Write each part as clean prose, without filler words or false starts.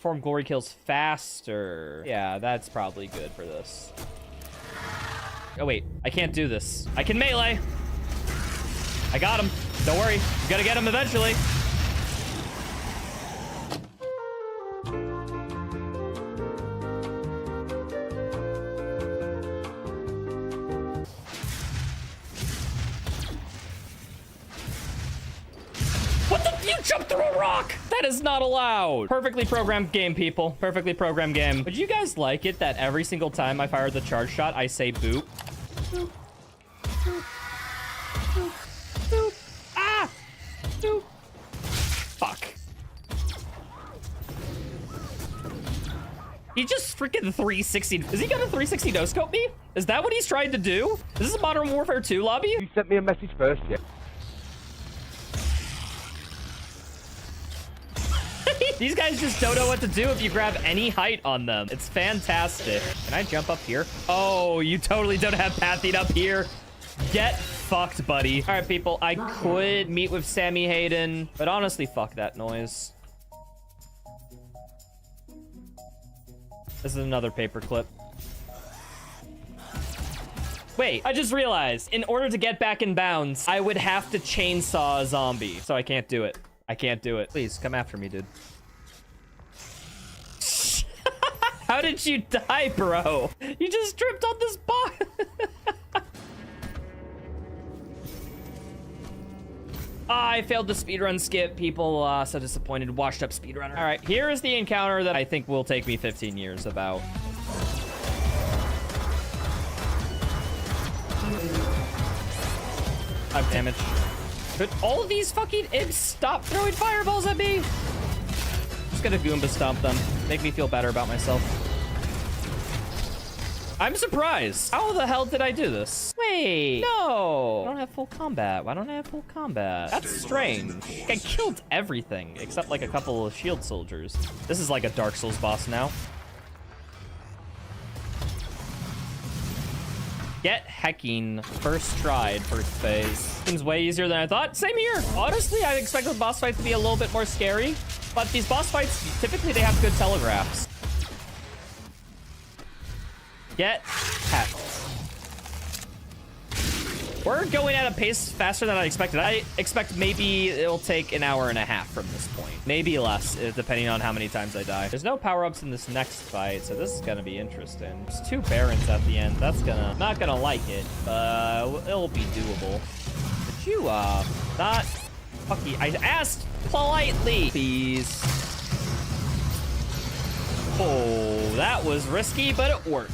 perform glory kills faster. Yeah, that's probably good for this. Oh, wait. I can't do this. I can melee. I got him. Don't worry. I'm gonna get him eventually. What the? You jumped through a rock! That is not allowed. Perfectly programmed game, people. Perfectly programmed game. Would you guys like it that every single time I fire the charge shot, I say boop? Boop. Boop. Boop. Boop. Ah! Boop. Fuck. He just freaking 360. Is he gonna 360 no-scope me? Is that what he's trying to do? This is a Modern Warfare 2 lobby? You sent me a message first, yeah. These guys just don't know what to do if you grab any height on them. It's fantastic. Can I jump up here? Oh, you totally don't have pathing up here. Get fucked, buddy. All right, people. I could meet with Sammy Hayden, but honestly, fuck that noise. This is another paperclip. Wait, I just realized, in order to get back in bounds, I would have to chainsaw a zombie. So I can't do it. I can't do it. Please, come after me, dude. How did you die, bro? You just tripped on this box. I failed the speedrun skip. People so disappointed. Washed up speedrunner. All right, here is the encounter that I think will take me 15 years about. 5 damage. Could all of these fucking imps stop throwing fireballs at me? Just gonna Goomba stomp them. Make me feel better about myself. I'm surprised. How the hell did I do this? Wait, no. I don't have full combat. Why don't I have full combat? That's strange. I killed everything except like a couple of shield soldiers. This is like a Dark Souls boss now. Get hecking. First tried, first phase. Seems way easier than I thought. Same here. Honestly, I expected the boss fight to be a little bit more scary, but these boss fights, typically they have good telegraphs. Get hecked. We're going at a pace faster than I expected. I expect maybe it'll take an hour and a half from this point. Maybe less, depending on how many times I die. There's no power-ups in this next fight, so this is gonna be interesting. There's 2 Barons at the end. That's not gonna like it, but it'll be doable. Did you, not... Fucky, I asked politely, please. Oh, that was risky, but it worked.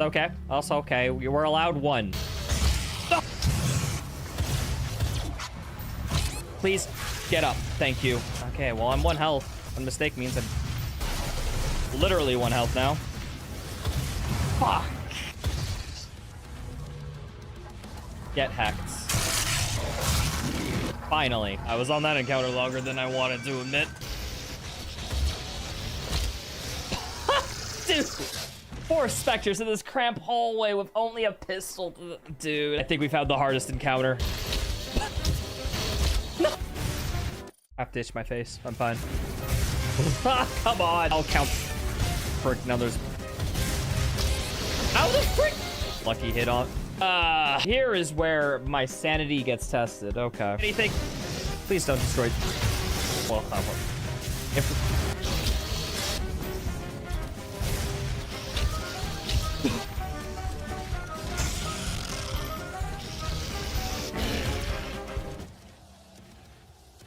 Okay, also okay. We were allowed 1. Oh. Please, get up. Thank you. Okay, well, I'm 1 health. One mistake means I'm literally 1 health now. Fuck. Get hacked. Finally. I was on that encounter longer than I wanted to admit. Dude. 4 specters in this cramped hallway with only a pistol. Dude, I think we found the hardest encounter. No. I have to itch my face. I'm fine. Come on. I'll count. Frick, now there's... How the frick? Lucky hit on. Here is where my sanity gets tested. Okay. Anything? Please don't destroy. Well, if...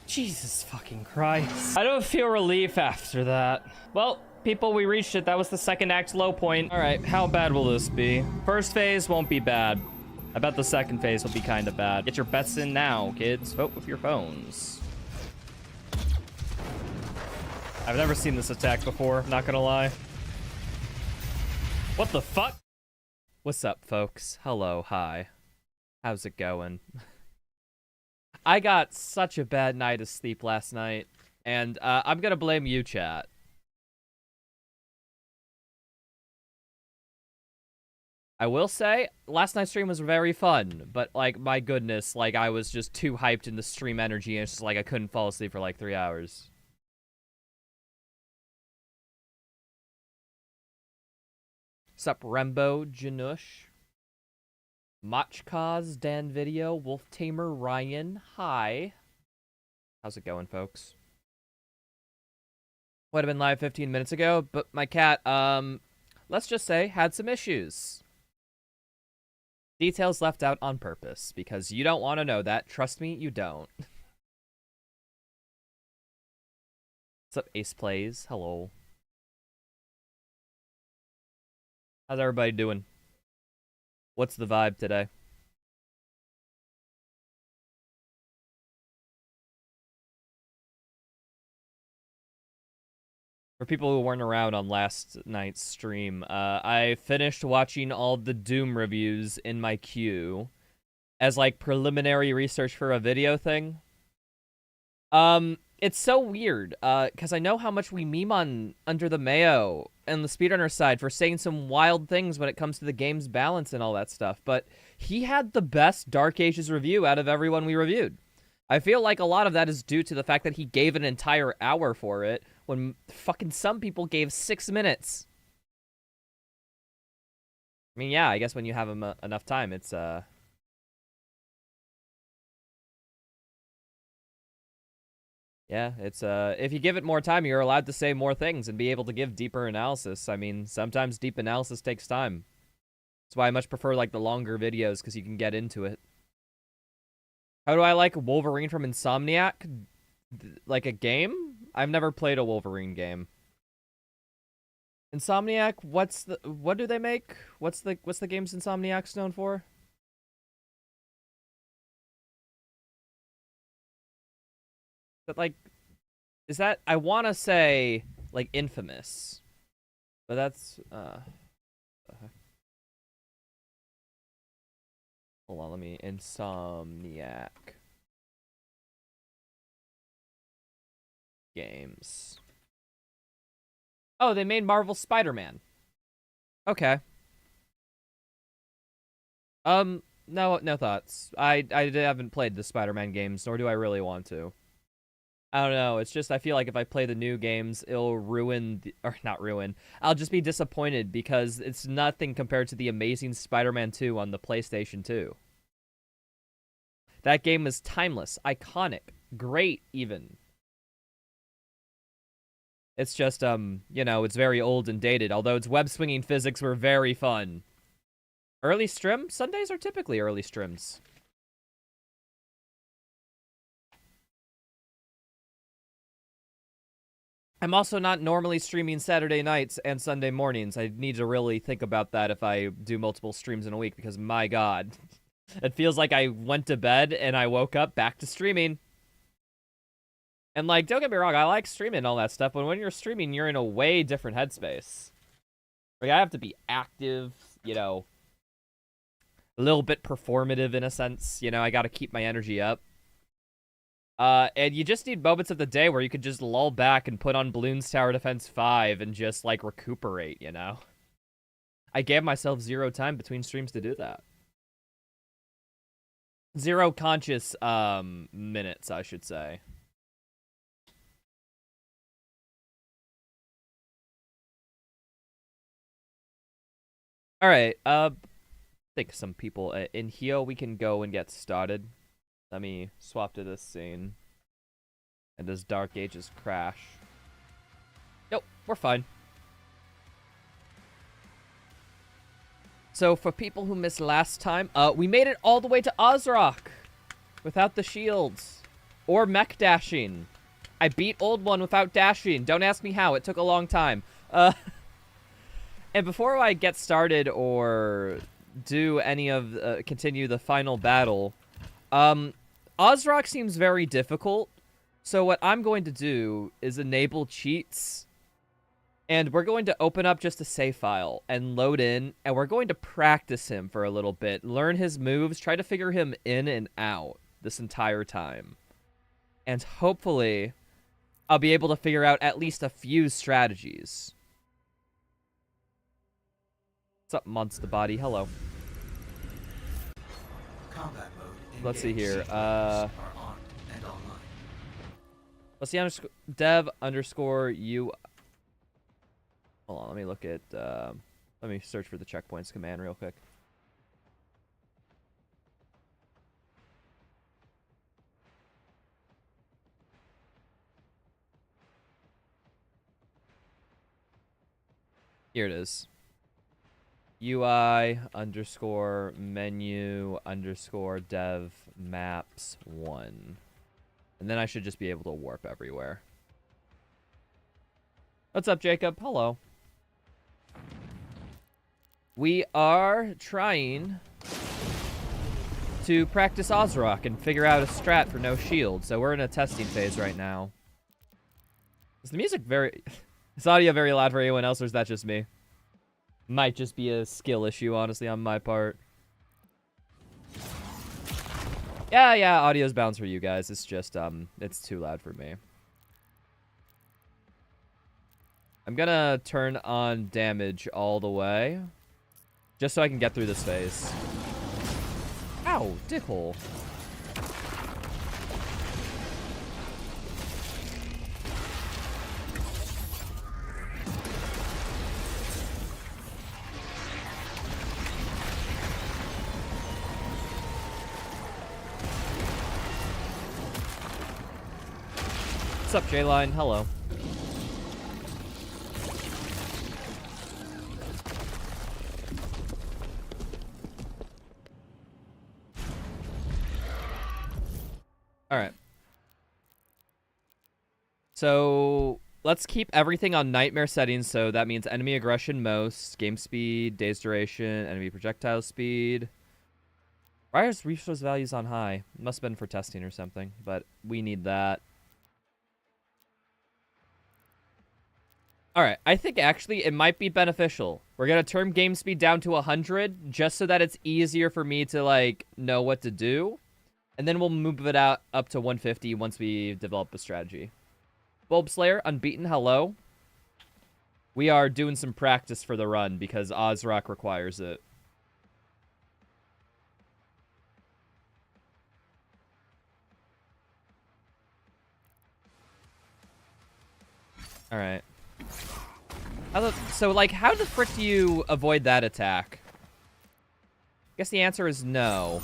Jesus fucking Christ. I don't feel relief after that. Well, people, we reached it. That was the 2nd act low point. All right, how bad will this be? First phase won't be bad. I bet the 2nd phase will be kind of bad. Get your bets in now, kids. Vote with your phones. I've never seen this attack before, not gonna lie. What the fuck? What's up, folks? Hello, hi. How's it going? I got such a bad night of sleep last night, and I'm gonna blame you, chat. I will say, last night's stream was very fun, but, like, my goodness, like, I was just too hyped in the stream energy, and it's just like I couldn't fall asleep for, like, 3 hours. Sup, Rembo, Janush, Machkaz, Dan Video, Wolf Tamer, Ryan, hi. How's it going, folks? Would have been live 15 minutes ago, but my cat, let's just say, had some issues. Details left out on purpose, because you don't want to know that. Trust me, you don't. What's up, Ace Plays? Hello. How's everybody doing? What's the vibe today? For people who weren't around on last night's stream, I finished watching all the Doom reviews in my queue as, like, preliminary research for a video thing. It's so weird, because I know how much we meme on Under the Mayo and the speedrunner side for saying some wild things when it comes to the game's balance and all that stuff, but he had the best Dark Ages review out of everyone we reviewed. I feel like a lot of that is due to the fact that he gave an entire hour for it, when fucking some people gave 6 minutes. I mean, yeah, I guess when you have enough time, it's, yeah, it's, if you give it more time, you're allowed to say more things and be able to give deeper analysis. I mean, sometimes deep analysis takes time. That's why I much prefer, like, the longer videos, because you can get into it. How do I like Wolverine from Insomniac? Like a game? I've never played a Wolverine game. Insomniac, what do they make? What's the games Insomniac's known for? But, like, is that, I want to say, like, Infamous. But that's, hold on, let me, Insomniac games. Oh, they made Marvel Spider-Man. Okay. No thoughts. I haven't played the Spider-Man games, nor do I really want to. I don't know, it's just I feel like if I play the new games, it'll ruin, or not ruin, I'll just be disappointed because it's nothing compared to the amazing Spider-Man 2 on the PlayStation 2. That game is timeless, iconic, great even. It's just, you know, it's very old and dated, although its web-swinging physics were very fun. Early stream? Sundays are typically early streams. I'm also not normally streaming Saturday nights and Sunday mornings. I need to really think about that if I do multiple streams in a week, because my god. It feels like I went to bed and I woke up back to streaming. And, like, don't get me wrong, I like streaming and all that stuff, but when you're streaming, you're in a way different headspace. Like, I have to be active, you know, a little bit performative in a sense, you know, I gotta keep my energy up. And you just need moments of the day where you could just lull back and put on Bloons Tower Defense 5 and just, like, recuperate, you know? I gave myself 0 time between streams to do that. 0 conscious, minutes, I should say. Alright, I think some people in here, we can go and get started. Let me swap to this scene. And does Dark Ages crash? Nope, we're fine. So, for people who missed last time, we made it all the way to Ozrock without the shields or mech dashing. I beat Old One without dashing. Don't ask me how, it took a long time. And before I get started or do any of continue the final battle, Ozrock seems very difficult. So what I'm going to do is enable cheats. And we're going to open up just a save file and load in, and we're going to practice him for a little bit, learn his moves, try to figure him in and out this entire time. And hopefully, I'll be able to figure out at least a few strategies. What's up, Monster Body? Hello. Combat mode. Let's see here. Are on and online. Let's see dev underscore you. Hold on, let me look at. Let me search for the checkpoints command real quick. Here it is. UI underscore menu underscore dev maps 1. And then I should just be able to warp everywhere. What's up, Jacob? Hello. We are trying to practice Ozrock and figure out a strat for no shield. So we're in a testing phase right now. Is the music very... Is audio very loud for anyone else, or is that just me? Might just be a skill issue, honestly, on my part. Yeah, audio's bounds for you guys. It's just, it's too loud for me. I'm gonna turn on damage all the way. Just so I can get through this phase. Ow, dickhole. What's up, J-Line? Hello. Alright. So, let's keep everything on nightmare settings. So that means enemy aggression most, game speed, days duration, enemy projectile speed. Why is resource values on high? Must have been for testing or something, but we need that. Alright, I think actually it might be beneficial. We're going to turn game speed down to 100 just so that it's easier for me to, like, know what to do. And then we'll move it out up to 150 once we develop a strategy. Bulb Slayer, Unbeaten, hello. We are doing some practice for the run because Ozrock requires it. Alright. So, like, how the frick do you avoid that attack? I guess the answer is no.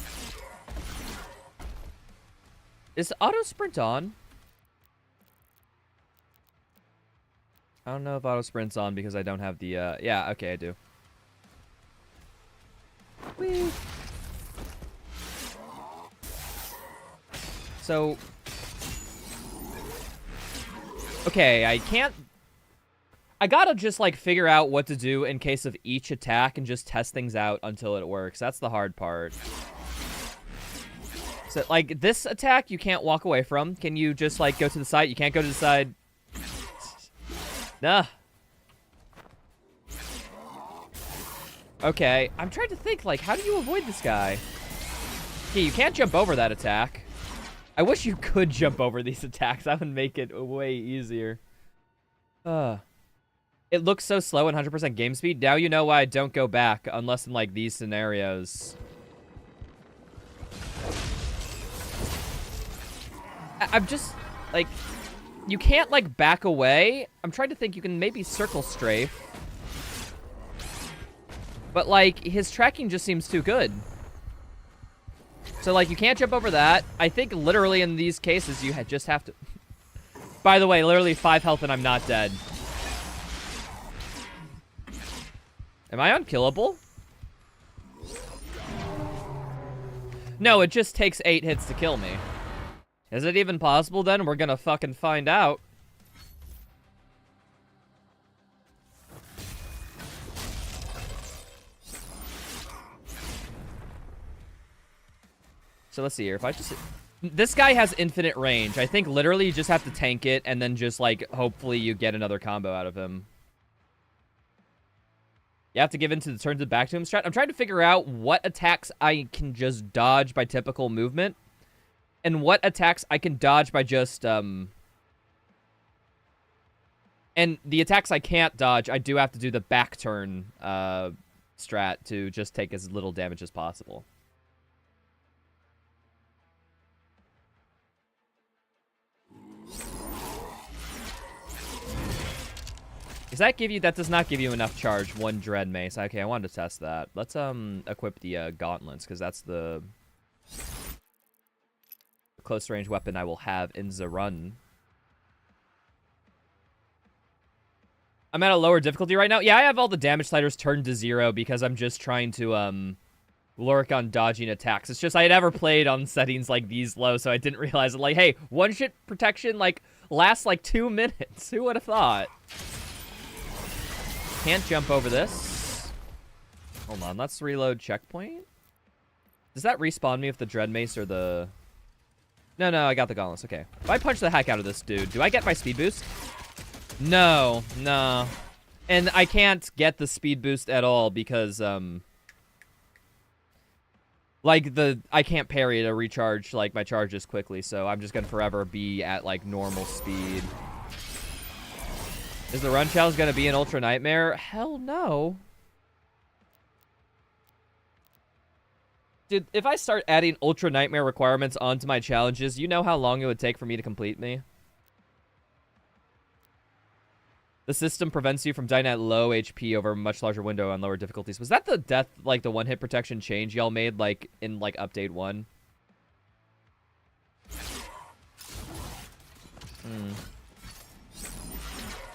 Is auto sprint on? I don't know if auto sprint's on because I don't have the, yeah, okay, I do. Whee! So... Okay, I can't... I gotta just, like, figure out what to do in case of each attack and just test things out until it works. That's the hard part. So, like, this attack you can't walk away from. Can you just, like, go to the side? You can't go to the side. Nah. Okay, I'm trying to think, like, how do you avoid this guy? Okay, you can't jump over that attack. I wish you could jump over these attacks. That would make it way easier. It looks so slow in 100% game speed. Now you know why I don't go back unless in, like, these scenarios. I'm just, like, you can't, like, back away. I'm trying to think you can maybe circle strafe. But, like, his tracking just seems too good. So, like, you can't jump over that. I think literally in these cases you just have to... By the way, literally 5 health and I'm not dead. Am I unkillable? No, it just takes 8 hits to kill me. Is it even possible then? We're gonna fucking find out. So let's see here. If I just... This guy has infinite range. I think literally you just have to tank it and then just, like, hopefully you get another combo out of him. You have to give in to the turn to back to him strat. I'm trying to figure out what attacks I can just dodge by typical movement. And what attacks I can dodge by just, And the attacks I can't dodge, I do have to do the back turn, strat to just take as little damage as possible. Does that give you... That does not give you enough charge. 1 Dread Mace. Okay, I wanted to test that. Let's equip the gauntlets, because that's the close range weapon I will have in the run. I'm at a lower difficulty right now. Yeah, I have all the damage sliders turned to 0 because I'm just trying to work on dodging attacks. It's just I had never played on settings like these low, so I didn't realize it. Like, hey, one-shot protection like lasts like 2 minutes. Who would have thought? Can't jump over this. Hold on, let's reload checkpoint. Does that respawn me with the Dread Mace or the... No, I got the gauntlets. Okay. If I punch the heck out of this dude, do I get my speed boost? No. And I can't get the speed boost at all because, like, I can't parry to recharge, like, my charges quickly, so I'm just gonna forever be at, like, normal speed. Is the run challenge gonna be an Ultra Nightmare? Hell no. Dude, if I start adding Ultra Nightmare requirements onto my challenges, you know how long it would take for me to complete me? The system prevents you from dying at low HP over a much larger window on lower difficulties. Was that the death, like, the one-hit protection change y'all made, like, in, like, Update 1?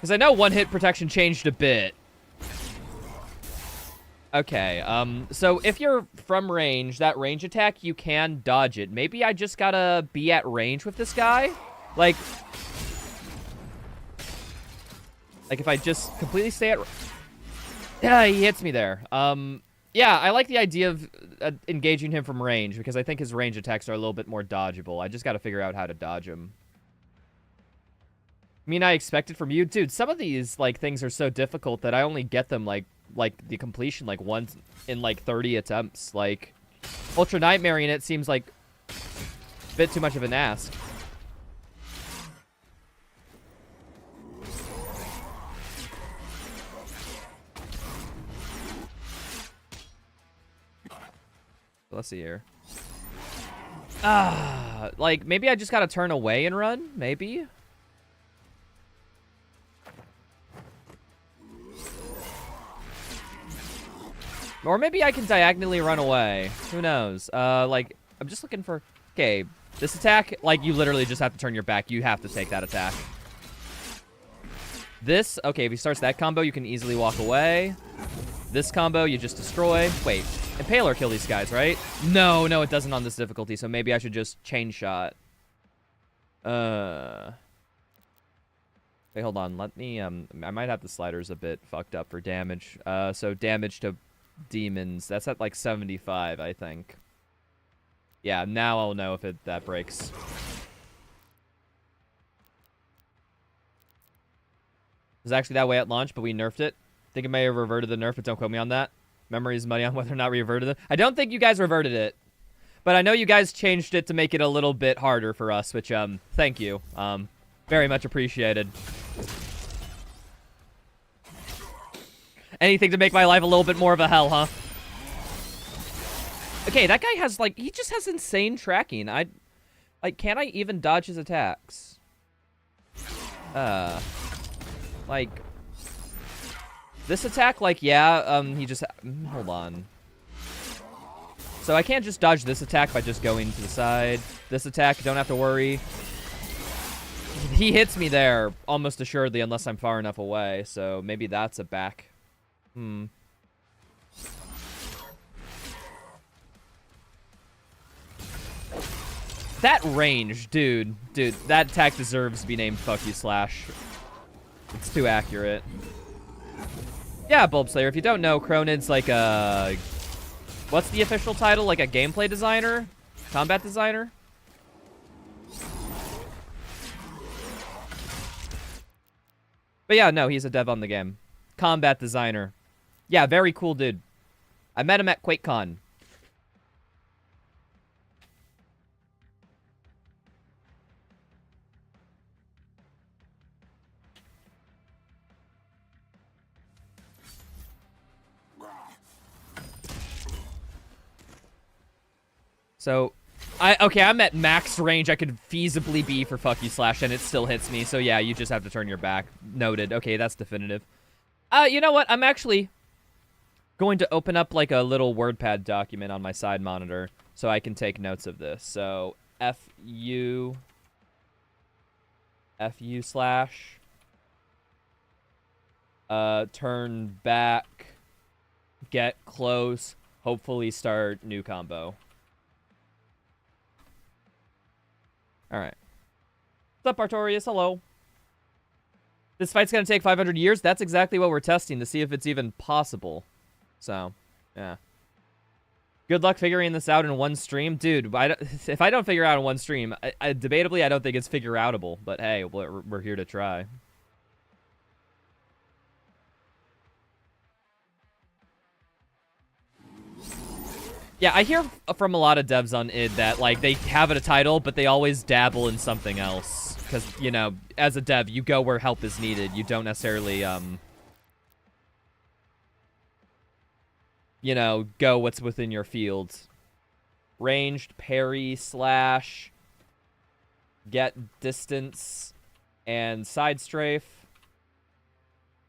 Because I know one-hit protection changed a bit. Okay, so if you're from range, that range attack, you can dodge it. Maybe I just gotta be at range with this guy? Like if I just completely stay at... Yeah, he hits me there. Yeah, I like the idea of engaging him from range, because I think his range attacks are a little bit more dodgeable. I just gotta figure out how to dodge him. I mean, I expect it from you. Dude, some of these, like, things are so difficult that I only get them, like the completion, like, once in, like, 30 attempts. Like, Ultra Nightmare in it seems like a bit too much of an ask. Let's see here. Like, maybe I just gotta turn away and run? Maybe? Or maybe I can diagonally run away. Who knows? Like, I'm just looking for... Okay, this attack, like, you literally just have to turn your back. You have to take that attack. This, okay, if he starts that combo, you can easily walk away. This combo, you just destroy. Wait, Impaler kill these guys, right? No, it doesn't on this difficulty, so maybe I should just chain shot. Wait, hold on. Let me, I might have the sliders a bit fucked up for damage. So damage to demons, that's at like 75, I think. Yeah, now I'll know if that breaks. It was actually that way at launch, but we nerfed it. Think it may have reverted the nerf, but don't quote me on that. Memory is money on whether or not we reverted it. I don't think you guys reverted it. But I know you guys changed it to make it a little bit harder for us, which, thank you. Very much appreciated. Anything to make my life a little bit more of a hell, huh? Okay, that guy has, like, he just has insane tracking. Like, can I even dodge his attacks? Like, this attack, like, yeah, he just, hold on. So I can't just dodge this attack by just going to the side. This attack, don't have to worry. He hits me there, almost assuredly, unless I'm far enough away. So maybe that's a back. That range, dude, that attack deserves to be named Fuck You Slash. It's too accurate. Yeah, Bulb Slayer, if you don't know, Cronin's like a... What's the official title? Like a gameplay designer? Combat designer? But yeah, no, he's a dev on the game. Combat designer. Yeah, very cool dude. I met him at QuakeCon. So, I'm at max range I could feasibly be for Fuck You Slash, and it still hits me. So yeah, you just have to turn your back. Noted. Okay, that's definitive. You know what? I'm actually going to open up like a little WordPad document on my side monitor so I can take notes of this. So FU slash turn back, get close, hopefully start new combo. All right. What's up, Artorius? Hello. This fight's gonna take 500 years. That's exactly what we're testing to see if it's even possible. So, yeah. Good luck figuring this out in one stream. Dude, if I don't figure out in one stream, debatably, I don't think it's figure-outable. But hey, we're here to try. Yeah, I hear from a lot of devs on id that, like, they have a title, but they always dabble in something else. Because, you know, as a dev, you go where help is needed. You don't necessarily, you know, go what's within your field. Ranged, parry, slash, get distance, and side strafe.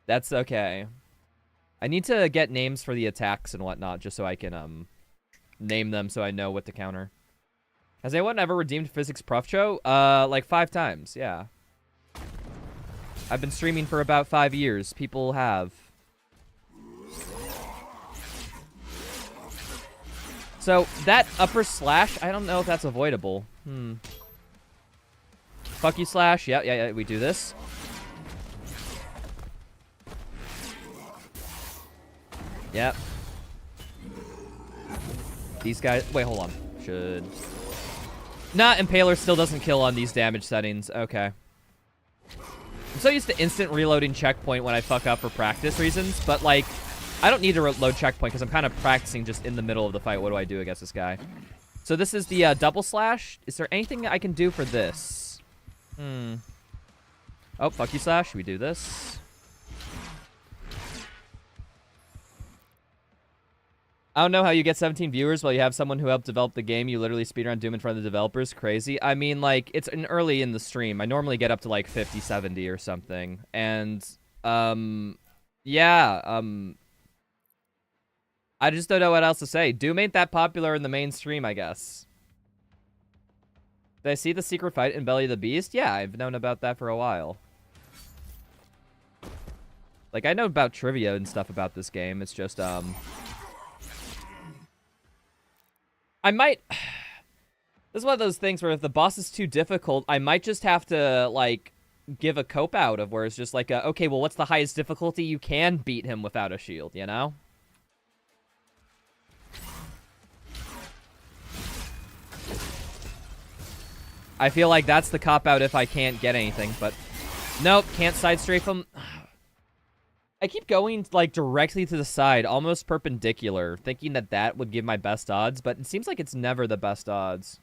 That's okay. I need to get names for the attacks and whatnot, just so I can, name them so I know what to counter. Has anyone ever redeemed Physics Prof Show? Like 5 times, yeah. I've been streaming for about 5 years. People have. So, that upper slash, I don't know if that's avoidable. Fuck you slash, yeah, we do this. Yep. These guys... Wait, hold on. Should... Nah, Impaler still doesn't kill on these damage settings. Okay. I'm so used to instant reloading checkpoint when I fuck up for practice reasons, but, like, I don't need to reload checkpoint because I'm kind of practicing just in the middle of the fight. What do I do against this guy? So this is the double slash. Is there anything I can do for this? Oh, fuck you slash. We do this. I don't know how you get 17 viewers while you have someone who helped develop the game. You literally speedrun Doom in front of the developers. Crazy. I mean, like, it's early in the stream. I normally get up to, like, 50, 70 or something. And, yeah, I just don't know what else to say. Doom ain't that popular in the mainstream, I guess. Did I see the secret fight in Belly of the Beast? Yeah, I've known about that for a while. Like, I know about trivia and stuff about this game. It's just, I might... This is one of those things where if the boss is too difficult, I might just have to, like, give a cope out of where it's just like, okay, well, what's the highest difficulty you can beat him without a shield, you know? I feel like that's the cop-out if I can't get anything, but... Nope, can't side strafe him. I keep going, like, directly to the side, almost perpendicular, thinking that that would give my best odds, but it seems like it's never the best odds.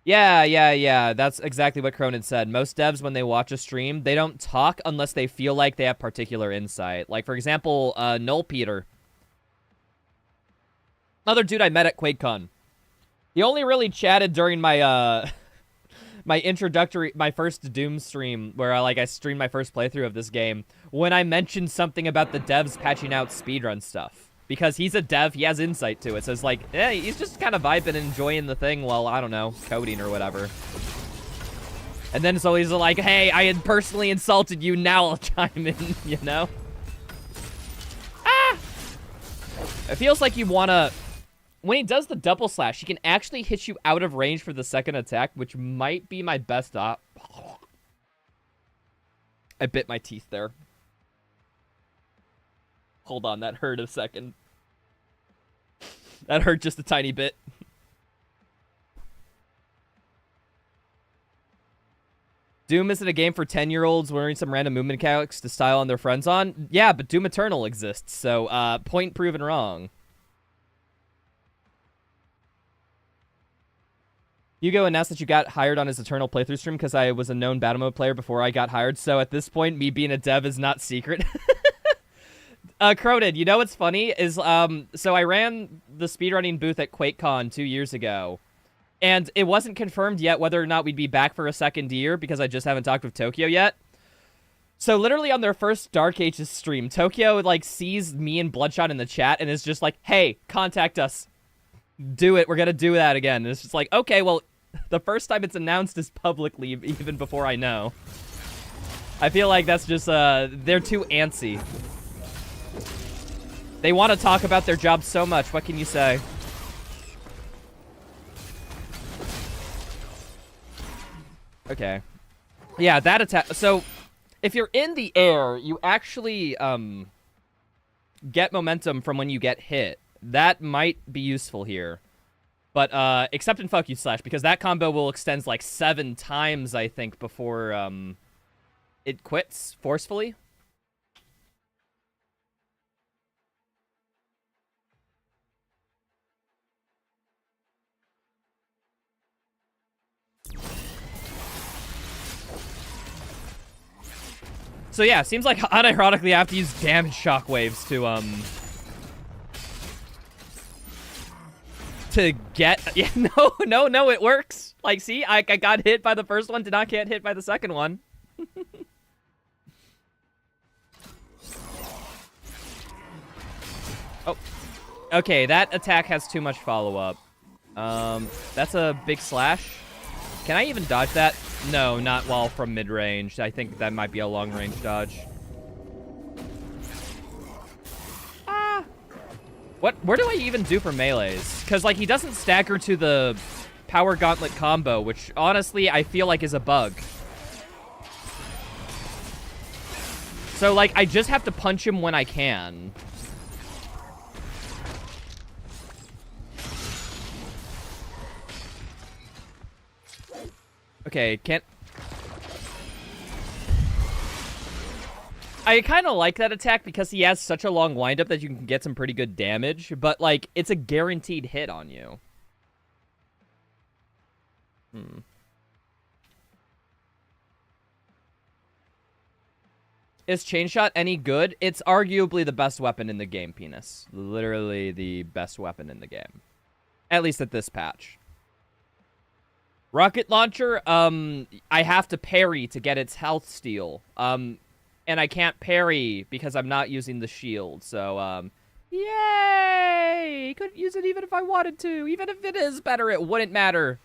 Yeah, that's exactly what Cronin said. Most devs, when they watch a stream, they don't talk unless they feel like they have particular insight. Like, for example, Null Peter. Another dude I met at QuakeCon. He only really chatted during my, my first Doom stream, where I streamed my first playthrough of this game, when I mentioned something about the devs patching out speedrun stuff. Because he's a dev, he has insight to it, so it's like, yeah, he's just kind of vibing and enjoying the thing while, I don't know, coding or whatever. And then so he's like, hey, I had personally insulted you, now I'll chime in, you know? Ah! It feels like you wanna... When he does the double slash, he can actually hit you out of range for the second attack, which might be my best op. I bit my teeth there. Hold on, that hurt a second. That hurt just a tiny bit. Doom isn't a game for 10-year-olds wearing some random movement mechanics to style on their friends on? Yeah, but Doom Eternal exists, so point proven wrong. Hugo announced that you got hired on his Eternal playthrough stream because I was a known battle mode player before I got hired, so at this point, me being a dev is not secret. Cronin, you know what's funny is, so I ran the speedrunning booth at QuakeCon 2 years ago, and it wasn't confirmed yet whether or not we'd be back for a second year because I just haven't talked with Tokyo yet. So literally on their first Dark Ages stream, Tokyo, like, sees me and Bloodshot in the chat and is just like, hey, contact us. Do it. We're gonna do that again. And it's just like, okay, well, the first time it's announced is publicly, even before I know. I feel like that's just, they're too antsy. They want to talk about their job so much. What can you say? Okay. Yeah, that attack. So, if you're in the air, you actually, get momentum from when you get hit. That might be useful here. But, except in Fuck You Slash, because that combo will extend, like, 7 times, I think, before, it quits forcefully. So yeah, seems like unironically I have to use damage shockwaves to get... Yeah, no, it works. Like, see, I got hit by the first one, did not get hit by the second one. Oh. Okay, that attack has too much follow-up. That's a big slash. Can I even dodge that? No, not while from mid-range. I think that might be a long-range dodge. Ah! Where do I even do for melees? Because, like, he doesn't stagger to the power gauntlet combo, which, honestly, I feel like is a bug. So, like, I just have to punch him when I can. Okay, can't... I kind of like that attack because he has such a long windup that you can get some pretty good damage, but, like, it's a guaranteed hit on you. Is Chain Shot any good? It's arguably the best weapon in the game, Penis. Literally the best weapon in the game. At least at this patch. Rocket Launcher, I have to parry to get its health steal. And I can't parry because I'm not using the shield, so, yay! Couldn't use it even if I wanted to. Even if it is better, it wouldn't matter.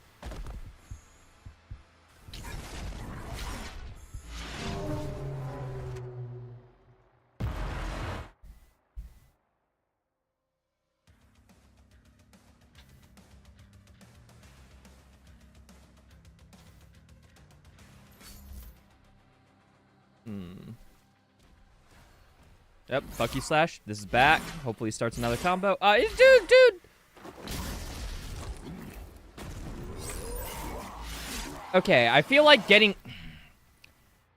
Yep, Fuck You Slash. This is back. Hopefully he starts another combo. Dude! Okay, I feel like getting...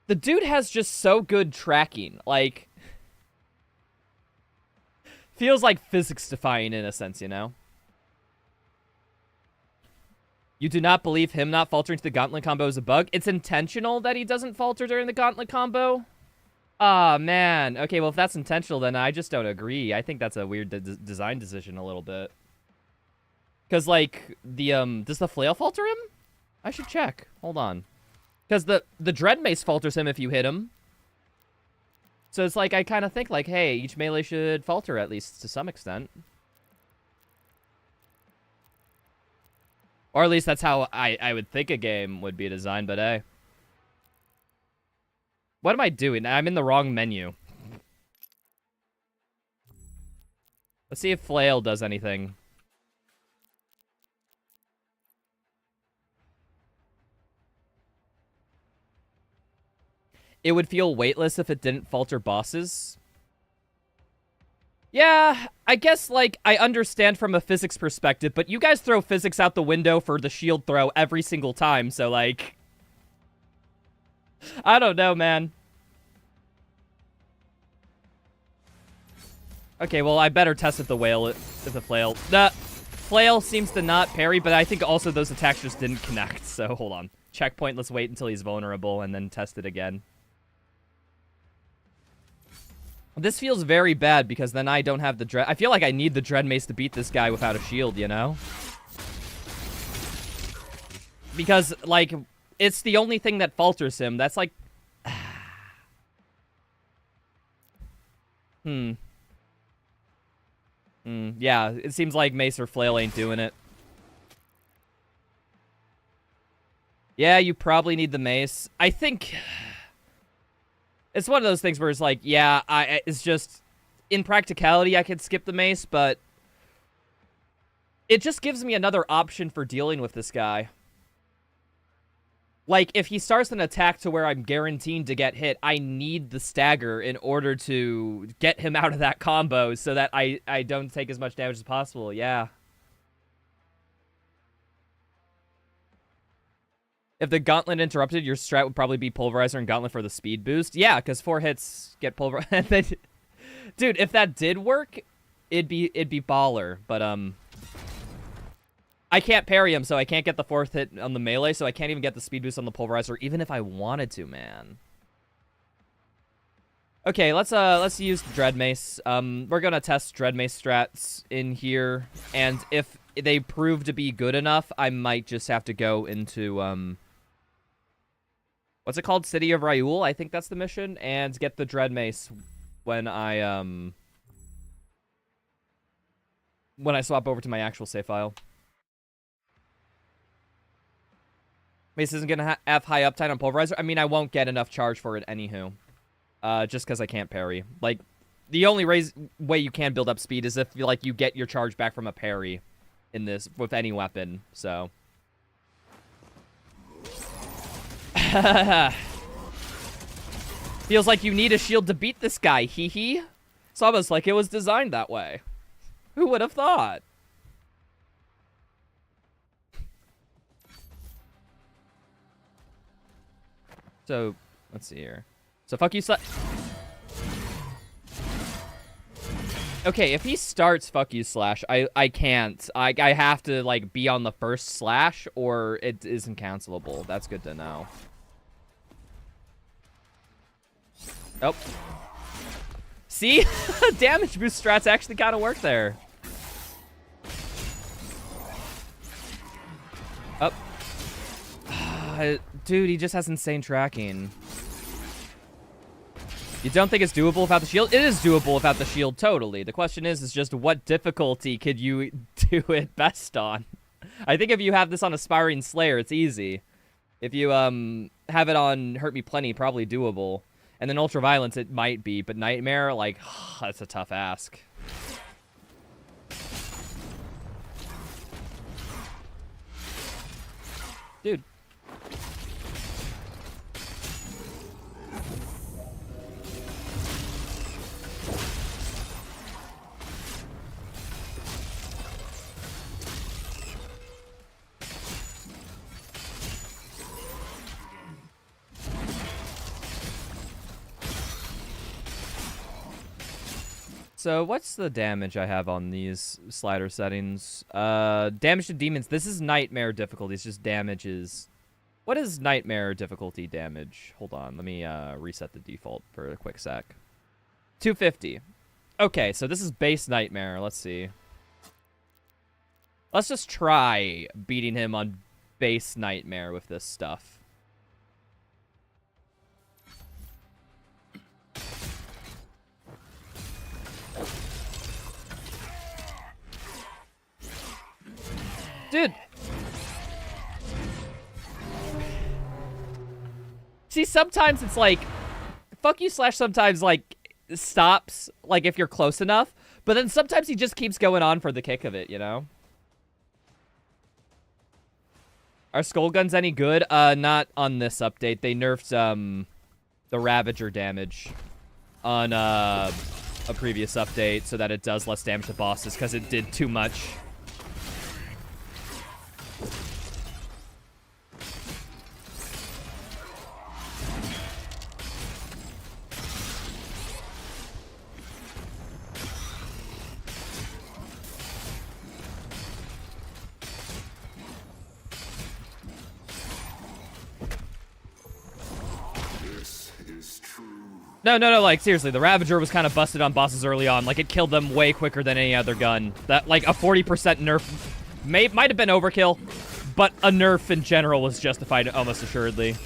The dude has just so good tracking. Like... Feels like physics-defying in a sense, you know? You do not believe him not faltering to the gauntlet combo is a bug? It's intentional that he doesn't falter during the gauntlet combo? Ah, man. Okay, well, if that's intentional, then I just don't agree. I think that's a weird design decision a little bit. Because, like, does the flail falter him? I should check. Hold on. Because the Dread Mace falters him if you hit him. So it's like, I kind of think, like, hey, each melee should falter at least to some extent. Or at least that's how I would think a game would be designed, but hey. What am I doing? I'm in the wrong menu. Let's see if Flail does anything. It would feel weightless if it didn't falter bosses. Yeah, I guess, like, I understand from a physics perspective, but you guys throw physics out the window for the shield throw every single time, so, like... I don't know, man. Okay, well, I better test if the flail... Flail seems to not parry, but I think also those attacks just didn't connect, so hold on. Checkpoint, let's wait until he's vulnerable, and then test it again. This feels very bad because then I don't have the dread. I feel like I need the dread mace to beat this guy without a shield, you know? Because, like, it's the only thing that falters him. That's like... Yeah, it seems like Mace or Flail ain't doing it. Yeah, you probably need the Mace. I think... It's one of those things where it's like, yeah, it's just... In practicality, I could skip the Mace, but... It just gives me another option for dealing with this guy. Like, if he starts an attack to where I'm guaranteed to get hit, I need the stagger in order to get him out of that combo so that I don't take as much damage as possible. Yeah. If the Gauntlet interrupted, your strat would probably be Pulverizer and Gauntlet for the speed boost. Yeah, because 4 hits get Pulverized. Dude, if that did work, it'd be baller. But, I can't parry him, so I can't get the 4th hit on the melee, so I can't even get the speed boost on the Pulverizer, even if I wanted to, man. Okay, let's use the Dread Mace. We're gonna test Dread Mace strats in here, and if they prove to be good enough, I might just have to go into, what's it called? City of Ryul, I think that's the mission, and get the Dread Mace when I swap over to my actual save file. Mace isn't gonna have high uptime on Pulverizer. I mean, I won't get enough charge for it anywho. Just because I can't parry. Like, the only way you can build up speed is if, like, you get your charge back from a parry in this, with any weapon, so. Feels like you need a shield to beat this guy, hee hee. It's almost like it was designed that way. Who would have thought? So, let's see here. So, fuck you, Slash. Okay, if he starts fuck you, Slash, I can't. I have to, like, be on the first Slash, or it isn't cancelable. That's good to know. Oh. See? Damage boost strats actually kind of work there. Oh. Dude, he just has insane tracking. You don't think it's doable without the shield? It is doable without the shield, totally. The question is just what difficulty could you do it best on? I think if you have this on Aspiring Slayer, it's easy. If you have it on Hurt Me Plenty, probably doable. And then Ultraviolence, it might be, but Nightmare, like, that's a tough ask. Dude. So what's the damage I have on these slider settings? Damage to demons. This is Nightmare difficulty. It's just damages. What is Nightmare difficulty damage? Hold on. Let me reset the default for a quick sec. 250. Okay, so this is base Nightmare. Let's see. Let's just try beating him on base Nightmare with this stuff. Dude. See, sometimes it's like, fuck you Slash sometimes, like, stops, like, if you're close enough. But then sometimes he just keeps going on for the kick of it, you know? Are Skull Guns any good? Not on this update. They nerfed, the Ravager damage on, a previous update so that it does less damage to bosses because it did too much. This is true No, like, seriously, the Ravager was kind of busted on bosses early on. Like, it killed them way quicker than any other gun. That, like, a 40% nerf might have been overkill, but a nerf in general was justified almost assuredly.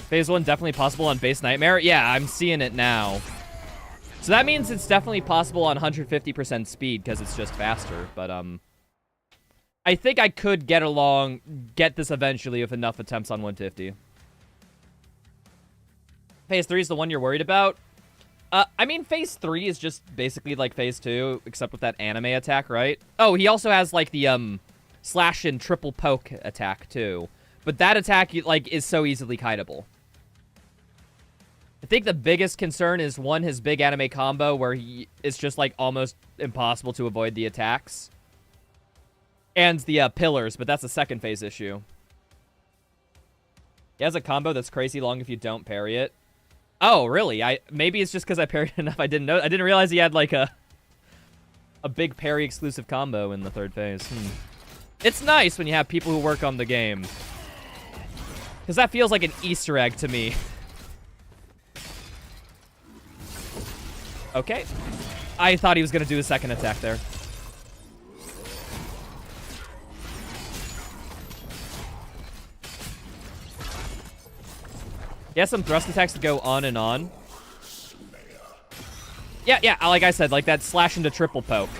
Phase 1 definitely possible on base Nightmare? Yeah, I'm seeing it now. So that means it's definitely possible on 150% speed, because it's just faster, but, I think I could get this eventually with enough attempts on 150. Phase 3 is the one you're worried about? I mean, Phase 3 is just basically like Phase 2, except with that anime attack, right? Oh, he also has, like, the, slash and triple poke attack, too. But that attack, like, is so easily kiteable. I think the biggest concern is, one, his big anime combo, where it's just, like, almost impossible to avoid the attacks. And the, pillars, but that's a second phase issue. He has a combo that's crazy long if you don't parry it. Oh, really? Maybe it's just because I parried enough I didn't know. I didn't realize he had, like, a big parry-exclusive combo in the third phase. It's nice when you have people who work on the game. Because that feels like an Easter egg to me. Okay. I thought he was going to do a second attack there. He has some thrust attacks that go on and on. Yeah, like I said, like that slash into triple poke.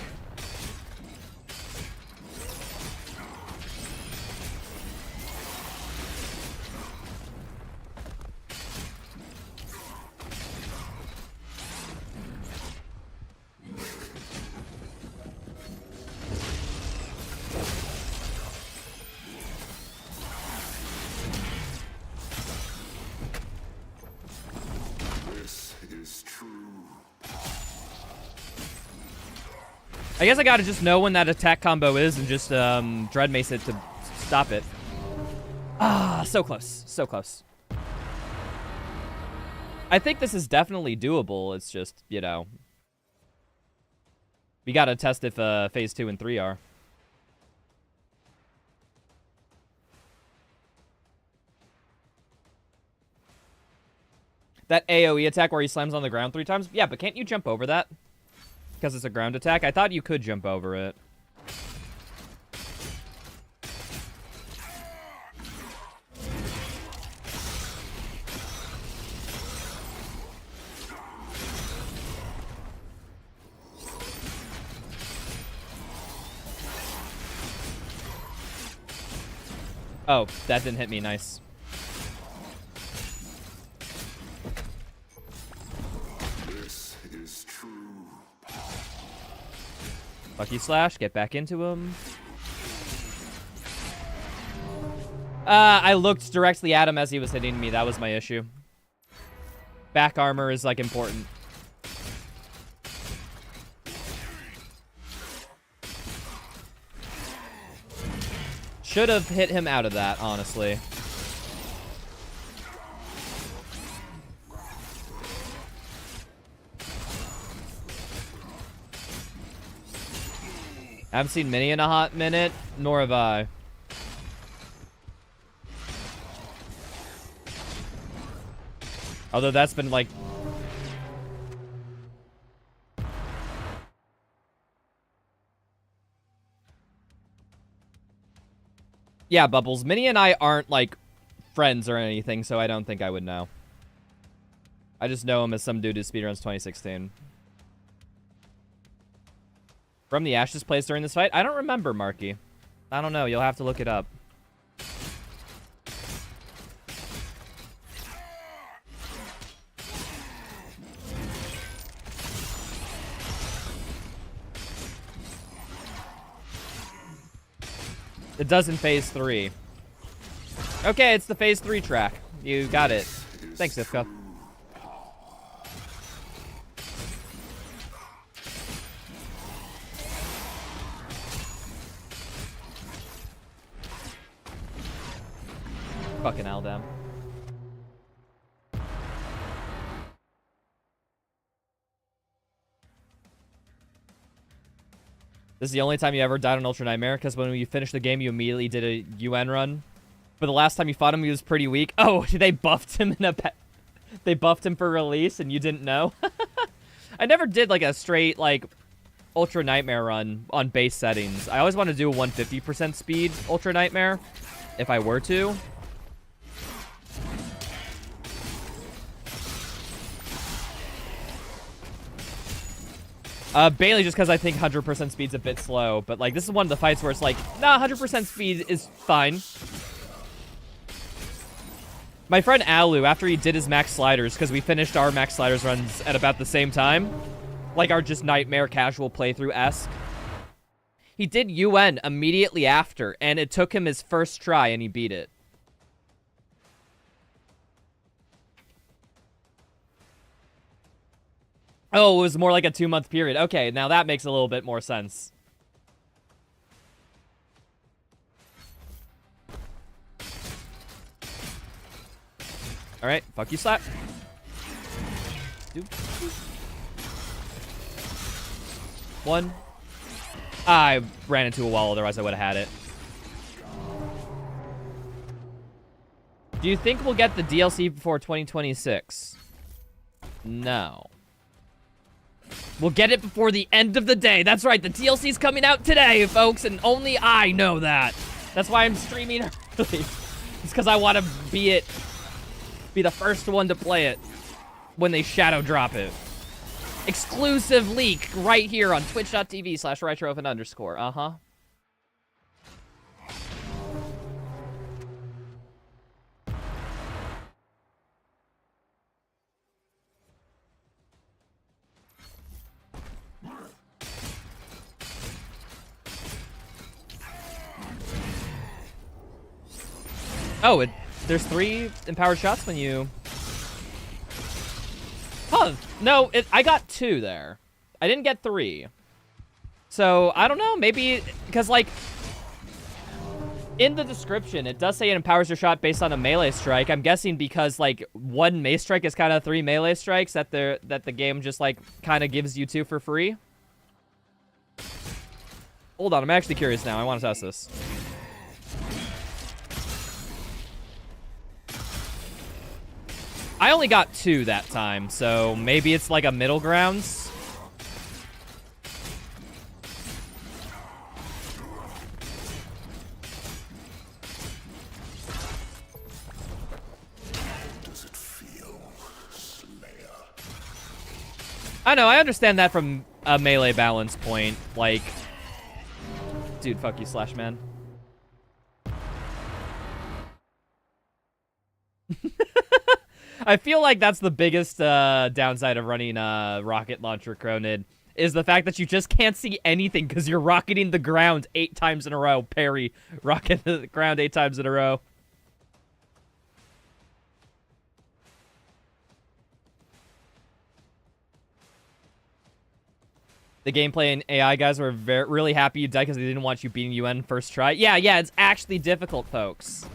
I guess I gotta just know when that attack combo is and just Dread Mace it to stop it. Ah, so close. So close. I think this is definitely doable. It's just, you know, we gotta test if phase 2 and 3 are. That AoE attack where he slams on the ground 3 times? Yeah, but can't you jump over that? Because it's a ground attack? I thought you could jump over it. Oh, that didn't hit me. Nice. Lucky Slash, get back into him. I looked directly at him as he was hitting me. That was my issue. Back armor is, like, important. Should have hit him out of that, honestly. I haven't seen Minnie in a hot minute, nor have I. Although that's been like... Yeah, Bubbles. Minnie and I aren't, like, friends or anything, so I don't think I would know. I just know him as some dude who speedruns 2016. From the Ashes plays during this fight? I don't remember, Marky. I don't know. You'll have to look it up. It does in phase 3. Okay, it's the phase 3 track. You got it. Thanks, Ifka. Fucking Aldam. This is the only time you ever died on Ultra Nightmare, because when you finished the game, you immediately did a UN run. But the last time you fought him, he was pretty weak. Oh, they buffed him in a they buffed him for release, and you didn't know? I never did, like, a straight, like, Ultra Nightmare run on base settings. I always want to do a 150% speed Ultra Nightmare, if I were to. Bailey, just because I think 100% speed's a bit slow. But, like, this is one of the fights where it's like, nah, 100% speed is fine. My friend Alu, after he did his max sliders, because we finished our max sliders runs at about the same time, like our just nightmare casual playthrough-esque, he did UN immediately after, and it took him his first try, and he beat it. Oh, it was more like a 2-month period. Okay, now that makes a little bit more sense. Alright, fuck you, slap. One. I ran into a wall, otherwise I would have had it. Do you think we'll get the DLC before 2026? No. We'll get it before the end of the day. That's right, the DLC's coming out today, folks, and only I know that. That's why I'm streaming early. It's because I want to be the first one to play it when they shadow drop it. Exclusive leak right here on twitch.tv/RightroFN_. Uh-huh. Oh, there's 3 empowered shots when you... Huh. No, I got 2 there. I didn't get 3. So, I don't know. Maybe... Because, like... In the description, it does say it empowers your shot based on a melee strike. I'm guessing because, like, 1 melee strike is kind of 3 melee strikes that the game just, like, kind of gives you 2 for free. Hold on, I'm actually curious now. I want to test this. I only got 2 that time, so maybe it's like a middle grounds. Does it feel, Slayer? I know, I understand that from a melee balance point. Like, dude, fuck you, Slash Man. I feel like that's the biggest downside of running rocket launcher Cronid, is the fact that you just can't see anything because you're rocketing the ground 8 times in a row. Parry, rocket the ground 8 times in a row. The gameplay and AI guys were really happy you died because they didn't want you beating UN first try. Yeah, it's actually difficult, folks.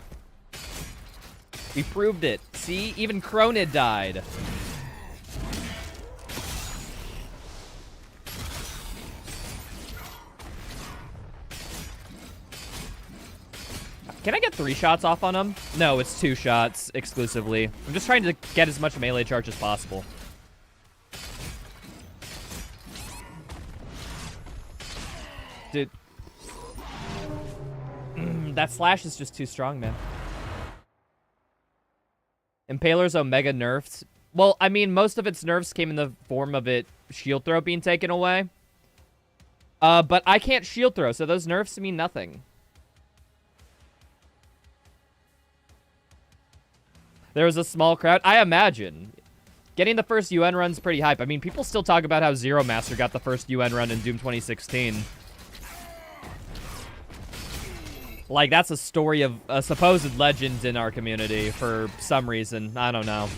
We proved it. See? Even Cronid died. Can I get 3 shots off on him? No, it's 2 shots exclusively. I'm just trying to get as much melee charge as possible. Dude. That slash is just too strong, man. Impaler's Omega nerfed. Well, I mean, most of its nerfs came in the form of it shield throw being taken away. But I can't shield throw, so those nerfs mean nothing. There was a small crowd. I imagine. Getting the first UN run's pretty hype. I mean, people still talk about how Zero Master got the first UN run in Doom 2016. Like, that's a story of a supposed legend in our community for some reason. I don't know.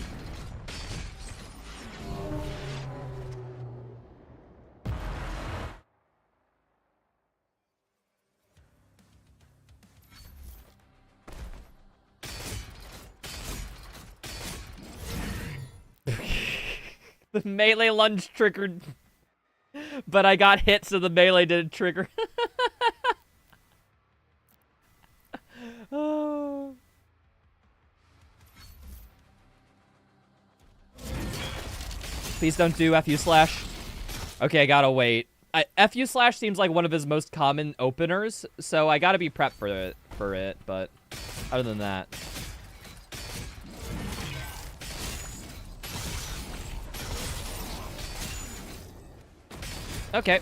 The melee lunge triggered, but I got hit, so the melee didn't trigger. Oh. Please don't do FU slash. Okay, I gotta wait. FU slash seems like one of his most common openers, so I gotta be prepped for it. But other than that, okay.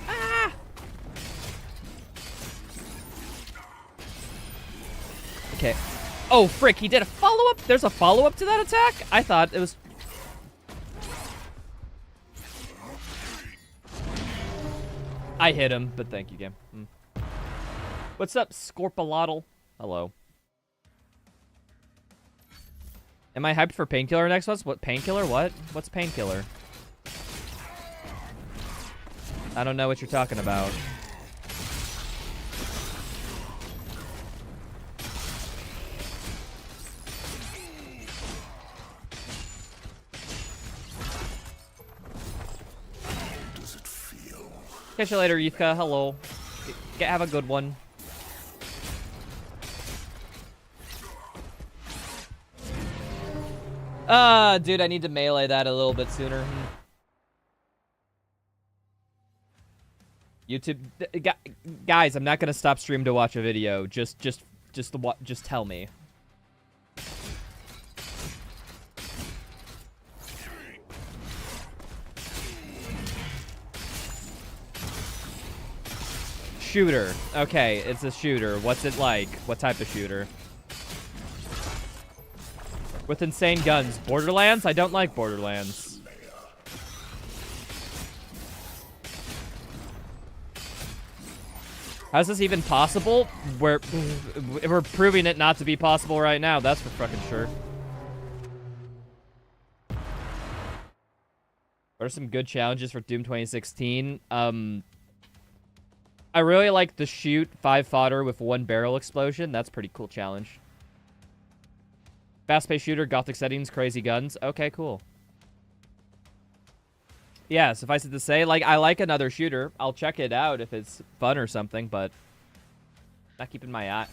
Ah! Okay. Oh, frick, he did a follow-up? There's a follow-up to that attack? I thought it was... I hit him, but thank you, game. What's up, Scorpalotl? Hello. Am I hyped for Painkiller next month? What, Painkiller? What? What's Painkiller? I don't know what you're talking about. Catch you later, Yivka. Hello. Have a good one. Dude, I need to melee that a little bit sooner. YouTube, guys, I'm not gonna stop stream to watch a video. Just tell me. Shooter. Okay, it's a shooter. What's it like? What type of shooter? With insane guns. Borderlands? I don't like Borderlands. How's this even possible? We're proving it not to be possible right now. That's for fucking sure. What are some good challenges for Doom 2016? I really like the shoot 5 fodder with 1 barrel explosion. That's a pretty cool challenge. Fast-paced shooter, gothic settings, crazy guns. Okay, cool. Yeah, suffice it to say, like, I like another shooter. I'll check it out if it's fun or something, but not keeping my eye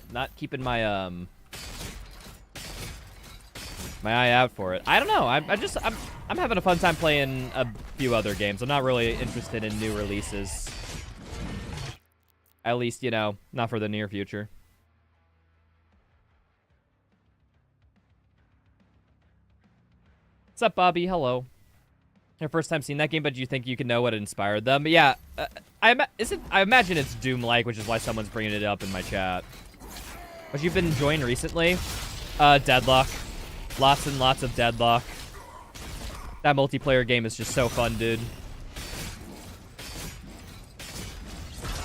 out for it. I don't know. I'm having a fun time playing a few other games. I'm not really interested in new releases. At least, you know, not for the near future. What's up, Bobby? Hello. Your first time seeing that game, but do you think you can know what inspired them? But yeah, I imagine it's Doom-like, which is why someone's bringing it up in my chat. What you've been enjoying recently? Deadlock. Lots and lots of Deadlock. That multiplayer game is just so fun, dude.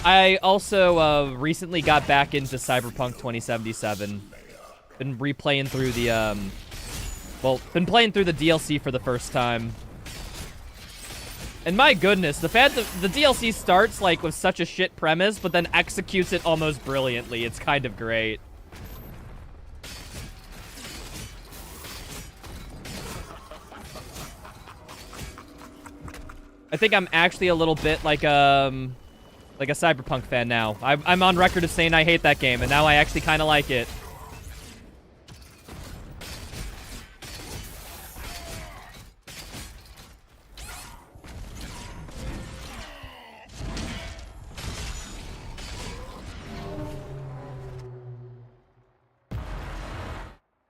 I also recently got back into Cyberpunk 2077. Been replaying through the, been playing through the DLC for the first time. And my goodness, the fact that the DLC starts, like, with such a shit premise, but then executes it almost brilliantly. It's kind of great. I think I'm actually a little bit like a Cyberpunk fan now. I'm on record of saying I hate that game, and now I actually kind of like it.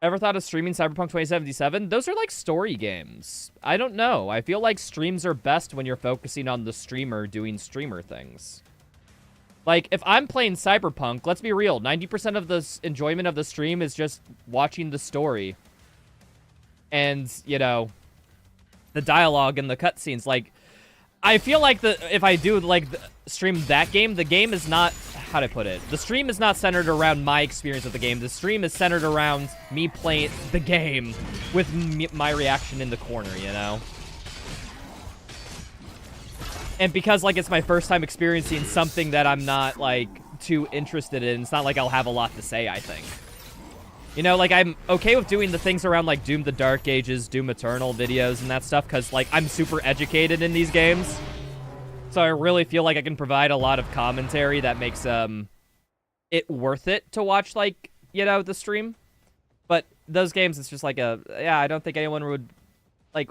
Ever thought of streaming Cyberpunk 2077? Those are like story games. I don't know. I feel like streams are best when you're focusing on the streamer doing streamer things. Like, if I'm playing Cyberpunk, let's be real, 90% of the enjoyment of the stream is just watching the story. And, you know, the dialogue and the cutscenes. Like, I feel like if I do, like, stream that game, the game is not... How do I put it? The stream is not centered around my experience with the game. The stream is centered around me playing the game with my reaction in the corner, you know? And because, like, it's my first time experiencing something that I'm not, like, too interested in, it's not like I'll have a lot to say, I think. You know, like, I'm okay with doing the things around, like, Doom the Dark Ages, Doom Eternal videos and that stuff, because, like, I'm super educated in these games. So I really feel like I can provide a lot of commentary that makes, it worth it to watch, like, you know, the stream. But those games, it's just like yeah, I don't think anyone would, like,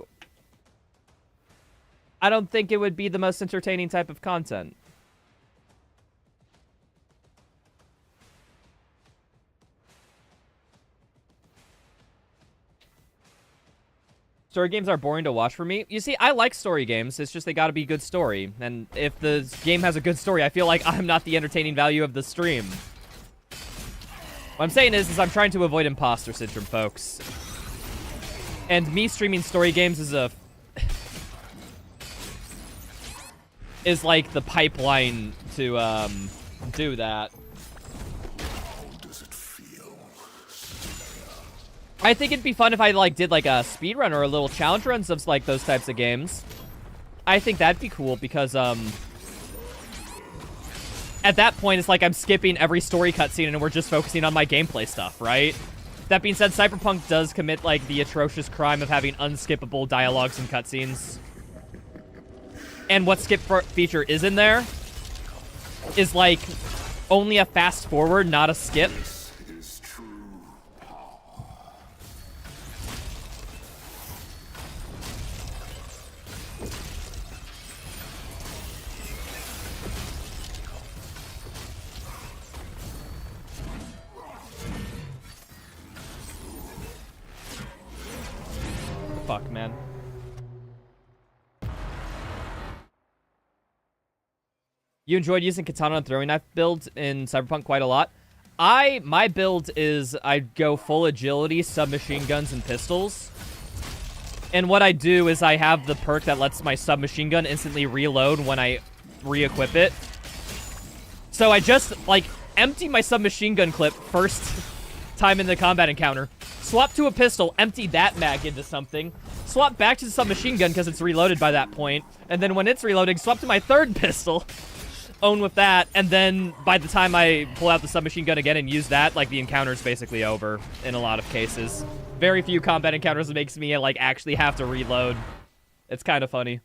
I don't think it would be the most entertaining type of content. Story games are boring to watch for me. You see, I like story games. It's just they gotta be good story. And if the game has a good story, I feel like I'm not the entertaining value of the stream. What I'm saying is I'm trying to avoid imposter syndrome, folks. And me streaming story games is like the pipeline to do that. I think it'd be fun if I, like, did, like, a speedrun or a little challenge runs of, like, those types of games. I think that'd be cool because, at that point, it's like I'm skipping every story cutscene and we're just focusing on my gameplay stuff, right? That being said, Cyberpunk does commit, like, the atrocious crime of having unskippable dialogues and cutscenes. And what skip feature is in there is, like, only a fast forward, not a skip. Fuck, man. You enjoyed using katana and throwing knife builds in Cyberpunk quite a lot. My build is I go full agility, submachine guns, and pistols. And what I do is I have the perk that lets my submachine gun instantly reload when I re-equip it. So I just, like, empty my submachine gun clip first time in the combat encounter. Swap to a pistol, empty that mag into something, swap back to the submachine gun because it's reloaded by that point, and then when it's reloading, swap to my third pistol, own with that, and then by the time I pull out the submachine gun again and use that, like, the encounter's basically over in a lot of cases. Very few combat encounters makes me, like, actually have to reload. It's kind of funny.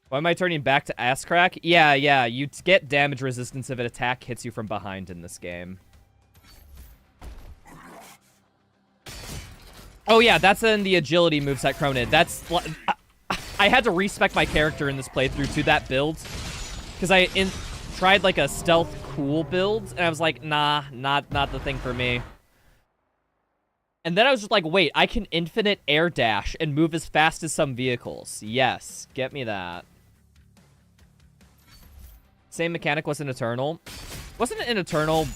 Why am I turning back to ass crack? Yeah, you get damage resistance if an attack hits you from behind in this game. Oh yeah, that's in the agility moveset Cronin. That's... I had to respec my character in this playthrough to that build. Because I tried, like, a stealth cool build, and I was like, nah, not the thing for me. And then I was just like, wait, I can infinite air dash and move as fast as some vehicles. Yes, get me that. Same mechanic was in Eternal. Wasn't it in Eternal?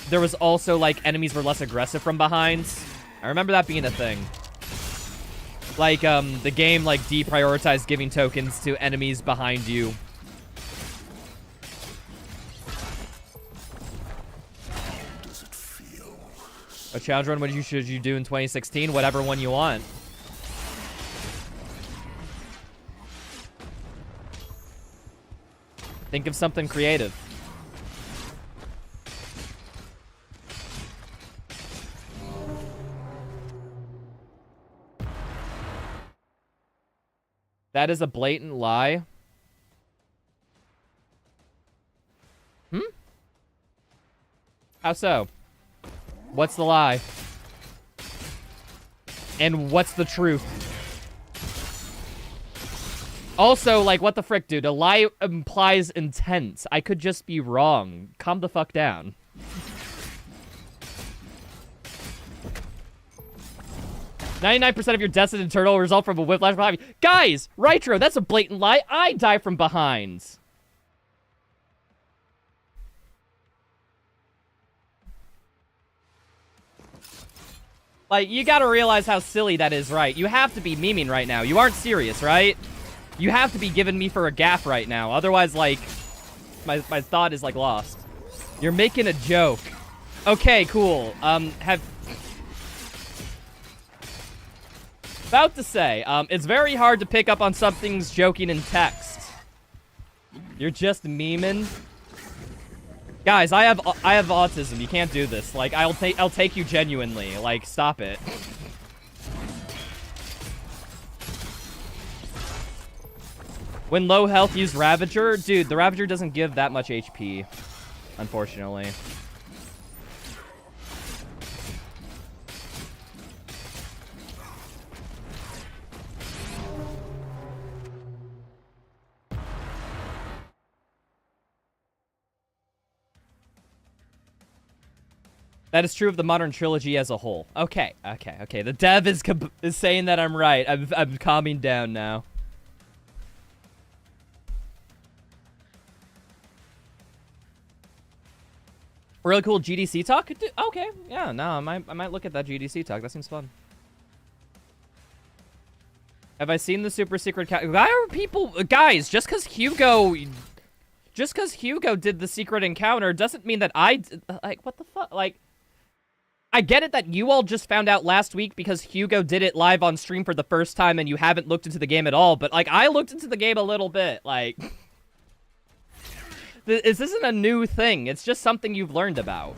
There was also, like, enemies were less aggressive from behind. I remember that being a thing. Like, the game, like, deprioritized giving tokens to enemies behind you. Does it feel? A challenge run, what should you do in 2016? Whatever one you want. Think of something creative. That is a blatant lie. How so? What's the lie? And what's the truth? Also, like, what the frick, dude? A lie implies intent. I could just be wrong. Calm the fuck down. 99% of your deaths in Eternal result from a whiplash behind you. Guys, Rytro, that's a blatant lie. I die from behind. Like, you gotta realize how silly that is, right? You have to be memeing right now. You aren't serious, right? You have to be giving me for a gaff right now. Otherwise, like, my thought is, like, lost. You're making a joke. Okay, cool. About to say, it's very hard to pick up on something's joking in text. You're just memeing. Guys, I have autism. You can't do this. Like, I'll take you genuinely. Like, stop it. When low health, use Ravager. Dude, the Ravager doesn't give that much HP, unfortunately. That is true of the modern trilogy as a whole. Okay. The dev is saying that I'm right. I'm calming down now. Really cool GDC talk? Okay, yeah, no, I might look at that GDC talk. That seems fun. Have I seen the super secret? Why are people, guys? Just because Hugo did the secret encounter doesn't mean that like, what the fuck? Like, I get it that you all just found out last week because Hugo did it live on stream for the first time and you haven't looked into the game at all. But like, I looked into the game a little bit. Like. This isn't a new thing. It's just something you've learned about.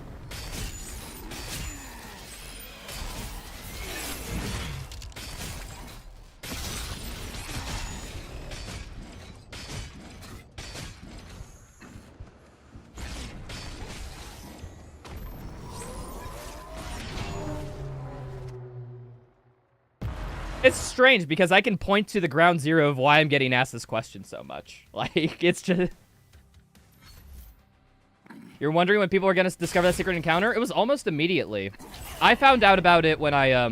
It's strange because I can point to the ground zero of why I'm getting asked this question so much. Like, it's just... You're wondering when people are going to discover that secret encounter? It was almost immediately. I found out about it when I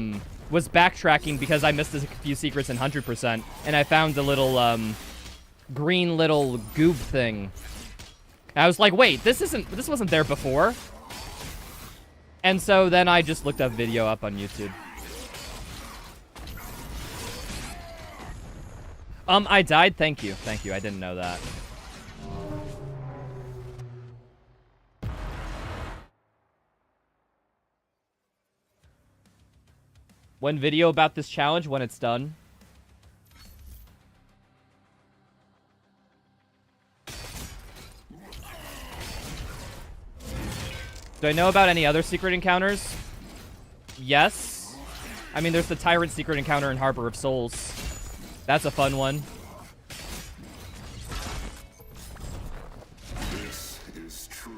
was backtracking because I missed a few secrets in 100%, and I found the little green little goob thing. And I was like, wait, this wasn't there before. And so then I just looked up video up on YouTube. I died. Thank you. I didn't know that. When video about this challenge when it's done. Do I know about any other secret encounters? Yes. I mean, there's the Tyrant secret encounter in Harbor of Souls. That's a fun one. This is true.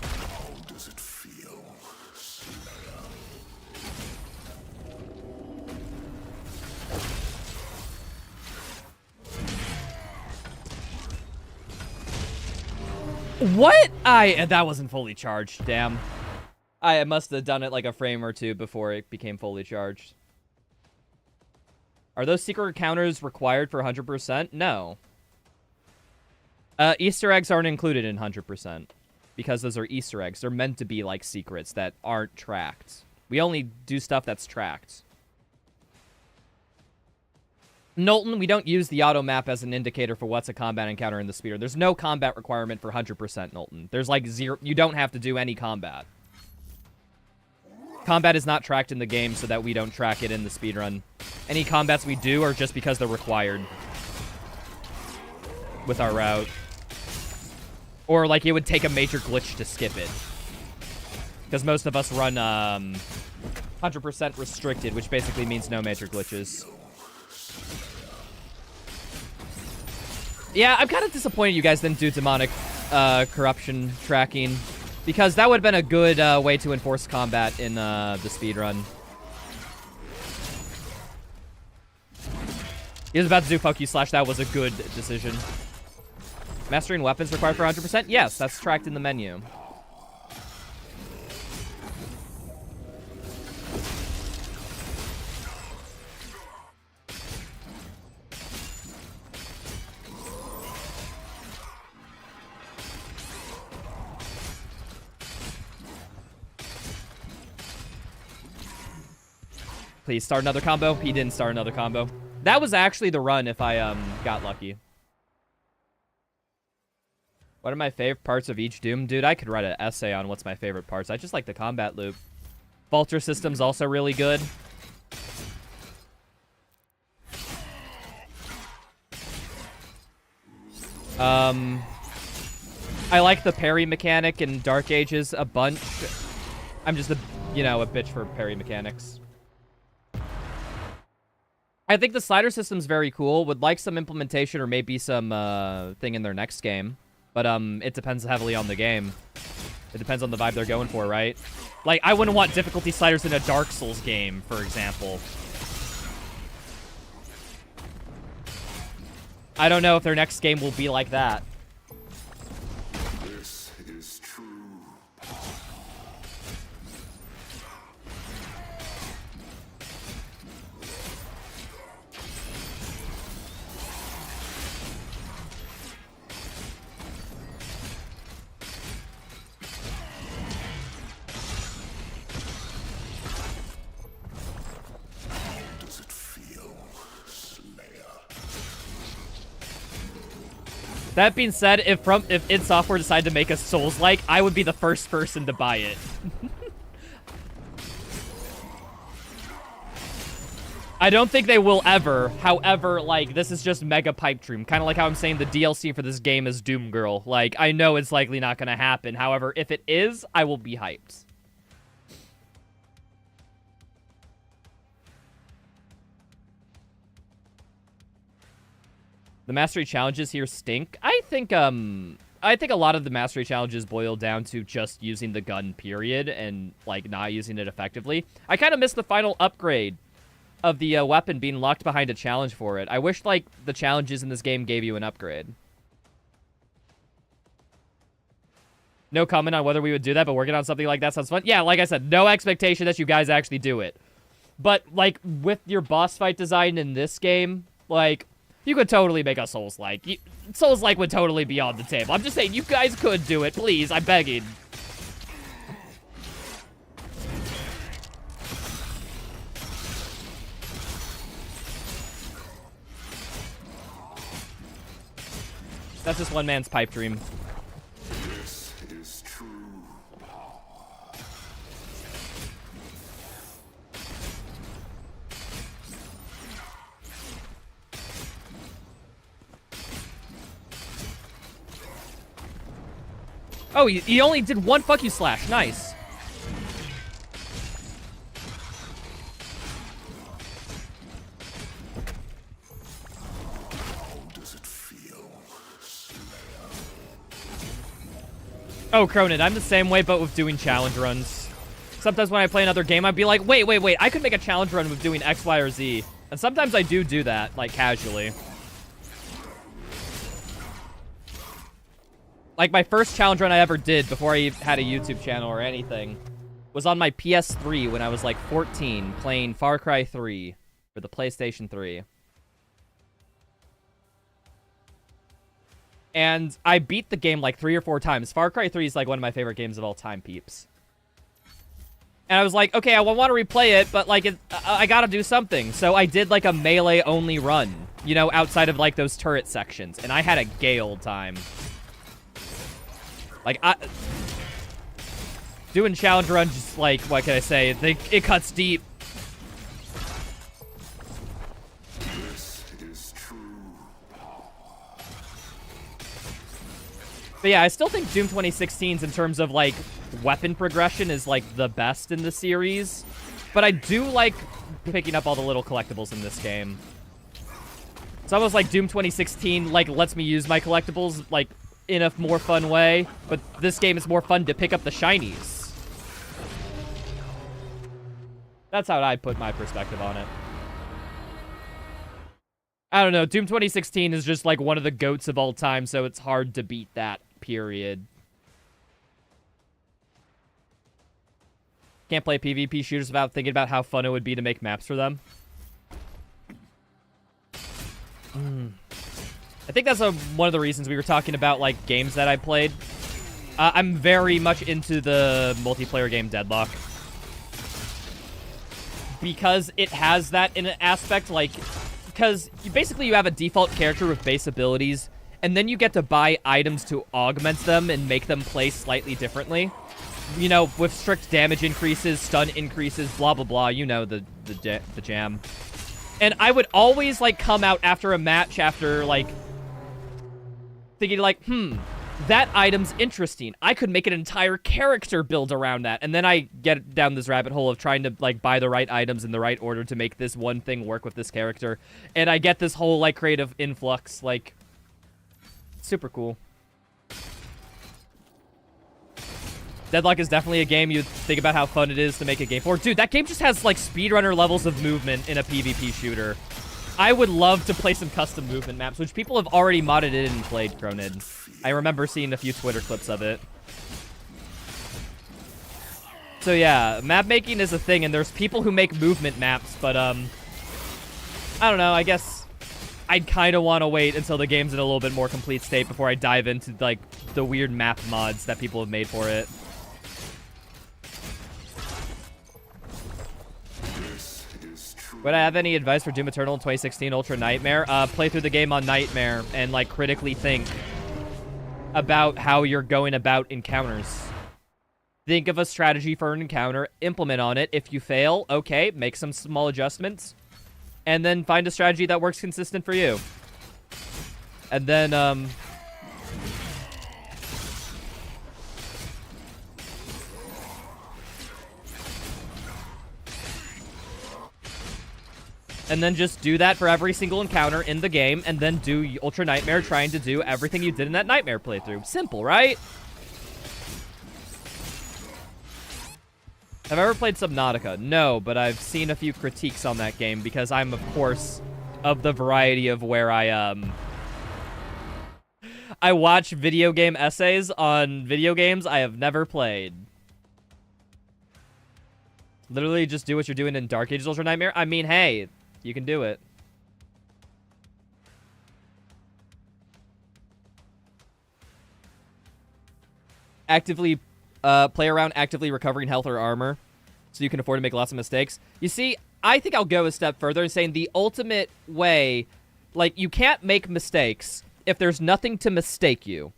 How does it feel? What? That wasn't fully charged, damn. I must have done it like a frame or two before it became fully charged. Are those secret encounters required for 100%? No. Easter eggs aren't included in 100% because those are Easter eggs. They're meant to be like secrets that aren't tracked. We only do stuff that's tracked. Knowlton, we don't use the auto map as an indicator for what's a combat encounter in the speeder. There's no combat requirement for 100%, Knowlton. There's like zero. You don't have to do any combat. Combat is not tracked in the game so that we don't track it in the speedrun. Any combats we do are just because they're required with our route. Or like it would take a major glitch to skip it. Because most of us run 100% restricted, which basically means no major glitches. Yeah, I'm kind of disappointed you guys didn't do demonic corruption tracking. Because that would have been a good way to enforce combat in the speedrun. He was about to do fuck you slash. That was a good decision. Mastering weapons required for 100%? Yes, that's tracked in the menu. Please start another combo. He didn't start another combo. That was actually the run if I got lucky. What are my favorite parts of each Doom? Dude, I could write an essay on what's my favorite parts. I just like the combat loop. Vulture system's also really good. I like the parry mechanic in Dark Ages a bunch. I'm just a bitch for parry mechanics. I think the slider system's very cool. Would like some implementation or maybe some thing in their next game. But it depends heavily on the game. It depends on the vibe they're going for, right? Like, I wouldn't want difficulty sliders in a Dark Souls game, for example. I don't know if their next game will be like that. This is true. How does it feel, Slayer? That being said, if id Software decided to make a Souls-like, I would be the first person to buy it. I don't think they will ever. However, like, this is just mega pipe dream. Kind of like how I'm saying the DLC for this game is Doom Girl. Like, I know it's likely not going to happen. However, if it is, I will be hyped. The mastery challenges here stink. I think a lot of the mastery challenges boil down to just using the gun, period, and, like, not using it effectively. I kind of miss the final upgrade of the weapon being locked behind a challenge for it. I wish, like, the challenges in this game gave you an upgrade. No comment on whether we would do that, but working on something like that sounds fun. Yeah, like I said, no expectation that you guys actually do it. But, like, with your boss fight design in this game, like, you could totally make a Souls-like. Souls-like would totally be on the table. I'm just saying, you guys could do it. Please, I'm begging. That's just one man's pipe dream. This is true. Oh, he only did one fuck you slash. Nice. How does it feel, Slayer? Oh, Cronin, I'm the same way, but with doing challenge runs. Sometimes when I play another game, I'd be like, wait, I could make a challenge run with doing X, Y, or Z. And sometimes I do that, like, casually. Like, my first challenge run I ever did before I had a YouTube channel or anything was on my PS3 when I was, like, 14, playing Far Cry 3 for the PlayStation 3. And I beat the game, like, 3 or 4 times. Far Cry 3 is, like, one of my favorite games of all time, peeps. And I was like, okay, I want to replay it, but, like, I gotta do something. So I did, like, a melee-only run, you know, outside of, like, those turret sections. And I had a gay old time. Like, doing challenge runs, just, like, what can I say? It cuts deep. This is true. But yeah, I still think Doom 2016's in terms of, like, weapon progression is, like, the best in the series. But I do like picking up all the little collectibles in this game. It's almost like Doom 2016, like, lets me use my collectibles, like, in a more fun way, but this game is more fun to pick up the shinies. That's how I put my perspective on it. I don't know, Doom 2016 is just like one of the GOATs of all time, so it's hard to beat that, period. Can't play PvP shooters without thinking about how fun it would be to make maps for them. I think that's one of the reasons we were talking about, like, games that I played. I'm very much into the multiplayer game Deadlock. Because it has that in an aspect, like... Because basically you have a default character with base abilities, and then you get to buy items to augment them and make them play slightly differently. You know, with strict damage increases, stun increases, blah, blah, blah. You know the jam. And I would always, like, come out after a match after, like, thinking, like, that item's interesting. I could make an entire character build around that. And then I get down this rabbit hole of trying to, like, buy the right items in the right order to make this one thing work with this character. And I get this whole, like, creative influx, like, super cool. Deadlock is definitely a game you'd think about how fun it is to make a game for. Dude, that game just has, like, speedrunner levels of movement in a PvP shooter. I would love to play some custom movement maps, which people have already modded in and played, Cronid. I remember seeing a few Twitter clips of it. So yeah, map making is a thing, and there's people who make movement maps, but, I don't know, I guess I'd kind of want to wait until the game's in a little bit more complete state before I dive into, like, the weird map mods that people have made for it. Would I have any advice for Doom Eternal in 2016 Ultra Nightmare? Play through the game on Nightmare and, like, critically think about how you're going about encounters. Think of a strategy for an encounter, implement on it. If you fail, okay, make some small adjustments, and then find a strategy that works consistent for you. And then, and then just do that for every single encounter in the game, and then do Ultra Nightmare trying to do everything you did in that Nightmare playthrough. Simple, right? Have I ever played Subnautica? No, but I've seen a few critiques on that game because I'm, of course, of the variety of where I watch video game essays on video games I have never played. Literally just do what you're doing in Dark Ages Ultra Nightmare. I mean, hey, you can do it. Actively play around actively recovering health or armor so you can afford to make lots of mistakes. You see, I think I'll go a step further and saying the ultimate way, like, you can't make mistakes if there's nothing to mistake you.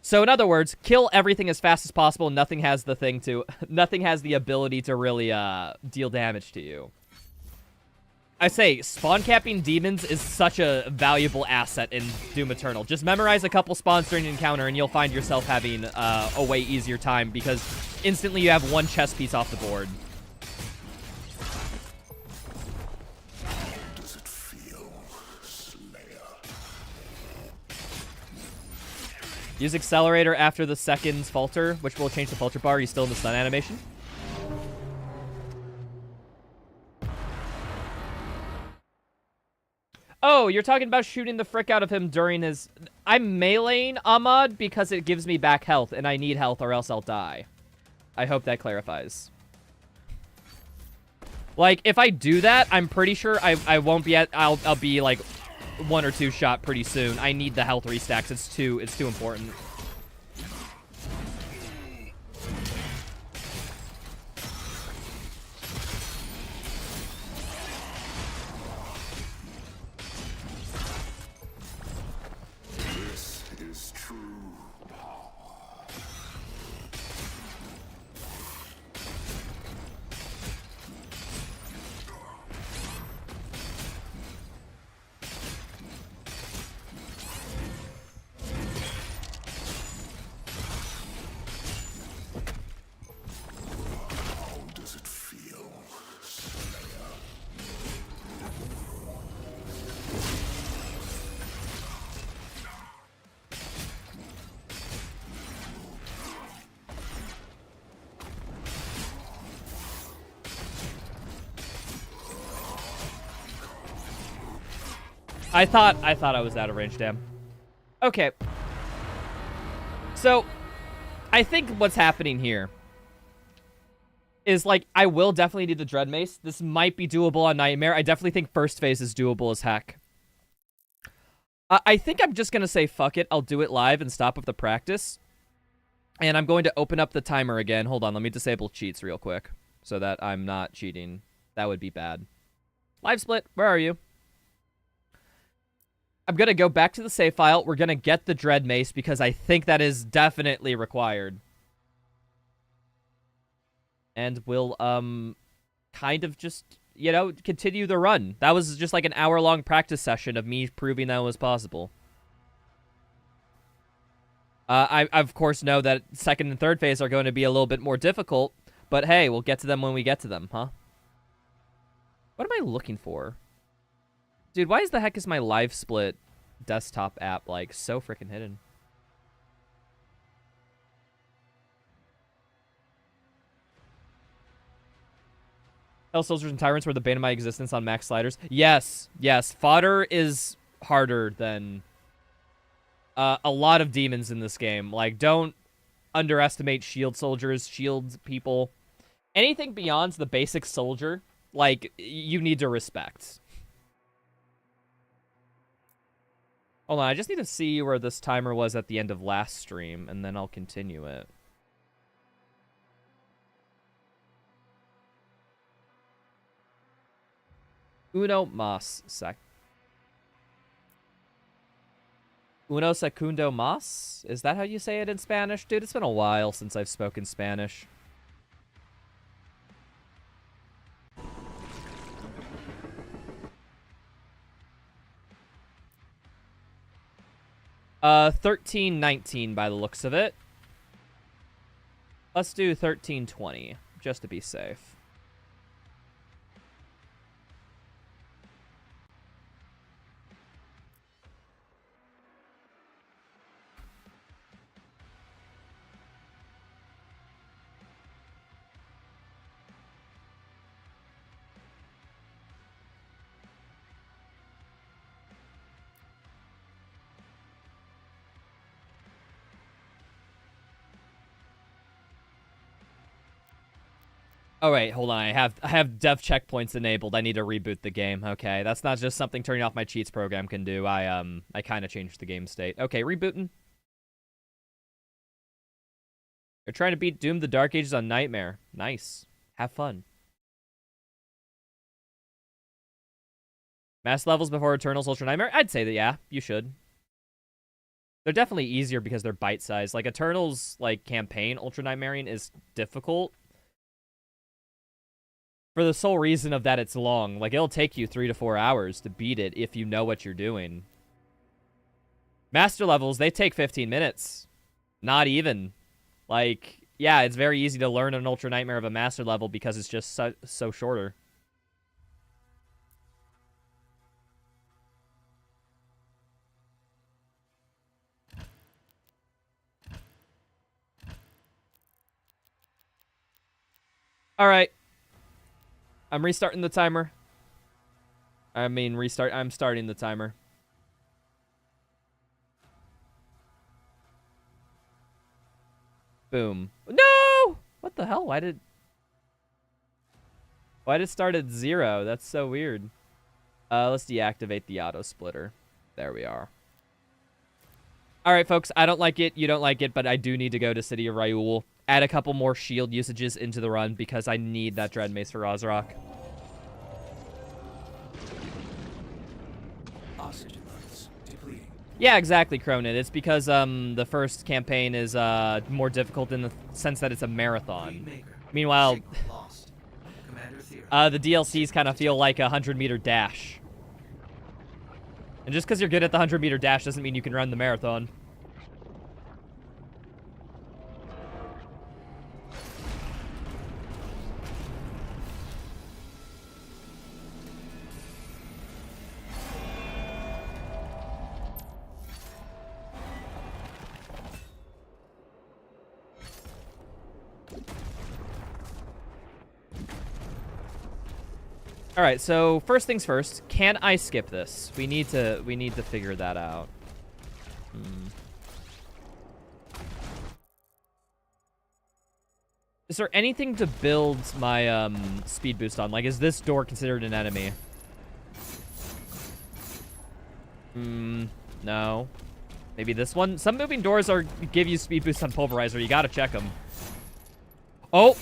So in other words, kill everything as fast as possible. Nothing has the ability to really deal damage to you. I say, spawn capping demons is such a valuable asset in Doom Eternal. Just memorize a couple spawns during an encounter and you'll find yourself having a way easier time because instantly you have one chess piece off the board. How does it feel, Slayer? Use accelerator after the seconds falter, which will change the falter bar. Are you still in the stun animation? Oh, you're talking about shooting the frick out of him during his... I'm meleeing Ahmad because it gives me back health, and I need health or else I'll die. I hope that clarifies. Like, if I do that, I'm pretty sure I won't be at... I'll be, like, 1 or 2 shot pretty soon. I need the health restacks. It's too important. I thought I was out of range, damn. Okay. So, I think what's happening here is, like, I will definitely need the Dread Mace. This might be doable on Nightmare. I definitely think first phase is doable as heck. I think I'm just going to say, fuck it. I'll do it live and stop with the practice. And I'm going to open up the timer again. Hold on, let me disable cheats real quick so that I'm not cheating. That would be bad. Live split, where are you? I'm going to go back to the save file. We're going to get the Dread Mace because I think that is definitely required. And we'll, kind of just, you know, continue the run. That was just like an hour-long practice session of me proving that was possible. I, of course, know that second and third phase are going to be a little bit more difficult, but hey, we'll get to them when we get to them, huh? What am I looking for? Dude, why is the heck is my live split desktop app, like, so freaking hidden? Hell Soldiers and Tyrants were the bane of my existence on max sliders. Yes, yes. Fodder is harder than a lot of demons in this game. Like, don't underestimate shield soldiers, shield people. Anything beyond the basic soldier, like, you need to respect. Hold on, I just need to see where this timer was at the end of last stream, and then I'll continue it. Uno mas sec. Uno segundo mas? Is that how you say it in Spanish? Dude, it's been a while since I've spoken Spanish. $13.19 by the looks of it. Let's do $13.20 just to be safe. Oh wait, hold on. I have dev checkpoints enabled. I need to reboot the game. Okay, that's not just something turning off my cheats program can do. I kind of changed the game state. Okay, rebooting. You're trying to beat Doom the Dark Ages on Nightmare. Nice. Have fun. Mass levels before Eternals Ultra Nightmare? I'd say that, yeah, you should. They're definitely easier because they're bite-sized. Like, Eternals, like, campaign Ultra Nightmaring is difficult. For the sole reason of that it's long. Like, it'll take you 3 to 4 hours to beat it if you know what you're doing. Master levels, they take 15 minutes. Not even. Like, yeah, it's very easy to learn an Ultra Nightmare of a master level because it's just so shorter. Alright. I'm restarting the timer. I'm starting the timer. Boom. No! What the hell? Why did it start at 0? That's so weird. Let's deactivate the auto splitter. There we are. Alright, folks. I don't like it. You don't like it, but I do need to go to City of Raoul. Add a couple more shield usages into the run because I need that Dread Mace for Ozrock. Oxygen levels depleting. Yeah, exactly, Cronin. It's because the first campaign is more difficult in the sense that it's a marathon. Meanwhile, the DLCs kind of feel like a 100-meter dash. And just because you're good at the 100-meter dash doesn't mean you can run the marathon. All right, so first things first, can I skip this? We need to figure that out. Is there anything to build my speed boost on? Like, is this door considered an enemy? No. Maybe this one? Some moving doors give you speed boost on Pulverizer. You gotta check them. Oh!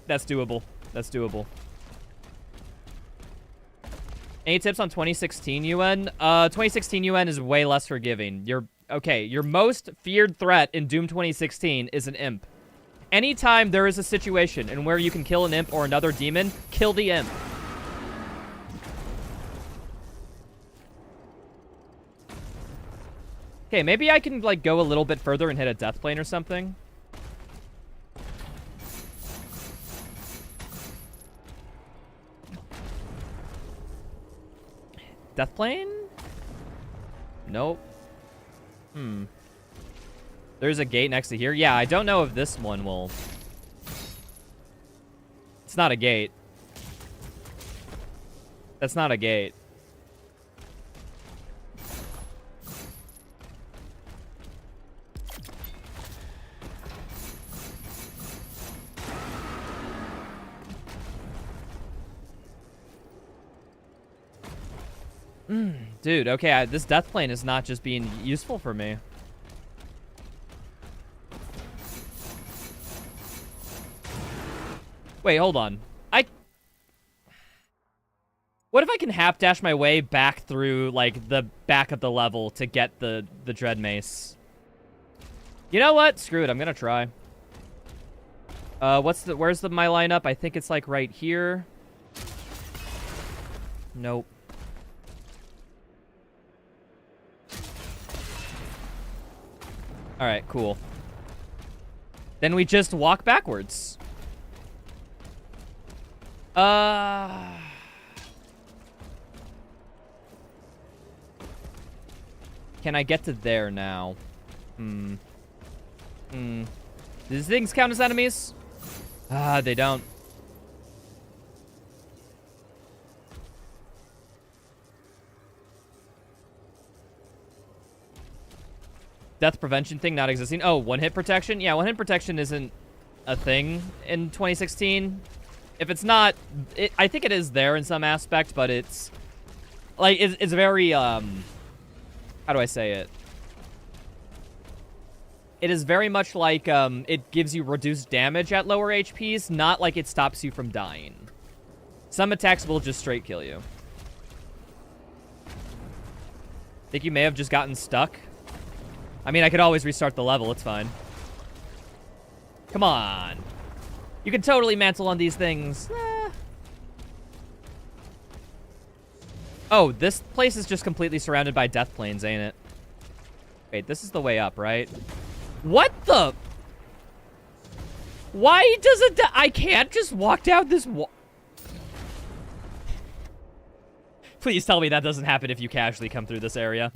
That's doable. That's doable. Any tips on 2016 UN? 2016 UN is way less forgiving. Your most feared threat in Doom 2016 is an imp. Anytime there is a situation in where you can kill an imp or another demon, kill the imp. Okay, maybe I can, like, go a little bit further and hit a death plane or something. Death plane? Nope. There's a gate next to here. Yeah, I don't know if this one will... It's not a gate. That's not a gate. Dude, okay, this death plane is not just being useful for me. Wait, hold on. What if I can half dash my way back through, like, the back of the level to get the Dread Mace? You know what? Screw it, I'm gonna try. Where's my lineup? I think it's, like, right here. Nope. Alright, cool. Then we just walk backwards. Can I get to there now? Do these things count as enemies? They don't. Death prevention thing not existing. Oh, one-hit protection? Yeah, one-hit protection isn't a thing in 2016. If it's not... I think it is there in some aspect, but it's... Like, it's very, How do I say it? It is very much like, it gives you reduced damage at lower HPs, not like it stops you from dying. Some attacks will just straight kill you. Think you may have just gotten stuck? I mean, I could always restart the level. It's fine. Come on. You can totally mantle on these things. Oh, this place is just completely surrounded by death planes, ain't it? Wait, this is the way up, right? What the? Why does it... I can't just walk down this wall. Please tell me that doesn't happen if you casually come through this area.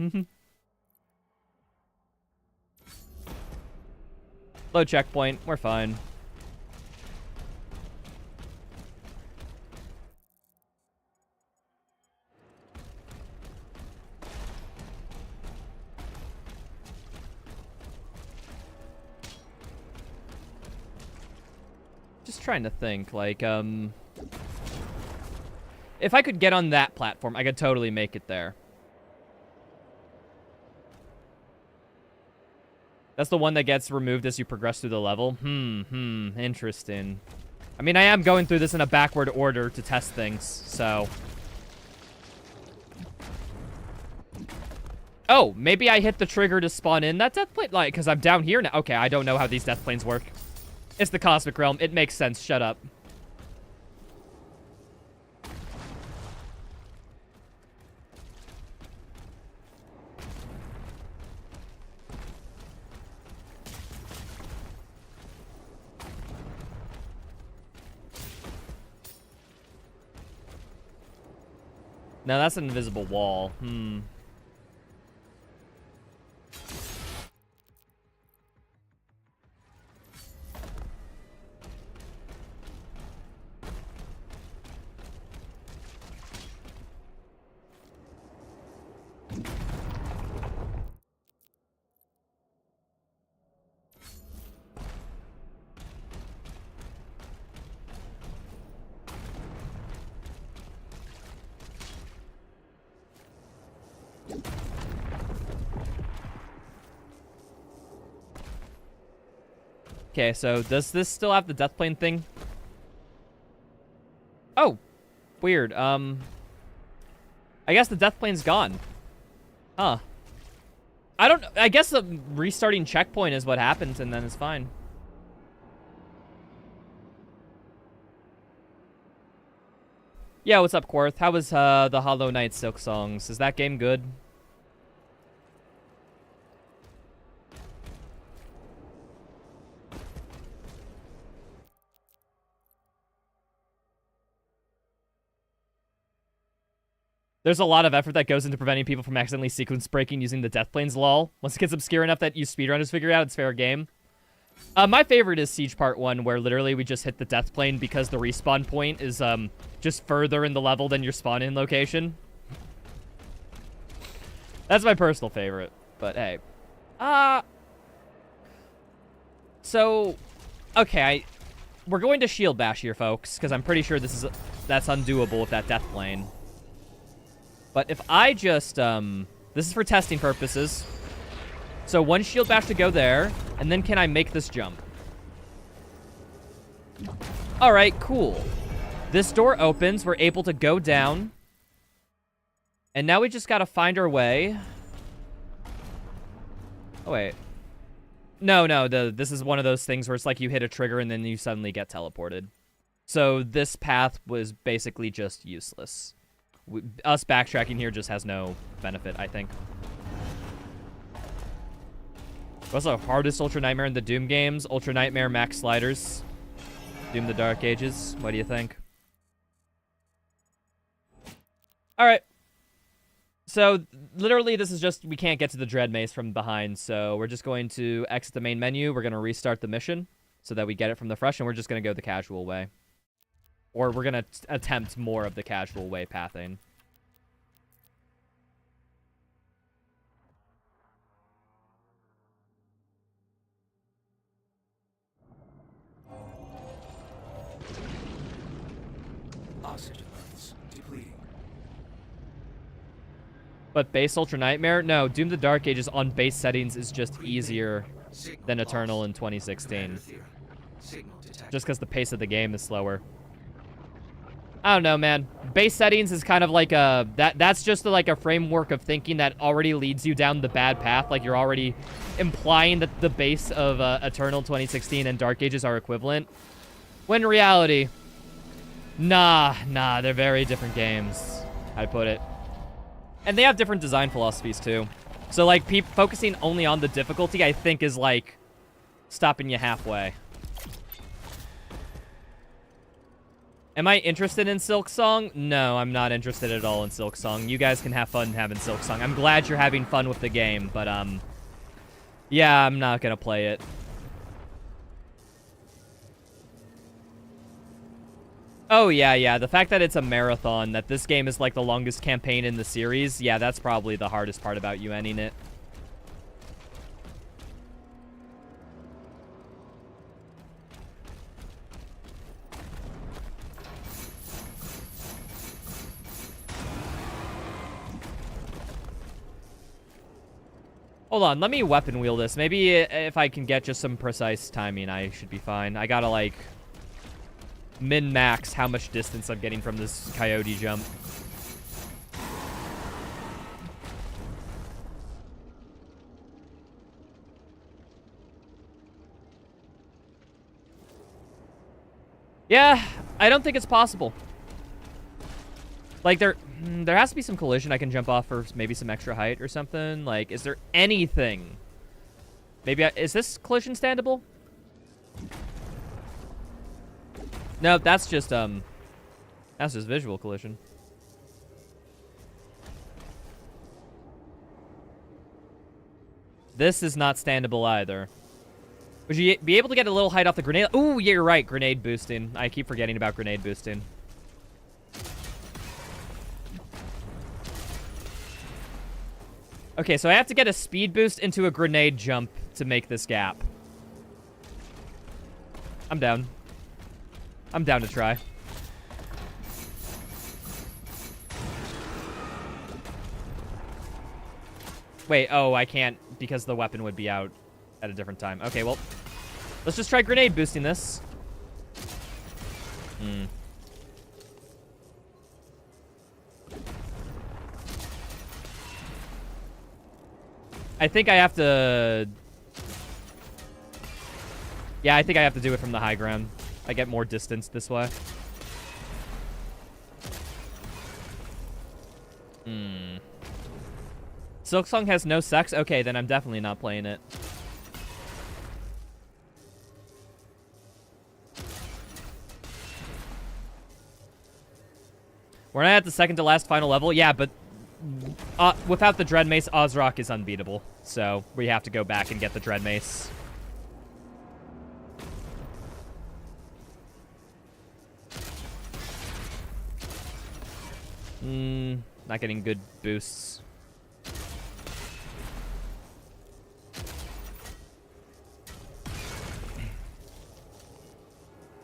Low checkpoint. We're fine. Just trying to think, like, if I could get on that platform, I could totally make it there. That's the one that gets removed as you progress through the level. Interesting. I mean, I am going through this in a backward order to test things, so... Oh, maybe I hit the trigger to spawn in that death plane? Like, because I'm down here now. Okay, I don't know how these death planes work. It's the Cosmic Realm. It makes sense. Shut up. No, that's an invisible wall. Okay, so does this still have the death plane thing? Weird. I guess the death plane's gone. Huh. I guess the restarting checkpoint is what happens, and then it's fine. Yeah, what's up, Quarth? How was the Hollow Knight Silk Songs? Is that game good? There's a lot of effort that goes into preventing people from accidentally sequence breaking using the death planes lol. Once it gets obscure enough that you speedrunners figure it out, it's fair game. My favorite is Siege Part 1, where literally we just hit the death plane because the respawn point is just further in the level than your spawn-in location. That's my personal favorite, but hey. So, okay, we're going to shield bash here, folks, because I'm pretty sure that's undoable with that death plane. But if I just, this is for testing purposes. So one shield bash to go there, and then can I make this jump? All right, cool. This door opens, we're able to go down. And now we just gotta find our way. Oh, wait. No, this is one of those things where it's like you hit a trigger and then you suddenly get teleported. So this path was basically just useless. Us backtracking here just has no benefit, I think. What's the hardest Ultra Nightmare in the Doom games? Ultra Nightmare Max Sliders. Doom the Dark Ages. What do you think? Alright. So, literally, this is just... We can't get to the Dread Mace from behind, so we're just going to exit the main menu. We're going to restart the mission so that we get it from the fresh, and we're just going to go the casual way. Or we're going to attempt more of the casual way pathing. Oxygen levels depleting. But base Ultra Nightmare? No, Doom the Dark Ages on base settings is just easier than Eternal in 2016. Just because the pace of the game is slower. I don't know, man. Base settings is kind of like a... That's just like a framework of thinking that already leads you down the bad path. Like, you're already implying that the base of Eternal 2016 and Dark Ages are equivalent. When in reality... Nah, they're very different games, I'd put it. And they have different design philosophies, too. So, like, focusing only on the difficulty, I think, is, like, stopping you halfway. Am I interested in Silksong? No, I'm not interested at all in Silksong. You guys can have fun having Silksong. I'm glad you're having fun with the game, but, yeah, I'm not gonna play it. Oh, yeah. The fact that it's a marathon, that this game is, like, the longest campaign in the series, yeah, that's probably the hardest part about you ending it. Hold on, let me weapon wheel this. Maybe if I can get just some precise timing, I should be fine. I gotta, like... min-max how much distance I'm getting from this coyote jump. Yeah, I don't think it's possible. Like, there has to be some collision I can jump off for maybe some extra height or something. Like, is there anything? Maybe is this collision standable? No, that's just visual collision. This is not standable either. Would you be able to get a little height off the grenade? Ooh, yeah, you're right. Grenade boosting. I keep forgetting about grenade boosting. Okay, so I have to get a speed boost into a grenade jump to make this gap. I'm down. I'm down to try. Wait, oh, I can't because the weapon would be out at a different time. Okay, well, let's just try grenade boosting this. I think I have to... Yeah, I think I have to do it from the high ground. I get more distance this way. Silksong has no sex? Okay, then I'm definitely not playing it. We're not at the second to last final level. Yeah, but without the Dread Mace, Ozrock is unbeatable. So we have to go back and get the Dread Mace. Not getting good boosts.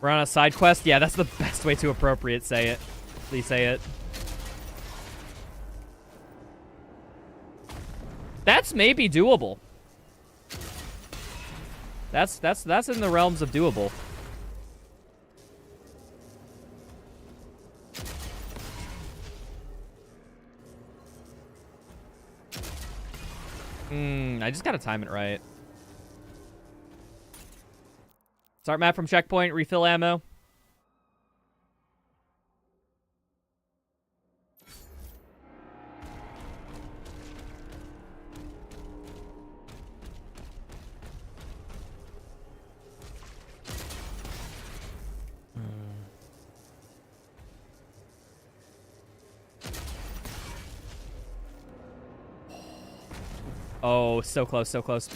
We're on a side quest? Yeah, that's the best way to appropriate say it. Please say it. That's maybe doable. That's in the realms of doable. I just gotta time it right. Start map from checkpoint, refill ammo. Oh, so close, so close.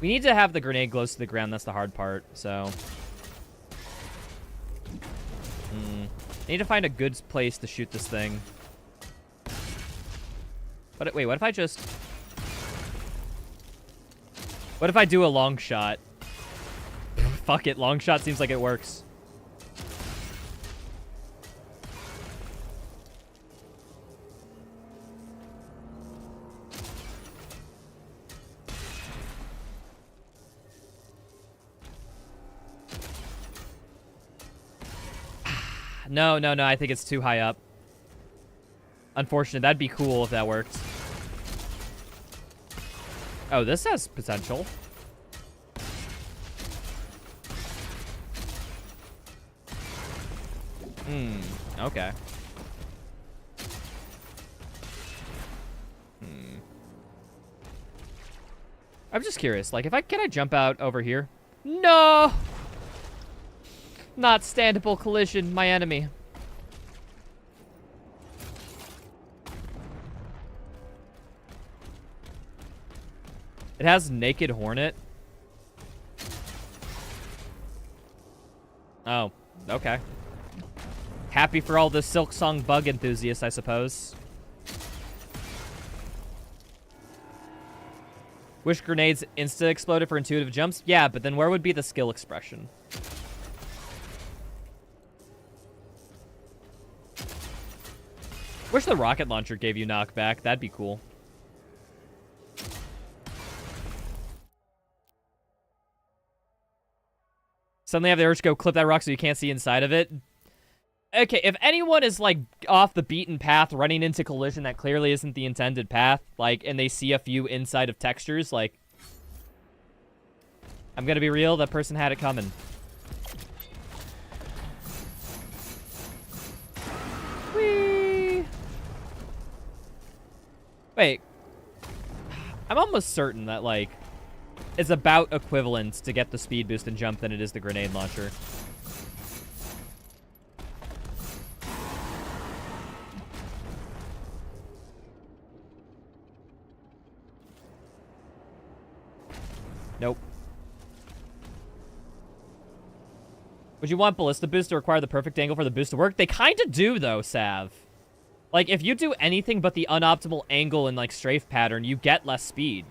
We need to have the grenade close to the ground. That's the hard part, so. I need to find a good place to shoot this thing. But wait, what if I just... What if I do a long shot? Fuck it, long shot seems like it works. No, I think it's too high up. Unfortunate. That'd be cool if that worked. Oh, this has potential. Okay. I'm just curious. Like, can I jump out over here? No! Not standable collision, my enemy. It has Naked Hornet. Oh, okay. Happy for all the Silksong bug enthusiasts, I suppose. Wish grenades insta-exploded for intuitive jumps? Yeah, but then where would be the skill expression? Wish the rocket launcher gave you knockback. That'd be cool. Suddenly have the urge to go clip that rock so you can't see inside of it. Okay, if anyone is, like, off the beaten path, running into collision that clearly isn't the intended path, like, and they see a few inside of textures, like... I'm gonna be real, that person had it coming. Whee! Wait. I'm almost certain that, like, it's about equivalent to get the speed boost and jump than it is the grenade launcher. Nope. Would you want Ballista Boost to require the perfect angle for the boost to work? They kind of do, though, Sav. Like, if you do anything but the unoptimal angle and, like, strafe pattern, you get less speed.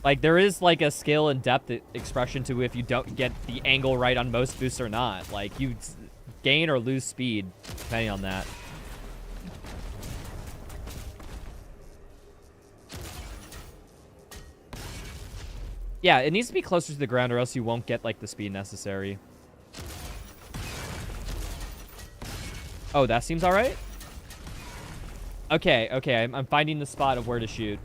Like, there is, like, a skill and depth expression to if you don't get the angle right on most boosts or not. Like, you gain or lose speed, depending on that. Yeah, it needs to be closer to the ground or else you won't get, like, the speed necessary. Oh, that seems all right. Okay, okay, I'm finding the spot of where to shoot.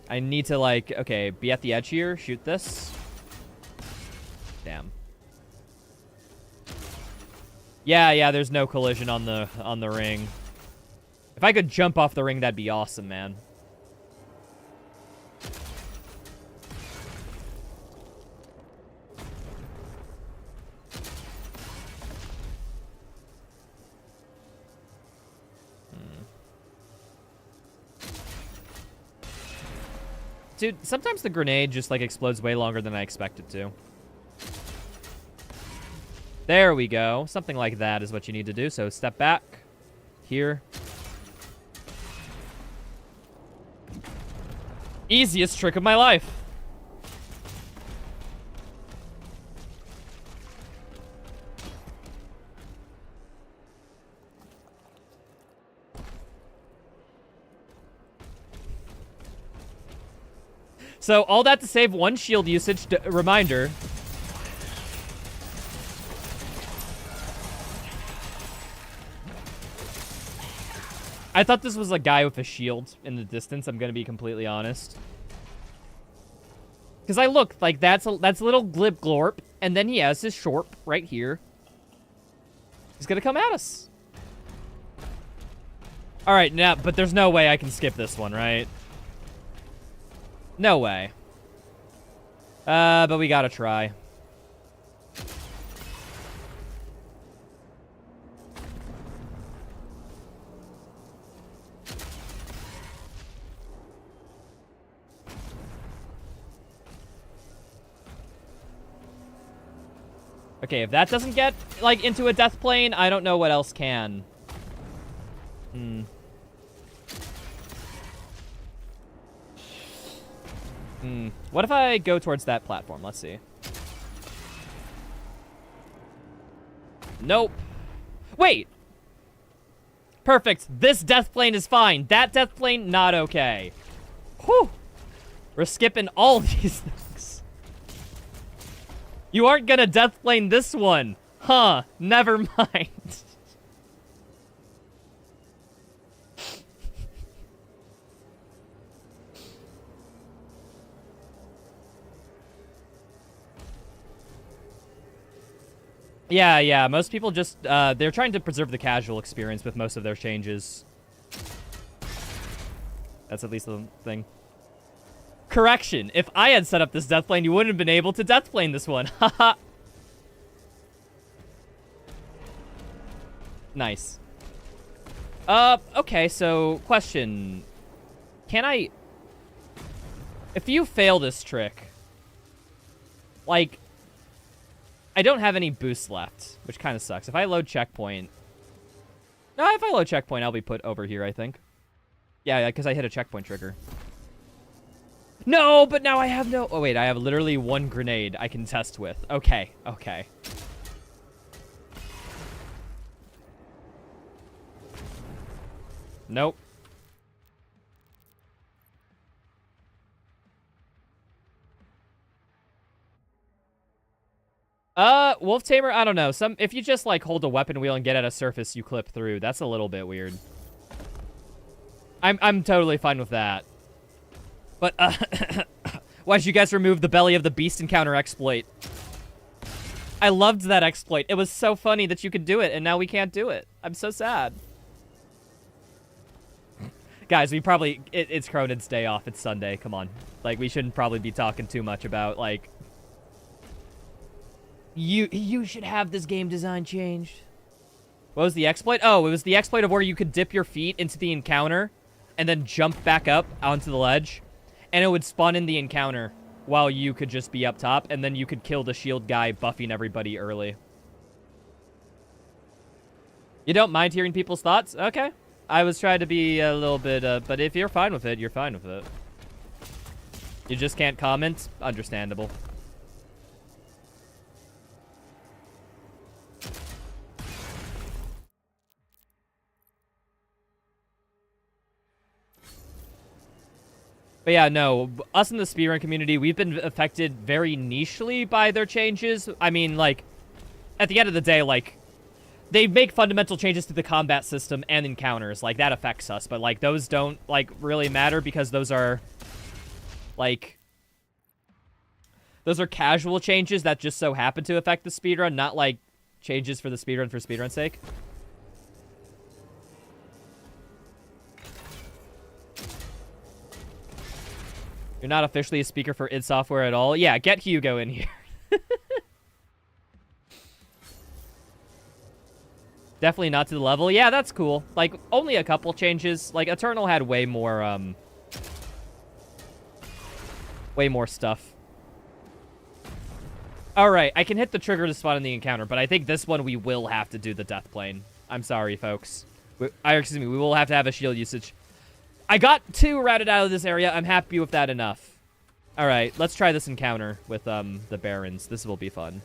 I need to, like, okay, be at the edge here, shoot this. Damn. Yeah, there's no collision on the ring. If I could jump off the ring, that'd be awesome, man. Dude, sometimes the grenade just, like, explodes way longer than I expect it to. There we go. Something like that is what you need to do. So step back. Here. Easiest trick of my life. So, all that to save 1 shield usage. Reminder. I thought this was a guy with a shield in the distance, I'm gonna be completely honest. Because I looked, like, that's a little glib glorp, and then he has his shorp right here. He's gonna come at us. Alright, now, but there's no way I can skip this one, right? No way. But we gotta try. Okay, if that doesn't get, like, into a death plane, I don't know what else can. What if I go towards that platform? Let's see. Nope. Wait! Perfect. This death plane is fine. That death plane, not okay. Whew. We're skipping all these things. You aren't gonna death plane this one. Huh. Never mind. Yeah, most people just, they're trying to preserve the casual experience with most of their changes. That's at least the thing. Correction, if I had set up this death plane, you wouldn't have been able to death plane this one. Haha. Nice. Okay, so, question. Can I... If you fail this trick, like... I don't have any boosts left, which kind of sucks. If I load checkpoint... No, if I load checkpoint, I'll be put over here, I think. Yeah, because I hit a checkpoint trigger. No, but now I have no... Oh, wait, I have literally 1 grenade I can test with. Okay, okay. Nope. Wolf Tamer, I don't know. If you just, like, hold the weapon wheel and get at a surface you clip through, that's a little bit weird. I'm totally fine with that. But, why'd you guys remove the belly of the beast encounter exploit? I loved that exploit. It was so funny that you could do it, and now we can't do it. I'm so sad. Guys, we probably... It's Cronin's day off. It's Sunday. Come on. Like, we shouldn't probably be talking too much about, like... You should have this game design changed. What was the exploit? Oh, it was the exploit of where you could dip your feet into the encounter and then jump back up onto the ledge. And it would spawn in the encounter while you could just be up top. And then you could kill the shield guy, buffing everybody early. You don't mind hearing people's thoughts? Okay. I was trying to be a little bit, but if you're fine with it, you're fine with it. You just can't comment? Understandable. But yeah, no, us in the speedrun community, we've been affected very nichely by their changes. I mean, like, at the end of the day, like, they make fundamental changes to the combat system and encounters. Like, that affects us. But, like, those don't, like, really matter because those are, like, those are casual changes that just so happen to affect the speedrun, not, like, changes for the speedrun for speedrun's sake. You're not officially a speaker for id Software at all. Yeah, get Hugo in here. Definitely not to the level. Yeah, that's cool. Like, only a couple changes. Like, Eternal had way more stuff. Alright, I can hit the trigger to spawn in the encounter, but I think this one we will have to do the death plane. I'm sorry, folks. Excuse me, we will have to have a shield usage. I got 2 routed out of this area. I'm happy with that enough. Alright, let's try this encounter with the Barons. This will be fun.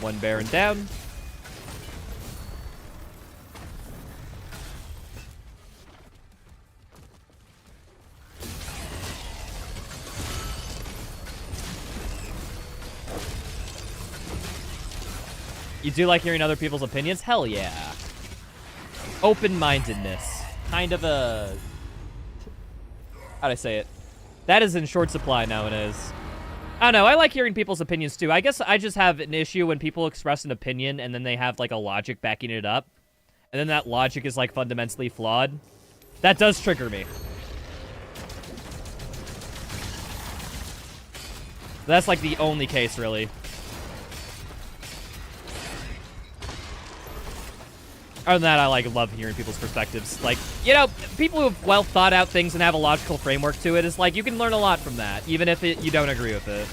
One Baron down. You do like hearing other people's opinions? Hell yeah. Open-mindedness. Kind of a... How'd I say it? That is in short supply nowadays. I don't know, I like hearing people's opinions too. I guess I just have an issue when people express an opinion and then they have like a logic backing it up. And then that logic is like fundamentally flawed. That does trigger me. That's like the only case, really. Other than that, I like love hearing people's perspectives. Like, you know, people who have well thought out things and have a logical framework to it is like, you can learn a lot from that, even if you don't agree with it.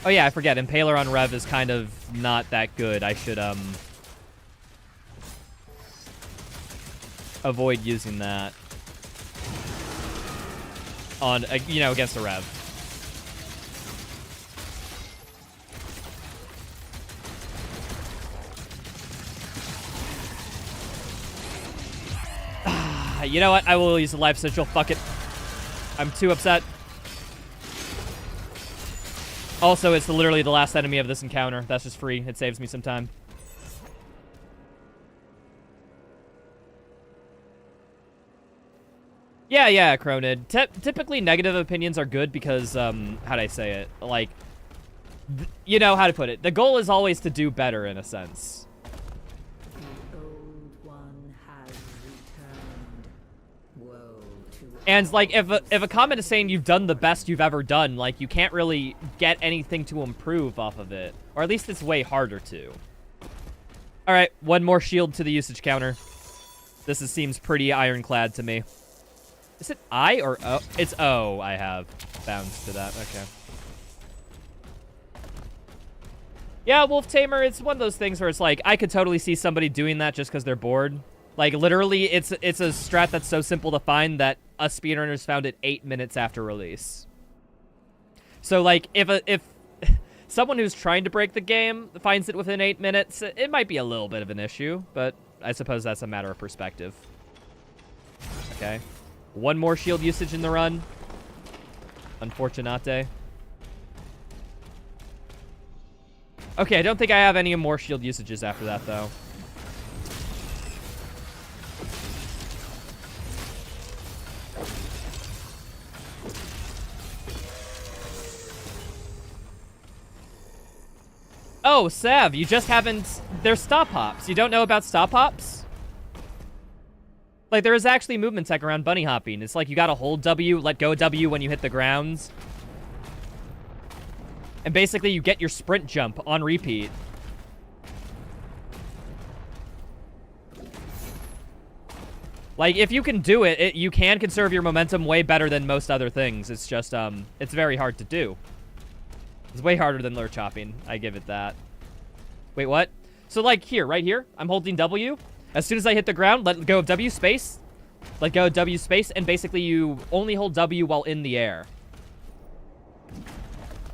Oh yeah, I forget. Impaler on Rev is kind of not that good. I should, avoid using that on, you know, against a Rev. You know what? I will use the life sigil. Fuck it. I'm too upset. Also, it's literally the last enemy of this encounter. That's just free. It saves me some time. Yeah, Cronid. Typically, negative opinions are good because, how'd I say it? Like, you know how to put it. The goal is always to do better, in a sense. The old one has returned. Woe to And, like, if a comment is saying you've done the best you've ever done, like, you can't really get anything to improve off of it. Or at least it's way harder to. Alright, one more shield to the usage counter. This seems pretty ironclad to me. Is it I or O? It's O I have bounds to that. Okay. Yeah, Wolf Tamer, it's one of those things where it's like, I could totally see somebody doing that just because they're bored. Like, literally, it's a strat that's so simple to find that us speedrunners found it 8 minutes after release. So, like, if someone who's trying to break the game finds it within 8 minutes, it might be a little bit of an issue, but I suppose that's a matter of perspective. Okay. One more shield usage in the run. Unfortunate. Okay, I don't think I have any more shield usages after that, though. Oh, Sav, you just haven't... There's stop hops. You don't know about stop hops? Like, there is actually movement tech around bunny hopping. It's like you gotta hold W, let go W when you hit the ground. And basically, you get your sprint jump on repeat. Like, if you can do it, you can conserve your momentum way better than most other things. It's just, it's very hard to do. It's way harder than lure chopping. I give it that. Wait, what? So, like, here, right here, I'm holding W. As soon as I hit the ground, let go of W space. Let go of W space, and basically you only hold W while in the air.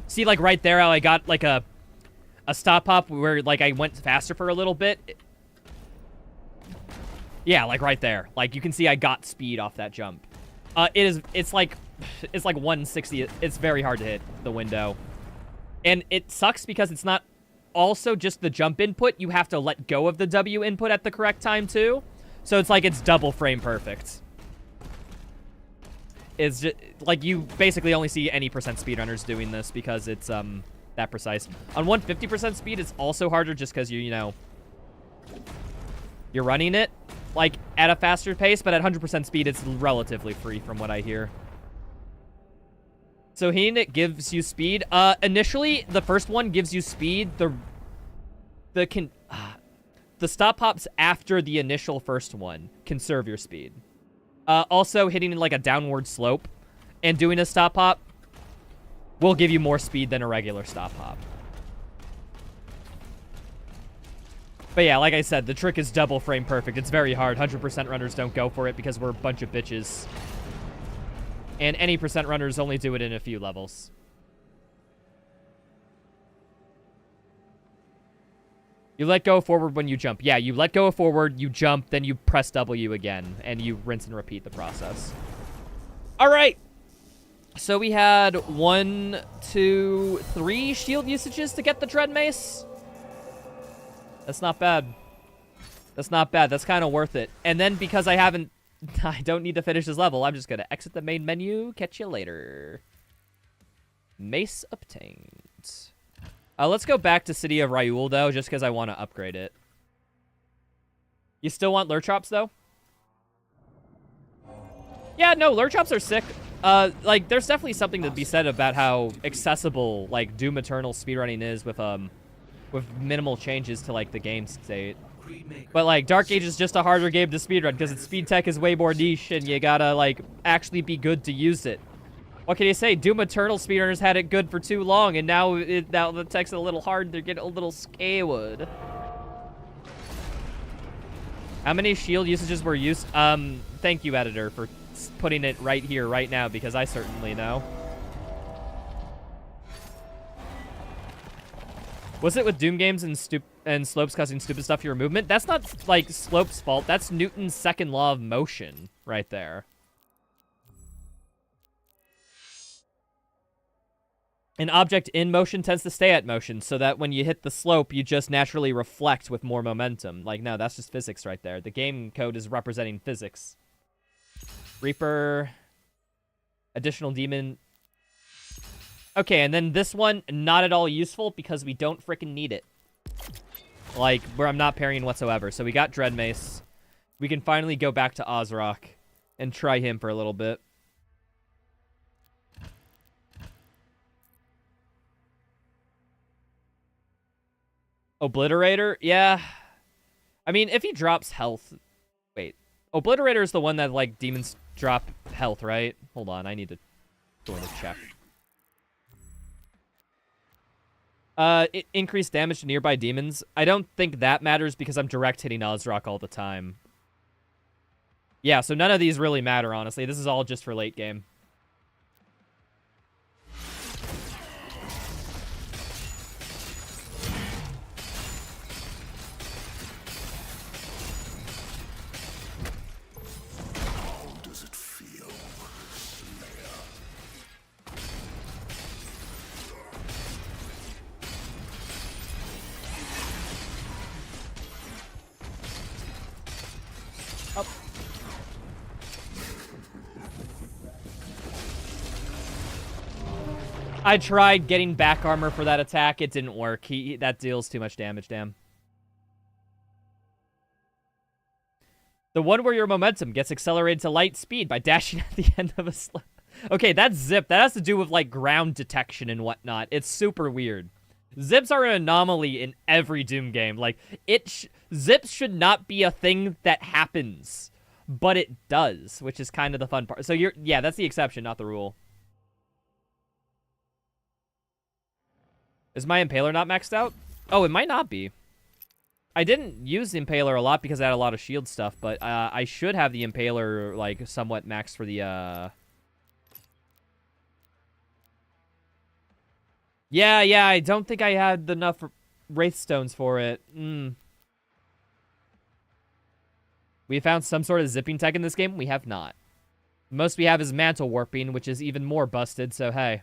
See, like, right there how I got, like, a stop hop where, like, I went faster for a little bit? Yeah, like, right there. Like, you can see I got speed off that jump. It's like 160. It's very hard to hit the window. And it sucks because it's not also just the jump input. You have to let go of the W input at the correct time, too. So it's like it's double frame perfect. It's just, like, you basically only see any percent speedrunners doing this because it's, that precise. On 150% speed, it's also harder just because you know, you're running it, like, at a faster pace, but at 100% speed, it's relatively free from what I hear. So hitting it gives you speed. Initially, the first one gives you speed. The stop hops after the initial first one conserve your speed. Also, hitting like a downward slope and doing a stop hop will give you more speed than a regular stop hop. But yeah, like I said, the trick is double frame perfect. It's very hard. 100% runners don't go for it because we're a bunch of bitches. And any percent runners only do it in a few levels. You let go forward when you jump. Yeah, you let go forward, you jump, then you press W again, and you rinse and repeat the process. All right. So we had 1, 2, 3 shield usages to get the Dread Mace. That's not bad. That's not bad. That's kind of worth it. And then because I don't need to finish this level, I'm just going to exit the main menu. Catch you later. Mace obtained. Let's go back to City of Ryul, though, just because I want to upgrade it. You still want lure chops, though? Yeah, no, lure chops are sick. Like, there's definitely something to be said about how accessible, like, Doom Eternal speedrunning is with minimal changes to, like, the game state. But, like, Dark Age is just a harder game to speedrun because its speed tech is way more niche and you gotta, like, actually be good to use it. What can you say? Doom Eternal speedrunners had it good for too long, and now the tech's a little hard. They're getting a little scared. How many shield usages were used? Thank you, editor, for putting it right here, right now, because I certainly know. Was it with Doom games and Slopes causing stupid stuff to your movement? That's not, like, Slopes' fault. That's Newton's second law of motion right there. An object in motion tends to stay at motion, so that when you hit the slope, you just naturally reflect with more momentum. Like, no, that's just physics right there. The game code is representing physics. Reaper. Additional demon. Okay, and then this one, not at all useful because we don't freaking need it. Like, where I'm not parrying whatsoever. So we got Dread Mace. We can finally go back to Ozrock and try him for a little bit. Obliterator? Yeah. I mean, if he drops health... Wait. Obliterator is the one that, like, demons drop health, right? Hold on, I need to go in and check. Increased damage to nearby demons. I don't think that matters because I'm direct hitting Ozrock all the time. Yeah, so none of these really matter, honestly. This is all just for late game. I tried getting back armor for that attack. It didn't work. That deals too much damage, damn. The one where your momentum gets accelerated to light speed by dashing at the end of a slope. Okay, that's Zip. That has to do with, like, ground detection and whatnot. It's super weird. Zips are an anomaly in every Doom game. Like, zips should not be a thing that happens. but it does, which is kind of the fun part. So yeah, that's the exception, not the rule. Is my Impaler not maxed out? Oh, it might not be. I didn't use the Impaler a lot because I had a lot of shield stuff, but I should have the Impaler, like, somewhat maxed for the, Yeah, I don't think I had enough Wraith Stones for it. We found some sort of zipping tech in this game? We have not. The most we have is Mantle Warping, which is even more busted, so hey.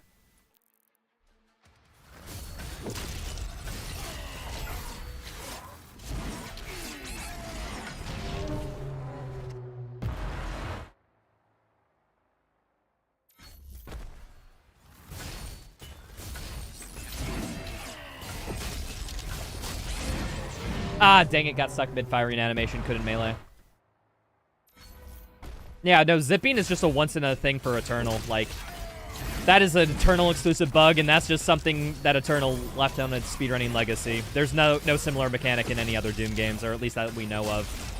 Ah, dang it, got stuck mid-firing animation, couldn't melee. Yeah, no, zipping is just a once-in-a-thing for Eternal. Like, that is an Eternal exclusive bug, and that's just something that Eternal left on its speedrunning legacy. There's no similar mechanic in any other Doom games, or at least that we know of.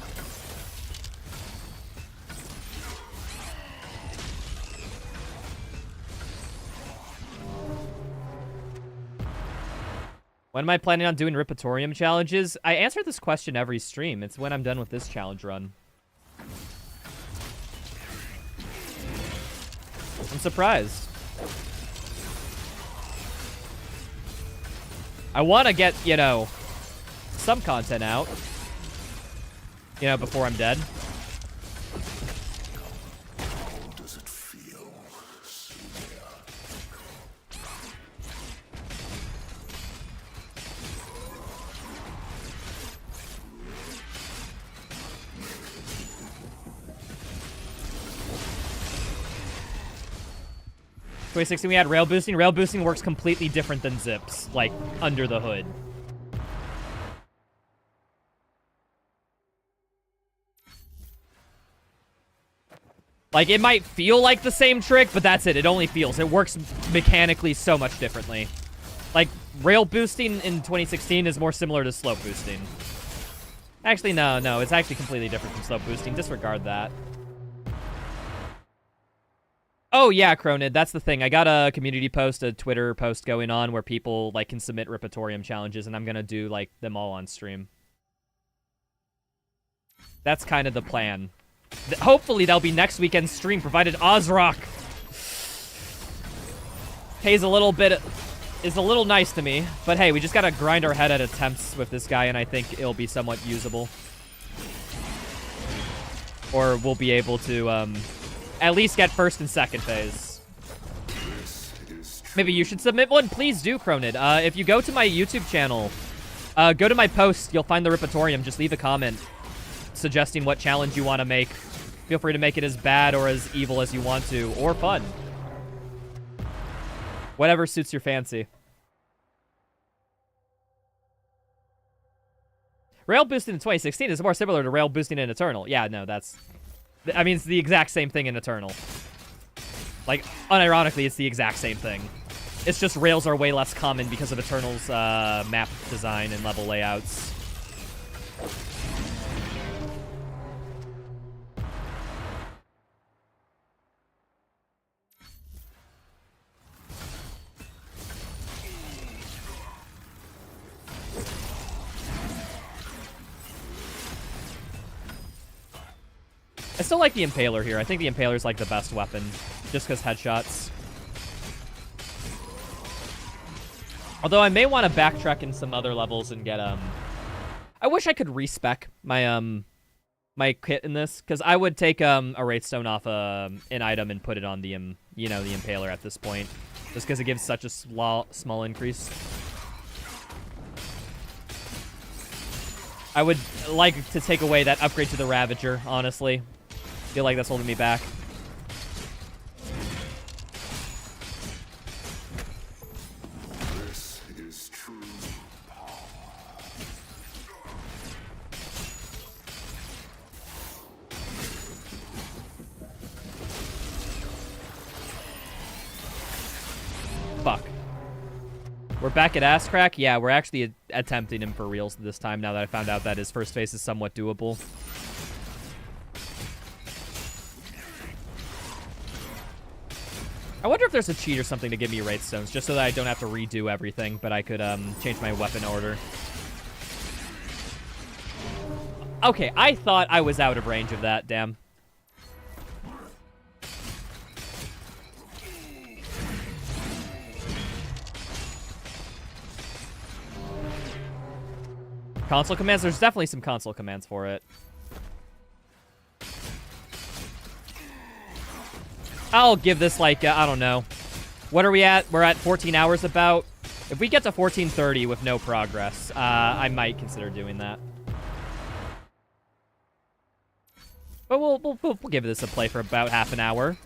When am I planning on doing Ripatorium challenges? I answer this question every stream. It's when I'm done with this challenge run. I'm surprised. I want to get, you know, some content out. You know, before I'm dead. How does it feel, Slayer? We had rail boosting. Rail boosting works completely different than zips, like, under the hood. Like, it might feel like the same trick, but that's it. It only feels. It works mechanically so much differently. Like, rail boosting in 2016 is more similar to slope boosting. Actually, no. It's actually completely different from slope boosting. Disregard that. Oh, yeah, Cronid, that's the thing. I got a community post, a Twitter post going on where people, like, can submit Ripatorium challenges, and I'm gonna do, like, them all on stream. That's kind of the plan. Hopefully, that'll be next weekend's stream, provided Ozrock pays a little bit, is a little nice to me. But hey, we just gotta grind our head at attempts with this guy, and I think it'll be somewhat usable. Or we'll be able to, at least get first and second phase. Maybe you should submit one. Please do, Cronid. If you go to my YouTube channel, go to my post. You'll find the Ripatorium. Just leave a comment suggesting what challenge you want to make. Feel free to make it as bad or as evil as you want to, or fun. Whatever suits your fancy. Rail boosting in 2016 is more similar to rail boosting in Eternal. Yeah, no, that's... I mean, it's the exact same thing in Eternal. Like, unironically, it's the exact same thing. It's just rails are way less common because of Eternal's map design and level layouts. I still like the Impaler here. I think the Impaler's like the best weapon, just because headshots. Although I may want to backtrack in some other levels and get, I wish I could respec my, my kit in this, because I would take, a Wraithstone off, an item and put it on the, you know, the Impaler at this point, just because it gives such a small increase. I would like to take away that upgrade to the Ravager, honestly. Feel like that's holding me back. This is true power. Fuck. We're back at Ass Crack? Yeah, we're actually attempting him for reals this time now that I found out that his first phase is somewhat doable. I wonder if there's a cheat or something to give me Wraith Stones, just so that I don't have to redo everything, but I could change my weapon order. Okay, I thought I was out of range of that, damn. Console commands? There's definitely some console commands for it. I'll give this, like, I don't know. What are we at? We're at 14 hours about. If we get to 14:30 with no progress, I might consider doing that. But we'll give this a play for about half an hour.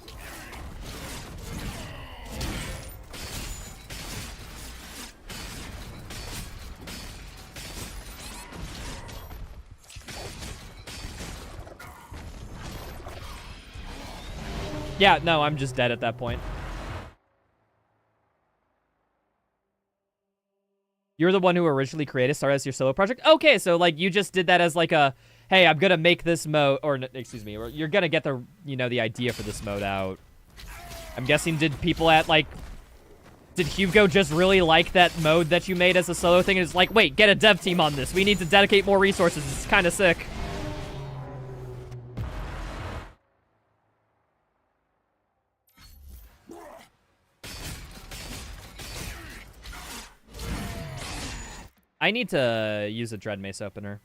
Yeah, no, I'm just dead at that point. You're the one who originally created Star as your solo project? Okay, so, like, you just did that as, like, a, hey, I'm gonna make this mode, or, excuse me, or you're gonna get the, you know, the idea for this mode out. I'm guessing, did people at, like, did Hugo just really like that mode that you made as a solo thing? And it's like, wait, get a dev team on this. We need to dedicate more resources. It's kind of sick. I need to use a Dread Mace opener.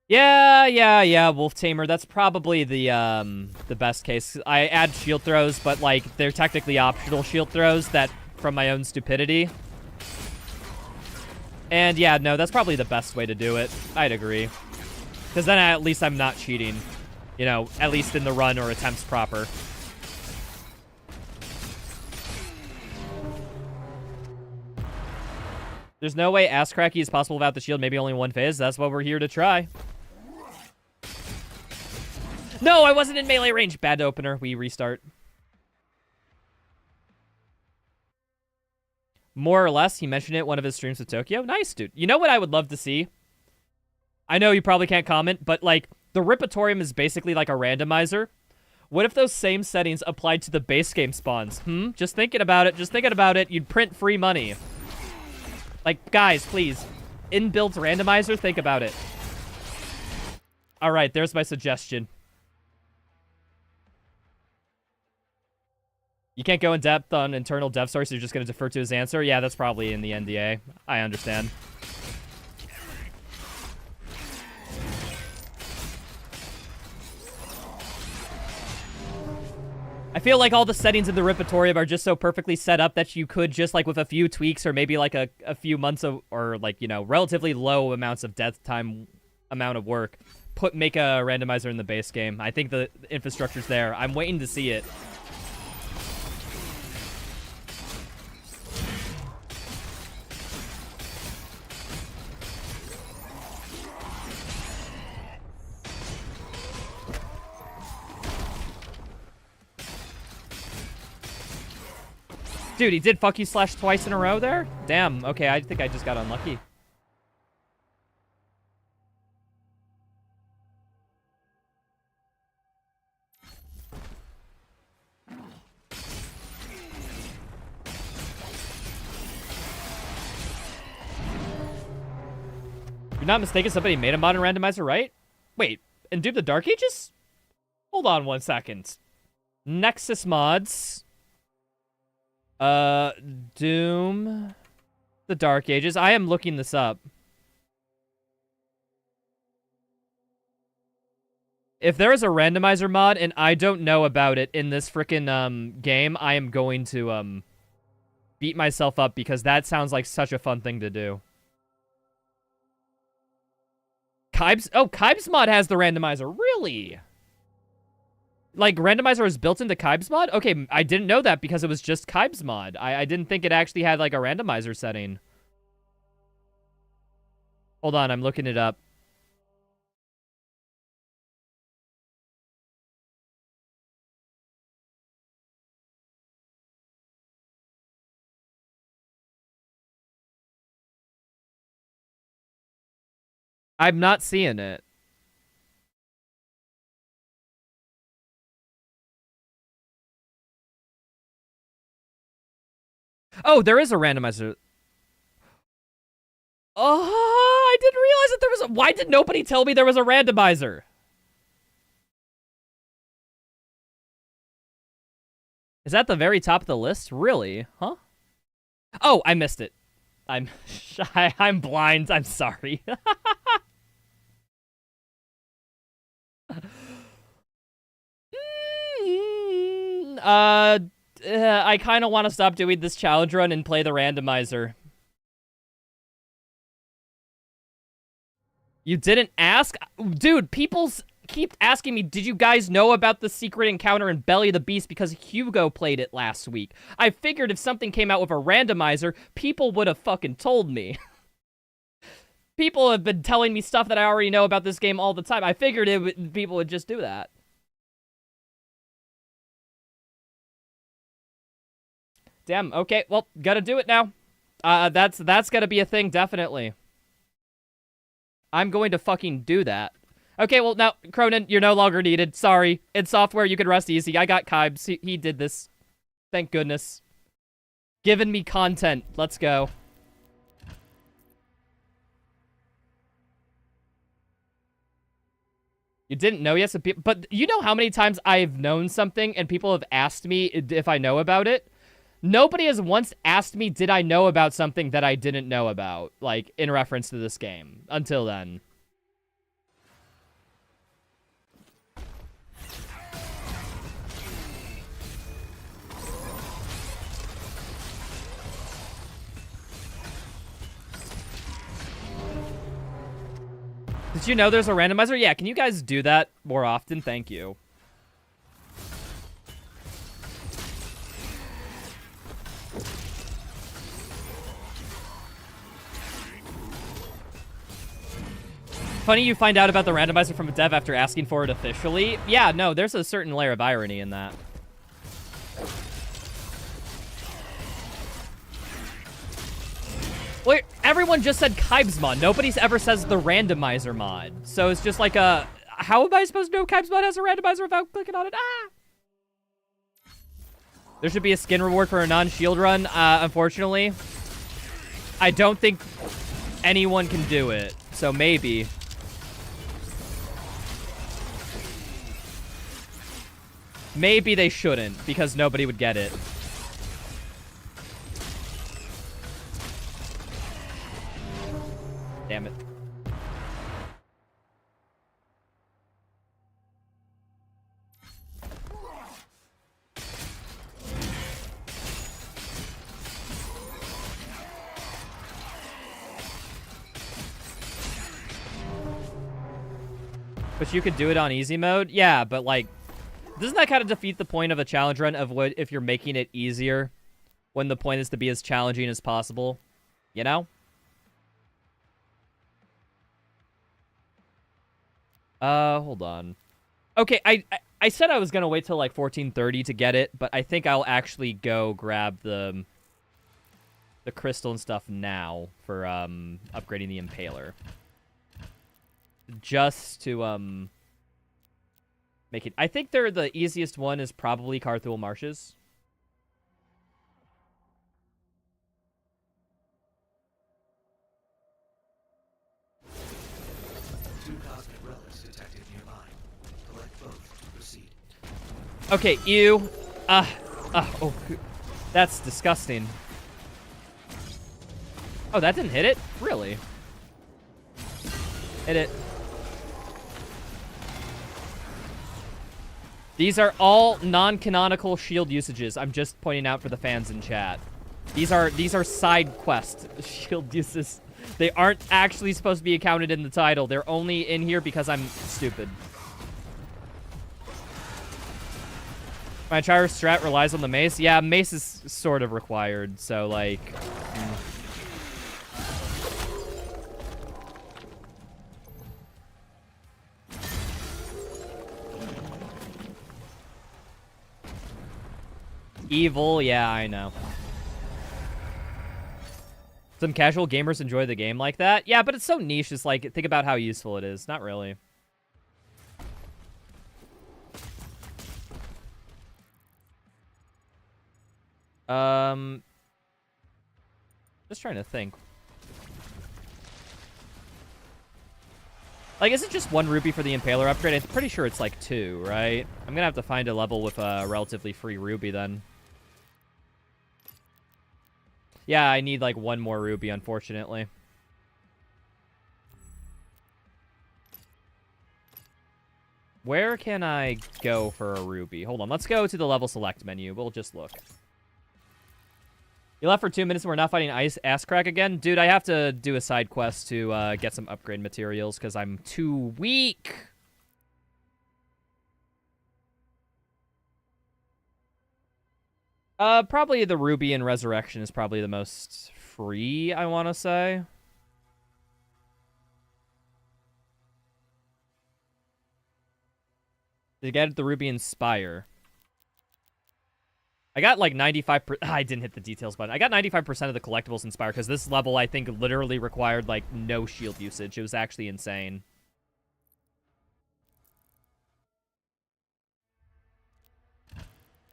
Yeah, Wolf Tamer. That's probably the best case. I add shield throws, but, like, they're technically optional shield throws that from my own stupidity. And yeah, no, that's probably the best way to do it. I'd agree. Because then at least I'm not cheating. You know, at least in the run or attempts proper. There's no way ass cracky is possible without the shield. Maybe only one phase. That's what we're here to try. No, I wasn't in melee range. Bad opener. We restart. More or less, he mentioned it one of his streams with Tokyo. Nice, dude. You know what I would love to see? I know you probably can't comment, but, like, the Ripatorium is basically like a randomizer. What if those same settings applied to the base game spawns? Just thinking about it. Just thinking about it. You'd print free money. Like, guys, please. Inbuilt randomizer, think about it. Alright, there's my suggestion. You can't go in depth on internal dev source, so you're just going to defer to his answer? Yeah, that's probably in the NDA. I understand. I feel like all the settings in the Ripatorium are just so perfectly set up that you could just, like, with a few tweaks or maybe, like, a few months of, or, like, you know, relatively low amounts of death time amount of work, make a randomizer in the base game. I think the infrastructure's there. I'm waiting to see it. Dude, he did fuck you slash twice in a row there? Damn, okay, I think I just got unlucky. If you're not mistaken, somebody made a modern randomizer, right? Wait, and Doom the Dark Ages? Hold on one second. Nexus mods. Doom the Dark Ages. I am looking this up. If there is a randomizer mod and I don't know about it in this frickin' game, I am going to beat myself up because that sounds like such a fun thing to do. Kybes mod has the randomizer. Really? Like, randomizer is built into Kybes mod? Okay, I didn't know that because it was just Kybes mod. I didn't think it actually had, like, a randomizer setting. Hold on, I'm looking it up. I'm not seeing it. Oh, there is a randomizer. Oh, I didn't realize that there was a... Why did nobody tell me there was a randomizer? Is that the very top of the list? Really? Huh? Oh, I missed it. I'm shy. I'm blind. I'm sorry. I kind of want to stop doing this challenge run and play the randomizer. You didn't ask? Dude, people keep asking me, did you guys know about the secret encounter in Belly of the Beast because Hugo played it last week? I figured if something came out with a randomizer, people would have fucking told me. People have been telling me stuff that I already know about this game all the time. I figured people would just do that. Damn, okay, well, gotta do it now. That's gotta be a thing, definitely. I'm going to fucking do that. Okay, well, now, Cronin, you're no longer needed. Sorry. In software, you can rest easy. I got Kybes. He did this. Thank goodness. Giving me content. Let's go. You didn't know yes, but you know how many times I've known something and people have asked me if I know about it? Nobody has once asked me, did I know about something that I didn't know about, like, in reference to this game. Until then. Did you know there's a randomizer? Yeah, can you guys do that more often? Thank you. Funny you find out about the randomizer from a dev after asking for it officially. Yeah, no, there's a certain layer of irony in that. Wait, everyone just said Kybes mod. Nobody's ever says the randomizer mod. So it's just like a... How am I supposed to know Kybes mod has a randomizer without clicking on it? Ah! There should be a skin reward for a non-shield run. Unfortunately, I don't think anyone can do it. So maybe... Maybe they shouldn't, because nobody would get it. Damn it. But you could do it on easy mode? Yeah, but like... Doesn't that kind of defeat the point of a challenge run of what if you're making it easier when the point is to be as challenging as possible? You know? Hold on. Okay, I said I was gonna wait till like 14:30 to get it, but I think I'll actually go grab the crystal and stuff now for upgrading the Impaler. Just to make it... I think the easiest one is probably Carthul Marshes. Two cosmic relics detected nearby. Collect both to proceed. Okay, ew. Oh, that's disgusting. Oh, that didn't hit it? Really? Hit it. These are all non-canonical shield usages. I'm just pointing out for the fans in chat. These are side quest shield uses. They aren't actually supposed to be accounted in the title. They're only in here because I'm stupid. My Chiro strat relies on the mace. Yeah, mace is sort of required, so like... Evil, yeah, I know. Some casual gamers enjoy the game like that. Yeah, but it's so niche. It's like, think about how useful it is. Not really. Just trying to think. Like, is it just 1 rupee for the Impaler upgrade? I'm pretty sure it's like 2, right? I'm gonna have to find a level with a relatively free rupee then. Yeah, I need like 1 more rupee, unfortunately. Where can I go for a rupee? Hold on, let's go to the level select menu. We'll just look. You left for 2 minutes and we're not fighting ass crack again? Dude, I have to do a side quest to get some upgrade materials because I'm too weak. Probably the Ruby and Resurrection is probably the most free, I want to say. To get the Ruby and Spire. I got like 95%. I didn't hit the details button. I got 95% of the collectibles in Spire because this level, I think, literally required like no shield usage. It was actually insane.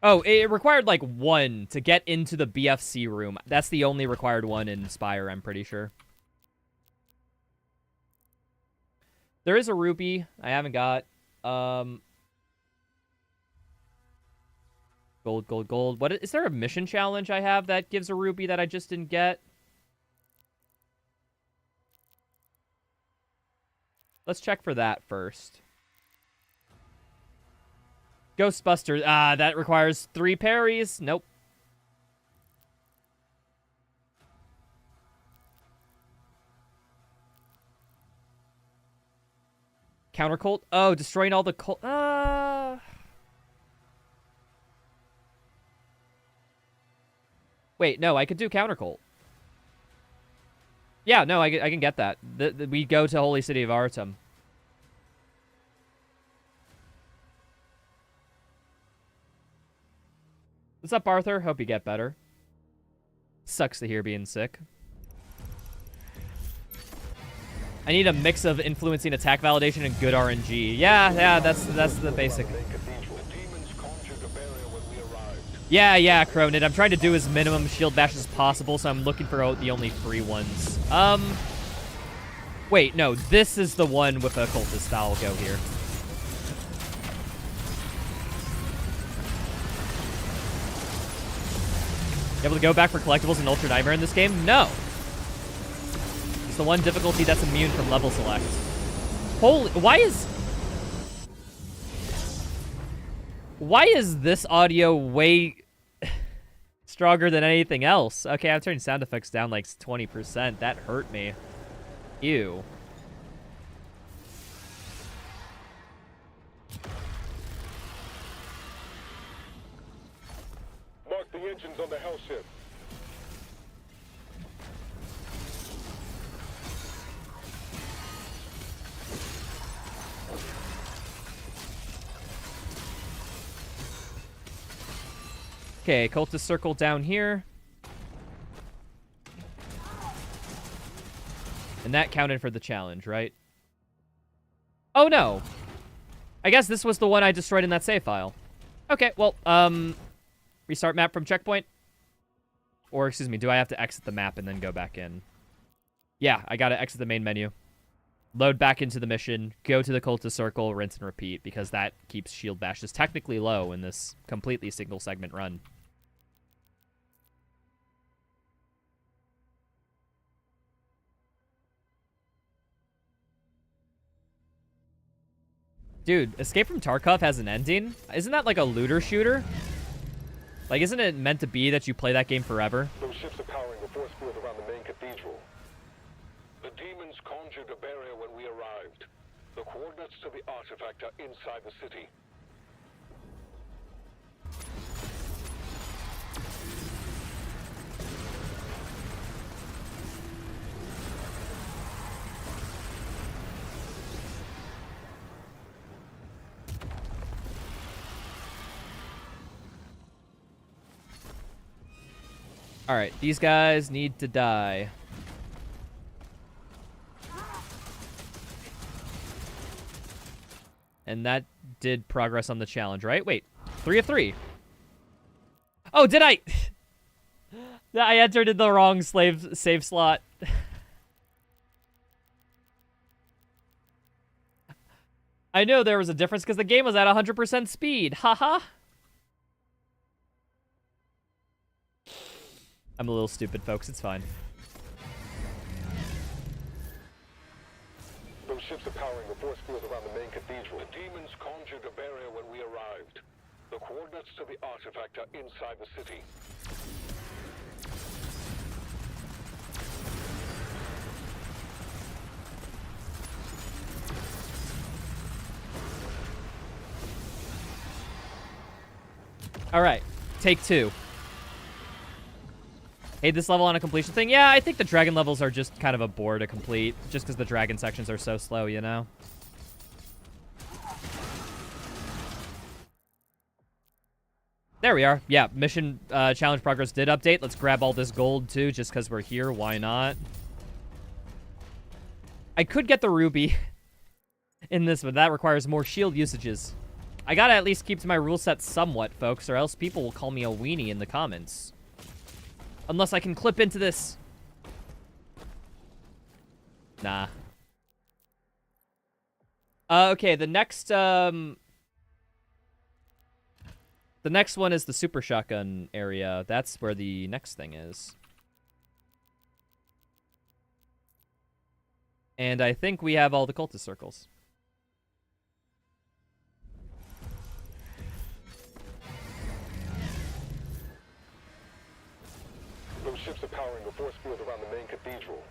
Oh, it required like 1 to get into the BFC room. That's the only required one in Spire, I'm pretty sure. There is a rupee I haven't got. Gold, gold, gold. What is there a mission challenge I have that gives a rupee that I just didn't get? Let's check for that first. Ghostbusters. Ah, that requires 3 parries. Nope. Counter cult. Oh, destroying all the cult. Wait, no, I could do counter cult. Yeah, no, I can get that. We go to Holy City of Artem. What's up, Arthur? Hope you get better. Sucks to hear being sick. I need a mix of influencing attack validation and good RNG. Yeah, that's the basic. Yeah, Cronin. I'm trying to do as minimum shield bash as possible, so I'm looking for the only free ones. Wait, no, this is the one with a cultist. I'll go here. You able to go back for collectibles in Ultra Nightmare in this game? No. It's the one difficulty that's immune from level select. Holy, why is this audio way stronger than anything else? Okay, I'm turning sound effects down like 20%. That hurt me. Ew. Mark the engines on the hell ship. Okay, cultist circle down here. And that counted for the challenge, right? Oh, no. I guess this was the one I destroyed in that save file. Okay, well, restart map from checkpoint? Or, excuse me, do I have to exit the map and then go back in? Yeah, I gotta exit the main menu. Load back into the mission, go to the cultist circle, rinse and repeat, because that keeps shield bashes technically low in this completely single segment run. Dude, Escape from Tarkov has an ending? Isn't that like a looter shooter? Like, isn't it meant to be that you play that game forever? Those ships are powering the force field around the main cathedral. The demons conjured a barrier when we arrived. The coordinates to the artifact are inside the city. Alright, these guys need to die. And that did progress on the challenge, right? Wait, 3 of 3. Oh, did I? I entered in the wrong save slot. I know there was a difference because the game was at 100% speed. Haha. I'm a little stupid, folks. It's fine. Those ships are powering the force field around the main cathedral. The demons conjured a barrier when we arrived. The coordinates to the artifact are inside the city. All right, take 2. Hey, this level on a completion thing? Yeah, I think the dragon levels are just kind of a bore to complete, just because the dragon sections are so slow, you know? There we are. Yeah, mission challenge progress did update. Let's grab all this gold, too, just because we're here. Why not? I could get the ruby in this, but that requires more shield usages. I gotta at least keep to my rule set somewhat, folks, or else people will call me a weenie in the comments. Unless I can clip into this. Nah. Okay, the next one is the super shotgun area. That's where the next thing is. And I think we have all the cultist circles. Those ships are powering the force field around the main cathedral.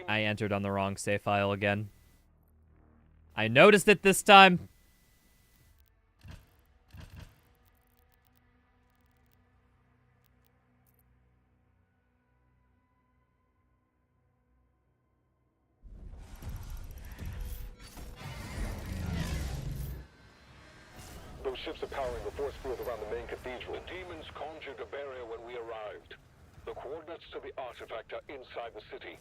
I entered on the wrong save file again. I noticed it this time. Those ships are powering the force field around the main cathedral. The demons conjured a barrier when we arrived. The coordinates to the artifact are inside the city.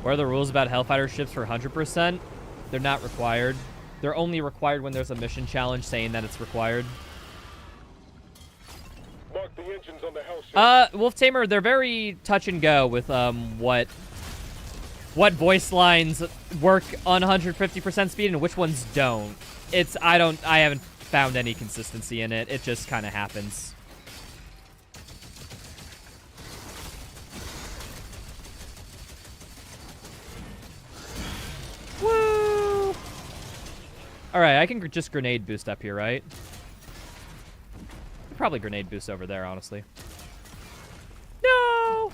What are the rules about Hellfighter ships for 100%? They're not required. They're only required when there's a mission challenge saying that it's required. Mark the engines on the hell ship. Wolf Tamer, they're very touch and go with what voice lines work on 150% speed and which ones don't. I haven't found any consistency in it. It just kind of happens. Woo! Alright, I can just grenade boost up here, right? Probably grenade boost over there, honestly. No!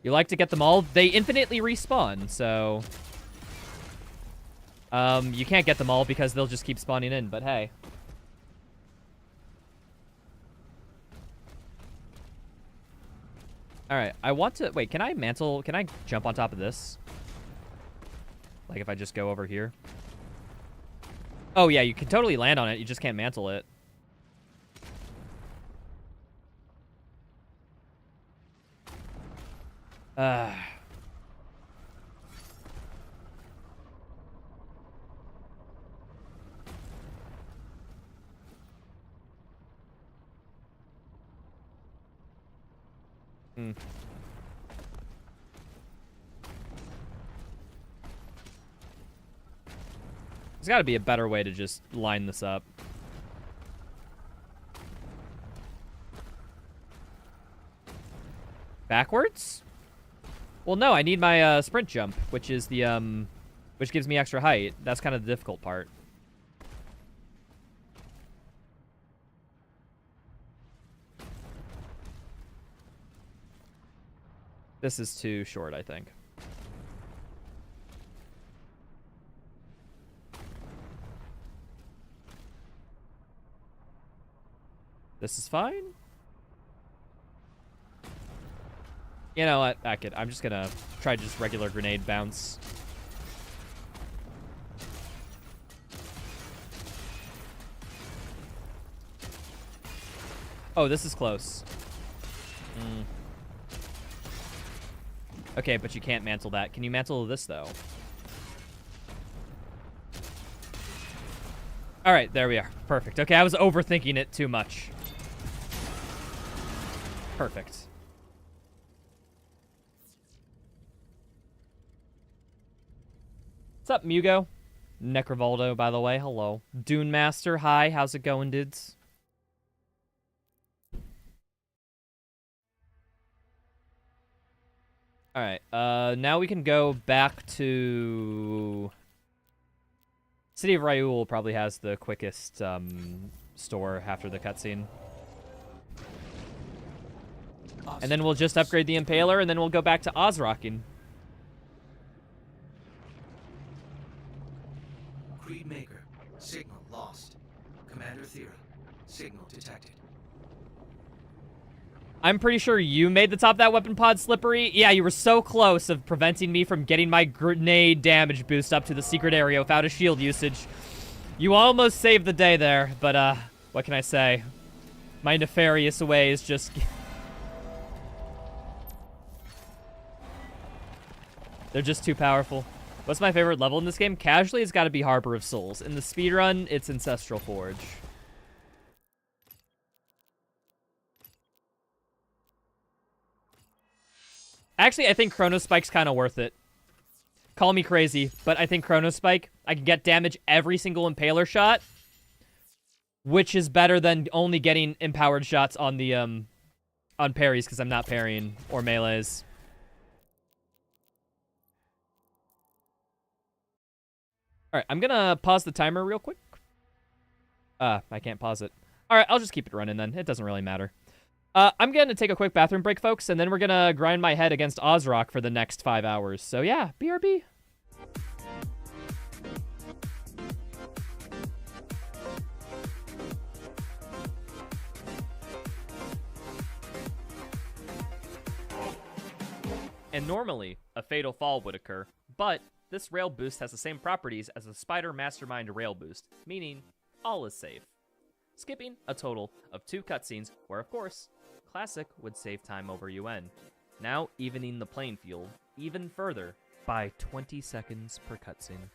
You like to get them all? They infinitely respawn, so... you can't get them all because they'll just keep spawning in, but hey. Alright, I want to... Wait, can I mantle... Can I jump on top of this? Like if I just go over here? Oh yeah, you can totally land on it. You just can't mantle it. There's got to be a better way to just line this up. Backwards? Well, no, I need my sprint jump, which is the which gives me extra height. That's kind of the difficult part. This is too short, I think. This is fine. You know what? I'm just gonna try just regular grenade bounce. Oh, this is close. Okay, but you can't mantle that. Can you mantle this, though? All right, there we are. Perfect. Okay, I was overthinking it too much. Perfect. What's up, Mugo? Necrovaldo, by the way. Hello. Dune Master, hi. How's it going, dudes? All right. Now we can go back to... City of Ryul probably has the quickest store after the cutscene. Awesome. And then we'll just upgrade the Impaler, and then we'll go back to Ozrocking. Creed Maker. Signal lost. Commander Thera. Signal detected. I'm pretty sure you made the top of that weapon pod slippery. Yeah, you were so close of preventing me from getting my grenade damage boost up to the secret area without a shield usage. You almost saved the day there, but what can I say? My nefarious ways just... They're just too powerful. What's my favorite level in this game? Casually, it's got to be Harbor of Souls. In the speedrun, it's Ancestral Forge. Actually, I think Chronospike's kind of worth it. Call me crazy, but I think Chronospike, I can get damage every single Impaler shot, which is better than only getting empowered shots on the, on parries, because I'm not parrying, or melees. Alright, I'm gonna pause the timer real quick. I can't pause it. Alright, I'll just keep it running then. It doesn't really matter. I'm going to take a quick bathroom break, folks, and then we're going to grind my head against Ozrock for the next 5 hours. So yeah, BRB. And normally, a fatal fall would occur, but this rail boost has the same properties as the Spider Mastermind rail boost, meaning all is safe. Skipping a total of 2 cutscenes, where of course, Classic would save time over UN, now evening the playing field even further by 20 seconds per cutscene.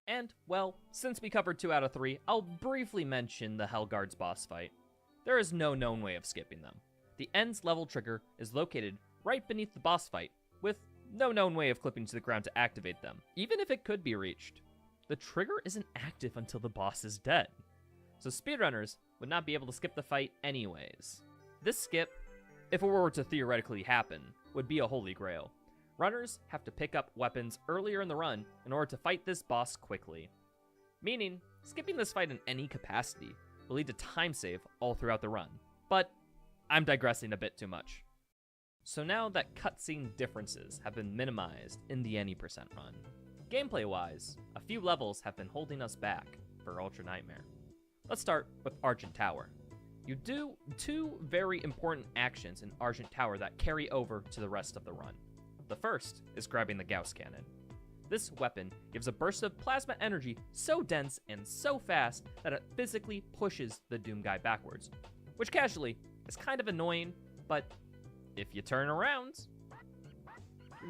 And, well, since we covered 2 out of 3, I'll briefly mention the Hellguard's boss fight. There is no known way of skipping them. The End's level trigger is located right beneath the boss fight, with no known way of clipping to the ground to activate them, even if it could be reached. The trigger isn't active until the boss is dead, so speedrunners would not be able to skip the fight anyways. This skip, if it were to theoretically happen, would be a holy grail. Runners have to pick up weapons earlier in the run in order to fight this boss quickly. Meaning, skipping this fight in any capacity will lead to time save all throughout the run. But I'm digressing a bit too much. So now that cutscene differences have been minimized in the any percent run, gameplay-wise, a few levels have been holding us back for Ultra Nightmare. Let's start with Argent Tower. You do 2 very important actions in Argent Tower that carry over to the rest of the run. The first is grabbing the Gauss Cannon. This weapon gives a burst of plasma energy so dense and so fast that it physically pushes the Doom guy backwards, which casually is kind of annoying, but if you turn around,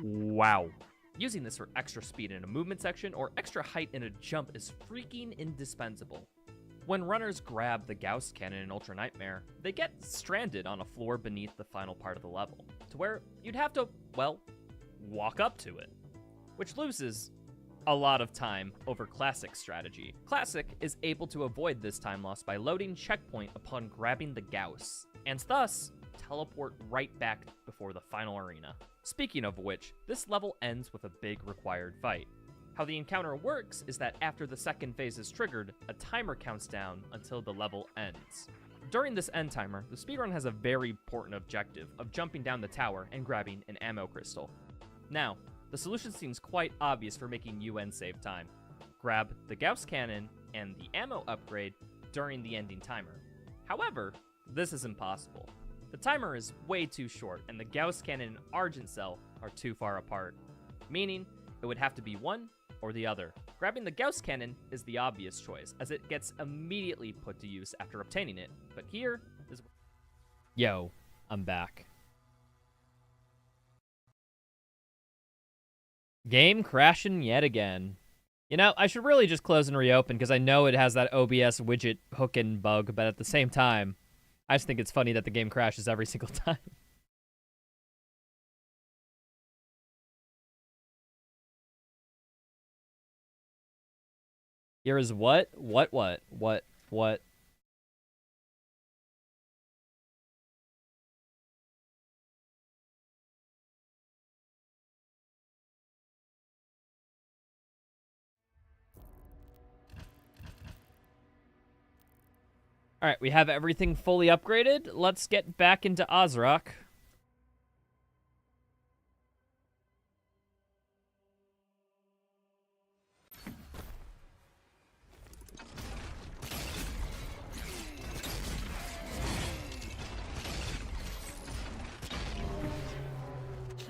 wow. Using this for extra speed in a movement section or extra height in a jump is freaking indispensable. When runners grab the Gauss Cannon in Ultra Nightmare, they get stranded on a floor beneath the final part of the level, to where you'd have to, well, walk up to it, which loses a lot of time over Classic strategy. Classic is able to avoid this time loss by loading checkpoint upon grabbing the Gauss, and thus teleport right back before the final arena. Speaking of which, this level ends with a big required fight. How the encounter works is that after the second phase is triggered, a timer counts down until the level ends. During this end timer, the speedrun has a very important objective of jumping down the tower and grabbing an ammo crystal. Now, the solution seems quite obvious for making UN save time. Grab the Gauss Cannon and the ammo upgrade during the ending timer. However, this is impossible. The timer is way too short, and the Gauss cannon and Argent Cell are too far apart, meaning it would have to be one or the other. Grabbing the Gauss cannon is the obvious choice, as it gets immediately put to use after obtaining it, but here is... Yo, I'm back. Game crashing yet again. You know, I should really just close and reopen because I know it has that OBS widget hooking bug, but at the same time, I just think it's funny that the game crashes every single time. Here is what? What? All right, we have everything fully upgraded. Let's get back into Ozrock.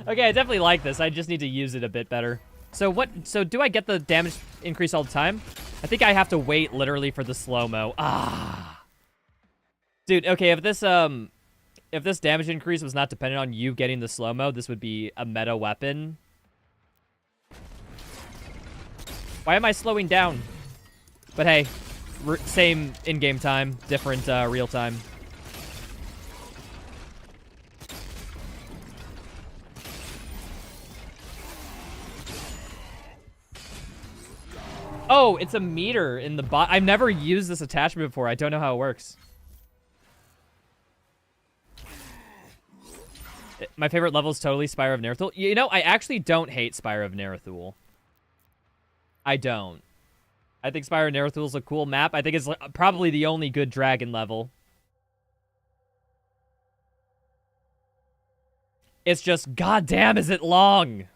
Okay, I definitely like this. I just need to use it a bit better. So do I get the damage increase all the time? I think I have to wait literally for the slow-mo. Ah. Dude, okay, if this damage increase was not dependent on you getting the slow-mo, this would be a meta weapon. Why am I slowing down? But hey, same in-game time, different real time. Oh, it's a meter in the bot. I've never used this attachment before. I don't know how it works. My favorite level is totally Spire of Nerthul. You know, I actually don't hate Spire of Nerthul. I don't. I think Spire of Nerthul is a cool map. I think it's probably the only good dragon level. It's just, goddamn, is it long?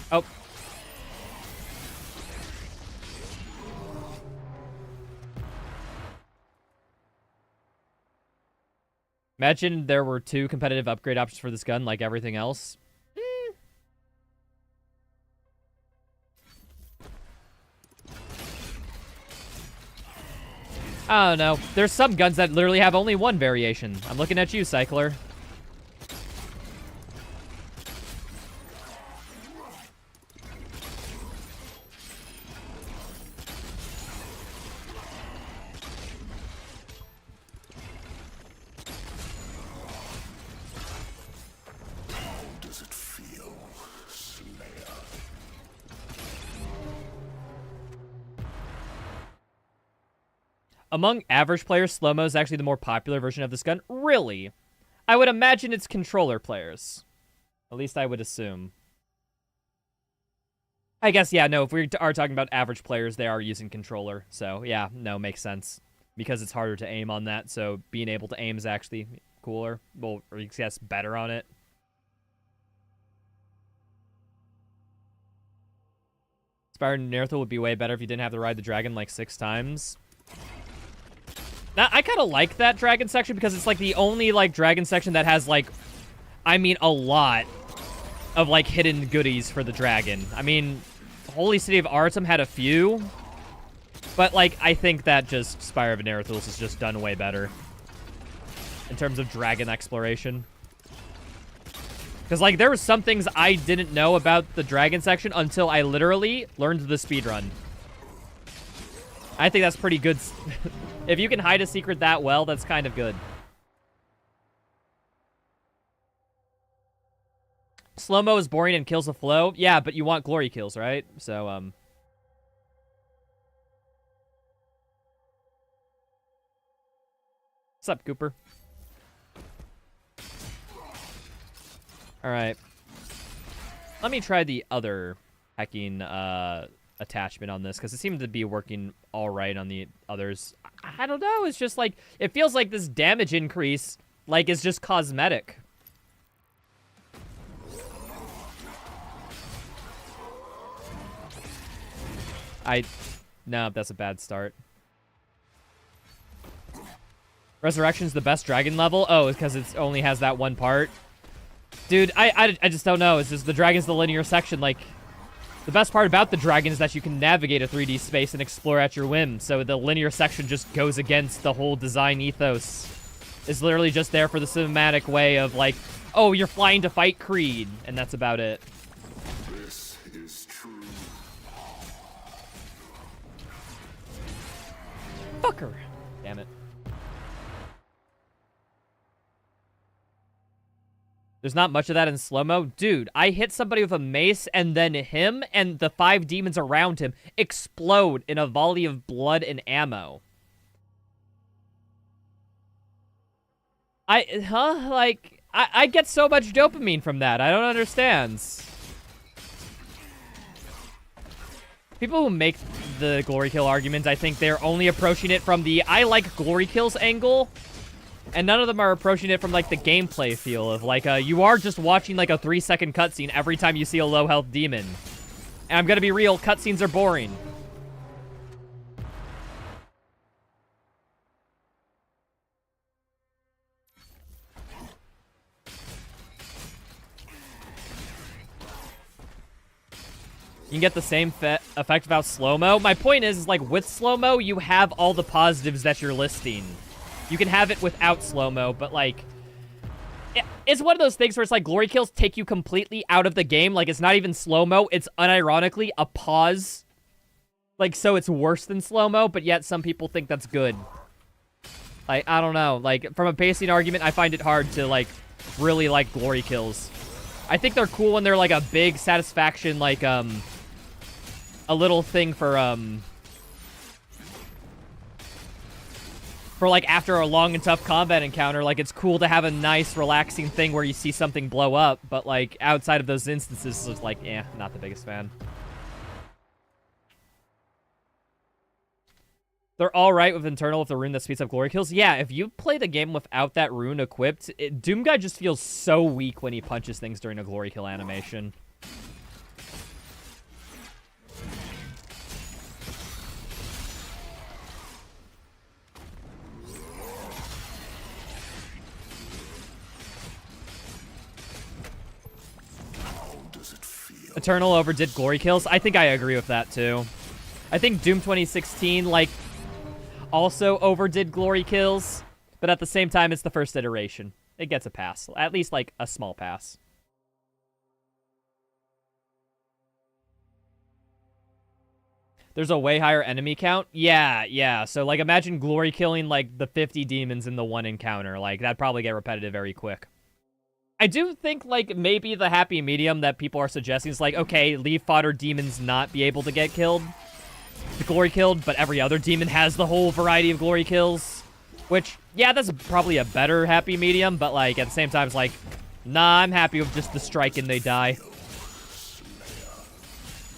Oh. Imagine there were 2 competitive upgrade options for this gun, like everything else. I don't know. There's some guns that literally have only 1 variation. I'm looking at you, Cycler. Among average players, slow-mo is actually the more popular version of this gun. Really? I would imagine it's controller players. At least I would assume. I guess, yeah, no, if we are talking about average players, they are using controller. So, yeah, no, makes sense. Because it's harder to aim on that, so being able to aim is actually cooler. Well, or I guess better on it. Spire and Nerthul would be way better if you didn't have to ride the dragon like 6 times. Now, I kind of like that dragon section because it's like the only like dragon section that has like, I mean, a lot of like hidden goodies for the dragon. I mean, Holy City of Artem had a few, but like I think that just Spire of Nerthul is just done way better in terms of dragon exploration. Because like there were some things I didn't know about the dragon section until I literally learned the speedrun. I think that's pretty good. If you can hide a secret that well, that's kind of good. Slow-mo is boring and kills the flow. Yeah, but you want glory kills, right? So, What's up, Cooper? Alright. Let me try the other hacking, attachment on this because it seemed to be working all right on the others. I don't know. It's just like, it feels like this damage increase, like, is just cosmetic. No, that's a bad start. Resurrection's the best dragon level? Oh, it's because it only has that one part? Dude, I just don't know. It's just the dragon's the linear section. Like, the best part about the dragon is that you can navigate a 3D space and explore at your whim. So the linear section just goes against the whole design ethos. It's literally just there for the cinematic way of like, oh, you're flying to fight Creed. And that's about it. This is true. Fucker. Damn it. There's not much of that in slow-mo. Dude, I hit somebody with a mace, and then him and the 5 demons around him explode in a volley of blood and ammo. I get so much dopamine from that. I don't understand. People who make the glory kill argument, I think they're only approaching it from the I like glory kills angle. And none of them are approaching it from, like, the gameplay feel of, like, you are just watching, like, a 3-second cutscene every time you see a low-health demon. And I'm gonna be real, cutscenes are boring. You can get the same effect without slow-mo. My point is, like, with slow-mo, you have all the positives that you're listing. You can have it without slow-mo, but, like, it's one of those things where it's like glory kills take you completely out of the game. Like, it's not even slow-mo. It's unironically a pause. Like, so it's worse than slow-mo, but yet some people think that's good. Like, I don't know. Like, from a pacing argument, I find it hard to, like, really like glory kills. I think they're cool when they're, like, a big satisfaction, like, a little thing for, like, after a long and tough combat encounter. Like, it's cool to have a nice, relaxing thing where you see something blow up, but, like, outside of those instances, it's like, not the biggest fan. They're alright with internal with the rune that speeds up glory kills. Yeah, if you play the game without that rune equipped, Doomguy just feels so weak when he punches things during a glory kill animation. Eternal overdid glory kills. I think I agree with that, too. I think Doom 2016, like, also overdid glory kills, but at the same time, it's the first iteration. It gets a pass. At least, like, a small pass. There's a way higher enemy count? Yeah. So, like, imagine glory killing, like, the 50 demons in the one encounter. Like, that'd probably get repetitive very quick. I do think, like, maybe the happy medium that people are suggesting is, like, okay, leave fodder demons not be able to get killed. The glory killed, but every other demon has the whole variety of glory kills. Which, yeah, that's probably a better happy medium, but, like, at the same time, it's like, nah, I'm happy with just the strike and they die.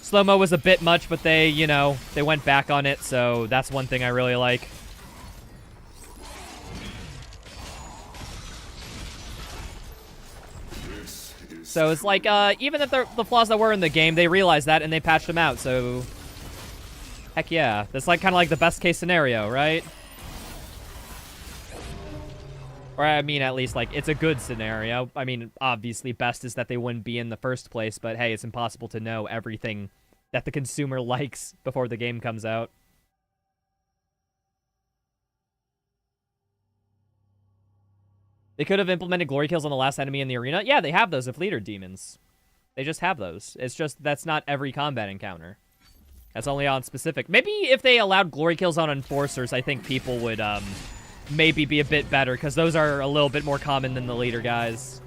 Slow-mo was a bit much, but they, you know, they went back on it, so that's one thing I really like. So it's like, even if the flaws that were in the game, they realized that and they patched them out, so... Heck yeah. That's like kind of like the best case scenario, right? Or I mean, at least, like, it's a good scenario. I mean, obviously, best is that they wouldn't be in the first place, but hey, it's impossible to know everything that the consumer likes before the game comes out. They could have implemented glory kills on the last enemy in the arena. Yeah, they have those with leader demons. They just have those. It's just, that's not every combat encounter. That's only on specific. Maybe if they allowed glory kills on enforcers, I think people would, maybe be a bit better, because those are a little bit more common than the leader guys.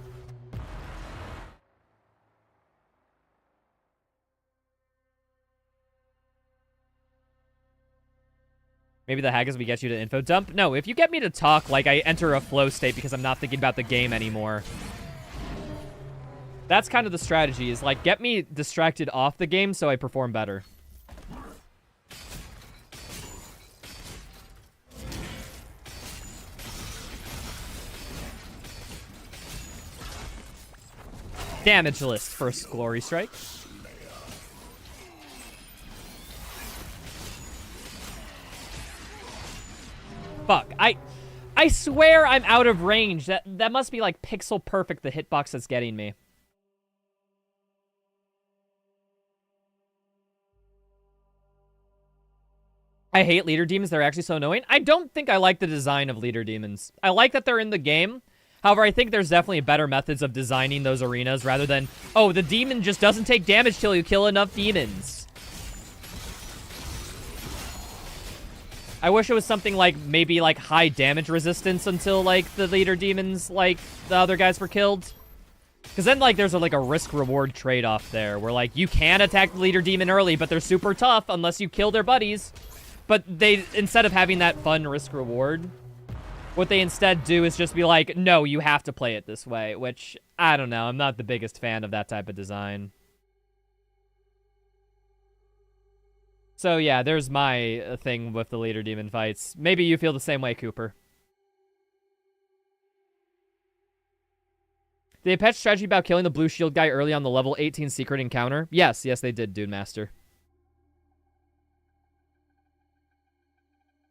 Maybe the hack is we get you to info dump? No, if you get me to talk, like, I enter a flow state because I'm not thinking about the game anymore. That's kind of the strategy, is, like, get me distracted off the game so I perform better. Damage list, first glory strike. Fuck, I swear I'm out of range. That must be like pixel perfect, the hitbox that's getting me. I hate leader demons. They're actually so annoying. I don't think I like the design of leader demons. I like that they're in the game. However, I think there's definitely better methods of designing those arenas rather than, oh, the demon just doesn't take damage till you kill enough demons. I wish it was something like, maybe like high damage resistance until like the leader demons, like the other guys were killed. Because then like there's like a risk-reward trade-off there where like you can attack the leader demon early, but they're super tough unless you kill their buddies. But they, instead of having that fun risk-reward, what they instead do is just be like, no, you have to play it this way, which, I don't know, I'm not the biggest fan of that type of design. So yeah, there's my thing with the leader demon fights. Maybe you feel the same way, Cooper. Did they patch strategy about killing the blue shield guy early on the level 18 secret encounter? Yes, they did, Dude Master.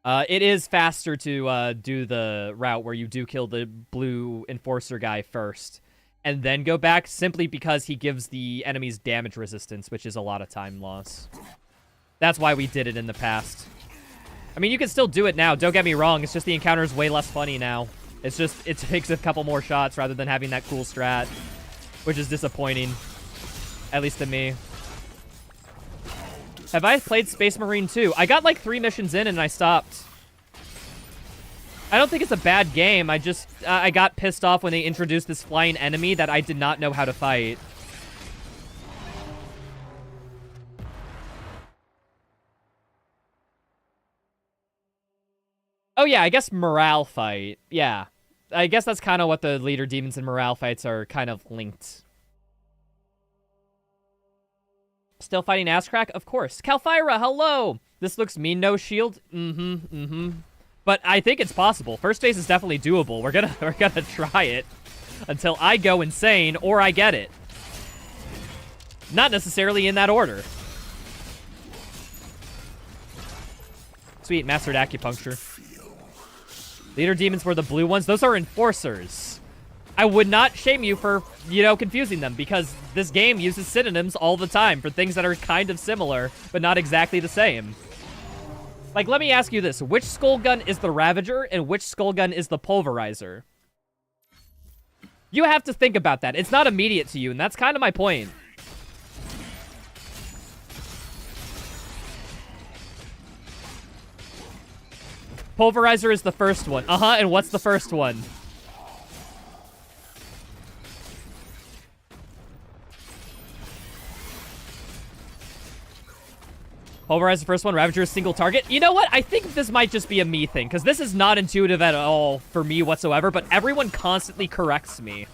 It is faster to do the route where you do kill the blue enforcer guy first, and then go back simply because he gives the enemies damage resistance, which is a lot of time loss. That's why we did it in the past. I mean, you can still do it now, don't get me wrong, it's just the encounter is way less funny now. It's just, it takes a couple more shots rather than having that cool strat, which is disappointing, at least to me. Have I played Space Marine 2? I got like 3 missions in and I stopped. I don't think it's a bad game. I just, I got pissed off when they introduced this flying enemy that I did not know how to fight. Oh yeah, I guess morale fight. Yeah. I guess that's kind of what the leader demons and morale fights are kind of linked. Still fighting ass crack? Of course. Calfira, hello! This looks mean, no shield? But I think it's possible. First phase is definitely doable. We're gonna try it until I go insane or I get it. Not necessarily in that order. Sweet, mastered acupuncture. Leader demons were the blue ones. Those are enforcers. I would not shame you for, you know, confusing them, because this game uses synonyms all the time for things that are kind of similar, but not exactly the same. Like, let me ask you this. Which skull gun is the Ravager, and which skull gun is the Pulverizer? You have to think about that. It's not immediate to you, and that's kind of my point. Pulverizer is the first one. And what's the first one? Pulverize the first one, Ravager is single target. You know what? I think this might just be a me thing, because this is not intuitive at all for me whatsoever, but everyone constantly corrects me.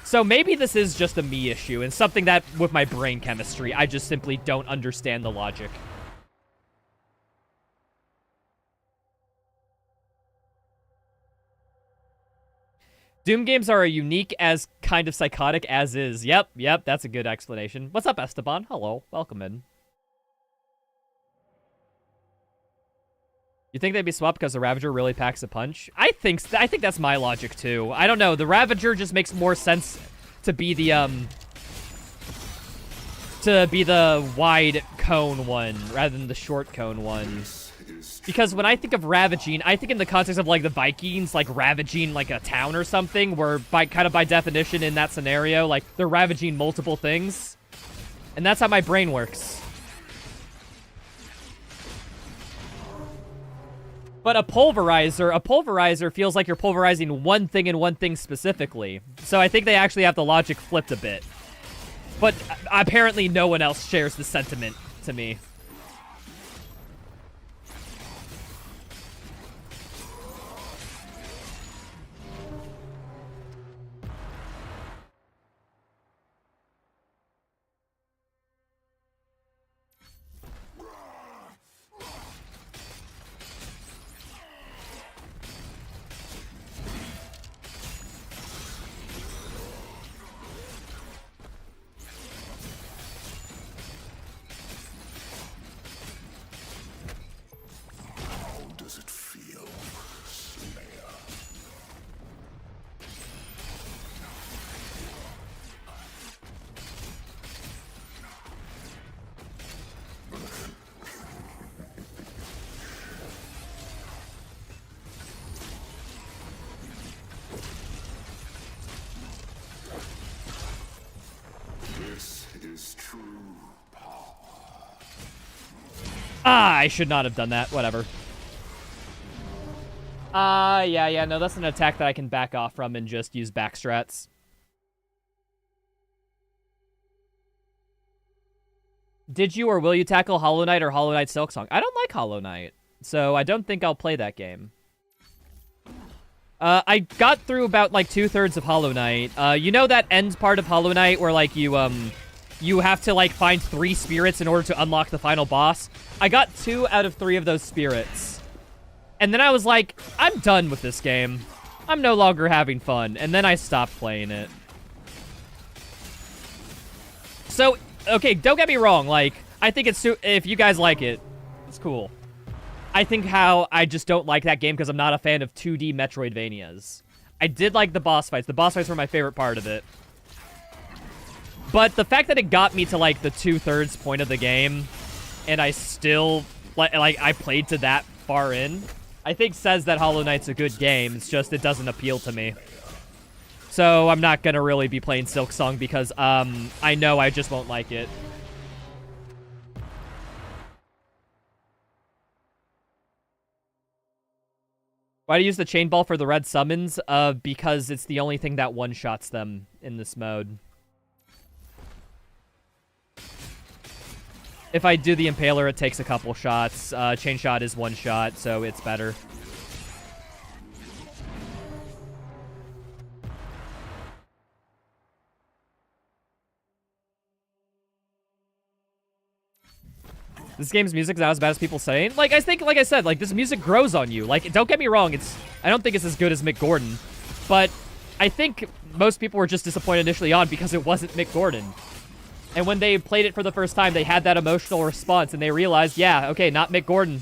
So maybe this is just a me issue, and something that, with my brain chemistry, I just simply don't understand the logic. Doom games are unique as kind of psychotic as is. Yep, that's a good explanation. What's up, Esteban? Hello, welcome in. You think they'd be swapped because the Ravager really packs a punch? I think that's my logic too. I don't know. The Ravager just makes more sense to be the wide cone one rather than the short cone one. Because when I think of ravaging, I think in the context of, like, the Vikings, like, ravaging, like, a town or something, where, kind of by definition in that scenario, like, they're ravaging multiple things. And that's how my brain works. But a pulverizer feels like you're pulverizing one thing and one thing specifically. So I think they actually have the logic flipped a bit. But apparently no one else shares the sentiment to me. Ah, I should not have done that. Whatever. Yeah, no, that's an attack that I can back off from and just use backstrats. Did you or will you tackle Hollow Knight or Hollow Knight Silksong? I don't like Hollow Knight, so I don't think I'll play that game. I got through about, like, 2/3 of Hollow Knight. You know that end part of Hollow Knight where, like, you have to, like, find 3 spirits in order to unlock the final boss? I got 2 out of 3 of those spirits. And then I was like, I'm done with this game. I'm no longer having fun. And then I stopped playing it. So, okay, don't get me wrong. Like, I think it's... if you guys like it, it's cool. I think how I just don't like that game because I'm not a fan of 2D Metroidvanias. I did like the boss fights. The boss fights were my favorite part of it. But the fact that it got me to, like, the 2/3 point of the game, and I still, like I played to that far in, I think says that Hollow Knight's a good game. It's just it doesn't appeal to me. So I'm not gonna really be playing Silksong because, I know I just won't like it. Why do you use the chain ball for the red summons? Because it's the only thing that one-shots them in this mode. If I do the Impaler, it takes a couple shots. Chain shot is 1 shot, so it's better. This game's music is not as bad as people saying. Like, I think, like I said, like, this music grows on you. Like, don't get me wrong, I don't think it's as good as Mick Gordon. But I think most people were just disappointed initially on because it wasn't Mick Gordon. And when they played it for the first time, they had that emotional response, and they realized, yeah, okay, not Mick Gordon.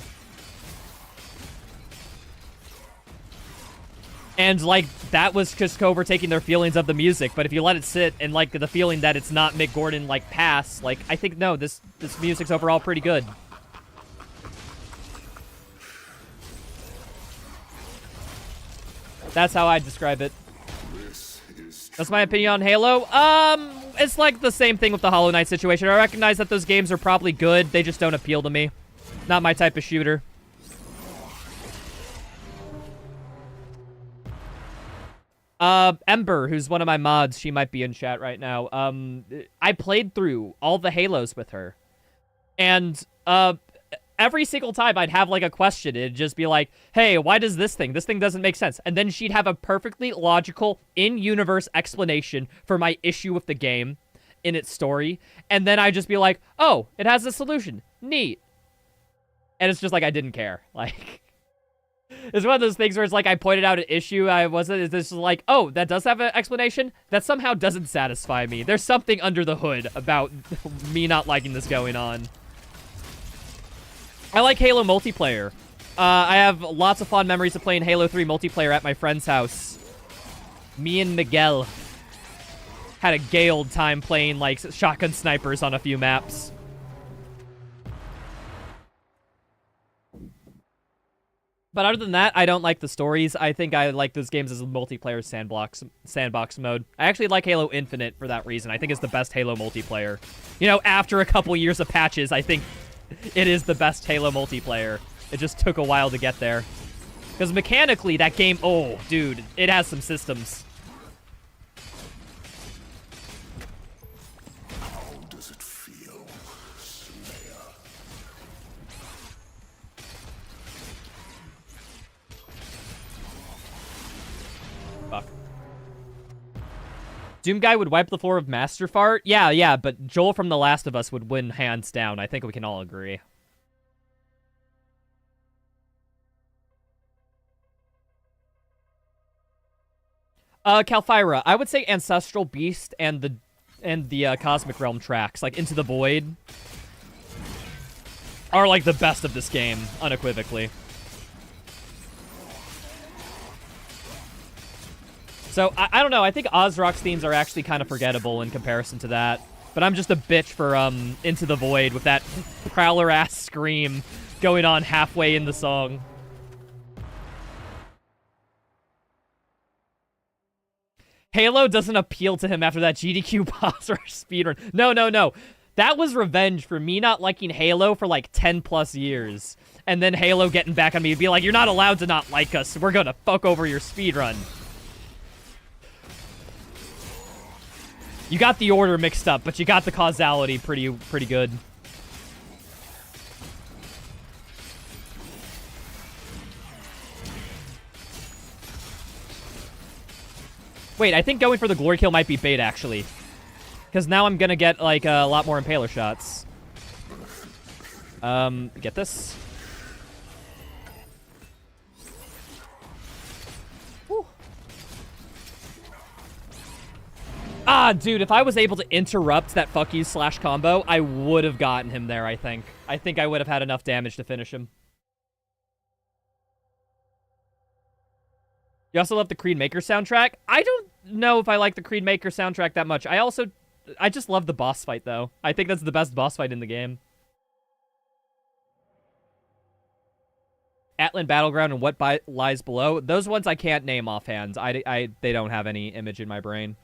And, like, that was just overtaking their feelings of the music. But if you let it sit and, like, the feeling that it's not Mick Gordon, like, pass, like, I think, no, this music's overall pretty good. That's how I'd describe it. That's my opinion on Halo. It's like the same thing with the Hollow Knight situation. I recognize that those games are probably good. They just don't appeal to me. Not my type of shooter. Ember, who's one of my mods, she might be in chat right now. I played through all the Halos with her. And, every single time I'd have, like, a question. It'd just be like, hey, why does this thing doesn't make sense. And then she'd have a perfectly logical, in-universe explanation for my issue with the game in its story. And then I'd just be like, oh, it has a solution. Neat. And it's just like, I didn't care. Like, it's one of those things where it's like I pointed out an issue. It's just like, oh, that does have an explanation? That somehow doesn't satisfy me. There's something under the hood about me not liking this going on. I like Halo multiplayer. I have lots of fond memories of playing Halo 3 multiplayer at my friend's house. Me and Miguel had a gay old time playing, like, shotgun snipers on a few maps. But other than that, I don't like the stories. I think I like those games as a multiplayer sandbox mode. I actually like Halo Infinite for that reason. I think it's the best Halo multiplayer. You know, after a couple years of patches, I think it is the best Halo multiplayer. It just took a while to get there. Because mechanically, that game... oh, dude, it has some systems. How does it feel, Slayer? Fuck. Doom Guy would wipe the floor of Master Fart? Yeah, but Joel from The Last of Us would win hands down. I think we can all agree. Calfira, I would say Ancestral Beast and the Cosmic Realm tracks, like Into the Void, are like the best of this game, unequivocally. So, I don't know, I think Ozrock's themes are actually kind of forgettable in comparison to that. But I'm just a bitch for, Into the Void with that Prowler-ass scream going on halfway in the song. Halo doesn't appeal to him after that GDQ boss or speedrun. No. That was revenge for me not liking Halo for like 10 plus years. And then Halo getting back on me and be like, you're not allowed to not like us. We're gonna fuck over your speedrun. You got the order mixed up, but you got the causality pretty good. Wait, I think going for the glory kill might be bait, actually. Because now I'm gonna get, like, a lot more impaler shots. Get this. Whew. Ah, dude, if I was able to interrupt that fuck you slash combo, I would have gotten him there, I think. I think I would have had enough damage to finish him. You also love the Creed Maker soundtrack? I don't know if I like the Creed Maker soundtrack that much. I just love the boss fight, though. I think that's the best boss fight in the game. Atlan Battleground and What Lies Below. Those ones I can't name offhand. They don't have any image in my brain.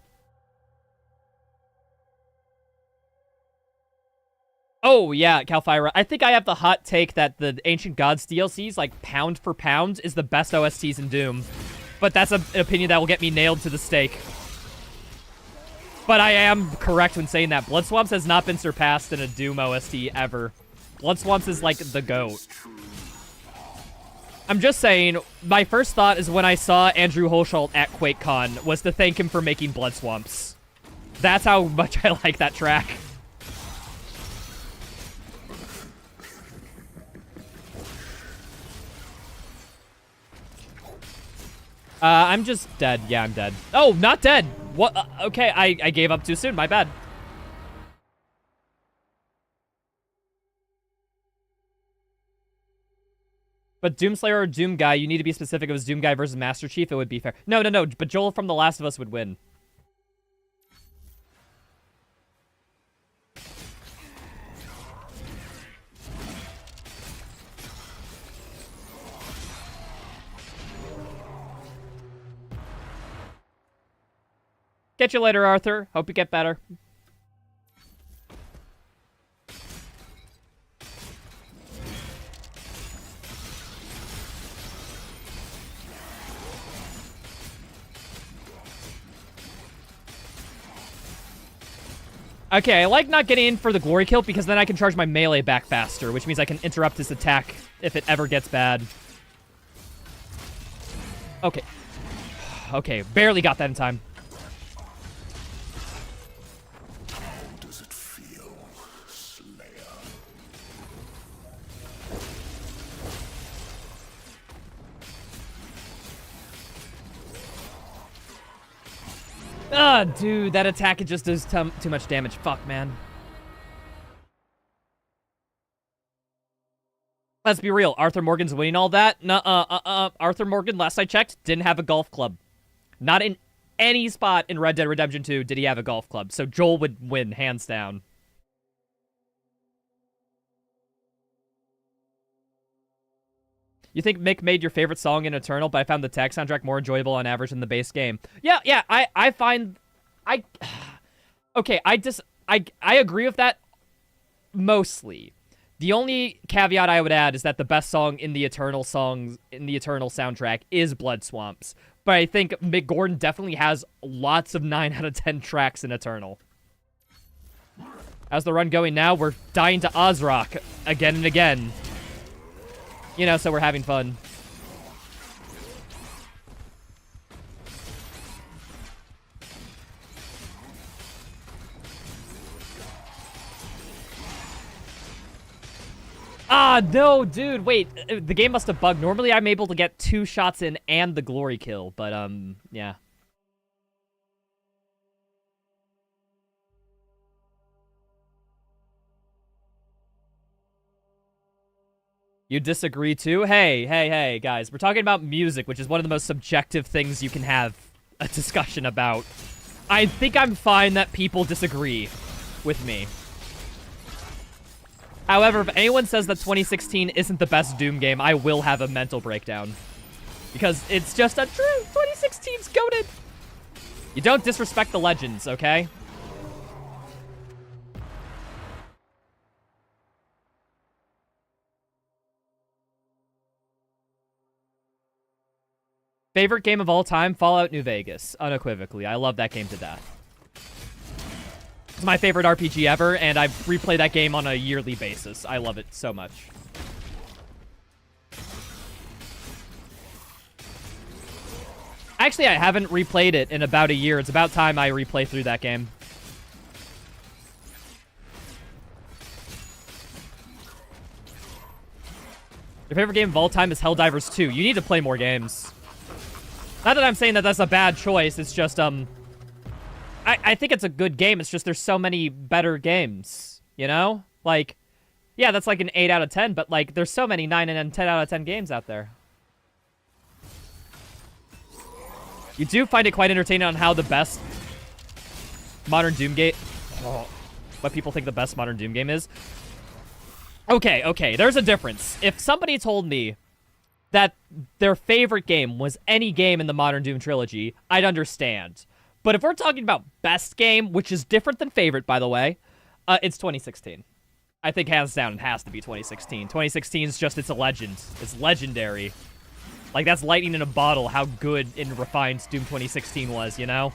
Oh, yeah, Calfira. I think I have the hot take that the Ancient Gods DLCs, like, pound for pound, is the best OSTs in Doom. But that's an opinion that will get me nailed to the stake. But I am correct when saying that. Blood Swamps has not been surpassed in a Doom OST ever. Blood Swamps is, like, the GOAT. I'm just saying, my first thought is when I saw Andrew Holschalt at QuakeCon was to thank him for making Blood Swamps. That's how much I like that track. I'm just dead. Yeah, I'm dead. Oh, not dead. What? Okay, I gave up too soon. My bad. But Doomslayer or Doom Guy, you need to be specific. If it was Doom Guy versus Master Chief, it would be fair. No. But Joel from The Last of Us would win. Catch you later, Arthur. Hope you get better. Okay, I like not getting in for the glory kill because then I can charge my melee back faster, which means I can interrupt his attack if it ever gets bad. Okay. Okay, barely got that in time. Does it feel, Slayer? Ah, dude, that attack, it just does too much damage. Fuck, man. Let's be real. Arthur Morgan's winning all that? Arthur Morgan, last I checked, didn't have a golf club. Not in any spot in Red Dead Redemption 2 did he have a golf club. So Joel would win, hands down. You think Mick made your favorite song in Eternal, but I found the tag soundtrack more enjoyable on average than the base game. Yeah, I find... Okay, I agree with that mostly. The only caveat I would add is that the best song in the Eternal soundtrack is Blood Swamps. But I think Mick Gordon definitely has lots of 9 out of 10 tracks in Eternal. How's the run going now? We're dying to Ozrock again and again. You know, so we're having fun. Ah, no, dude, wait. The game must have bugged. Normally, I'm able to get 2 shots in and the glory kill, but, yeah. You disagree too? Hey, guys. We're talking about music, which is one of the most subjective things you can have a discussion about. I think I'm fine that people disagree with me. However, if anyone says that 2016 isn't the best Doom game, I will have a mental breakdown. Because it's just untrue. 2016's goated. You don't disrespect the legends, okay? Favorite game of all time? Fallout New Vegas. Unequivocally. I love that game to death. It's my favorite RPG ever, and I replay that game on a yearly basis. I love it so much. Actually, I haven't replayed it in about a year. It's about time I replay through that game. Your favorite game of all time is Helldivers 2. You need to play more games. Not that I'm saying that that's a bad choice. It's just, I think it's a good game. It's just there's so many better games, you know? Like, yeah, that's like an 8 out of 10, but, like, there's so many 9 and 10 out of 10 games out there. You do find it quite entertaining on how the best modern Doom game... Oh, what people think the best modern Doom game is. Okay, there's a difference. If somebody told me that their favorite game was any game in the modern Doom trilogy, I'd understand. But if we're talking about best game, which is different than favorite, by the way, it's 2016. I think hands down it has to be 2016. 2016 is just, it's a legend. It's legendary. Like, that's lightning in a bottle how good and refined Doom 2016 was, you know?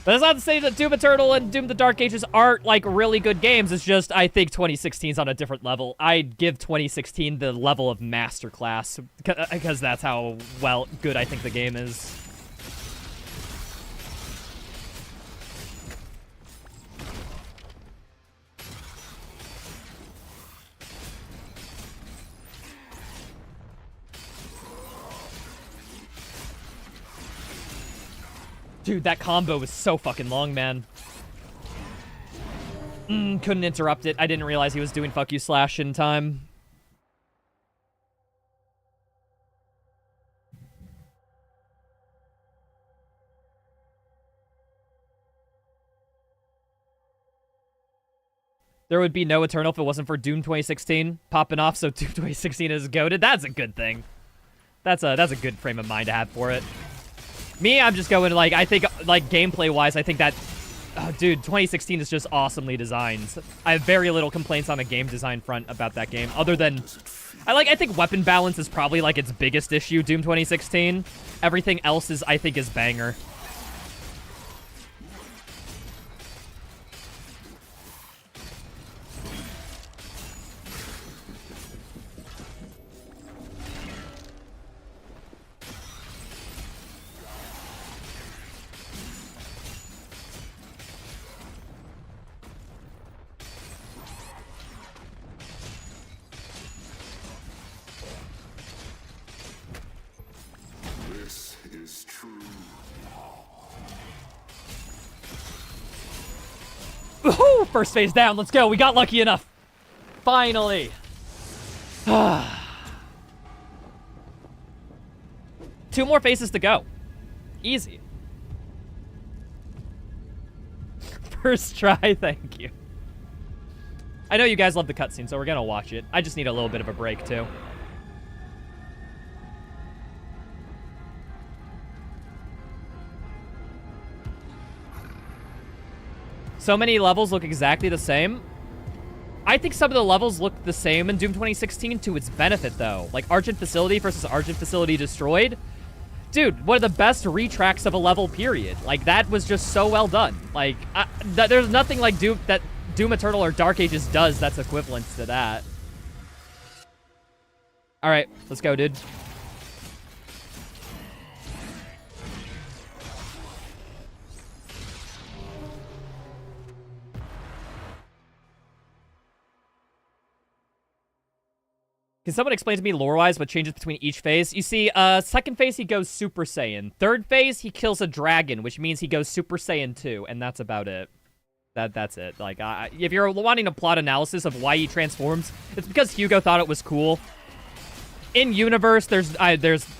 But that's not to say that Doom Eternal and Doom the Dark Ages aren't, like, really good games. It's just, I think 2016's on a different level. I'd give 2016 the level of masterclass, because that's how, well, good I think the game is. Dude, that combo was so fucking long, man. Couldn't interrupt it. I didn't realize he was doing fuck you slash in time. There would be no Eternal if it wasn't for Doom 2016 popping off, so Doom 2016 is goated. That's a good thing. That's a good frame of mind to have for it. Me, I'm just going, like, I think, like, gameplay-wise, I think that... Oh, dude, 2016 is just awesomely designed. I have very little complaints on the game design front about that game, other than... I think weapon balance is probably, like, its biggest issue, Doom 2016. Everything else is, I think, is banger. Woohoo! First phase down. Let's go. We got lucky enough. Finally. 2 more phases to go. Easy. First try. Thank you. I know you guys love the cutscene, so we're gonna watch it. I just need a little bit of a break, too. So many levels look exactly the same. I think some of the levels look the same in Doom 2016 to its benefit, though. Like Argent Facility versus Argent Facility Destroyed. Dude, one of the best retracts of a level, period. Like, that was just so well done. Like, there's nothing like Doom Eternal or Dark Ages does that's equivalent to that. Alright, let's go, dude. Can someone explain to me lore-wise what changes between each phase? You see, second phase, he goes Super Saiyan. Third phase, he kills a dragon, which means he goes Super Saiyan 2, and that's about it. That's it. Like, if you're wanting a plot analysis of why he transforms, it's because Hugo thought it was cool. In universe, there's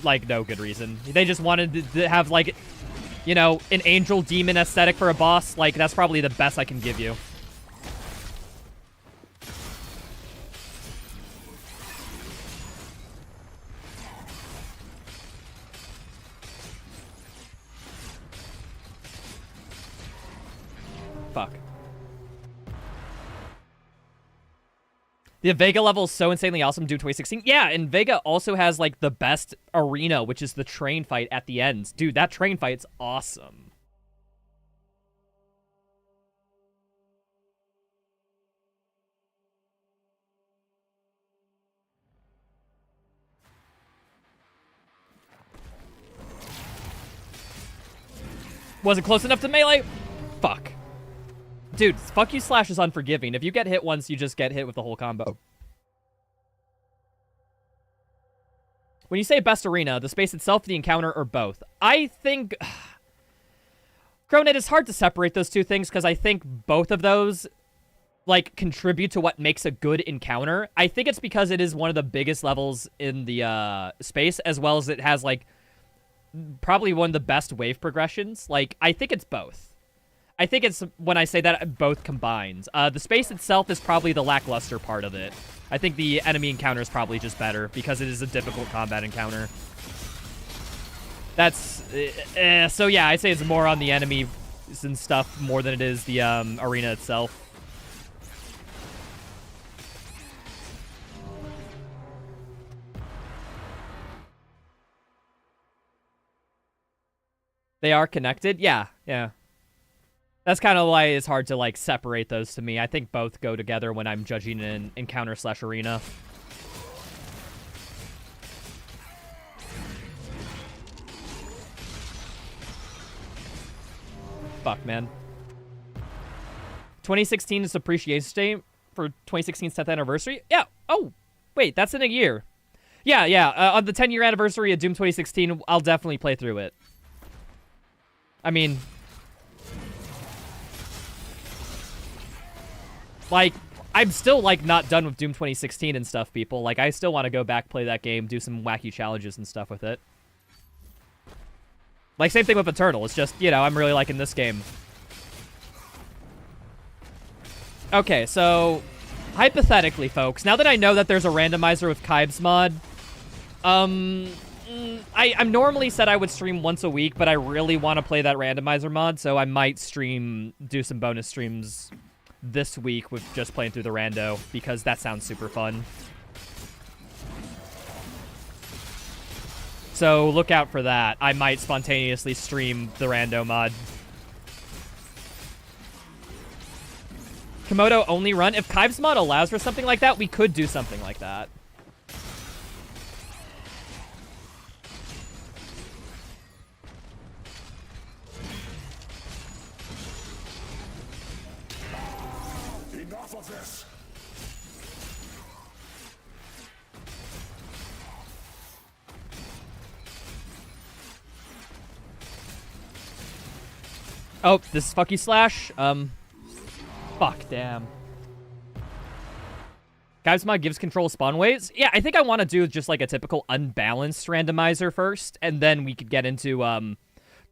like, no good reason. They just wanted to have, like, you know, an angel-demon aesthetic for a boss. Like, that's probably the best I can give you. Fuck. The Vega level is so insanely awesome, Doom 2016. Yeah, and Vega also has, like, the best arena, which is the train fight at the end. Dude, that train fight's awesome. Wasn't close enough to melee? Fuck. Dude, fuck you slash is unforgiving. If you get hit once, you just get hit with the whole combo. When you say best arena, the space itself, the encounter, or both? I think... Cronid, it's hard to separate those two things because I think both of those, like, contribute to what makes a good encounter. I think it's because it is one of the biggest levels in the space, as well as it has, like, probably one of the best wave progressions. Like, I think it's both. I think it's, when I say that, both combined. The space itself is probably the lackluster part of it. I think the enemy encounter is probably just better because it is a difficult combat encounter. That's... so yeah, I'd say it's more on the enemies and stuff more than it is the arena itself. They are connected? Yeah, yeah. That's kind of why it's hard to, like, separate those to me. I think both go together when I'm judging an encounter slash arena. Fuck, man. 2016 is Appreciation Day for 2016's 10th anniversary? Yeah. Oh, wait, that's in a year. Yeah, yeah. On the 10-year anniversary of Doom 2016, I'll definitely play through it. I mean... Like, I'm still, like, not done with Doom 2016 and stuff, people. Like, I still want to go back, play that game, do some wacky challenges and stuff with it. Like, same thing with Eternal. It's just, you know, I'm really liking this game. Okay, so... Hypothetically, folks, now that I know that there's a randomizer with Kybe's mod, I'm normally said I would stream once a week, but I really want to play that randomizer mod, so I might do some bonus streams this week with just playing through the rando, because that sounds super fun. So look out for that. I might spontaneously stream the rando mod. Komodo only run. If Kybe's mod allows for something like that, we could do something like that. Enough of this. Oh, this is fuck you slash. Fuck, damn. Kybe's mod gives control spawn waves. Yeah, I think I want to do just like a typical unbalanced randomizer first, and then we could get into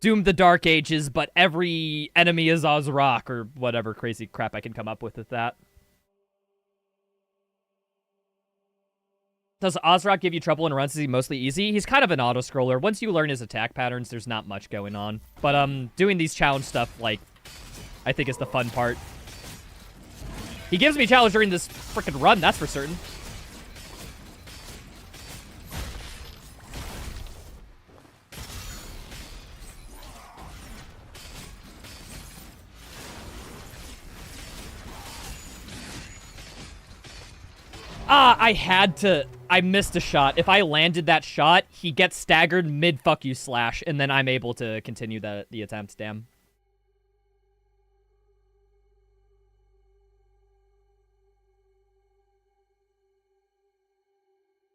Doom the Dark Ages, but every enemy is Ozrock, or whatever crazy crap I can come up with that. Does Ozrock give you trouble in runs? Is he mostly easy? He's kind of an auto-scroller. Once you learn his attack patterns, there's not much going on. But doing these challenge stuff, like, I think is the fun part. He gives me challenge during this frickin' run, that's for certain. I missed a shot. If I landed that shot, he gets staggered mid-fuck you slash, and then I'm able to continue the attempt, damn.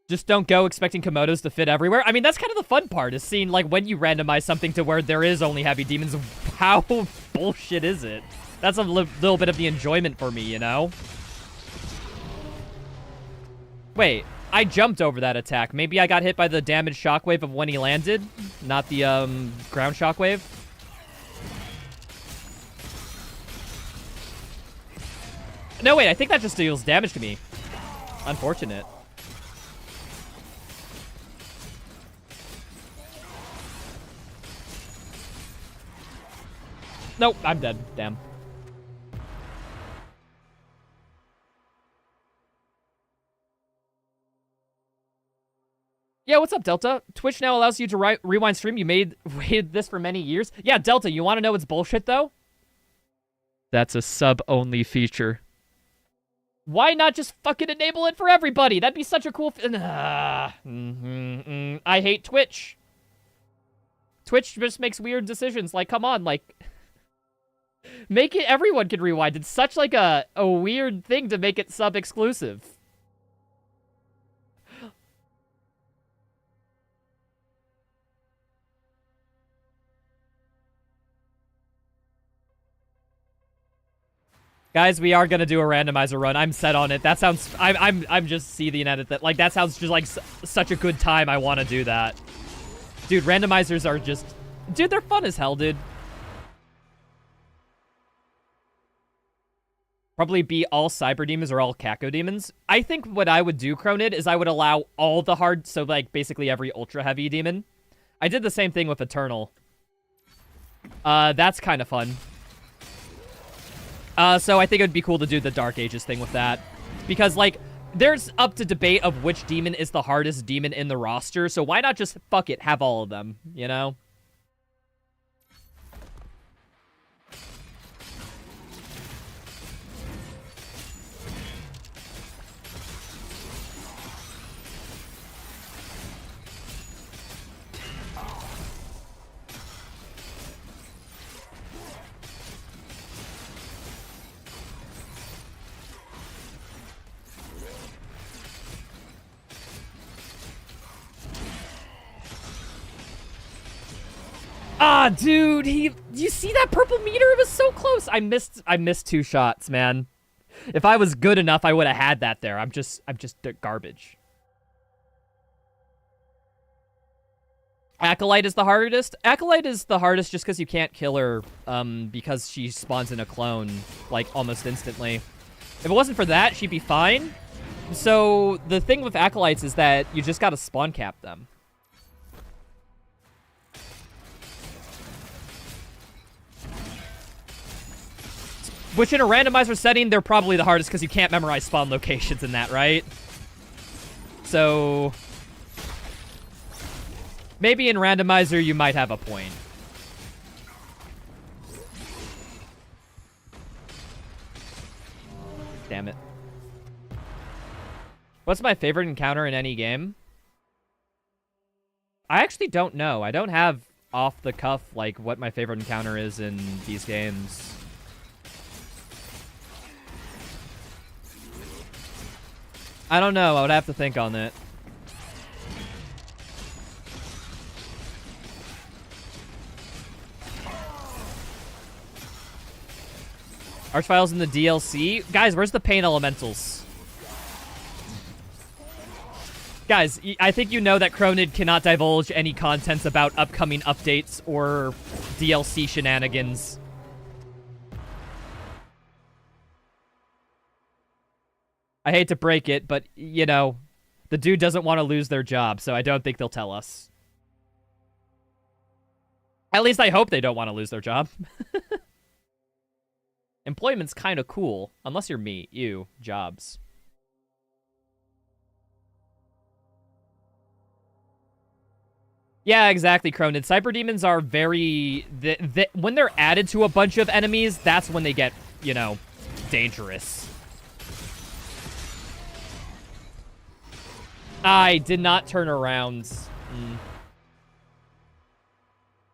Just don't go expecting Komodos to fit everywhere. I mean, that's kind of the fun part, is seeing, like, when you randomize something to where there is only heavy demons, how bullshit is it? That's a little bit of the enjoyment for me, you know? Wait, I jumped over that attack. Maybe I got hit by the damage shockwave of when he landed, not the, ground shockwave. No, wait, I think that just deals damage to me. Unfortunate. Nope, I'm dead. Damn. Yeah, what's up, Delta? Twitch now allows you to rewind stream. You waited this for many years. Yeah, Delta, you want to know what's bullshit, though? That's a sub-only feature. Why not just fucking enable it for everybody? That'd be such a cool... I hate Twitch. Twitch just makes weird decisions. Like, come on, like... Make it everyone can rewind. It's such, like, a weird thing to make it sub-exclusive. Guys, we are gonna do a randomizer run. I'm set on it. That sounds... I'm just seething at it. Like, that sounds just like such a good time. I want to do that. Dude, randomizers are just... Dude, they're fun as hell, dude. Probably be all Cyber Demons or all Kako Demons. I think what I would do, Cronid, is I would allow all the hard... So, like, basically every Ultra Heavy Demon. I did the same thing with Eternal. That's kind of fun. So I think it would be cool to do the Dark Ages thing with that. Because, like, there's up to debate of which demon is the hardest demon in the roster, so why not just, fuck it, have all of them, you know? Ah, dude, you see that purple meter? It was so close. I missed 2 shots, man. If I was good enough, I would have had that there. I'm just garbage. Acolyte is the hardest. Acolyte is the hardest just because you can't kill her, because she spawns in a clone, like, almost instantly. If it wasn't for that, she'd be fine. So, the thing with Acolytes is that you just gotta spawn cap them. Which, in a randomizer setting, they're probably the hardest because you can't memorize spawn locations in that, right? So... maybe in randomizer, you might have a point. Damn it. What's my favorite encounter in any game? I actually don't know. I don't have off the cuff, like, what my favorite encounter is in these games. I don't know. I would have to think on that. Archviles in the DLC? Guys, where's the Pain Elementals? Guys, I think you know that Cronid cannot divulge any contents about upcoming updates or DLC shenanigans. I hate to break it, but, you know, the dude doesn't want to lose their job, so I don't think they'll tell us. At least I hope they don't want to lose their job. Employment's kind of cool, unless you're me. You, jobs. Yeah, exactly, Cronid. Cyber Demons are very... when they're added to a bunch of enemies, that's when they get, you know, dangerous. I did not turn around.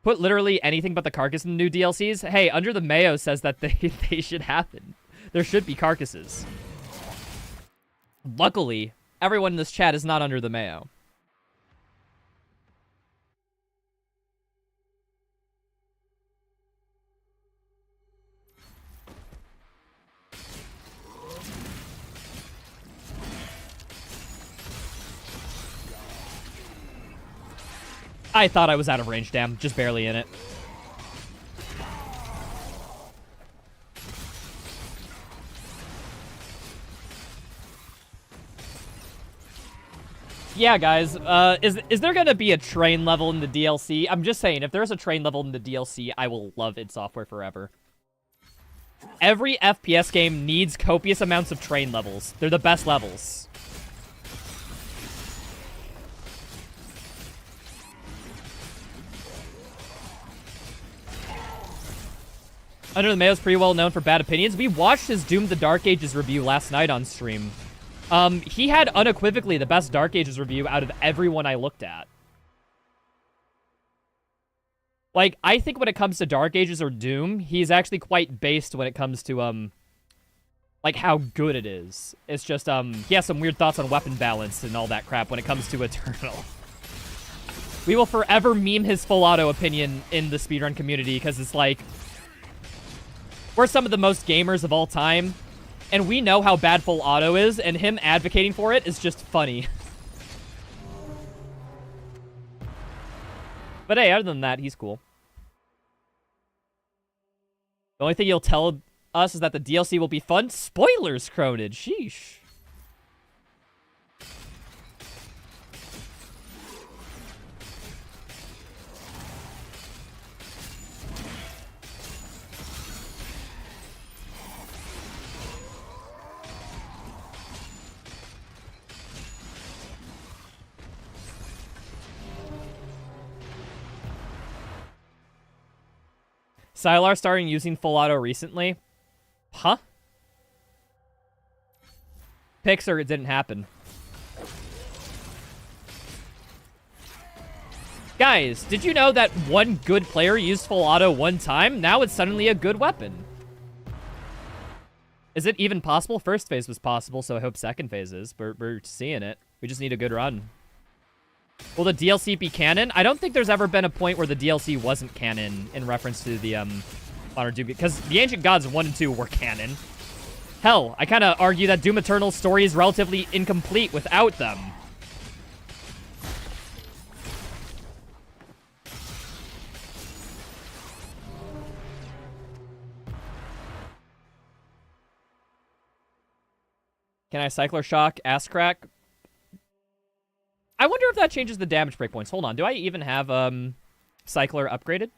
Put literally anything but the carcass in the new DLCs. Hey, Under the Mayo says that they should happen. There should be carcasses. Luckily, everyone in this chat is not Under the Mayo. I thought I was out of range, damn. Just barely in it. Yeah, guys. Is there gonna be a train level in the DLC? I'm just saying, if there's a train level in the DLC, I will love id Software forever. Every FPS game needs copious amounts of train levels. They're the best levels. Under the Mayo's pretty well known for bad opinions. We watched his Doom the Dark Ages review last night on stream. He had unequivocally the best Dark Ages review out of everyone I looked at. Like, I think when it comes to Dark Ages or Doom, he's actually quite based when it comes to, like, how good it is. It's just, he has some weird thoughts on weapon balance and all that crap when it comes to Eternal. We will forever meme his full auto opinion in the speedrun community, because it's like, we're some of the most gamers of all time, and we know how bad full auto is, and him advocating for it is just funny. But hey, other than that, he's cool. The only thing he'll tell us is that the DLC will be fun. Spoilers, Cronid. Sheesh. Sylar starting using full auto recently? Huh? Pixar, it didn't happen. Guys, did you know that one good player used full auto one time? Now it's suddenly a good weapon. Is it even possible? First phase was possible, so I hope second phase is. We're seeing it. We just need a good run. Will the DLC be canon? I don't think there's ever been a point where the DLC wasn't canon in reference to the Honor Doom, because the Ancient Gods 1 and 2 were canon. Hell, I kind of argue that Doom Eternal's story is relatively incomplete without them. Can I Cycler Shock Ass Crack? I wonder if that changes the damage breakpoints. Hold on. Do I even have Cycler upgraded?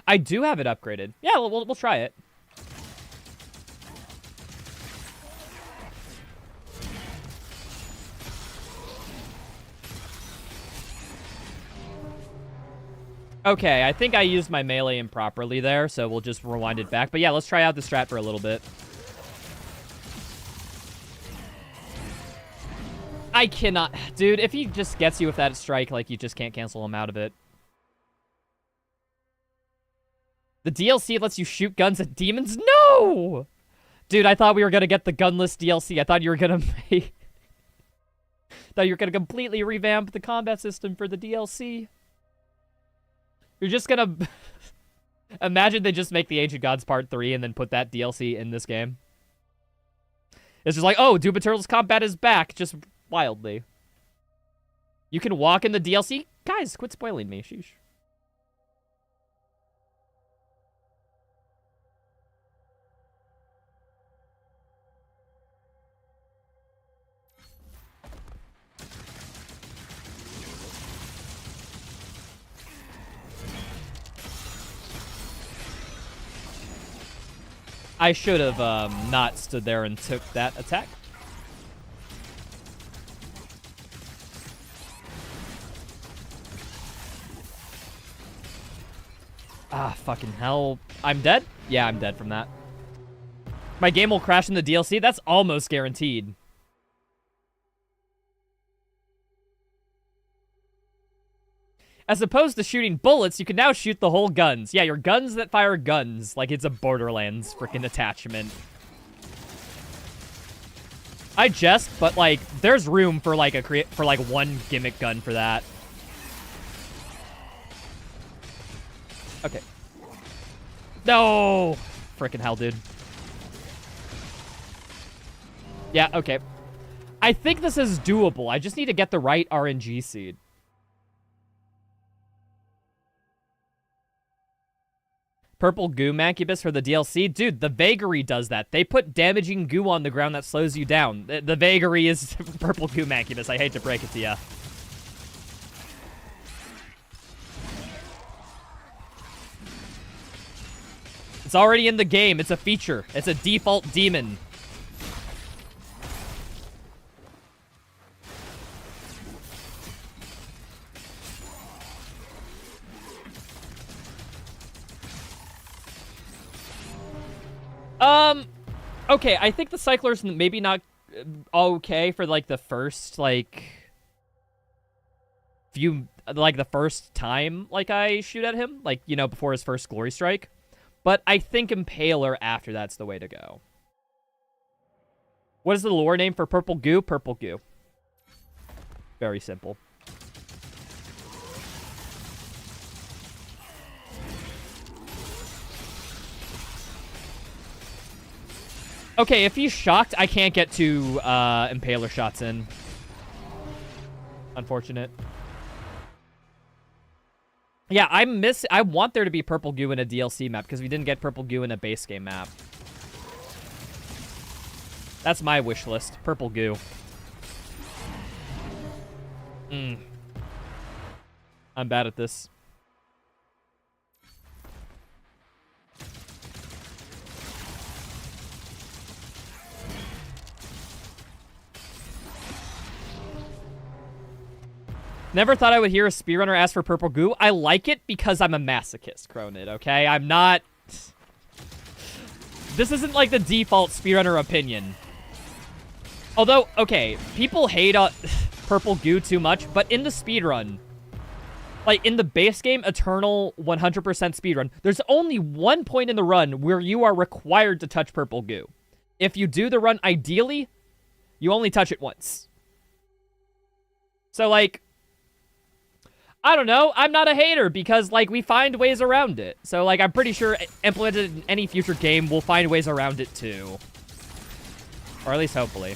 I do have it upgraded. Yeah, we'll try it. Okay, I think I used my melee improperly there, so we'll just rewind it back. But yeah, let's try out the strat for a little bit. I cannot... Dude, if he just gets you with that strike, like, you just can't cancel him out of it. The DLC lets you shoot guns at demons? No! Dude, I thought we were gonna get the gunless DLC. I thought you were gonna make... thought you were gonna completely revamp the combat system for the DLC. You're just gonna... Imagine they just make the Ancient Gods Part 3 and then put that DLC in this game. It's just like, oh, Doom Eternal's combat is back. Just... wildly. You can walk in the DLC? Guys, quit spoiling me. Sheesh. I should have not stood there and took that attack. Ah, fucking hell. I'm dead? Yeah, I'm dead from that. My game will crash in the DLC? That's almost guaranteed. As opposed to shooting bullets, you can now shoot the whole guns. Yeah, your guns that fire guns, like it's a Borderlands freaking attachment. I jest, but like, there's room for like one gimmick gun for that. Okay. No! Frickin' hell, dude. Yeah, okay. I think this is doable. I just need to get the right RNG seed. Purple goo Mancubus for the DLC? Dude, the Vagary does that. They put damaging goo on the ground that slows you down. The Vagary is purple goo Mancubus. I hate to break it to ya. It's already in the game. It's a feature. It's a default demon. Okay, I think the cycler's maybe not okay for, like, the first, like, the first time, like, I shoot at him. Like, you know, before his first glory strike. But I think Impaler after that's the way to go. What is the lore name for purple goo? Purple goo. Very simple. Okay, if he's shocked, I can't get two Impaler shots in. Unfortunate. Yeah, I want there to be purple goo in a DLC map because we didn't get purple goo in a base game map. That's my wish list. Purple goo. I'm bad at this. Never thought I would hear a speedrunner ask for purple goo. I like it because I'm a masochist, Cronid, okay? I'm not... This isn't like the default speedrunner opinion. Although, okay, people hate purple goo too much, but in the speedrun, like in the base game, Eternal 100% speedrun, there's only one point in the run where you are required to touch purple goo. If you do the run ideally, you only touch it once. So, like... I don't know. I'm not a hater because, like, we find ways around it. So, like, I'm pretty sure implemented in any future game, we'll find ways around it, too. Or at least hopefully.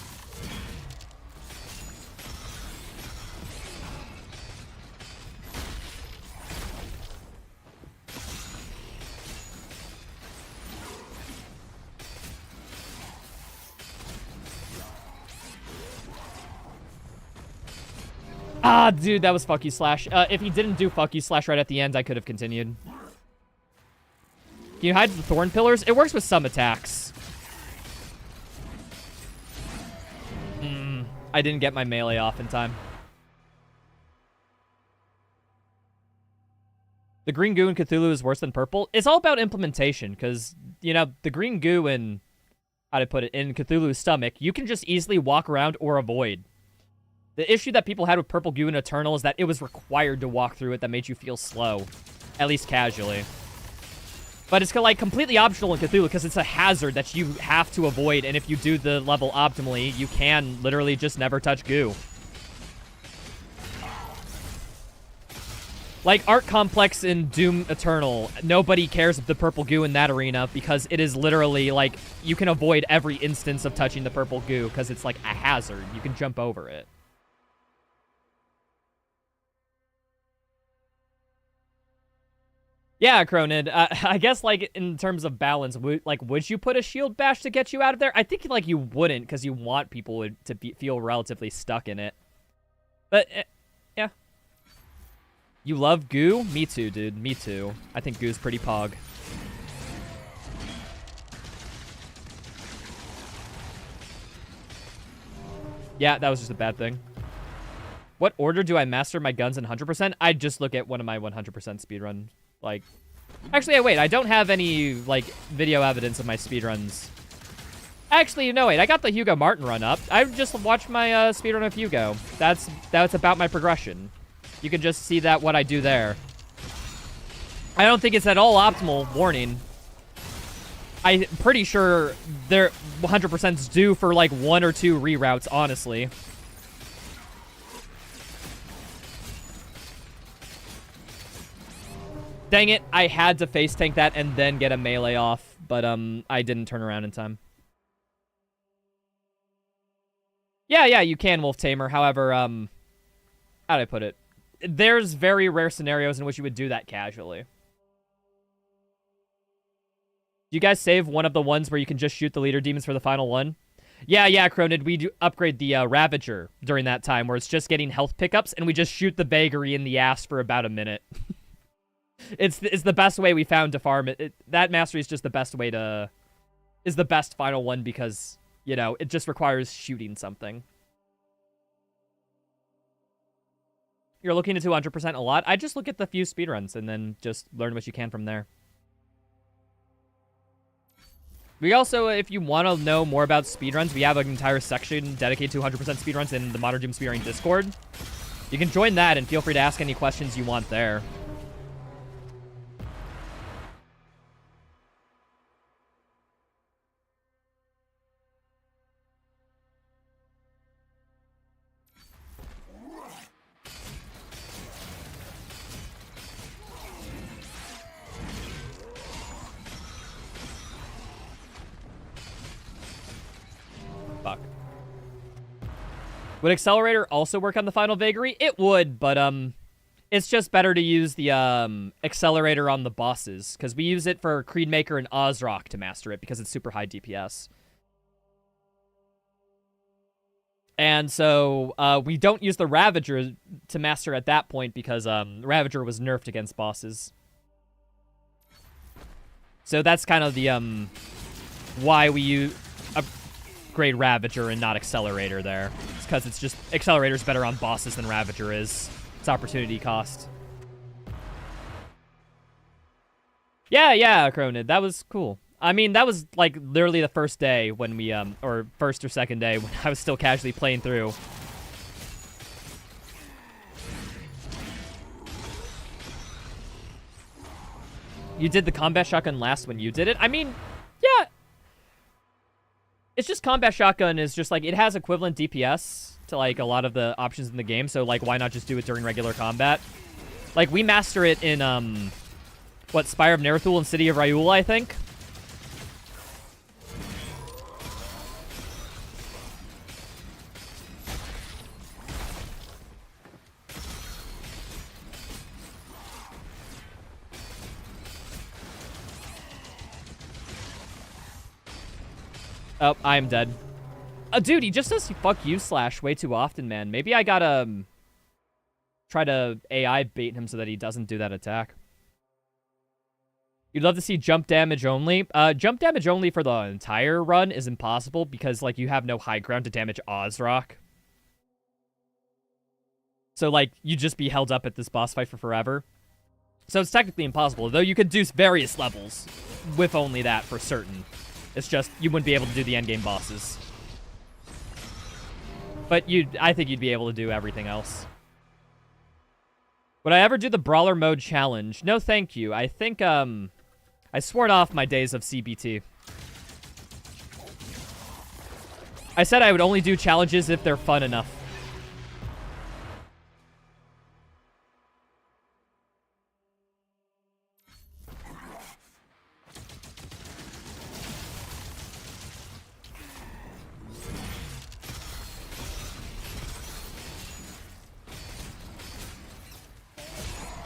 Ah, dude, that was fuck you slash. If he didn't do fuck you slash right at the end, I could have continued. Can you hide the thorn pillars? It works with some attacks. I didn't get my melee off in time. The green goo in Cthulhu is worse than purple. It's all about implementation, because, you know, the green goo in, how to put it, in Cthulhu's stomach, you can just easily walk around or avoid. The issue that people had with purple goo in Eternal is that it was required to walk through it that made you feel slow. At least casually. But it's like completely optional in Cthulhu because it's a hazard that you have to avoid, and if you do the level optimally, you can literally just never touch goo. Like Art Complex in Doom Eternal, nobody cares of the purple goo in that arena because it is literally like you can avoid every instance of touching the purple goo because it's like a hazard. You can jump over it. Yeah, Cronid. I guess, like, in terms of balance, would you put a shield bash to get you out of there? I think, like, you wouldn't, because you want people to feel relatively stuck in it. But, yeah. You love goo? Me too, dude. Me too. I think goo's pretty pog. Yeah, that was just a bad thing. What order do I master my guns in 100%? I just look at one of my 100% speedrun. Like, actually, wait, I don't have any, like, video evidence of my speedruns. Actually, no, wait, I got the Hugo Martin run up. I just watched my speedrun of Hugo. That's about my progression. You can just see that what I do there. I don't think it's at all optimal, warning. I'm pretty sure they're 100%'s due for, like, 1 or 2 reroutes, honestly. Dang it, I had to face tank that and then get a melee off, but I didn't turn around in time. Yeah, you can Wolf Tamer. However, how'd I put it? There's very rare scenarios in which you would do that casually. Do you guys save one of the ones where you can just shoot the leader demons for the final one? Yeah, Cronid, we do upgrade the Ravager during that time where it's just getting health pickups and we just shoot the vagary in the ass for about a minute. It's the best way we found to farm it. That mastery is just the best way to... is the best final one because, you know, it just requires shooting something. You're looking into 200% a lot? I just look at the few speedruns and then just learn what you can from there. We also, if you want to know more about speedruns, we have an entire section dedicated to 100% speedruns in the Modern Doom Speedrunning Discord. You can join that and feel free to ask any questions you want there. Fuck. Would Accelerator also work on the Final Vagary? It would, but it's just better to use the Accelerator on the bosses, because we use it for Creedmaker and Ozrock to master it, because it's super high DPS. And so we don't use the Ravager to master at that point, because Ravager was nerfed against bosses. So that's kind of the why we use upgrade Ravager and not Accelerator there. It's because it's just Accelerator's better on bosses than Ravager is. It's opportunity cost. Yeah, Cronid, that was cool. I mean, that was like literally the first day when we or first or second day when I was still casually playing through. You did the combat shotgun last when you did it? I mean, yeah. It's just combat shotgun is just like, it has equivalent DPS to like a lot of the options in the game. So like, why not just do it during regular combat? Like we master it in, what, Spire of Nerethul and City of Ryula, I think? Oh, I am dead. Dude, he just says fuck you slash way too often, man. Maybe I gotta try to AI bait him so that he doesn't do that attack. You'd love to see jump damage only. Jump damage only for the entire run is impossible because, like, you have no high ground to damage Ozrock. So, like, you'd just be held up at this boss fight for forever. So it's technically impossible, though you could do various levels with only that for certain. It's just, you wouldn't be able to do the endgame bosses. But I think you'd be able to do everything else. Would I ever do the Brawler Mode challenge? No, thank you. I think, I sworn off my days of CBT. I said I would only do challenges if they're fun enough.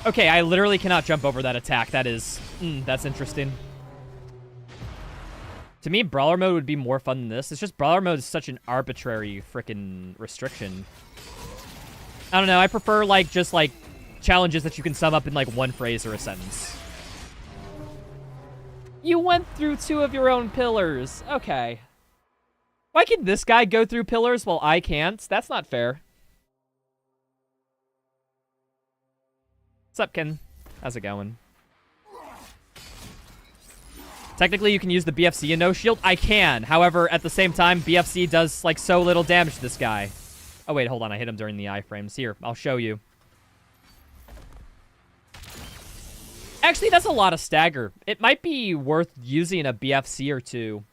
Okay, I literally cannot jump over that attack. That is... that's interesting. To me, Brawler Mode would be more fun than this. It's just Brawler Mode is such an arbitrary freaking restriction. I don't know. I prefer, like, just, like, challenges that you can sum up in, like, one phrase or a sentence. You went through 2 of your own pillars. Okay. Why can this guy go through pillars while I can't? That's not fair. What's up, Ken? How's it going? Technically, you can use the BFC and no shield. I can. However, at the same time, BFC does, like, so little damage to this guy. Oh, wait, hold on. I hit him during the iframes. Here, I'll show you. Actually, that's a lot of stagger. It might be worth using a BFC or two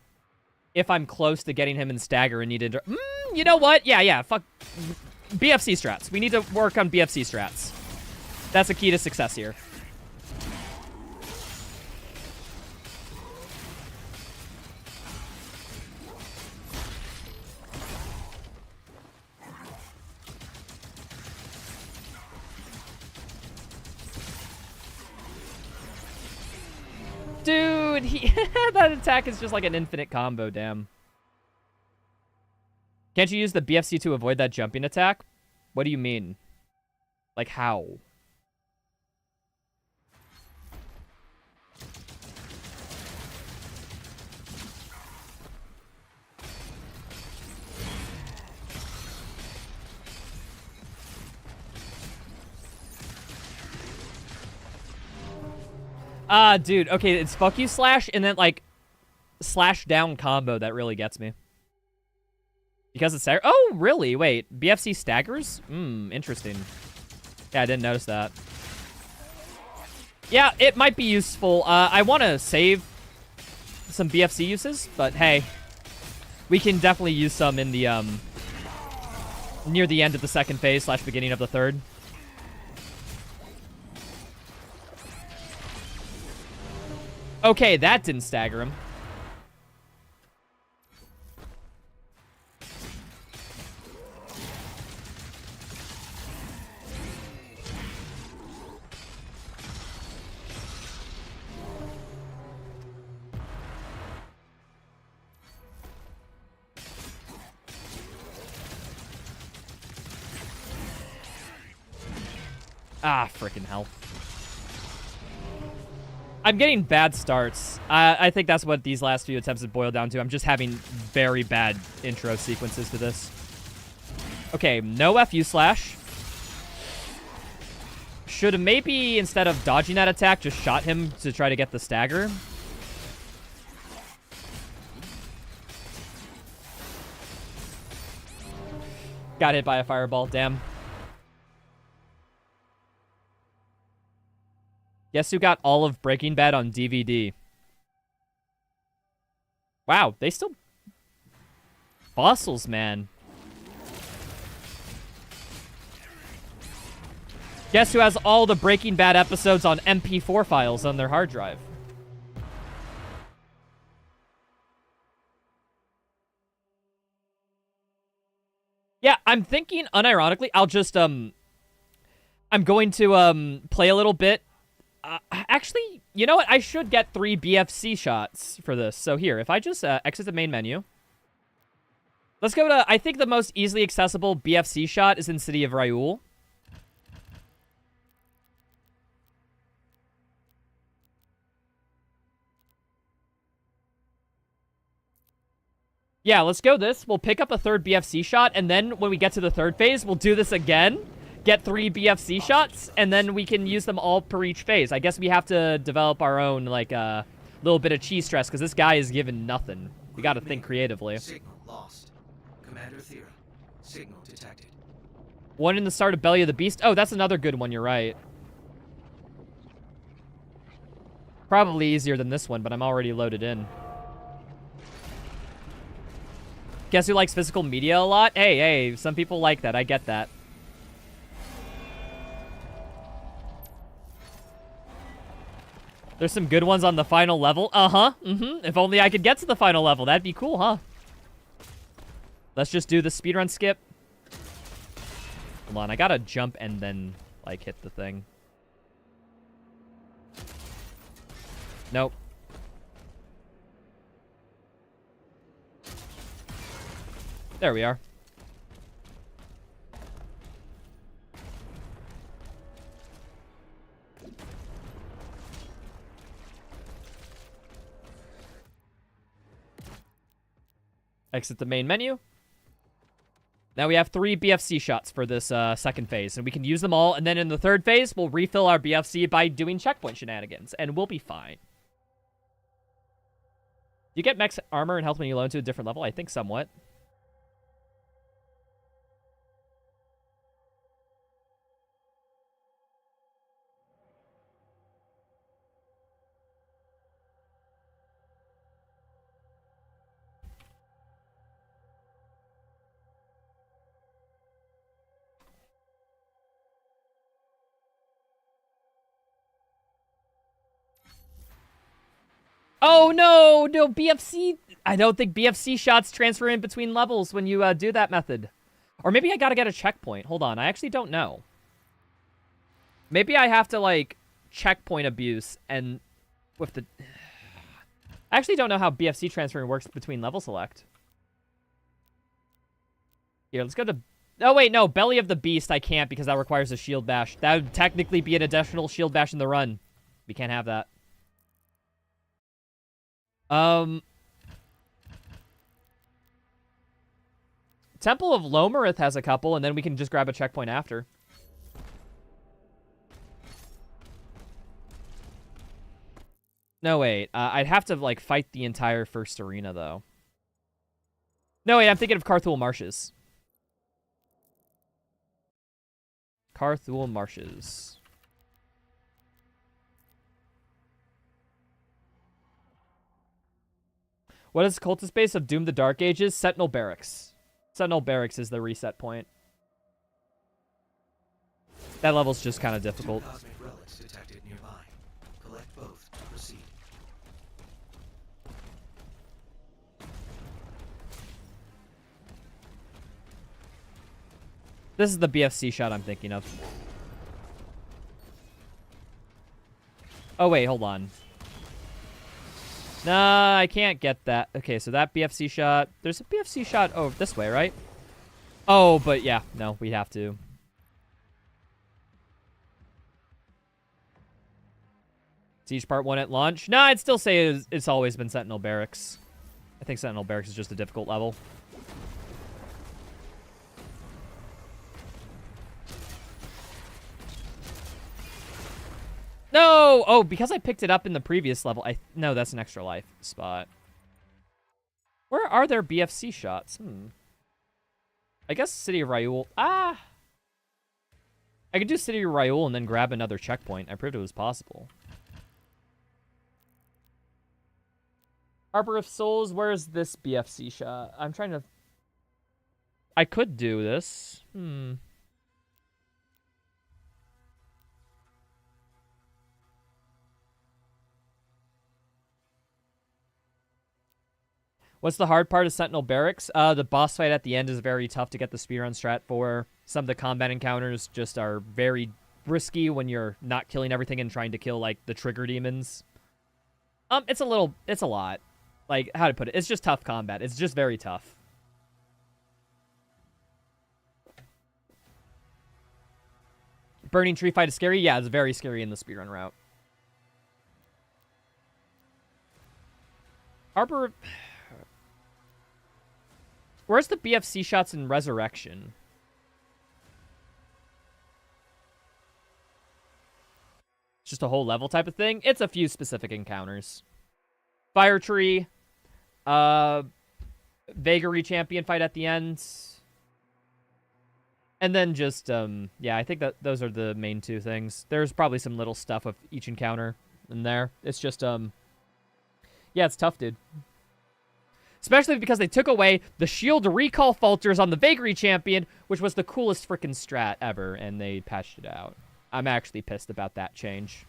if I'm close to getting him in stagger and needed to... you know what? Yeah, fuck. BFC strats. We need to work on BFC strats. That's a key to success here. Dude, that attack is just like an infinite combo, damn. Can't you use the BFC to avoid that jumping attack? What do you mean? Like, how? Dude, okay, it's fuck you slash, and then, like, slash down combo that really gets me. Because it's stagger. Oh, really? Wait, BFC staggers? Interesting. Yeah, I didn't notice that. Yeah, it might be useful. I want to save some BFC uses, but hey, we can definitely use some in the near the end of the second phase slash beginning of the third. Okay, that didn't stagger him. Ah, freaking hell. I'm getting bad starts. I think that's what these last few attempts have boiled down to. I'm just having very bad intro sequences to this. Okay, no FU slash. Should have maybe, instead of dodging that attack, just shot him to try to get the stagger. Got hit by a fireball, damn. Guess who got all of Breaking Bad on DVD? Wow, they still... Fossils, man. Guess who has all the Breaking Bad episodes on MP4 files on their hard drive? Yeah, I'm thinking, unironically, I'll just, I'm going to, play a little bit. Actually, you know what? I should get 3 BFC shots for this. So here, if I just exit the main menu. Let's go to, I think the most easily accessible BFC shot is in City of Raoul. Yeah, let's go this. We'll pick up a 3rd BFC shot, and then when we get to the 3rd phase, we'll do this again. Get 3 BFC shots, and then we can use them all per each phase. I guess we have to develop our own, like, little bit of cheese stress, because this guy is given nothing. We gotta think creatively. Signal lost. Commander Thera, signal detected. One in the start of Belly of the Beast. Oh, that's another good one, you're right. Probably easier than this one, but I'm already loaded in. Guess who likes physical media a lot? Hey, some people like that. I get that. There's some good ones on the final level. If only I could get to the final level. That'd be cool, huh? Let's just do the speedrun skip. Hold on, I gotta jump and then, like, hit the thing. Nope. There we are. Exit the main menu. Now we have 3 BFC shots for this second phase, and we can use them all, and then in the 3rd phase, we'll refill our BFC by doing checkpoint shenanigans, and we'll be fine. You get max armor and health when you load to a different level? I think somewhat. Oh, no, BFC. I don't think BFC shots transfer in between levels when you do that method. Or maybe I gotta get a checkpoint. Hold on, I actually don't know. Maybe I have to, like, checkpoint abuse and with the... I actually don't know how BFC transferring works between level select. Here, let's go to... Oh, wait, no, Belly of the Beast I can't because that requires a shield bash. That would technically be an additional shield bash in the run. We can't have that. Temple of Lomarith has a couple, and then we can just grab a checkpoint after. No, wait. I'd have to, like, fight the entire first arena, though. No, wait. I'm thinking of Carthul Marshes. Carthul Marshes. What is the cultist base of Doom the Dark Ages? Sentinel Barracks. Sentinel Barracks is the reset point. That level's just kind of difficult. Two cosmic relics detected nearby. Collect both to proceed. This is the BFC shot I'm thinking of. Oh, wait, hold on. Nah, I can't get that. Okay, so that BFC shot... There's a BFC shot over this way, right? Oh, but yeah. No, we have to. Siege Part 1 at launch? Nah, I'd still say it's always been Sentinel Barracks. I think Sentinel Barracks is just a difficult level. No! Oh, because I picked it up in the previous level. No, that's an extra life spot. Where are there BFC shots? I guess City of Ryul. I could do City of Ryul and then grab another checkpoint. I proved it was possible. Harbor of Souls, where's this BFC shot? I'm trying to... I could do this. What's the hard part of Sentinel Barracks? The boss fight at the end is very tough to get the speedrun strat for. Some of the combat encounters just are very risky when you're not killing everything and trying to kill, like, the trigger demons. It's a lot. Like, how to put it? It's just tough combat. It's just very tough. Burning Tree fight is scary? Yeah, it's very scary in the speedrun route. Harbor... Where's the BFC shots in Resurrection? Just a whole level type of thing? It's a few specific encounters. Fire Tree. Vagary Champion fight at the end. And then just, yeah, I think that those are the main two things. There's probably some little stuff with each encounter in there. It's just, yeah, it's tough, dude. Especially because they took away the shield recall falters on the Vagary Champion, which was the coolest freaking strat ever, and they patched it out. I'm actually pissed about that change.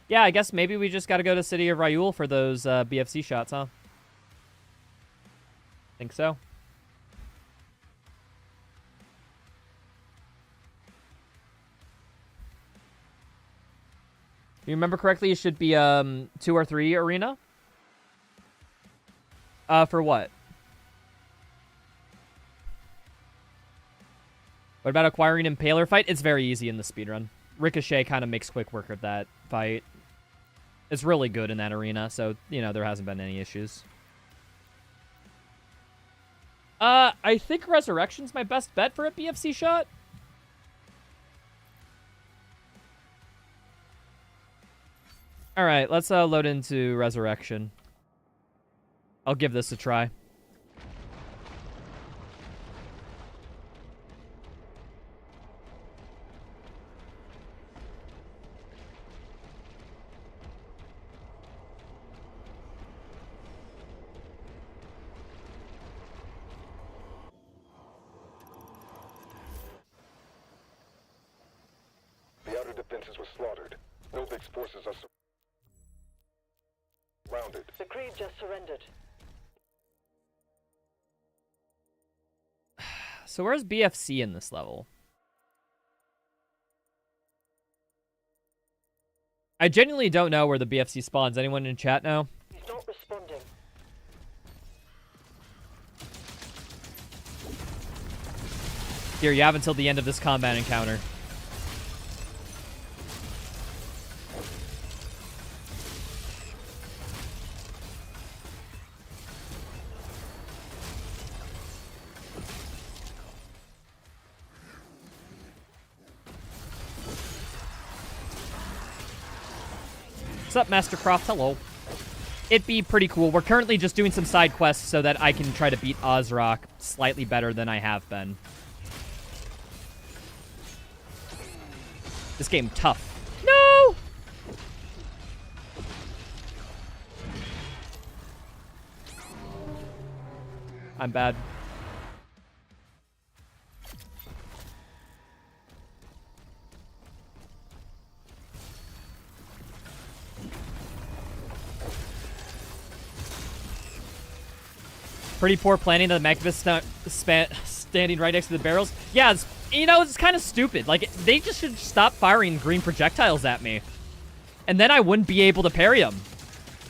Yeah, I guess maybe we just gotta go to City of Ryul for those BFC shots, huh? Think so. If you remember correctly, it should be 2 or 3 arena. For what? What about acquiring Impaler fight? It's very easy in the speedrun. Ricochet kind of makes quick work of that fight. It's really good in that arena, so, you know, there hasn't been any issues. I think Resurrection's my best bet for a BFC shot. Alright, let's load into Resurrection. I'll give this a try. The outer defenses were slaughtered. Novik's forces are surrounded. The Creed just surrendered. So where's BFC in this level? I genuinely don't know where the BFC spawns. Anyone in chat know? He's not responding. Here, you have until the end of this combat encounter. What's up, Mastercroft? Hello. It'd be pretty cool. We're currently just doing some side quests so that I can try to beat Ozrock slightly better than I have been. This game tough. No! I'm bad. Pretty poor planning of the Magnus standing right next to the barrels. Yeah, it's kind of stupid. Like, they just should stop firing green projectiles at me. And then I wouldn't be able to parry them.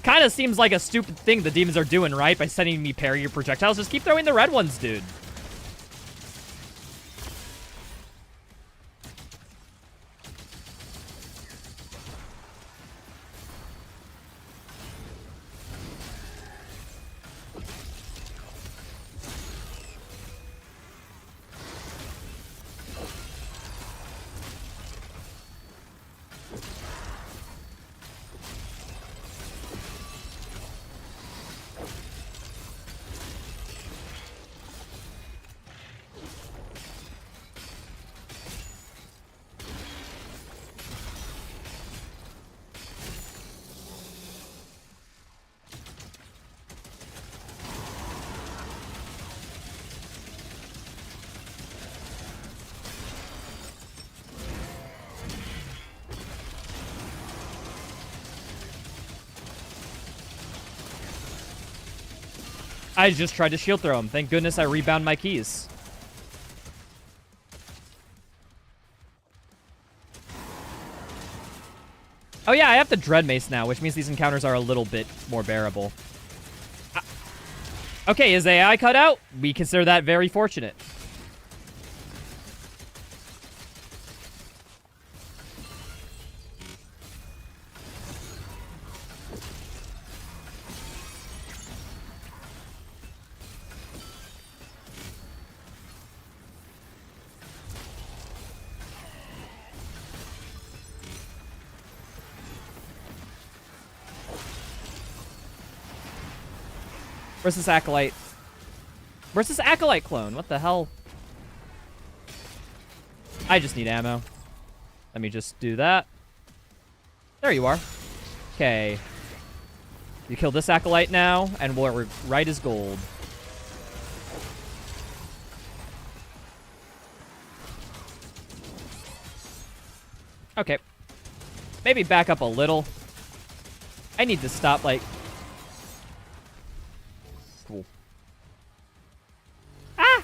Kind of seems like a stupid thing the demons are doing, right? By sending me parry your projectiles. Just keep throwing the red ones, dude. I just tried to shield throw him. Thank goodness I rebound my keys. Oh yeah, I have the Dread Mace now, which means these encounters are a little bit more bearable. Okay, is AI cut out? We consider that very fortunate. Where's this Acolyte? Where's this Acolyte clone? What the hell? I just need ammo. Let me just do that. There you are. Okay. You kill this Acolyte now, and we're right as gold. Okay. Maybe back up a little. I need to stop, like... Cool. Ah!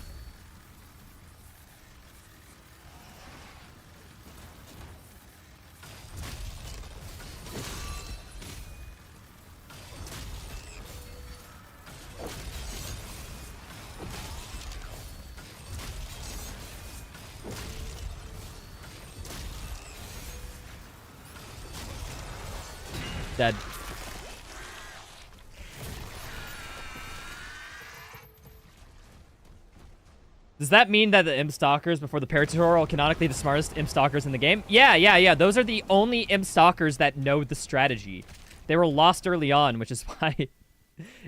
Dead. Does that mean that the Imp Stalkers before the Paratutorial are canonically the smartest Imp Stalkers in the game? Yeah. Those are the only Imp Stalkers that know the strategy. They were lost early on, which is why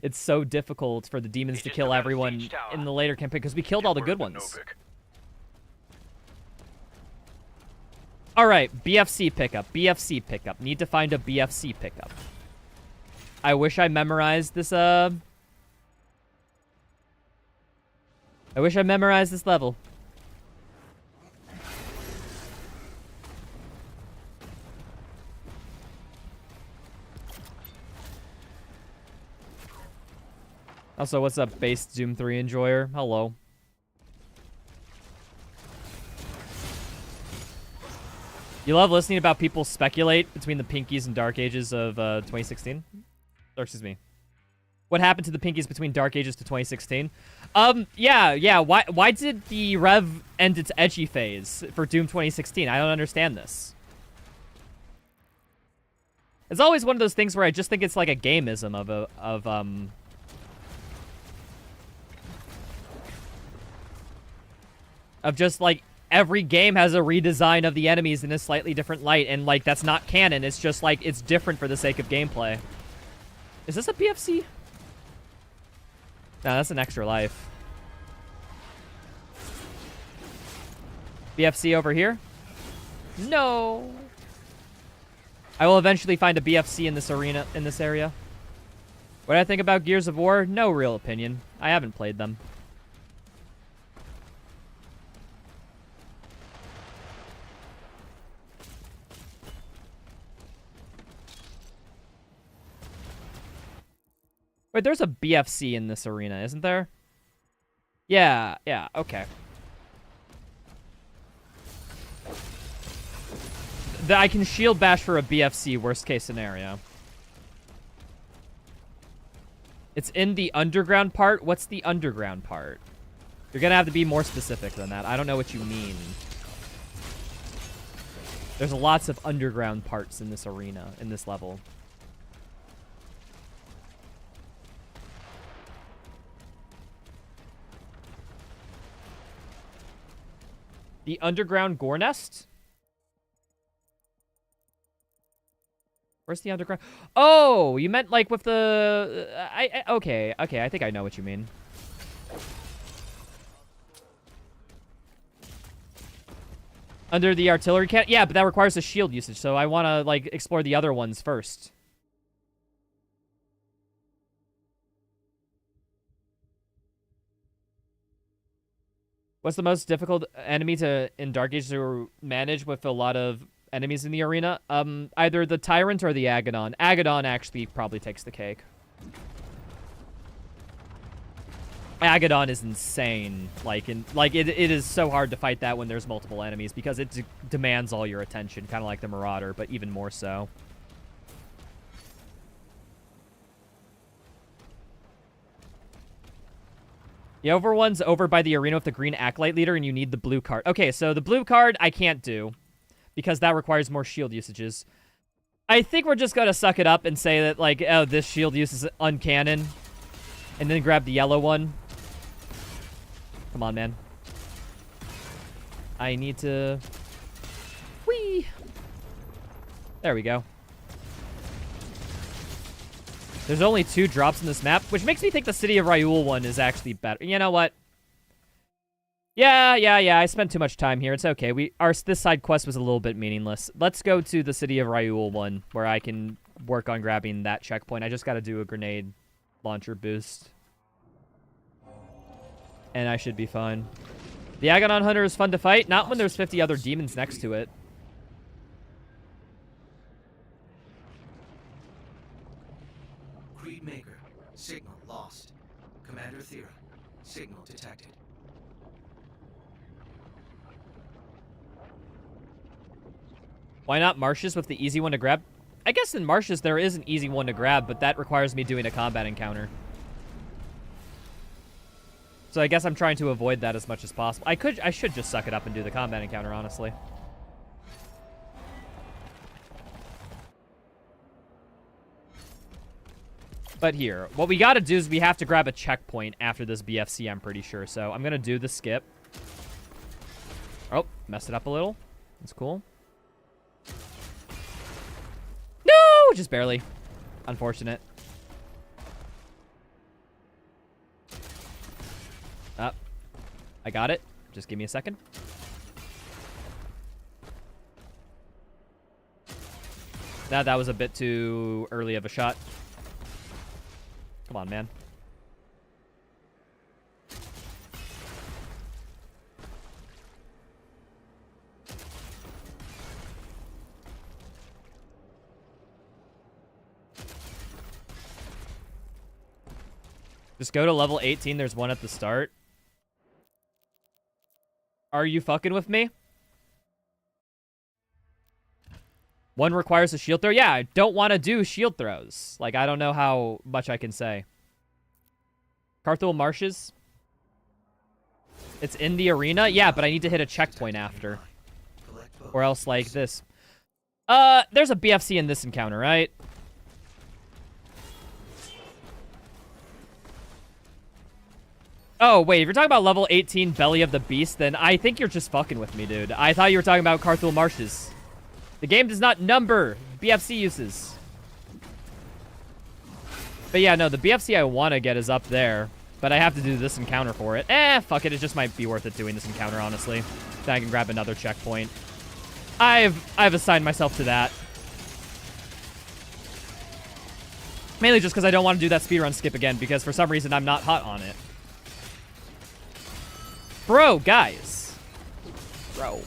it's so difficult for the demons to kill everyone in the later campaign, because we killed all the good ones. Alright, BFC pickup. BFC pickup. Need to find a BFC pickup. I wish I memorized this, I wish I memorized this level. Also, what's up, base Doom 3 enjoyer? Hello. You love listening about people speculate between the Pinkies and Dark Ages of 2016? Or, excuse me. What happened to the Pinkies between Dark Ages to 2016? Yeah. Why did the Rev end its edgy phase for Doom 2016? I don't understand this. It's always one of those things where I just think it's like a gameism of just like every game has a redesign of the enemies in a slightly different light, and like that's not canon. It's just like it's different for the sake of gameplay. Is this a BFC? No, that's an extra life. BFC over here? No. I will eventually find a BFC in this arena, in this area. What do I think about Gears of War? No real opinion. I haven't played them. Wait, there's a BFC in this arena, isn't there? Yeah, okay. I can shield bash for a BFC, worst case scenario. It's in the underground part? What's the underground part? You're gonna have to be more specific than that. I don't know what you mean. There's lots of underground parts in this arena, in this level. The underground gore nest? Where's the underground? Oh, you meant like with the... okay, I think I know what you mean. Under the artillery cannon? Yeah, but that requires a shield usage, so I want to like explore the other ones first. What's the most difficult enemy in Dark Age to manage with a lot of enemies in the arena? Either the Tyrant or the Agadon. Agadon actually probably takes the cake. Agadon is insane. It is so hard to fight that when there's multiple enemies because it demands all your attention, kind of like the Marauder, but even more so. The over one's over by the arena with the green Acolyte leader, and you need the blue card. Okay, so the blue card I can't do because that requires more shield usages. I think we're just gonna suck it up and say that, like, oh, this shield use is uncanon, and then grab the yellow one. Come on, man. I need to... Whee! There we go. There's only 2 drops in this map, which makes me think the City of Ryul one is actually better. You know what? Yeah, I spent too much time here. It's okay. This side quest was a little bit meaningless. Let's go to the City of Ryul one, where I can work on grabbing that checkpoint. I just gotta do a grenade launcher boost. And I should be fine. The Agadon Hunter is fun to fight, not when there's 50 other demons next to it. Creed Maker, signal lost. Commander Thera, signal detected. Why not marshes with the easy one to grab? I guess in marshes there is an easy one to grab, but that requires me doing a combat encounter. So I guess I'm trying to avoid that as much as possible. I should just suck it up and do the combat encounter, honestly. But here, what we gotta do is we have to grab a checkpoint after this BFC, I'm pretty sure. So I'm gonna do the skip. Oh, messed it up a little. That's cool. No! Just barely. Unfortunate. Up. I got it. Just give me a second. That was a bit too early of a shot. Come on, man. Just go to level 18. There's one at the start. Are you fucking with me? One requires a shield throw. Yeah, I don't want to do shield throws. Like, I don't know how much I can say. Carthul Marshes. It's in the arena? Yeah, but I need to hit a checkpoint after. Or else like this. There's a BFC in this encounter, right? Oh, wait, if you're talking about level 18 Belly of the Beast, then I think you're just fucking with me, dude. I thought you were talking about Carthul Marshes. The game does not number BFC uses. But yeah, no, the BFC I want to get is up there. But I have to do this encounter for it. Fuck it. It just might be worth it doing this encounter, honestly. Then I can grab another checkpoint. I've assigned myself to that. Mainly just because I don't want to do that speedrun skip again, because for some reason I'm not hot on it. Bro, guys. Bro.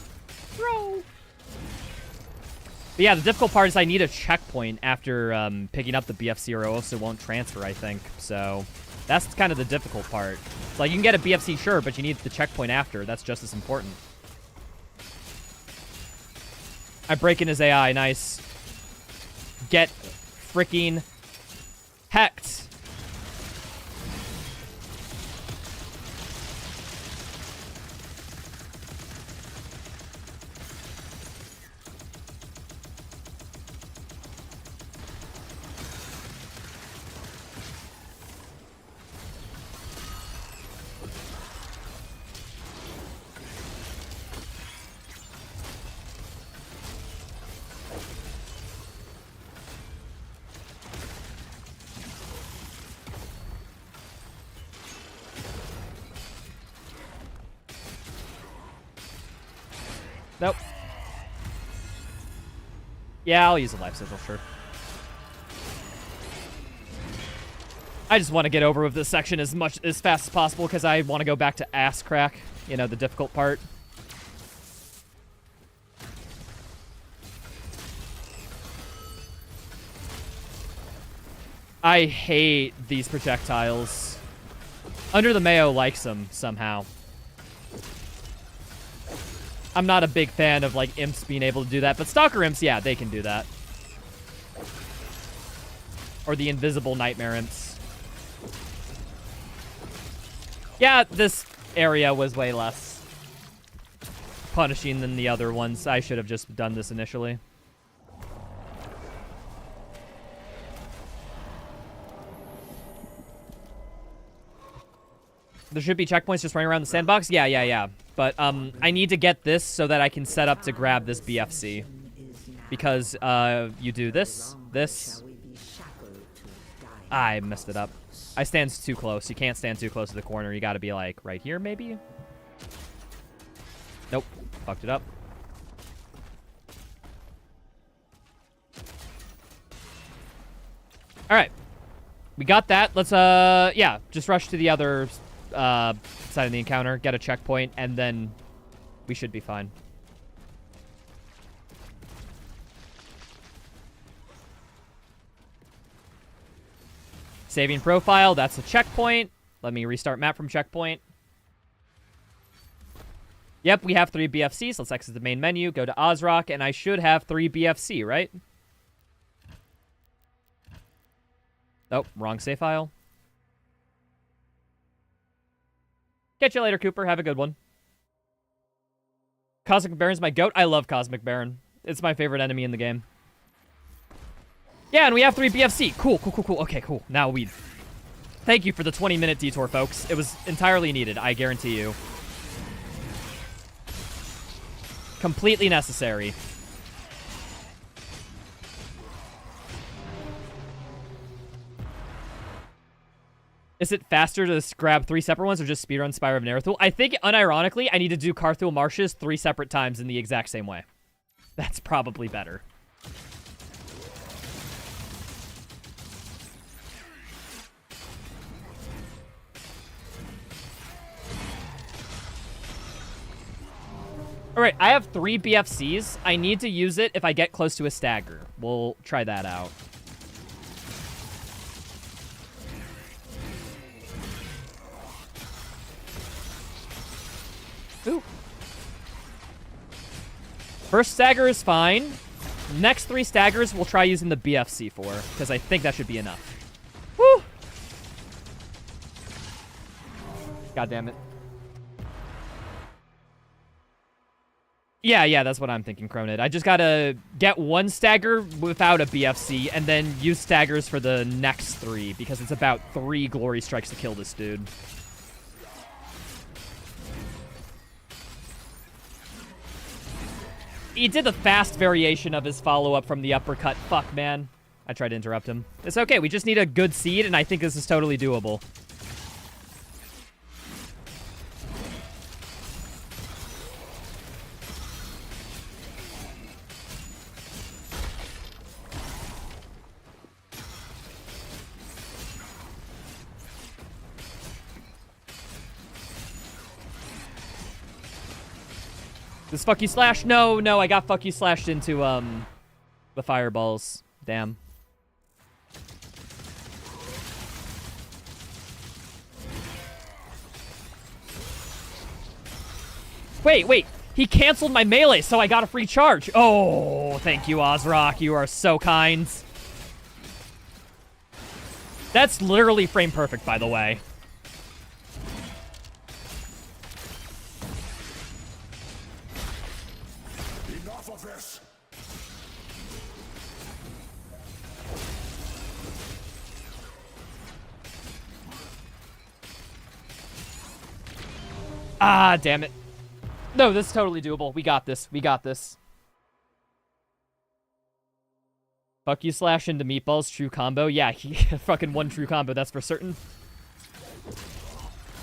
But yeah, the difficult part is I need a checkpoint after picking up the BFC or else it won't transfer, I think. So that's kind of the difficult part. It's like you can get a BFC, sure, but you need the checkpoint after. That's just as important. I break in his AI. Nice. Get freaking hecked. Nope. Yeah, I'll use a life sigil, sure. I just want to get over with this section as fast as possible because I want to go back to ass crack, you know, the difficult part. I hate these projectiles. Under the Mayo likes them somehow. I'm not a big fan of, like, imps being able to do that, but Stalker imps, yeah, they can do that. Or the invisible nightmare imps. Yeah, this area was way less punishing than the other ones. I should have just done this initially. There should be checkpoints just running around the sandbox? Yeah. But I need to get this so that I can set up to grab this BFC. Because you do this. I messed it up. I stand too close. You can't stand too close to the corner. You gotta be like right here, maybe? Nope. Fucked it up. Alright. We got that. Let's, yeah, just rush to the other side of the encounter, get a checkpoint, and then we should be fine. Saving profile, that's a checkpoint. Let me restart map from checkpoint. Yep, we have 3 BFCs. Let's exit the main menu, go to Ozrock, and I should have 3 BFC, right? Oh, wrong save file. Catch you later, Cooper. Have a good one. Cosmic Baron's my goat. I love Cosmic Baron. It's my favorite enemy in the game. Yeah, and we have 3 BFC. Cool. Okay, cool. Now we... Thank you for the 20-minute detour, folks. It was entirely needed, I guarantee you. Completely necessary. Is it faster to grab 3 separate ones or just speedrun Spire of Narathul? I think, unironically, I need to do Carthul Marshes 3 separate times in the exact same way. That's probably better. Alright, I have 3 BFCs. I need to use it if I get close to a stagger. We'll try that out. Ooh. First stagger is fine. Next 3 staggers we'll try using the BFC for, because I think that should be enough. Woo! God damn it. Yeah, that's what I'm thinking, Cronid. I just gotta get 1 stagger without a BFC, and then use staggers for the next 3, because it's about 3 glory strikes to kill this dude. He did the fast variation of his follow-up from the uppercut. Fuck, man. I tried to interrupt him. It's okay. We just need a good seed, and I think this is totally doable. This fuck you slash? No, I got fuck you slashed into, the fireballs. Damn. Wait. He canceled my melee, so I got a free charge. Oh, thank you, Ozrock. You are so kind. That's literally frame perfect, by the way. Enough of this. Ah, damn it. No, this is totally doable. We got this. Fuck you slash into meatballs, true combo. Yeah, he fucking one true combo, that's for certain.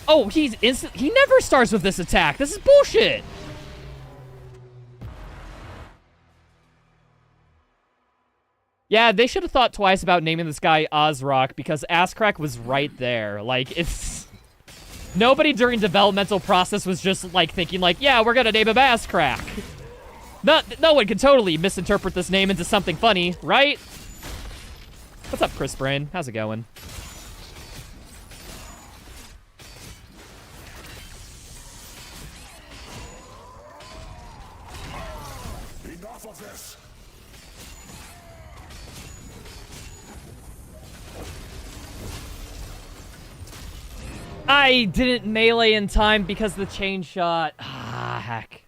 Oh, he never starts with this attack. This is bullshit. Yeah, they should have thought twice about naming this guy Ozrock because Asscrack was right there. Like, it's... Nobody during developmental process was just, like, thinking, like, yeah, we're gonna name him Asscrack. No one can totally misinterpret this name into something funny, right? What's up, Chris Brain? How's it going? Enough of this. I didn't melee in time because the chain shot. Ah, heck.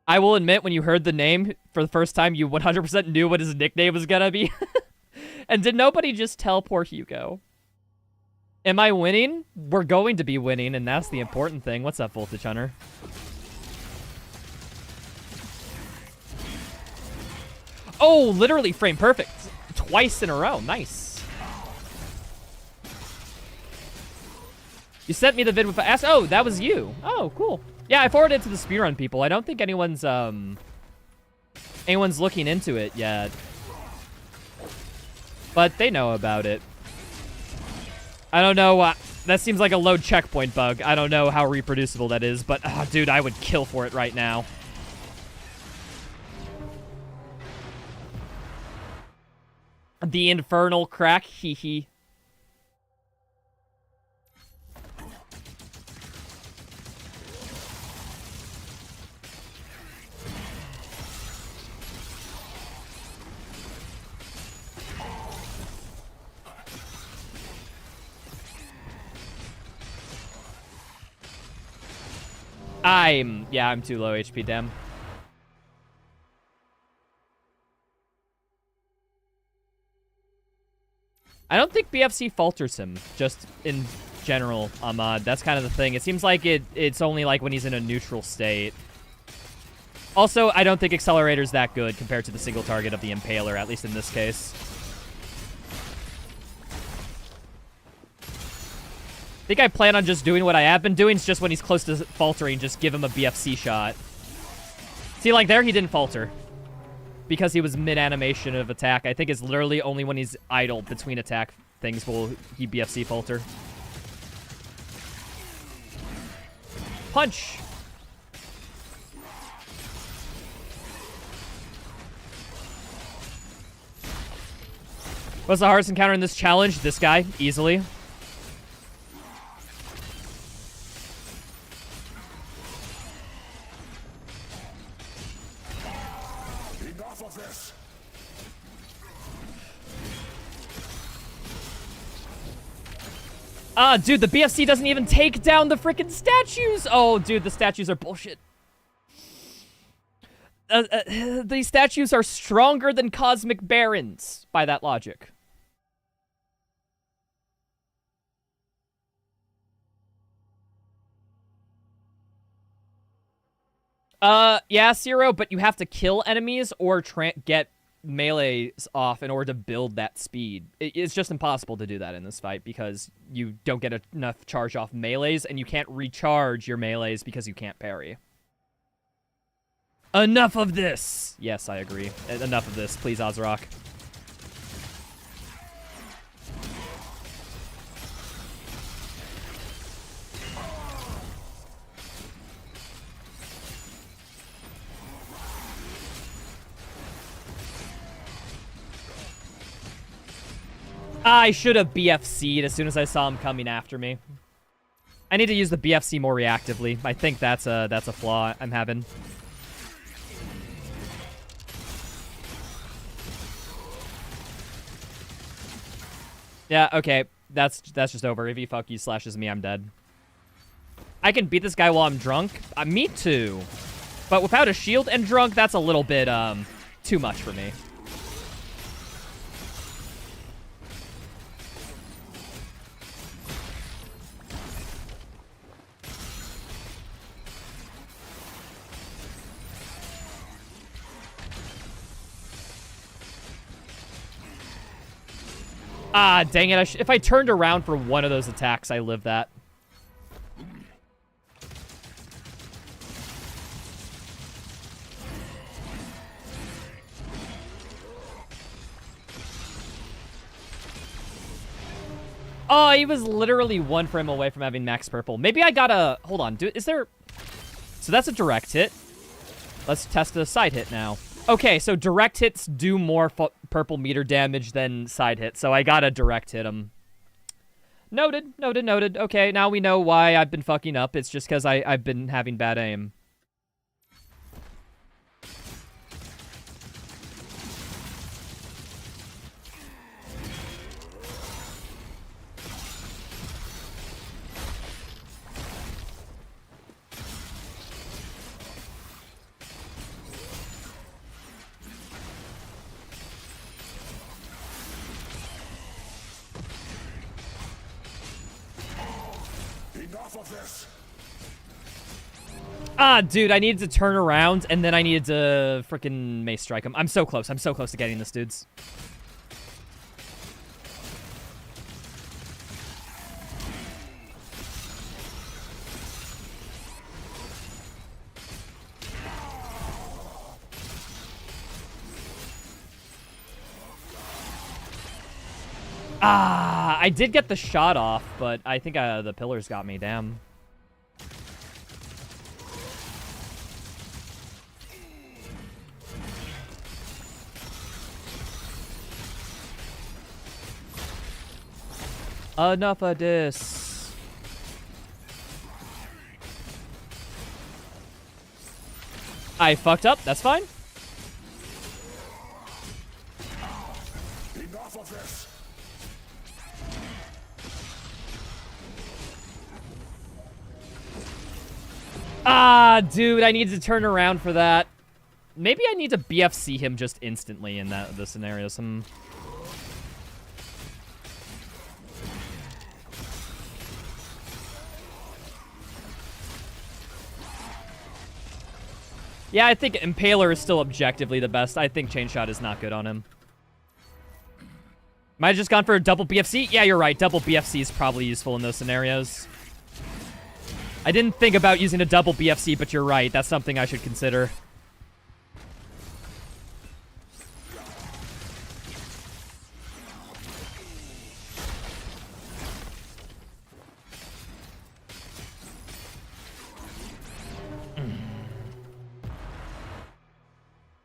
I will admit, when you heard the name for the first time, you 100% knew what his nickname was gonna be. And did nobody just tell poor Hugo? Am I winning? We're going to be winning, and that's the important thing. What's up, Voltage Hunter? Oh, literally frame perfect. Twice in a row. Nice. You sent me the vid with ask. Oh, that was you. Oh, cool. Yeah, I forwarded it to the speedrun people. I don't think anyone's looking into it yet. But they know about it. I don't know. That seems like a load checkpoint bug. I don't know how reproducible that is, but dude, I would kill for it right now. The infernal crack. Hee hee. I'm too low HP, damn. I don't think BFC falters him, just in general, Ahmad. That's kind of the thing. It seems like it's only like when he's in a neutral state. Also, I don't think Accelerator's that good compared to the single target of the Impaler, at least in this case. I think I plan on just doing what I have been doing. It's just when he's close to faltering, just give him a BFC shot. See, like there, he didn't falter. Because he was mid-animation of attack. I think it's literally only when he's idle between attack things will he BFC falter. Punch! What's the hardest encounter in this challenge? This guy, easily. Dude, the BFC doesn't even take down the freaking statues! Oh, dude, the statues are bullshit. These statues are stronger than Cosmic Barons, by that logic. Yeah, Zero, but you have to kill enemies or get melees off in order to build that speed. It's just impossible to do that in this fight because you don't get enough charge off melees, and you can't recharge your melees because you can't parry. Enough of this! Yes, I agree. Enough of this, please, Ozrock. I should have BFC'd as soon as I saw him coming after me. I need to use the BFC more reactively. I think that's a flaw I'm having. Yeah, okay. That's just over. If he fuck you slashes me, I'm dead. I can beat this guy while I'm drunk. Me too. But without a shield and drunk, that's a little bit too much for me. Ah, dang it. If I turned around for one of those attacks, I live that. Oh, he was literally one frame away from having max purple. Maybe I gotta... Hold on. Is there... So that's a direct hit. Let's test a side hit now. Okay, so direct hits do more purple meter damage than side hits, so I gotta direct hit him. Noted, noted, noted. Okay, now we know why I've been fucking up. It's just because I've been having bad aim. Ah, dude, I needed to turn around, and then I needed to freaking mace strike him. I'm so close. I'm so close to getting this, dudes. Ah, I did get the shot off, but I think the pillars got me. Damn. Enough of this. I fucked up. That's fine. Enough of this. Ah, dude, I need to turn around for that. Maybe I need to BFC him just instantly in the scenario. Yeah, I think Impaler is still objectively the best. I think Chain Shot is not good on him. Might have just gone for a double BFC? Yeah, you're right. Double BFC is probably useful in those scenarios. I didn't think about using a double BFC, but you're right. That's something I should consider.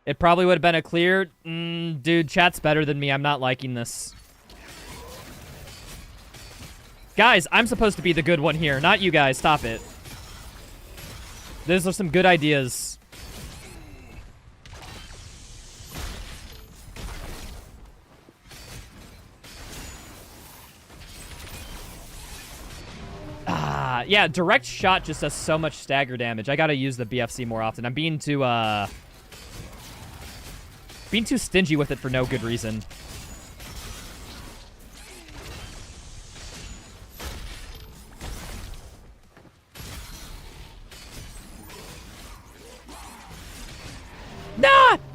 It probably would have been a clear. Dude, chat's better than me. I'm not liking this. Guys, I'm supposed to be the good one here, not you guys. Stop it. Those are some good ideas. Ah, yeah, direct shot just does so much stagger damage. I gotta use the BFC more often. I'm being too stingy with it for no good reason.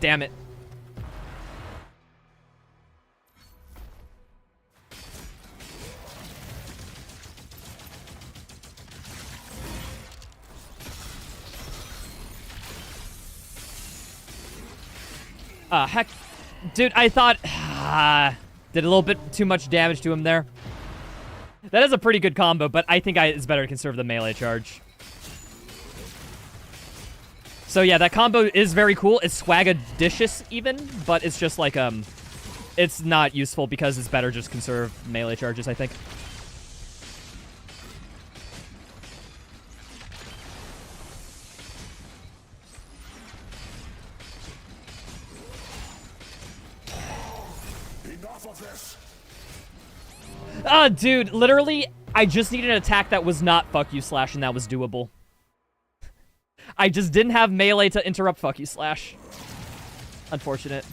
damn it. Heck. Dude, I thought... did a little bit too much damage to him there. That is a pretty good combo, but I think it's better to conserve the melee charge. So yeah, that combo is very cool. It's swagadicious even, but it's just like, it's not useful because it's better just conserve melee charges, I think. Dude, literally, I just needed an attack that was not fuck you slash, and that was doable. I just didn't have melee to interrupt fuck you slash. Unfortunate.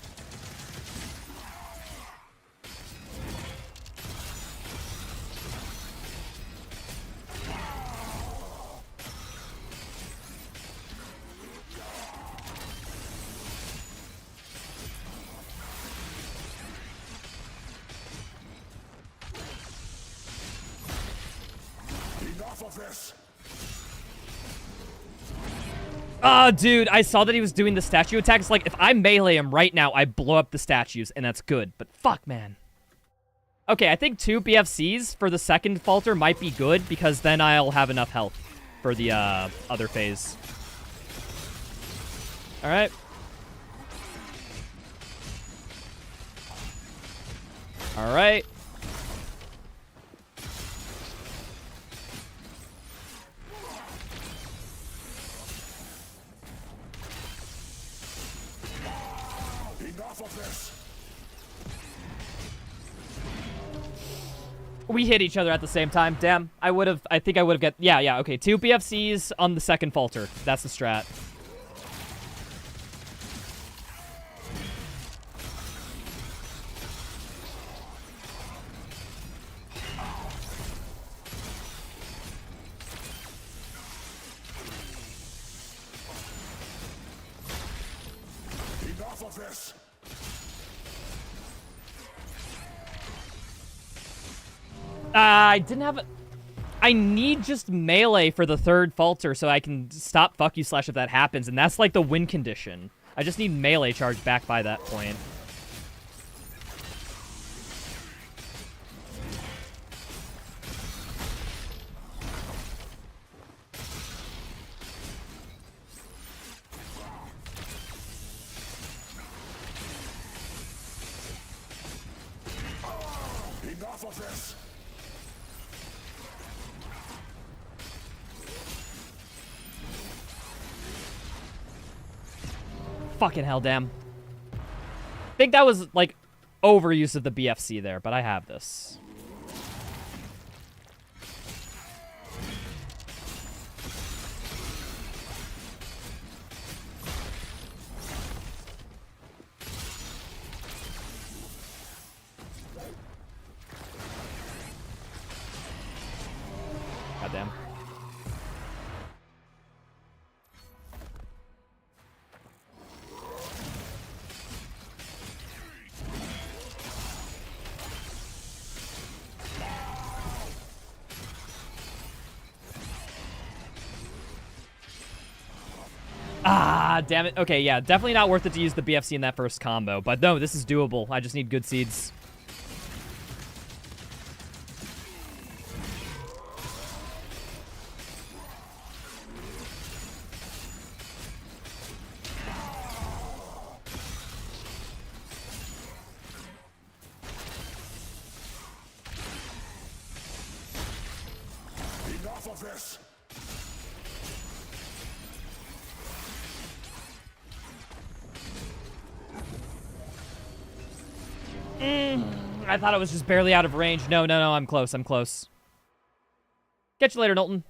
Dude, I saw that he was doing the statue attacks. Like, if I melee him right now, I blow up the statues, and that's good. But fuck, man. Okay, I think 2 BFCs for the second falter might be good, because then I'll have enough health for the other phase. Alright. Alright. We hit each other at the same time. Damn. I think I would have got... Yeah, okay. 2 BFCs on the second falter. That's the strat. Enough of this. I didn't have... I need just melee for the third falter so I can stop fuck you slash if that happens, and that's like the win condition. I just need melee charge back by that point. Enough of this. Fucking hell, damn. I think that was, like, overuse of the BFC there, but I have this. Goddamn. Ah, damn it. Okay, yeah, definitely not worth it to use the BFC in that first combo. But no, this is doable. I just need good seeds. Enough of this. I thought it was just barely out of range. No, I'm close, I'm close. Catch you later, Knowlton.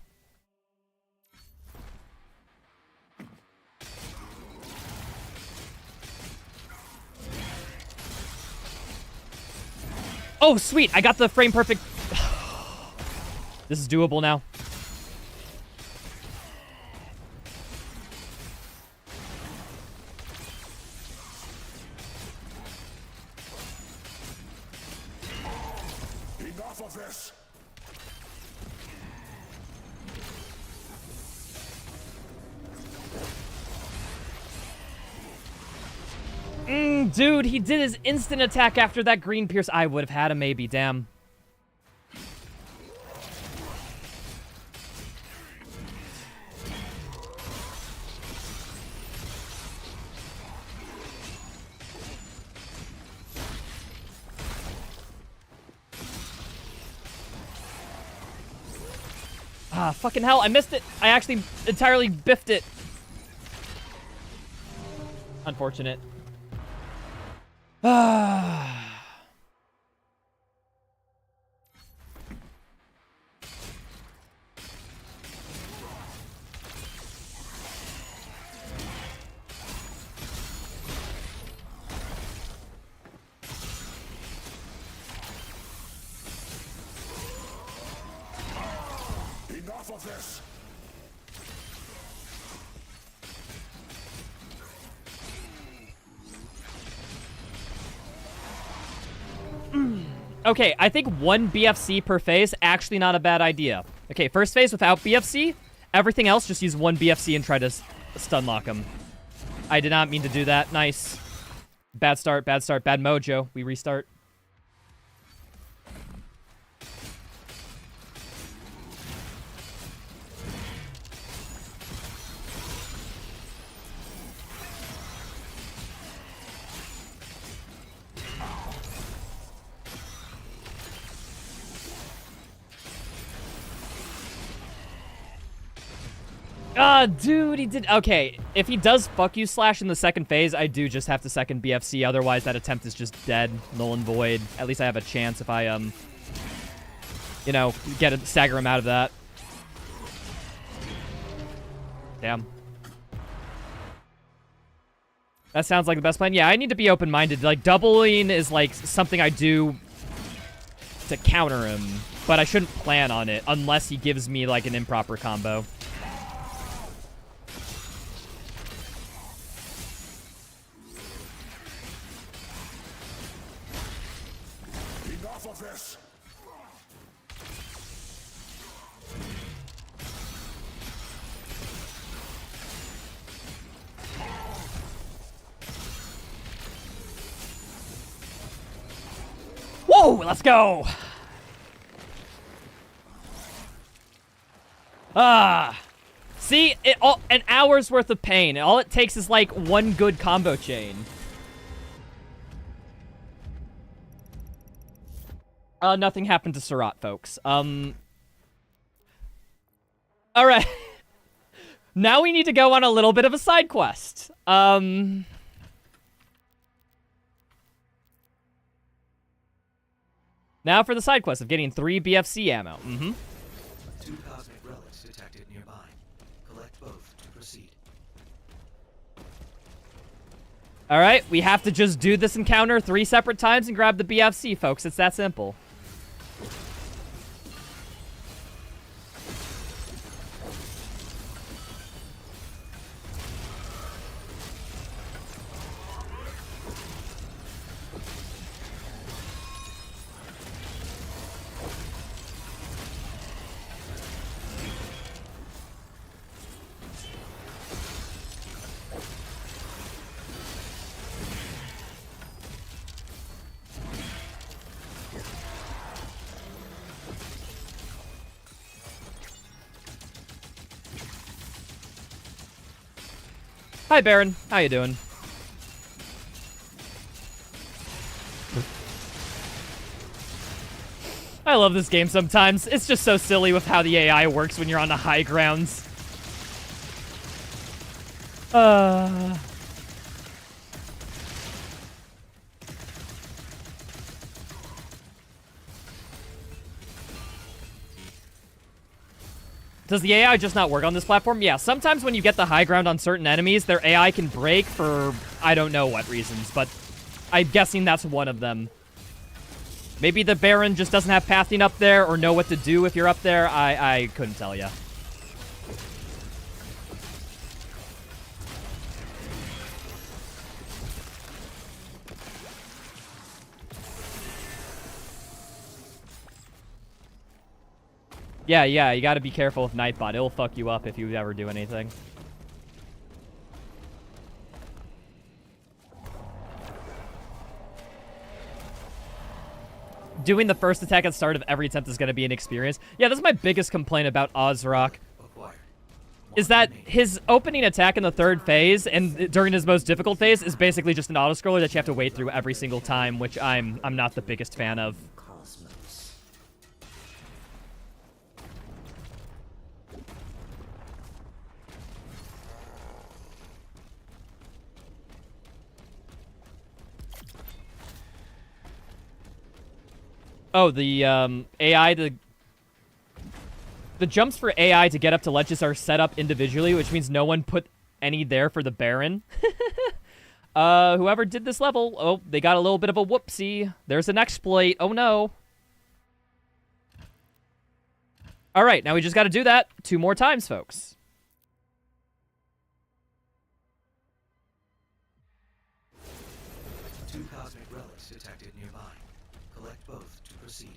Oh, sweet, I got the frame perfect. This is doable now. Enough of this. Dude, he did his instant attack after that green pierce. I would have had him maybe, damn. Ah, fucking hell, I missed it. I actually entirely biffed it. Unfortunate. Ah. Enough of this. Okay, I think one BFC per phase, actually not a bad idea. Okay, first phase without BFC. Everything else, just use one BFC and try to stun lock him. I did not mean to do that. Nice. Bad start, bad mojo. We restart. Dude, he did... Okay, if he does fuck you slash in the second phase, I do just have to second BFC. Otherwise, that attempt is just dead. Null and void. At least I have a chance if I, you know, stagger him out of that. Damn. That sounds like the best plan. Yeah, I need to be open-minded. Like, doubling is, like, something I do to counter him. But I shouldn't plan on it unless he gives me, like, an improper combo. Enough of this. Whoa, let's go. See, an hour's worth of pain. All it takes is like one good combo chain. Nothing happened to Surat, folks. All right. Now we need to go on a little bit of a side quest. Now for the side quest of getting 3 BFC ammo. 2 cosmic relics detected nearby. Collect both to proceed. All right, we have to just do this encounter 3 separate times and grab the BFC, folks. It's that simple. Hi, Baron. How you doing? I love this game sometimes. It's just so silly with how the AI works when you're on the high grounds. Does the AI just not work on this platform? Yeah, sometimes when you get the high ground on certain enemies, their AI can break for I don't know what reasons, but I'm guessing that's one of them. Maybe the Baron just doesn't have pathing up there or know what to do if you're up there. I couldn't tell you. Yeah, you gotta be careful with Nightbot. It'll fuck you up if you ever do anything. Doing the first attack at the start of every attempt is gonna be an experience. Yeah, that's my biggest complaint about Ozrock. Is that his opening attack in the third phase and during his most difficult phase is basically just an autoscroller that you have to wait through every single time, which I'm not the biggest fan of. Cosmos. Oh, the AI, the jumps for AI to get up to ledges are set up individually, which means no one put any there for the Baron. Whoever did this level, oh, they got a little bit of a whoopsie. There's an exploit. Oh, no. All right, now we just got to do that 2 more times, folks. Two cosmic relics detected nearby. Collect both to proceed.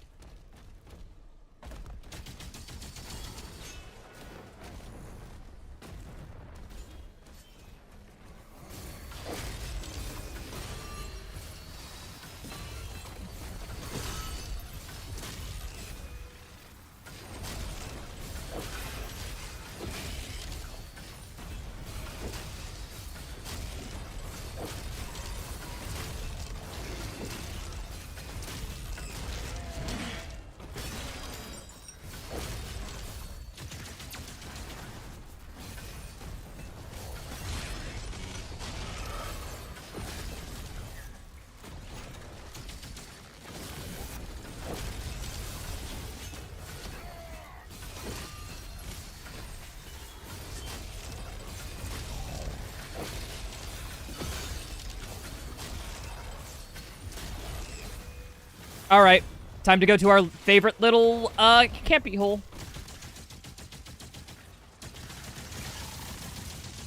All right, time to go to our favorite little campy hole.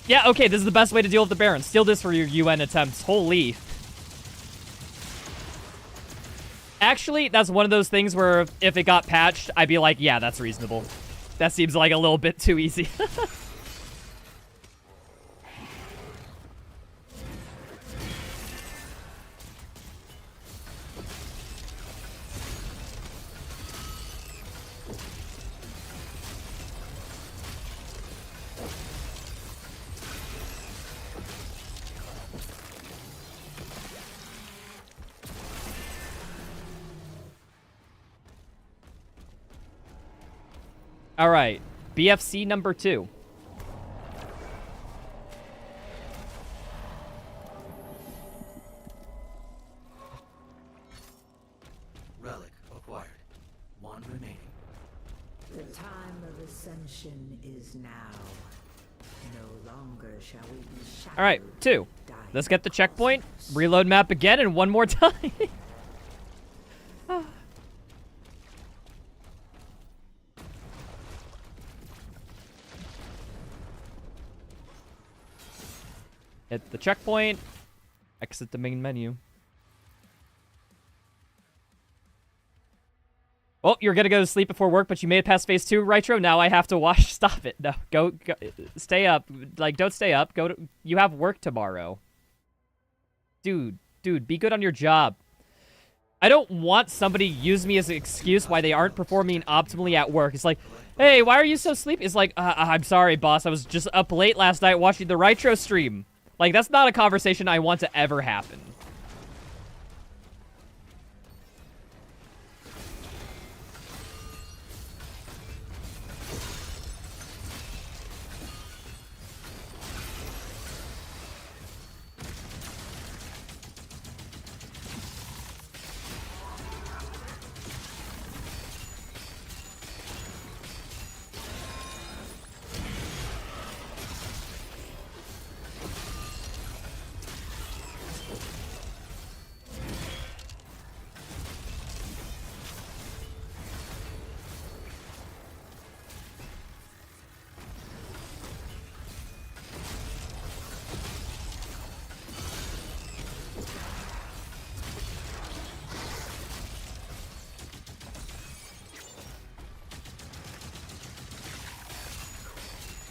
Yeah, okay, this is the best way to deal with the Baron. Steal this for your UN attempts. Holy. Actually, that's one of those things where if it got patched, I'd be like, yeah, that's reasonable. That seems like a little bit too easy. All right, BFC number 2. Relic acquired. 1 remaining. The time of ascension is now. No longer shall we be shackled. All right, 2. Let's get the checkpoint, reload map again, and one more time. Hit the checkpoint, exit the main menu. Oh, you're gonna go to sleep before work, but you made it past phase 2, Rytro. Now I have to watch. Stop it. No, go, stay up. Like, don't stay up. You have work tomorrow. Dude, be good on your job. I don't want somebody to use me as an excuse why they aren't performing optimally at work. It's like, hey, why are you so sleepy? It's like, I'm sorry, boss. I was just up late last night watching the Rytro stream. Like, that's not a conversation I want to ever happen.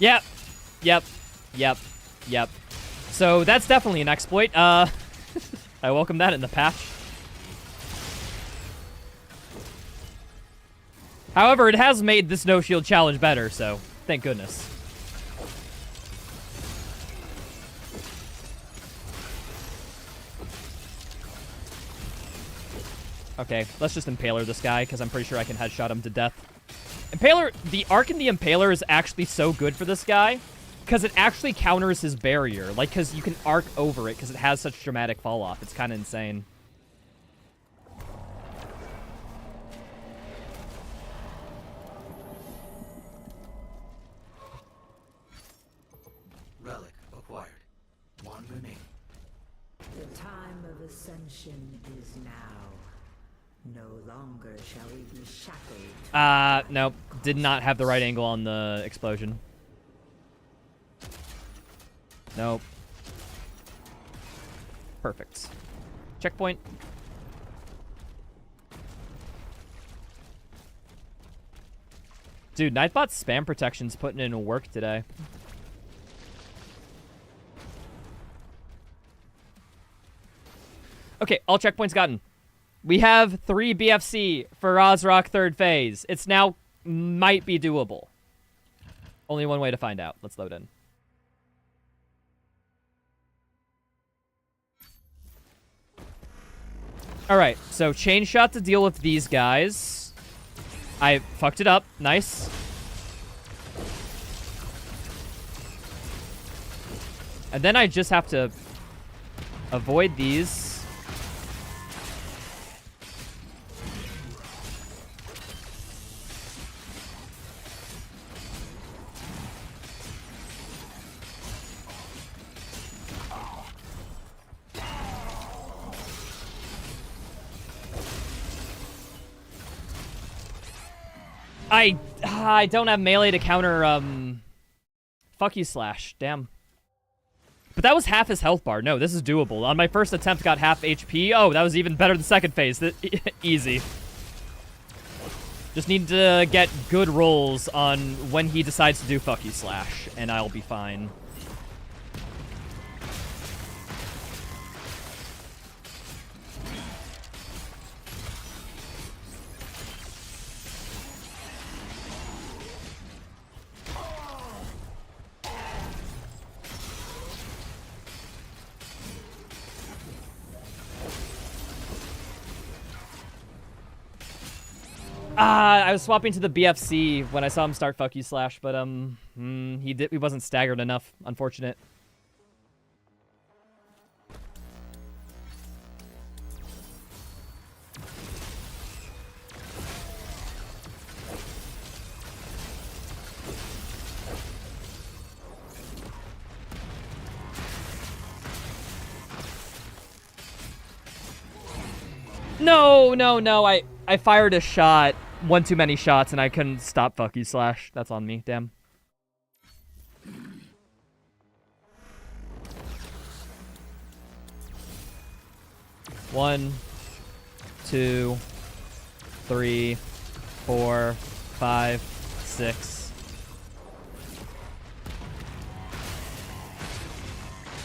Yep. Yep. Yep. Yep. So that's definitely an exploit. I welcome that in the patch. However, it has made this no shield challenge better, so thank goodness. Okay, let's just Impaler this guy, because I'm pretty sure I can headshot him to death. Impaler, the arc in the Impaler is actually so good for this guy, because it actually counters his barrier. Like, because you can arc over it, because it has such dramatic fall-off. It's kind of insane. Relic acquired. One remaining. The time of ascension is now. No longer shall we be shackled. Nope. Did not have the right angle on the explosion. Nope. Perfect. Checkpoint. Dude, Nightbot's spam protection's putting in work today. Okay, all checkpoints gotten. We have 3 BFC for Rozrock 3rd phase. It's now might be doable. Only one way to find out. Let's load in. Alright, so chain shot to deal with these guys. I fucked it up. Nice. And then I just have to avoid these. I don't have melee to counter, fuck you slash. Damn. But that was half his health bar. No, this is doable. On my first attempt, got half HP. Oh, that was even better than second phase. Easy. Just need to get good rolls on when he decides to do fuck you slash, and I'll be fine. I was swapping to the BFC when I saw him start fuck you slash, but he wasn't staggered enough. Unfortunate. No. I fired a shot. One too many shots, and I couldn't stop fuck you slash. That's on me. Damn. One, 2, 3, 4, 5, 6.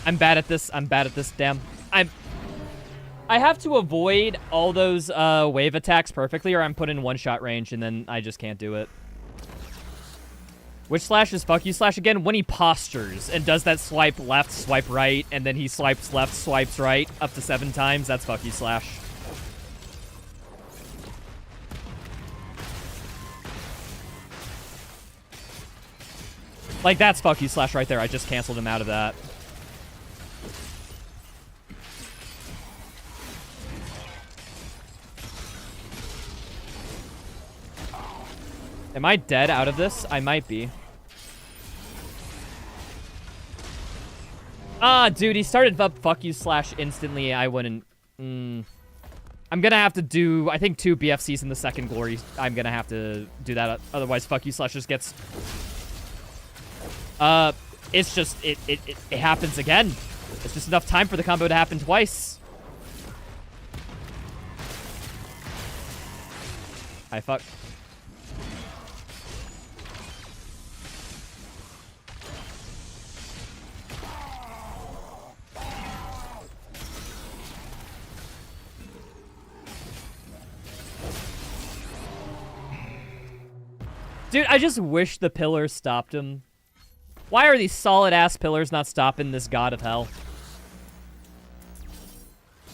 I'm bad at this. Damn. I have to avoid all those wave attacks perfectly, or I'm put in one-shot range, and then I just can't do it. Which slash is fuck you slash again? When he postures and does that swipe left, swipe right, and then he swipes left, swipes right up to 7 times, that's fuck you slash. Like, that's fuck you slash right there. I just canceled him out of that. Am I dead out of this? I might be. Dude, he started up fuck you slash instantly. I wouldn't. I'm gonna have to do, I think, 2 BFCs in the second glory. I'm gonna have to do that. Otherwise, fuck you slash just gets... It's just, it happens again. It's just enough time for the combo to happen twice. I fuck. Dude, I just wish the pillars stopped him. Why are these solid-ass pillars not stopping this god of hell?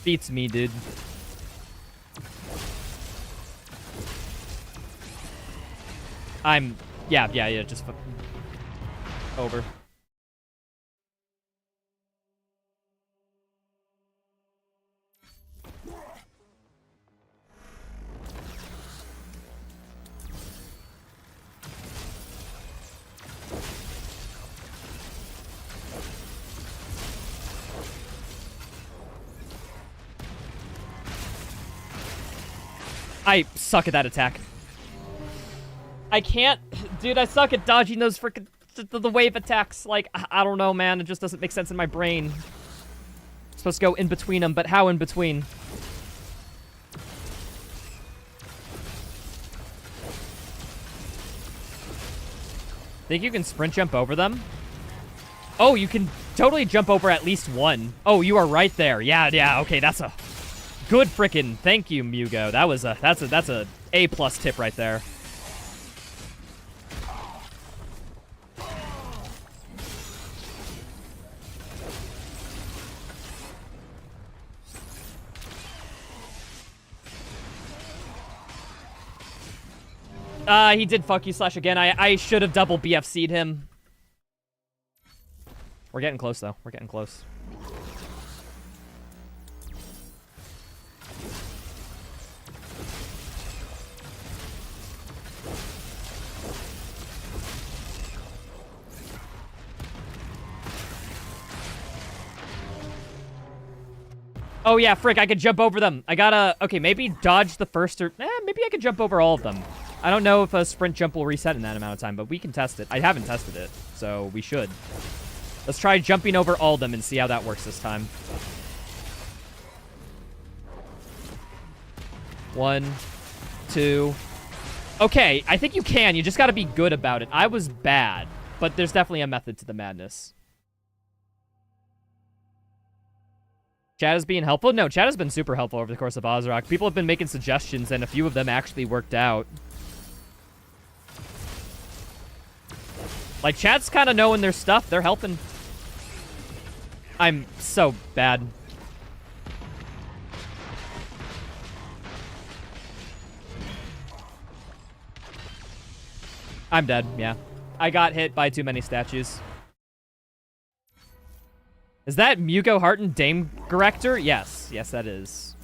Beats me, dude. Yeah, just over. I suck at that attack. I can't... Dude, I suck at dodging those freaking... The wave attacks. Like, I don't know, man. It just doesn't make sense in my brain. I'm supposed to go in between them, but how in between? Think you can sprint jump over them? Oh, you can totally jump over at least one. Oh, you are right there. Yeah, okay, that's a... Good frickin' thank you, Mugo. That's a A+ tip right there. He did fuck you slash again. I should have double BFC'd him. We're getting close though. We're getting close. Oh yeah, frick, I could jump over them. I gotta... Okay, maybe dodge the first or... maybe I could jump over all of them. I don't know if a sprint jump will reset in that amount of time, but we can test it. I haven't tested it, so we should. Let's try jumping over all of them and see how that works this time. 1, 2... Okay, I think you can. You just gotta be good about it. I was bad, but there's definitely a method to the madness. Chat is being helpful? No, chat has been super helpful over the course of Ozrock. People have been making suggestions, and a few of them actually worked out. Like, chat's kind of knowing their stuff. They're helping. I'm so bad. I'm dead, yeah. I got hit by too many statues. Is that Mugo Harton Dame Director? Yes. Yes, that is.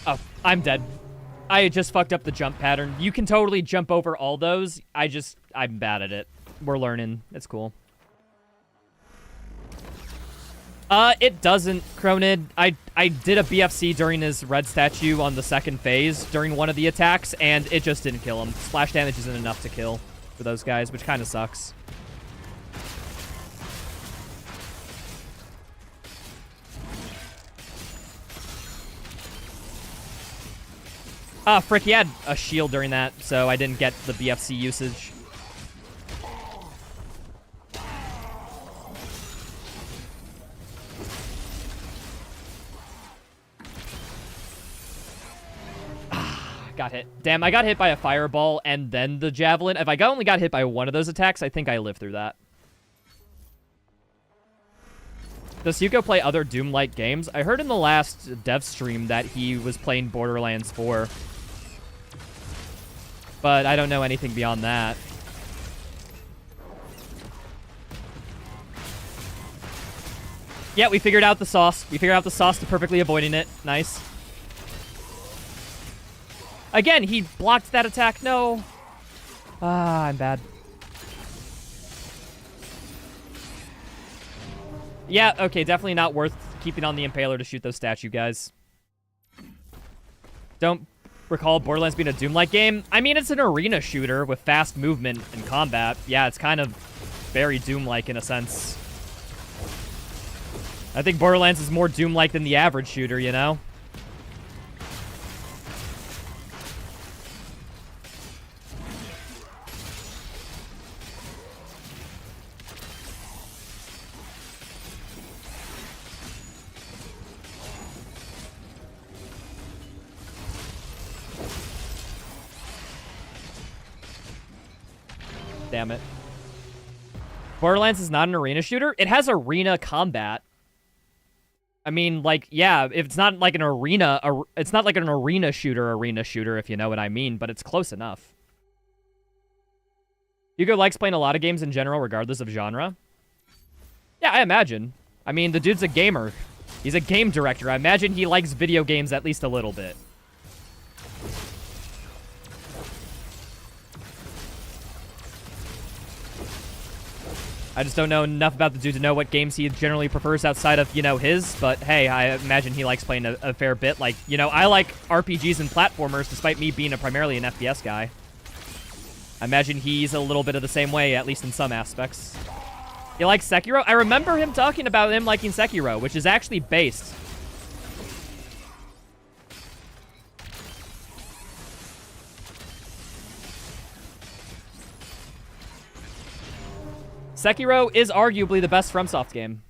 Oh, I'm dead. I just fucked up the jump pattern. You can totally jump over all those. I'm bad at it. We're learning. It's cool. It doesn't, Cronid. I did a BFC during his red statue on the second phase during one of the attacks, and it just didn't kill him. Splash damage isn't enough to kill for those guys, which kind of sucks. Frick, he had a shield during that, so I didn't get the BFC usage. Got hit. Damn, I got hit by a fireball and then the javelin. If I only got hit by one of those attacks, I think I lived through that. Does Hugo play other Doom-like games? I heard in the last dev stream that he was playing Borderlands 4. But I don't know anything beyond that. Yeah, we figured out the sauce. We figured out the sauce to perfectly avoiding it. Nice. Again, he blocked that attack. No. I'm bad. Yeah, okay, definitely not worth keeping on the Impaler to shoot those statue guys. Don't recall Borderlands being a Doom-like game. I mean, it's an arena shooter with fast movement and combat. Yeah, it's kind of very Doom-like in a sense. I think Borderlands is more Doom-like than the average shooter, you know? Damn it. Borderlands is not an arena shooter. It has arena combat. I mean, like, yeah, if it's not like an arena, it's not like an arena shooter, if you know what I mean, but it's close enough. Hugo likes playing a lot of games in general, regardless of genre. Yeah, I imagine. I mean, the dude's a gamer. He's a game director. I imagine he likes video games at least a little bit. I just don't know enough about the dude to know what games he generally prefers outside of, you know, his. But, hey, I imagine he likes playing a fair bit. Like, you know, I like RPGs and platformers, despite me being primarily an FPS guy. I imagine he's a little bit of the same way, at least in some aspects. He likes Sekiro? I remember him talking about him liking Sekiro, which is actually based. Sekiro is arguably the best FromSoft game.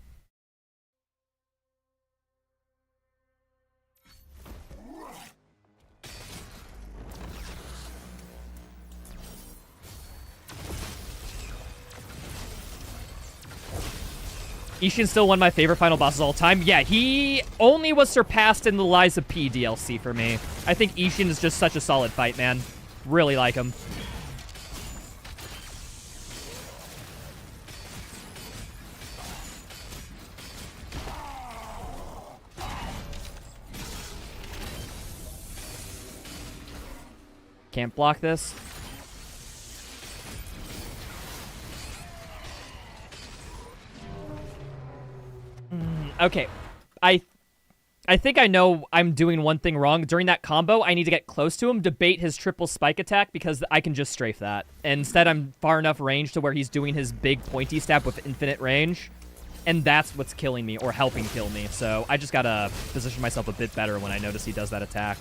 Ishin's still one of my favorite final bosses of all time. Yeah, he only was surpassed in the Lies of P DLC for me. I think Ishin is just such a solid fight, man. Really like him. Can't block this. Okay. I think I know I'm doing one thing wrong. During that combo, I need to get close to him to bait his triple spike attack because I can just strafe that. Instead, I'm far enough range to where he's doing his big pointy stab with infinite range. And that's what's killing me or helping kill me. So I just gotta position myself a bit better when I notice he does that attack.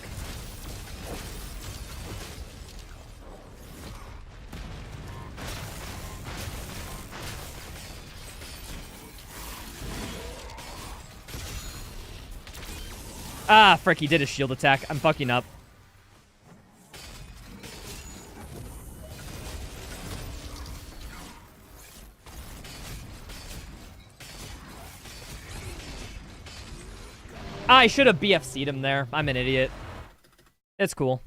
Ah, frick, he did a shield attack. I'm fucking up. I should have BFC'd him there. I'm an idiot. It's cool.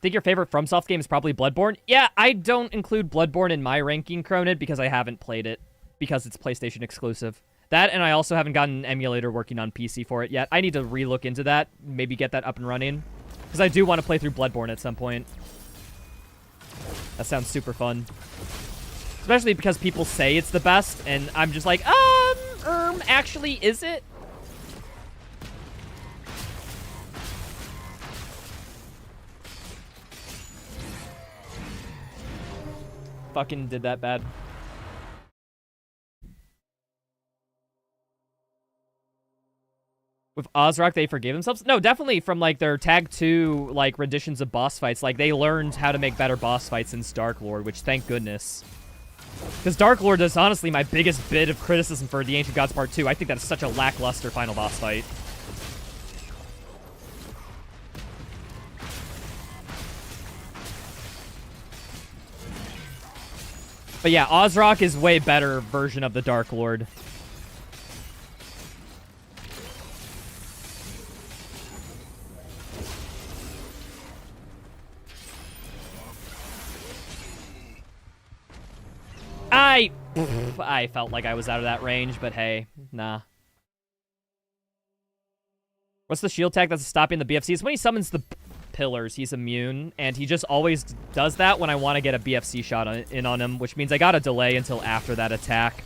Think your favorite FromSoft game is probably Bloodborne? Yeah, I don't include Bloodborne in my ranking, Cronid, because I haven't played it. Because it's PlayStation exclusive. That, and I also haven't gotten an emulator working on PC for it yet. I need to re-look into that, maybe get that up and running. Because I do want to play through Bloodborne at some point. That sounds super fun. Especially because people say it's the best, and I'm just like, actually, is it? Fucking did that bad. With Ozrock, they forgave themselves? No, definitely from, like, their Tag 2, like, renditions of boss fights. Like, they learned how to make better boss fights since Dark Lord, which, thank goodness. Because Dark Lord is honestly my biggest bit of criticism for the Ancient Gods Part 2. I think that is such a lackluster final boss fight. But yeah, Ozrock is way better version of the Dark Lord. I felt like I was out of that range, but hey, nah. What's the shield tag that's stopping the BFCs? When he summons the pillars, he's immune, and he just always does that when I want to get a BFC shot in on him, which means I gotta delay until after that attack.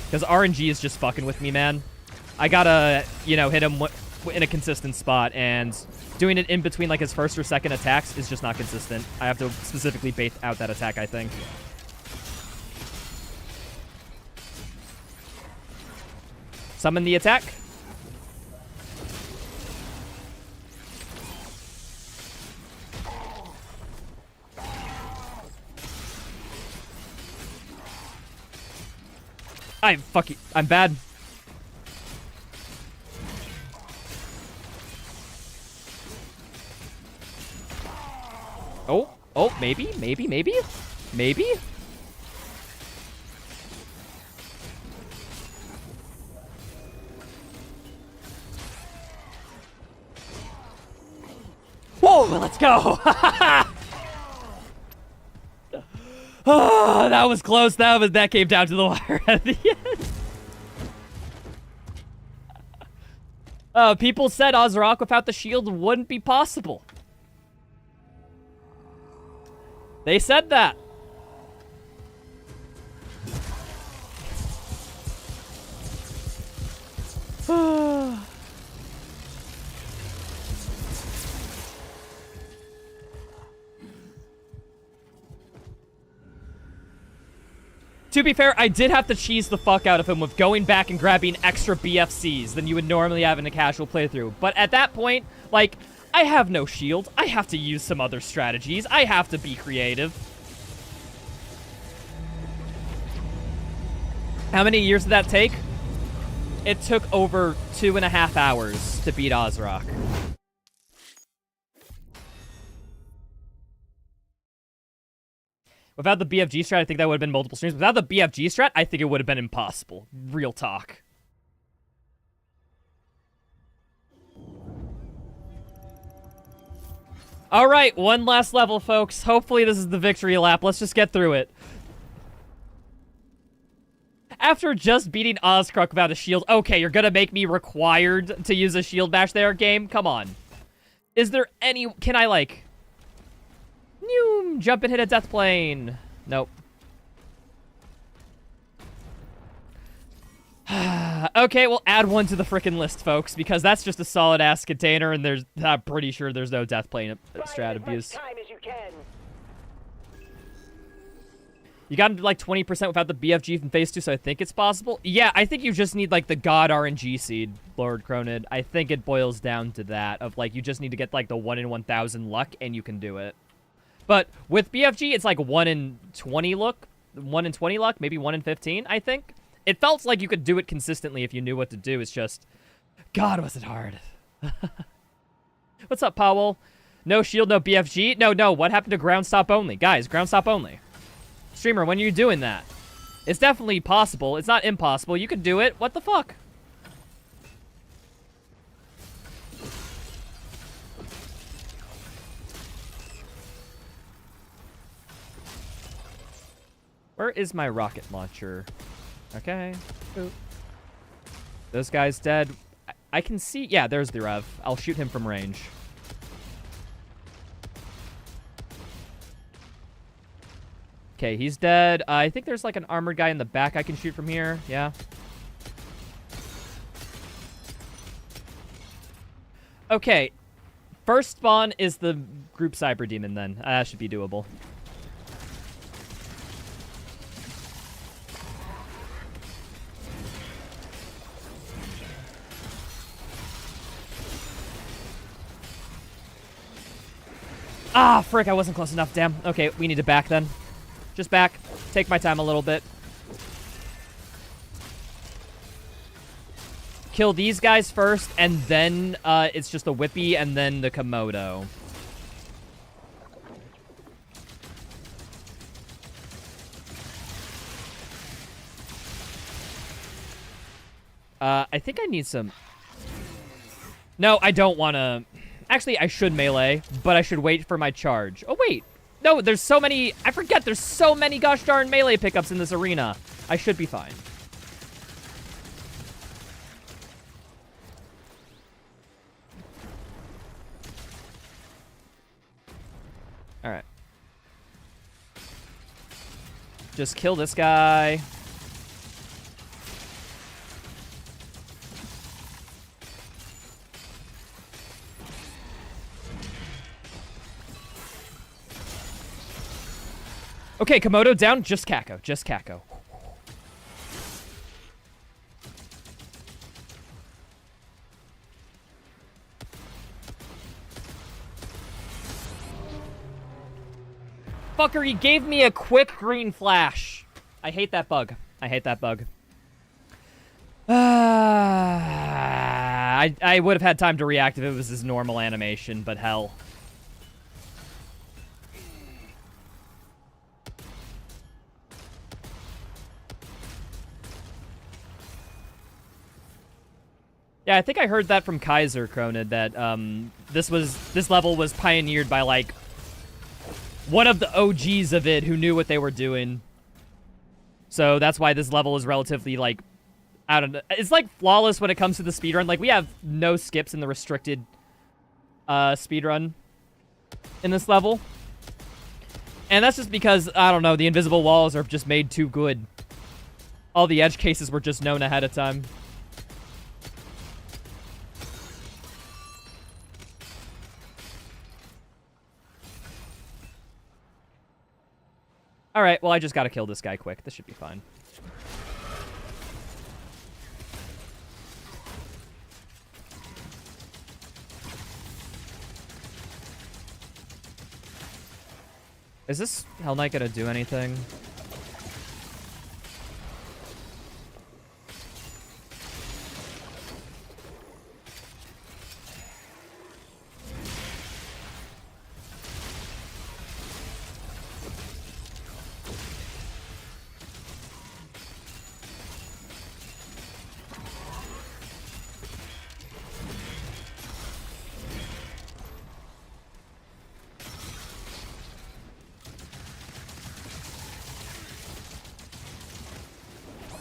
Because RNG is just fucking with me, man. I gotta, you know, hit him in a consistent spot, and doing it in between, like, his first or second attacks is just not consistent. I have to specifically bait out that attack, I think. Summon the attack. I'm bad. Oh, Oh, maybe, maybe, maybe? Maybe? Whoa, let's go! Oh, that was close. That came down to the wire at the end. People said Ozrock without the shield wouldn't be possible. They said that. To be fair, I did have to cheese the fuck out of him with going back and grabbing extra BFCs than you would normally have in a casual playthrough. But at that point, like, I have no shield. I have to use some other strategies. I have to be creative. How many years did that take? It took over 2.5 hours to beat Ozrock. Without the BFG strat, I think that would have been multiple streams. Without the BFG strat, I think it would have been impossible. Real talk. All right, one last level, folks. Hopefully this is the victory lap. Let's just get through it. After just beating Ozcrook without a shield, okay, you're gonna make me required to use a shield bash there, game? Come on. Is there any... Can I, like... Jump and hit a death plane. Nope. Okay, we'll add one to the frickin' list, folks, because that's just a solid-ass container, and I'm pretty sure there's no death plane strat abuse. You got into like 20% without the BFG from phase 2, so I think it's possible. Yeah, I think you just need like the God RNG seed, Lord Cronid. I think it boils down to that, of like you just need to get like the 1 in 1,000 luck, and you can do it. But with BFG, it's like 1 in 20 luck, 1 in 20 luck, maybe 1 in 15, I think. It felt like you could do it consistently if you knew what to do. It's just, God, was it hard. What's up, Powell? No shield, no BFG? No, what happened to ground stop only? Guys, ground stop only. Streamer, when are you doing that? It's definitely possible. It's not impossible. You could do it. What the fuck? Where is my rocket launcher? Okay. Boop. Those guys dead. I can see... Yeah, there's the Rev. I'll shoot him from range. Okay, he's dead. I think there's like an armored guy in the back I can shoot from here. Yeah. Okay. First spawn is the group Cyber Demon then. That should be doable. Ah, frick, I wasn't close enough. Damn. Okay, we need to back then. Just back. Take my time a little bit. Kill these guys first, and then it's just a Whippy, and then the Komodo. I think I need some... No, I don't want to... Actually, I should melee, but I should wait for my charge. Oh, wait. No, there's so many... I forget, there's so many gosh darn melee pickups in this arena. I should be fine. Alright. Just kill this guy. Okay, Komodo down. Just Kako. Just Kako. Fucker, he gave me a quick green flash. I hate that bug. I hate that bug. I would have had time to react if it was his normal animation, but hell. Yeah, I think I heard that from Kaiser Cronid that this level was pioneered by like one of the OGs of it who knew what they were doing. So that's why this level is relatively like, I don't know, it's like flawless when it comes to the speedrun. Like we have no skips in the restricted speedrun in this level. And that's just because, I don't know, the invisible walls are just made too good. All the edge cases were just known ahead of time. Alright, well I just gotta kill this guy quick. This should be fine. Is this Hell Knight gonna do anything?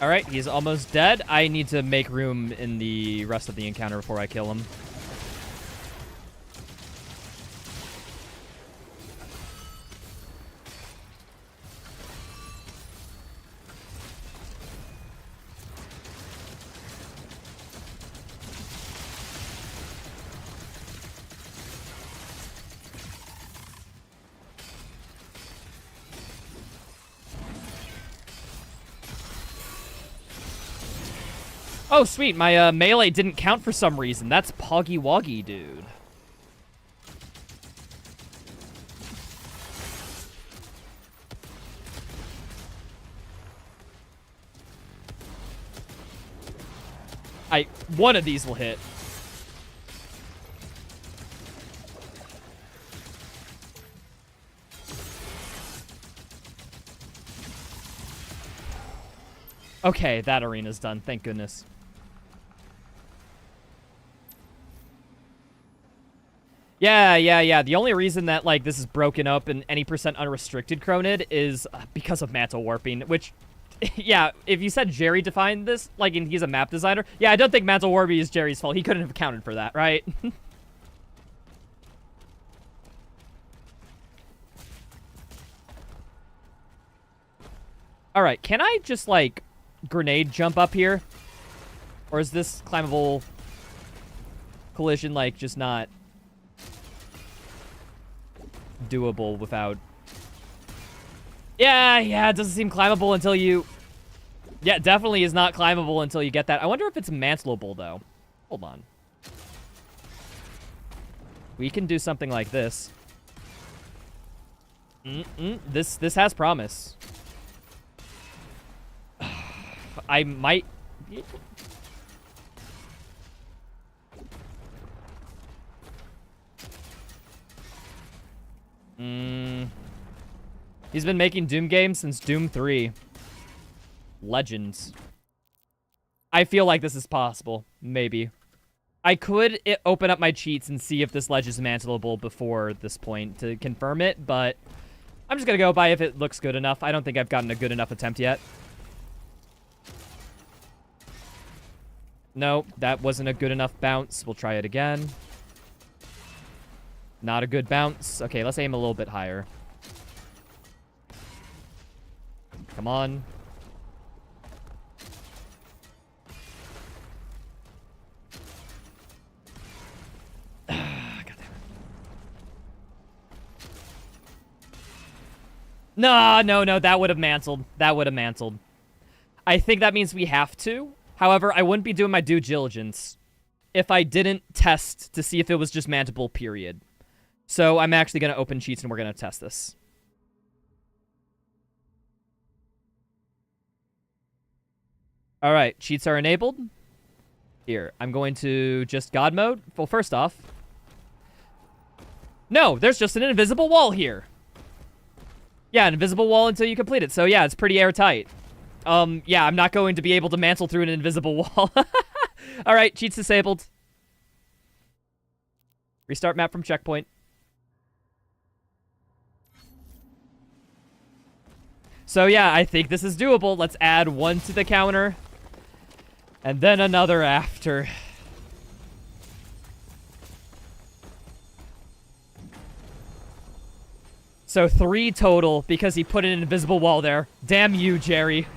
Alright, he's almost dead. I need to make room in the rest of the encounter before I kill him. Oh, sweet. My melee didn't count for some reason. That's Poggy Woggy, dude. One of these will hit. Okay, that arena's done. Thank goodness. Yeah. The only reason that, like, this is broken up in any percent unrestricted Cronid is because of mantle warping, which, yeah, if you said Jerry defined this, like, and he's a map designer, yeah, I don't think mantle warping is Jerry's fault. He couldn't have accounted for that, right? Alright, can I just, like, grenade jump up here? Or is this climbable collision, like, just not doable without... Yeah, it doesn't seem climbable until you... Yeah, it definitely is not climbable until you get that. I wonder if it's mantleable, though. Hold on. We can do something like this. This has promise. I might... He's been making Doom games since Doom 3. Legends. I feel like this is possible. Maybe. I could open up my cheats and see if this ledge is mantleable before this point to confirm it, but I'm just gonna go by if it looks good enough. I don't think I've gotten a good enough attempt yet. No, that wasn't a good enough bounce. We'll try it again. Not a good bounce. Okay, let's aim a little bit higher. Come on. God damn it. No, that would have mantled. That would have mantled. I think that means we have to. However, I wouldn't be doing my due diligence if I didn't test to see if it was just mantleable, period. So I'm actually going to open cheats and we're going to test this. All right, cheats are enabled. Here, I'm going to just God mode. Well, first off, no, there's just an invisible wall here. Yeah, an invisible wall until you complete it. So yeah, it's pretty airtight. Yeah, I'm not going to be able to mantle through an invisible wall. All right, cheats disabled. Restart map from checkpoint. So yeah, I think this is doable. Let's add one to the counter. And then another after. So 3 total because he put an invisible wall there. Damn you, Jerry.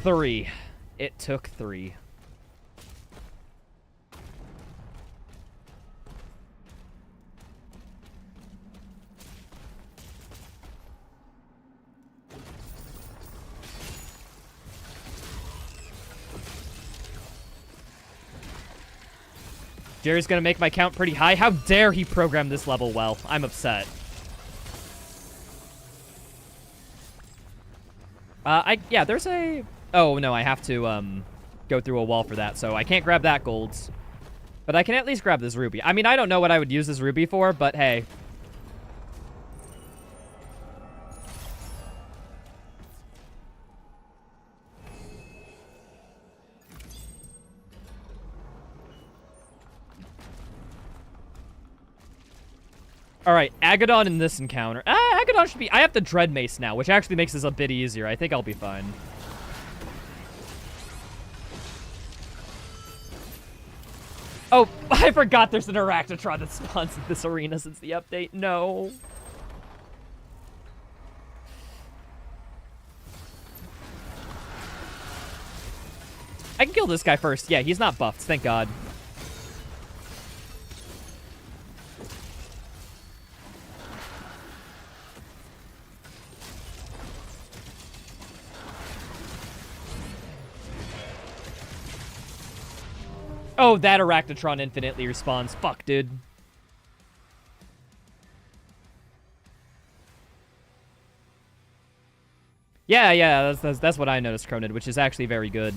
3. It took 3. Jerry's gonna make my count pretty high. How dare he program this level well? I'm upset. Yeah, there's a... Oh, no, I have to, go through a wall for that, so I can't grab that gold. But I can at least grab this ruby. I mean, I don't know what I would use this ruby for, but hey. All right, Agadon in this encounter. Agadon should be... I have the Dread Mace now, which actually makes this a bit easier. I think I'll be fine. Oh, I forgot there's an Arachnotron that spawns in this arena since the update. No. I can kill this guy first. Yeah, he's not buffed. Thank God. Oh, that Arachnotron infinitely respawns. Fuck, dude. Yeah, that's what I noticed, Cronid, which is actually very good.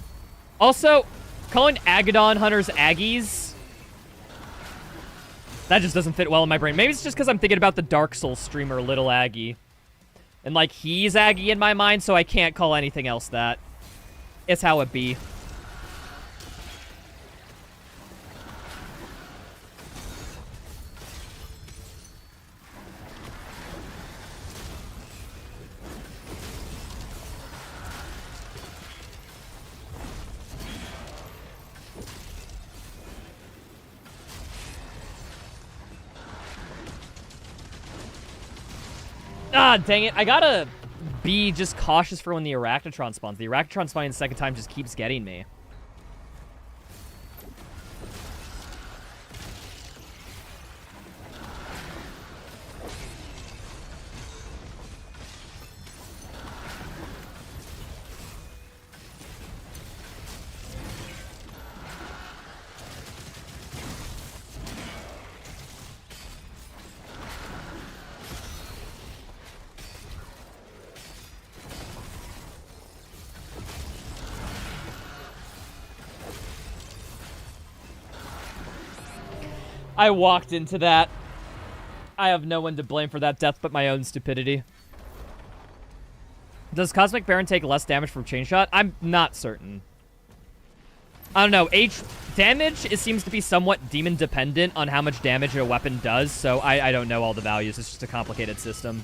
Also, calling Agadon hunters Aggies, that just doesn't fit well in my brain. Maybe it's just because I'm thinking about the Dark Souls streamer Little Aggie. And, like, he's Aggie in my mind, so I can't call anything else that. It's how it be. Ah, dang it. I gotta be just cautious for when the Arachnotron spawns. The Arachnotron spawning the second time just keeps getting me. I walked into that. I have no one to blame for that death but my own stupidity. Does Cosmic Baron take less damage from Chain Shot? I'm not certain. I don't know. Damage, it seems to be somewhat demon dependent on how much damage a weapon does, so I don't know all the values. It's just a complicated system.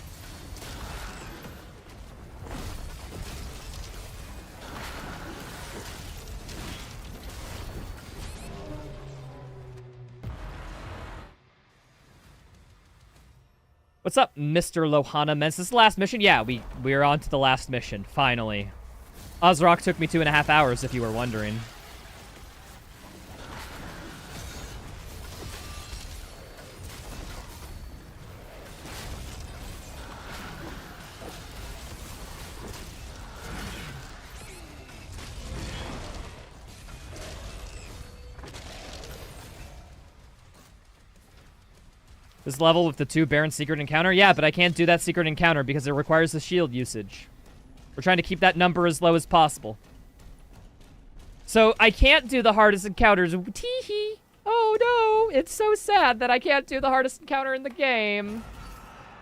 What's up, Mr. Lohana Mens? This is the last mission? Yeah, we're on to the last mission, finally. Ozrock took me 2.5 hours, if you were wondering. This level with the 2 Baron secret encounter? Yeah, but I can't do that secret encounter because it requires the shield usage. We're trying to keep that number as low as possible. So I can't do the hardest encounters. Teehee. Oh no, it's so sad that I can't do the hardest encounter in the game.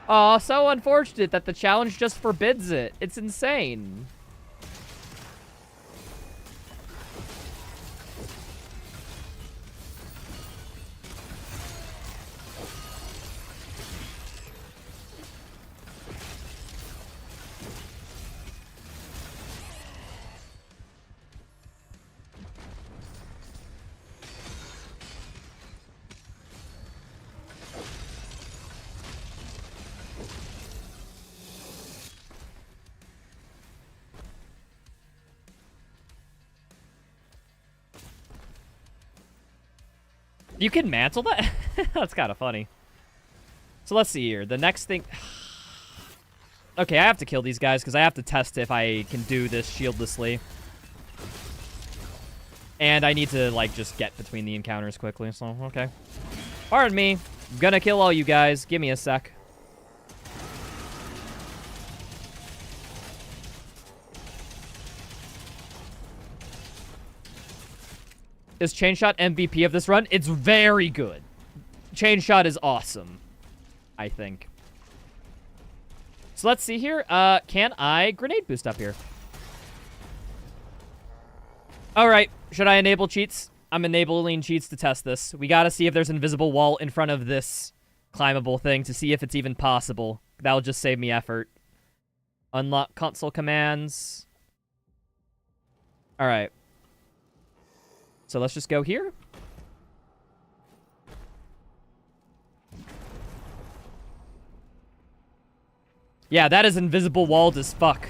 Aw, so unfortunate that the challenge just forbids it. It's insane. You can mantle that? That's kind of funny. So let's see here. The next thing... Okay, I have to kill these guys because I have to test if I can do this shieldlessly. And I need to, like, just get between the encounters quickly, so, okay. Pardon me. I'm gonna kill all you guys. Give me a sec. Is Chain Shot MVP of this run? It's very good. Chain Shot is awesome, I think. So let's see here. Can I grenade boost up here? All right. Should I enable cheats? I'm enabling cheats to test this. We got to see if there's an invisible wall in front of this climbable thing to see if it's even possible. That'll just save me effort. Unlock console commands. All right. So let's just go here. Yeah, that is invisible walled as fuck.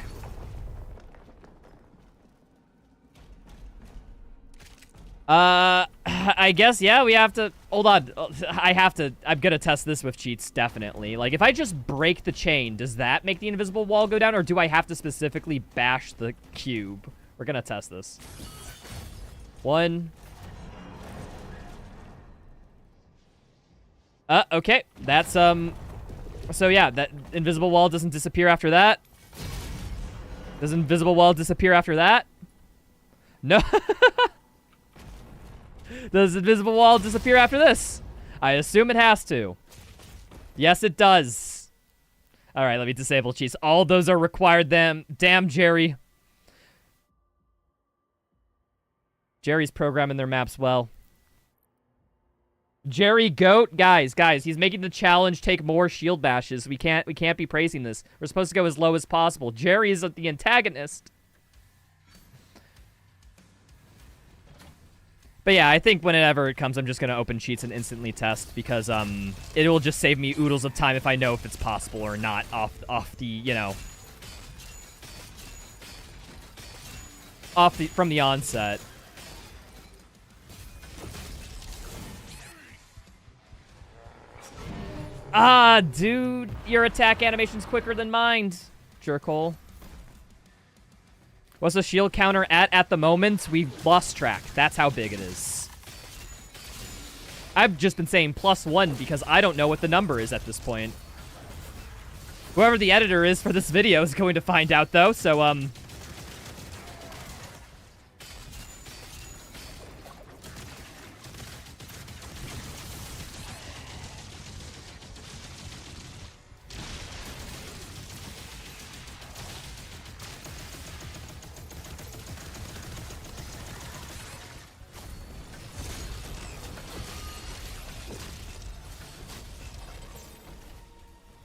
I guess, yeah, we have to... Hold on. I'm gonna test this with cheats, definitely. Like, if I just break the chain, does that make the invisible wall go down? Or do I have to specifically bash the cube? We're gonna test this. 1. Okay. That's, So, yeah, that invisible wall doesn't disappear after that. Does invisible wall disappear after that? No. Does invisible wall disappear after this? I assume it has to. Yes, it does. All right, let me disable cheats. All those are required. Damn, Jerry. Jerry's programming their maps well. Jerry Goat, guys, he's making the challenge take more shield bashes. We can't be praising this. We're supposed to go as low as possible. Jerry is the antagonist. But yeah, I think whenever it comes, I'm just gonna open cheats and instantly test because it will just save me oodles of time if I know if it's possible or not off the, you know, from the onset. Ah, dude, your attack animation's quicker than mine. Jerkhole. What's the shield counter at the moment? We've lost track. That's how big it is. I've just been saying +1 because I don't know what the number is at this point. Whoever the editor is for this video is going to find out, though, so,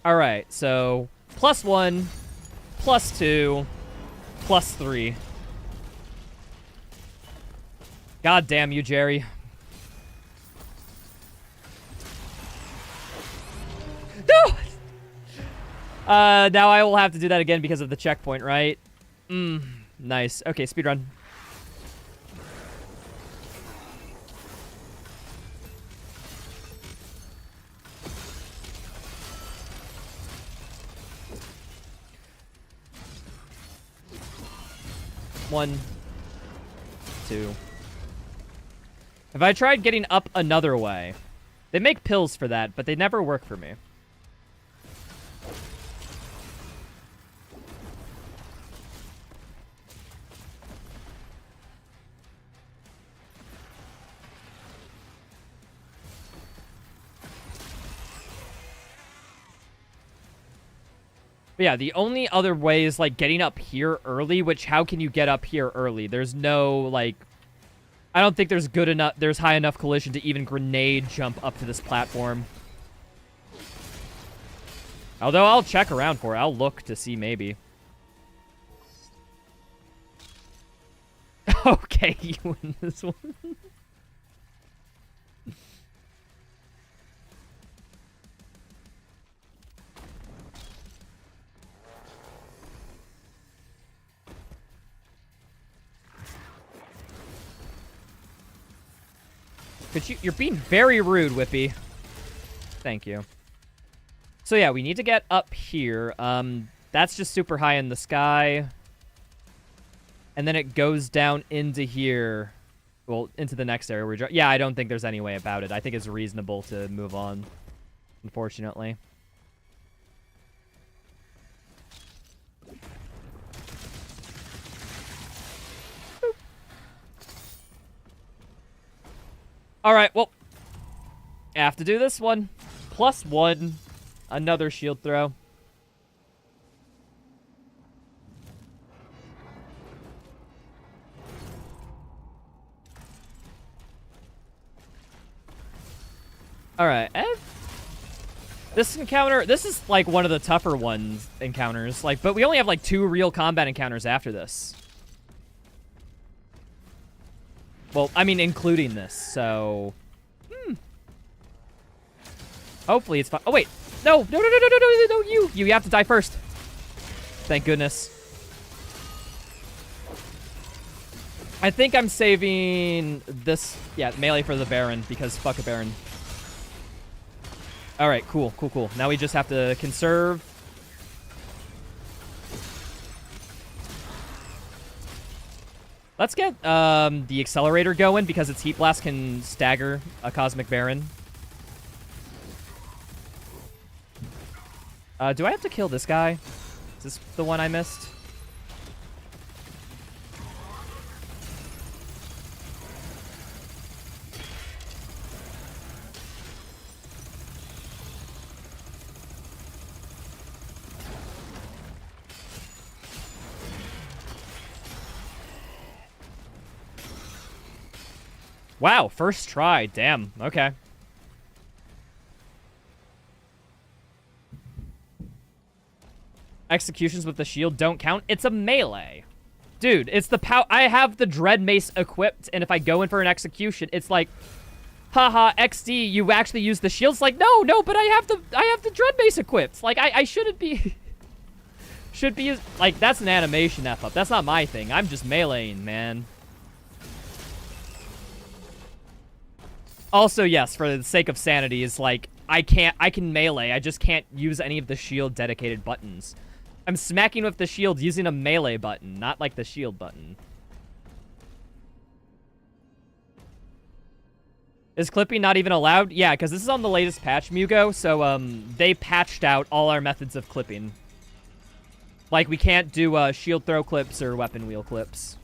all right, so +1, +2, +3. God damn you, Jerry. No! Now I will have to do that again because of the checkpoint, right? Nice. Okay, speedrun. One, 2. Have I tried getting up another way? They make pills for that, but they never work for me. But yeah, the only other way is, like, getting up here early, which, how can you get up here early? There's no, like... I don't think there's high enough collision to even grenade jump up to this platform. Although, I'll check around for it. I'll look to see, maybe. Okay, you win this one. You're being very rude, Whippy. Thank you. So yeah, we need to get up here. That's just super high in the sky. And then it goes down into here. Well, into the next area. Yeah, I don't think there's any way about it. I think it's reasonable to move on, unfortunately. Alright, well, I have to do this one. +1. Another shield throw. Alright, this encounter, this is like one of the tougher encounters. Like, but we only have like 2 real combat encounters after this. Well, I mean, including this, so... Hopefully it's fine. Oh, wait. No, you have to die first. Thank goodness. I think I'm saving this, yeah, melee for the Baron, because fuck a Baron. Alright, cool. Now we just have to conserve. Let's get the accelerator going because its Heat Blast can stagger a Cosmic Baron. Do I have to kill this guy? Is this the one I missed? Wow, first try. Damn. Okay. Executions with the shield don't count. It's a melee. Dude, it's the I have the Dread Mace equipped, and if I go in for an execution, it's like, haha, XD, you actually use the shield. It's like, no, but I have the Dread Mace equipped. Like, I shouldn't be... should be... Like, that's an animation F-up. That's not my thing. I'm just meleeing, man. Also, yes, for the sake of sanity, is like, I can melee, I just can't use any of the shield dedicated buttons. I'm smacking with the shield using a melee button, not like the shield button. Is clipping not even allowed? Yeah, because this is on the latest patch, Mugo, so they patched out all our methods of clipping. Like, we can't do shield throw clips or weapon wheel clips.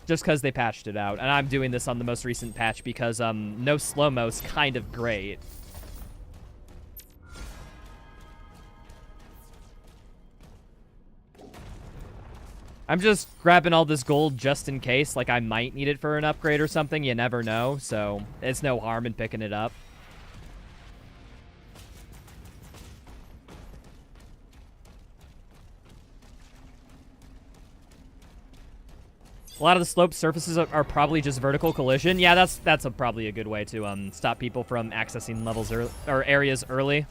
Just because they patched it out. And I'm doing this on the most recent patch because no slow-mo's kind of great. I'm just grabbing all this gold just in case. Like, I might need it for an upgrade or something. You never know. So, it's no harm in picking it up. A lot of the sloped surfaces are probably just vertical collision. Yeah, that's probably a good way to stop people from accessing levels or areas early.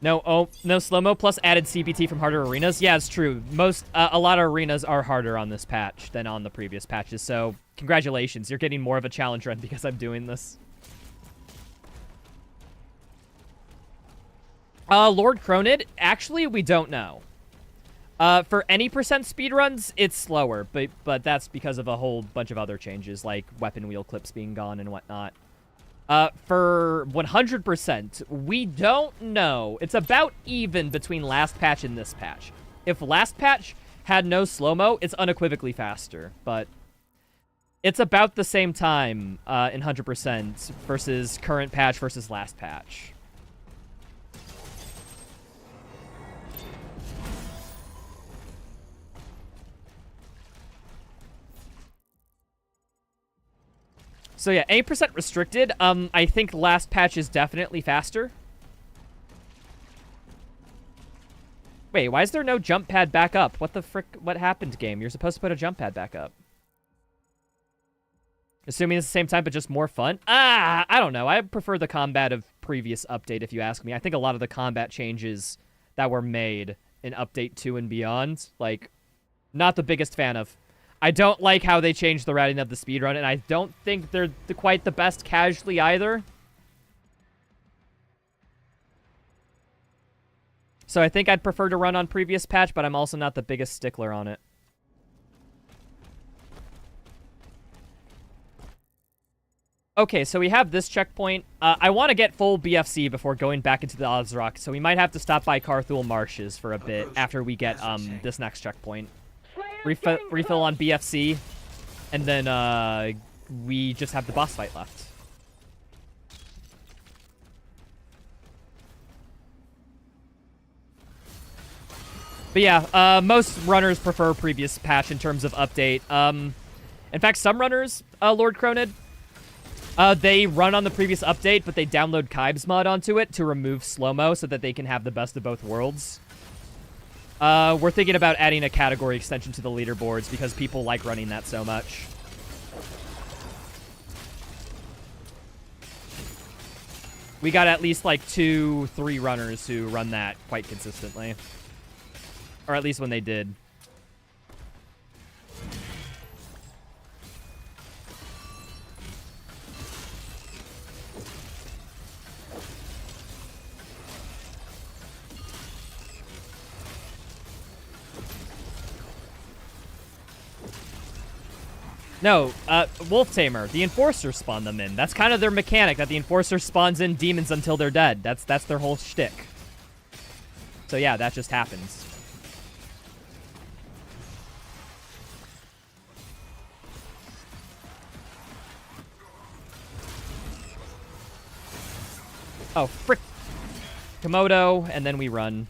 No slow-mo plus added CPT from harder arenas. Yeah, it's true. A lot of arenas are harder on this patch than on the previous patches, so congratulations. You're getting more of a challenge run because I'm doing this. Lord Cronid, actually, we don't know. For any percent speedruns, it's slower, but that's because of a whole bunch of other changes, like weapon wheel clips being gone and whatnot. For 100%, we don't know. It's about even between last patch and this patch. If last patch had no slow-mo, it's unequivocally faster, but it's about the same time in 100% versus current patch versus last patch. So yeah, 8% restricted. I think last patch is definitely faster. Wait, why is there no jump pad back up? What the frick? What happened, game? You're supposed to put a jump pad back up. Assuming it's the same time, but just more fun? I don't know. I prefer the combat of previous update, if you ask me. I think a lot of the combat changes that were made in Update 2 and beyond, like, not the biggest fan of. I don't like how they changed the routing of the speedrun, and I don't think they're quite the best casually either. So I think I'd prefer to run on previous patch, but I'm also not the biggest stickler on it. Okay, so we have this checkpoint. I want to get full BFC before going back into the Ozrock, so we might have to stop by Carthul Marshes for a bit after we get this next checkpoint. Refill on BFC, and then we just have the boss fight left. But yeah, most runners prefer previous patch in terms of update. In fact, some runners, Lord Cronid, they run on the previous update, but they download Kyb's mod onto it to remove slow-mo so that they can have the best of both worlds. We're thinking about adding a category extension to the leaderboards because people like running that so much. We got at least like 2-3 runners who run that quite consistently. Or at least when they did. No, Wolf Tamer. The Enforcers spawn them in. That's kind of their mechanic, that the Enforcer spawns in demons until they're dead. That's their whole shtick. So yeah, that just happens. Oh, frick. Komodo, and then we run.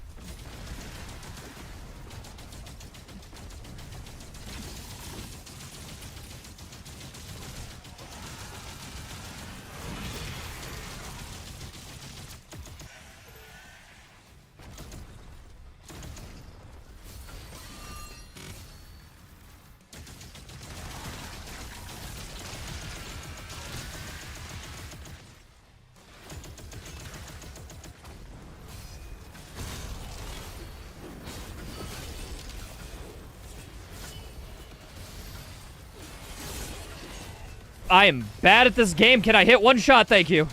I am bad at this game. Can I hit one shot? Thank you.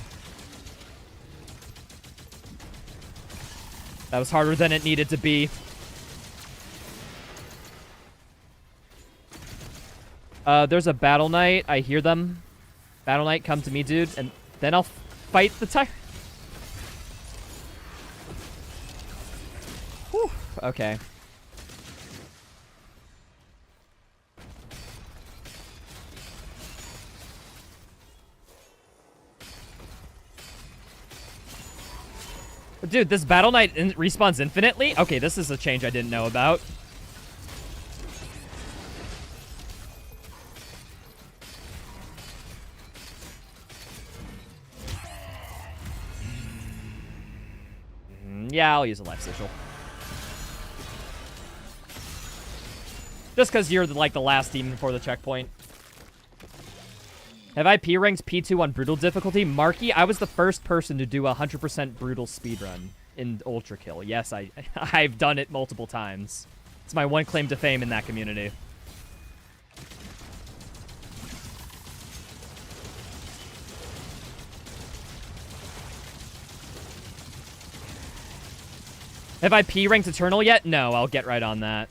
That was harder than it needed to be. There's a Battle Knight. I hear them. Battle Knight, come to me, dude. And then I'll fight the tiger. Whew. Okay. Dude, this Battle Knight respawns infinitely? Okay, this is a change I didn't know about. Yeah, I'll use a life sigil. Just because you're like the last demon before the checkpoint. Have I P-ranked P2 on Brutal difficulty? Marky, I was the first person to do a 100% Brutal speedrun in Ultra Kill. Yes, I've done it multiple times. It's my one claim to fame in that community. Have I P-ranked Eternal yet? No, I'll get right on that.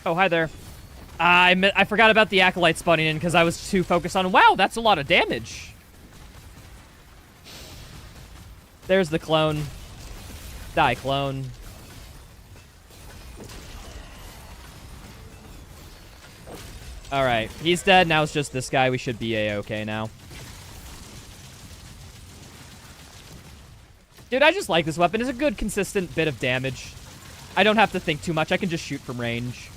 Oh, hi there. I forgot about the Acolyte spawning in because I was too focused on, wow, that's a lot of damage. There's the clone. Die, clone. Alright, he's dead. Now it's just this guy. We should be A-okay now. Dude, I just like this weapon. It's a good, consistent bit of damage. I don't have to think too much. I can just shoot from range.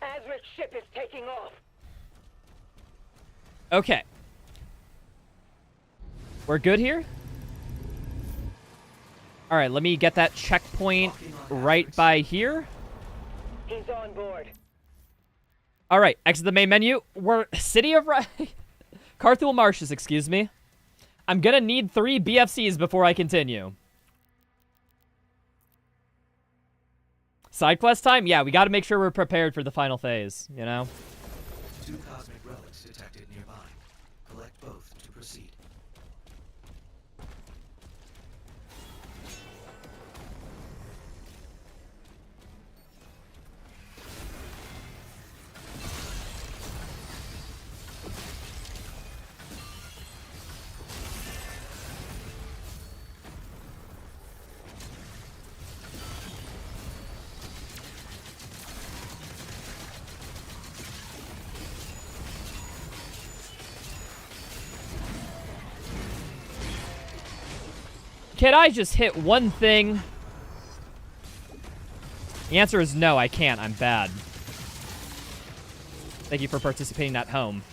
Azric's ship is taking off. Okay. We're good here? Alright, let me get that checkpoint right by here. He's on board. Alright, exit the main menu. We're City of Carthul Marshes, excuse me. I'm gonna need 3 BFCs before I continue. Side quest time? Yeah, we gotta make sure we're prepared for the final phase, you know? 2 cosmic relics detected nearby. Collect both to proceed. Can I just hit one thing? The answer is no, I can't. I'm bad. Thank you for participating at home.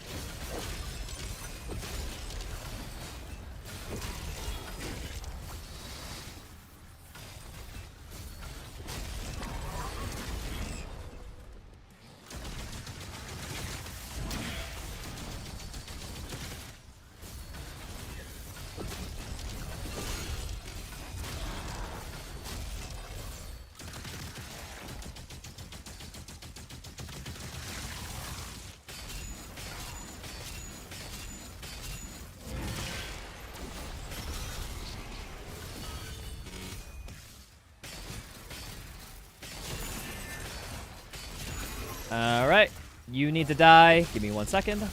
Alright. You need to die. Give me 1 second.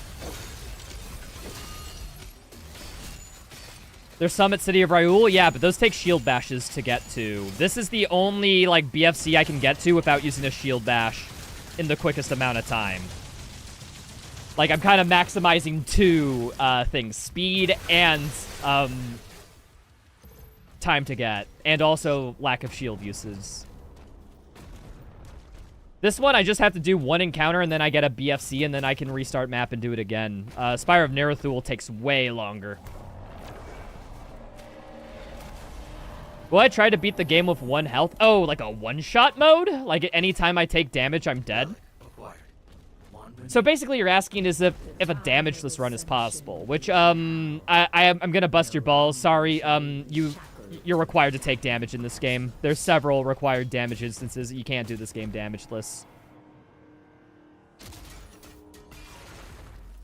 There's some at City of Raoul. Yeah, but those take shield bashes to get to. This is the only, like, BFC I can get to without using a shield bash in the quickest amount of time. Like, I'm kind of maximizing 2 things. Speed and time to get. And also lack of shield uses. This one, I just have to do 1 encounter, and then I get a BFC, and then I can restart map and do it again. Spire of Narathul takes way longer. Will I try to beat the game with 1 health? Oh, like a one-shot mode? Like, anytime I take damage, I'm dead? So basically, you're asking is if a damageless run is possible, which, I'm gonna bust your balls. Sorry, you're required to take damage in this game. There's several required damage instances. You can't do this game damageless.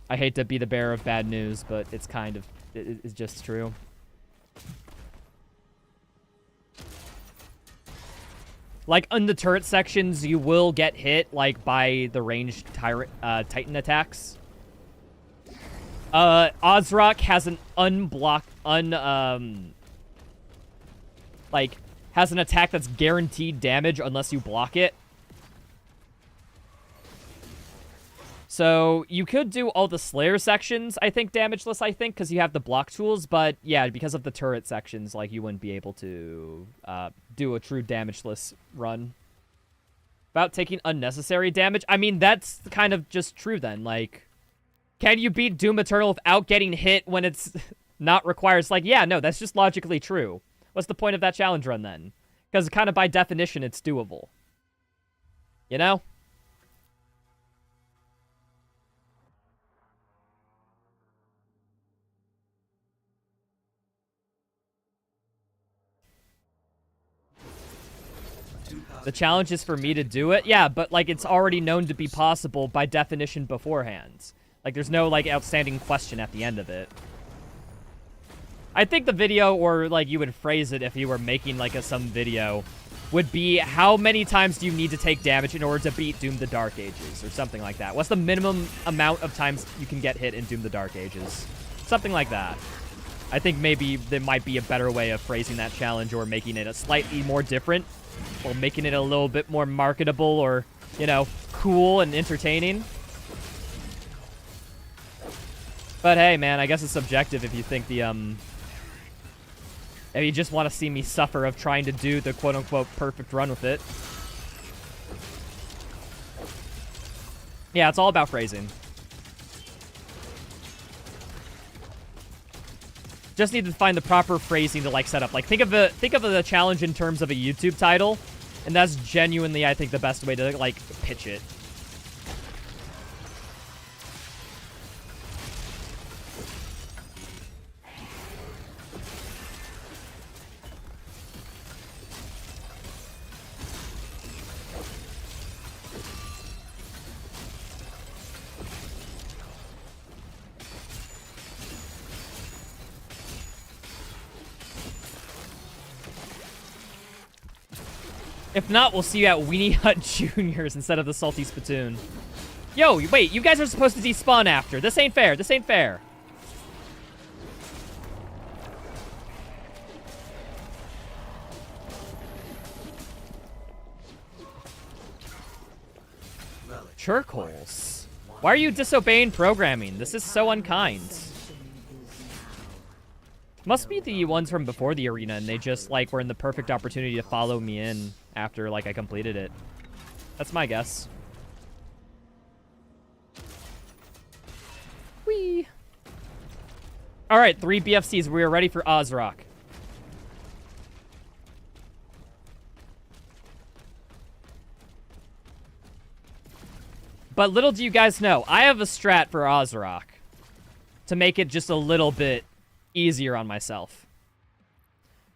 I hate to be the bearer of bad news, but it's kind of, it's just true. Like, in the turret sections, you will get hit, like, by the ranged Titan attacks. Ozrock has an has an attack that's guaranteed damage unless you block it. So, you could do all the Slayer sections, I think, damageless, because you have the block tools, but, yeah, because of the turret sections, like, you wouldn't be able to, do a true damageless run. About taking unnecessary damage? I mean, that's kind of just true, then, like, can you beat Doom Eternal without getting hit when it's not required? It's like, yeah, no, that's just logically true. What's the point of that challenge run, then? Because kind of by definition, it's doable. You know? The challenge is for me to do it? Yeah, but, like, it's already known to be possible by definition beforehand. Like, there's no, like, outstanding question at the end of it. I think the video, or like you would phrase it if you were making like some video, would be how many times do you need to take damage in order to beat Doom the Dark Ages, or something like that. What's the minimum amount of times you can get hit in Doom the Dark Ages? Something like that. I think maybe there might be a better way of phrasing that challenge, or making it a slightly more different, or making it a little bit more marketable, or, you know, cool and entertaining. But hey, man, I guess it's subjective if you think the, if you just want to see me suffer of trying to do the quote-unquote perfect run with it. Yeah, it's all about phrasing. Just need to find the proper phrasing to, like, set up. Like, think of the challenge in terms of a YouTube title, and that's genuinely, I think, the best way to, like, pitch it. If not, we'll see you at Weenie Hut Juniors instead of the Salty Spittoon. Yo, wait, you guys are supposed to despawn after. This ain't fair. This ain't fair. Churkholes. Why are you disobeying programming? This is so unkind. Must be the ones from before the arena, and they just, like, were in the perfect opportunity to follow me in after, like, I completed it. That's my guess. Whee! Alright, 3 BFCs. We are ready for Ozrock. But little do you guys know, I have a strat for Ozrock to make it just a little bit easier on myself.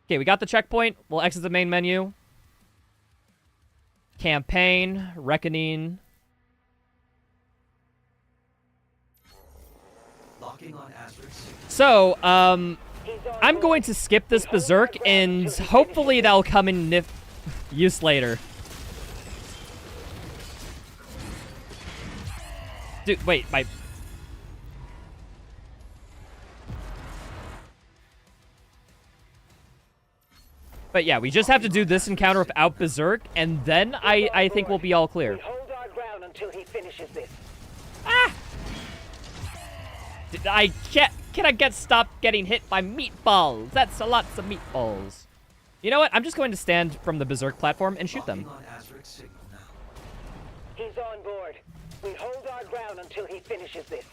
Okay, we got the checkpoint. We'll exit the main menu. Campaign, Reckoning. Locking on Azric's signal. So, I'm going to skip this Berserk, and hopefully that'll come in use later. Dude, wait, my... But yeah, we just have to do this encounter without Berserk, and then I think we'll be all clear. We hold our ground until he finishes this. Ah! Can I stopped getting hit by meatballs? That's a lots of meatballs. You know what? I'm just going to stand from the Berserk platform and shoot them. Locking on Azric's signal now. He's on board. We hold our ground until he finishes this.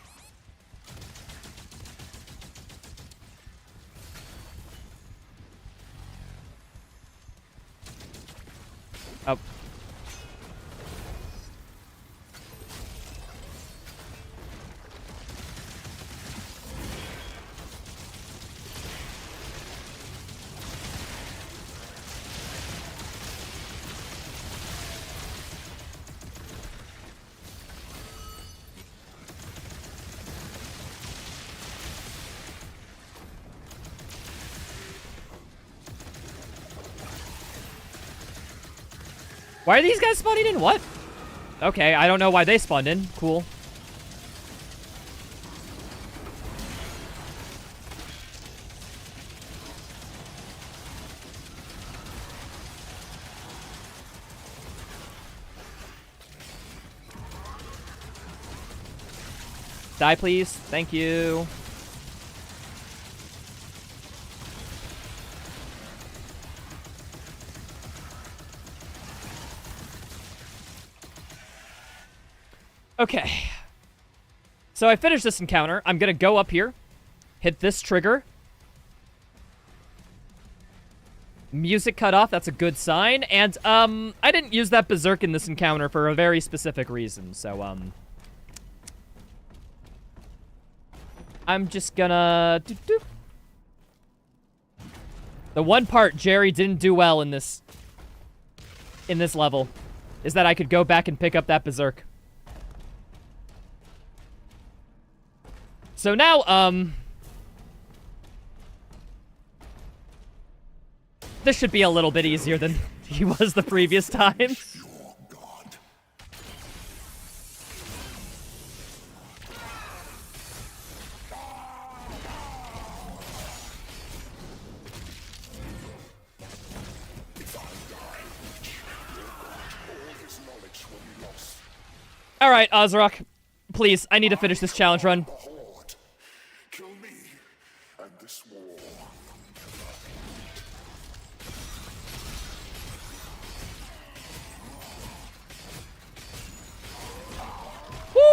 Oh. Why are these guys spawning in? What? Okay, I don't know why they spawned in. Cool. Die, please. Thank you. Okay. So I finished this encounter. I'm going to go up here, hit this trigger. Music cut off. That's a good sign. And, I didn't use that Berserk in this encounter for a very specific reason. So, I'm just gonna... The one part Jerry didn't do well in this level is that I could go back and pick up that Berserk. So now, This should be a little bit easier than he was the previous times. Your god. All right, Ozrock. Please, I need to finish this challenge run. Horde. Kill me and this war.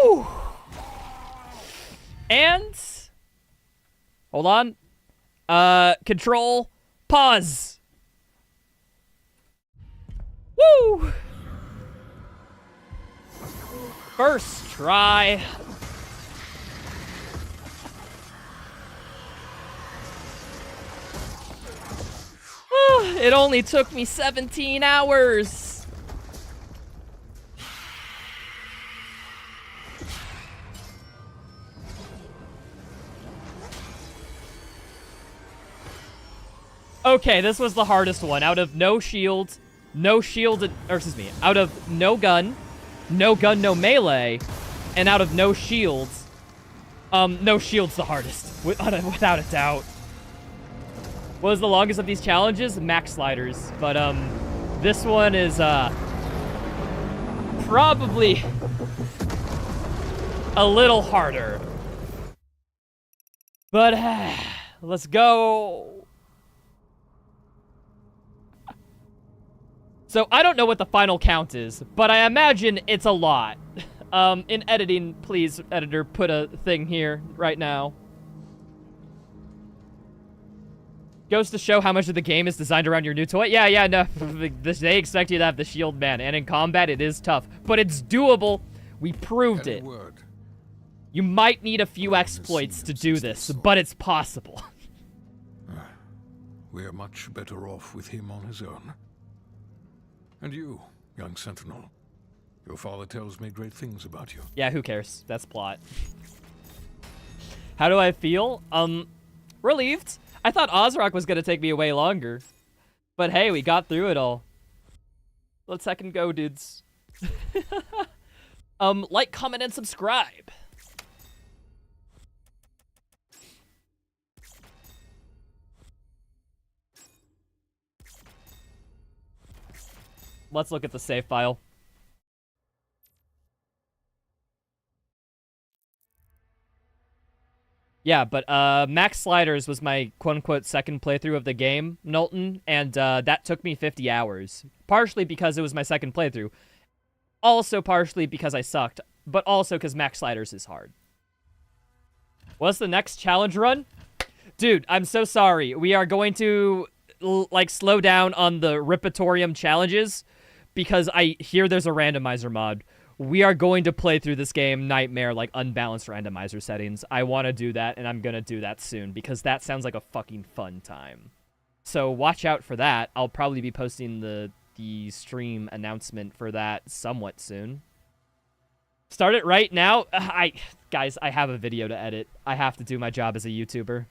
Woo! And hold on. Control. Pause. Woo! First try. It only took me 17 hours. Okay, this was the hardest one. Out of no shield, out of no gun, no melee, and out of no shields. No shield's the hardest, without a doubt. What was the longest of these challenges? Max sliders, but this one is probably a little harder. But let's go. So I don't know what the final count is, but I imagine it's a lot. In editing, please, editor, put a thing here right now. Goes to show how much of the game is designed around your new toy. Yeah, no. They expect you to have the shield, man. And in combat, it is tough. But it's doable. We proved it. You might need a few exploits to do this, but it's possible. We're much better off with him on his own. And you, young sentinel. Your father tells me great things about you. Yeah, who cares? That's plot. How do I feel? Relieved. I thought Ozrock was gonna take me away longer. But hey, we got through it all. Let's second go, dudes. Like, comment, and subscribe. Let's look at the save file. Yeah, but Max Sliders was my quote-unquote second playthrough of the game, Knowlton, and that took me 50 hours. Partially because it was my second playthrough. Also partially because I sucked, but also because Max Sliders is hard. What's the next challenge run? Dude, I'm so sorry. We are going to, like, slow down on the Ripatorium challenges because I hear there's a randomizer mod. We are going to play through this game Nightmare, like, unbalanced randomizer settings. I want to do that, and I'm going to do that soon, because that sounds like a fucking fun time. So watch out for that. I'll probably be posting the stream announcement for that somewhat soon. Start it right now? Guys, I have a video to edit. I have to do my job as a YouTuber.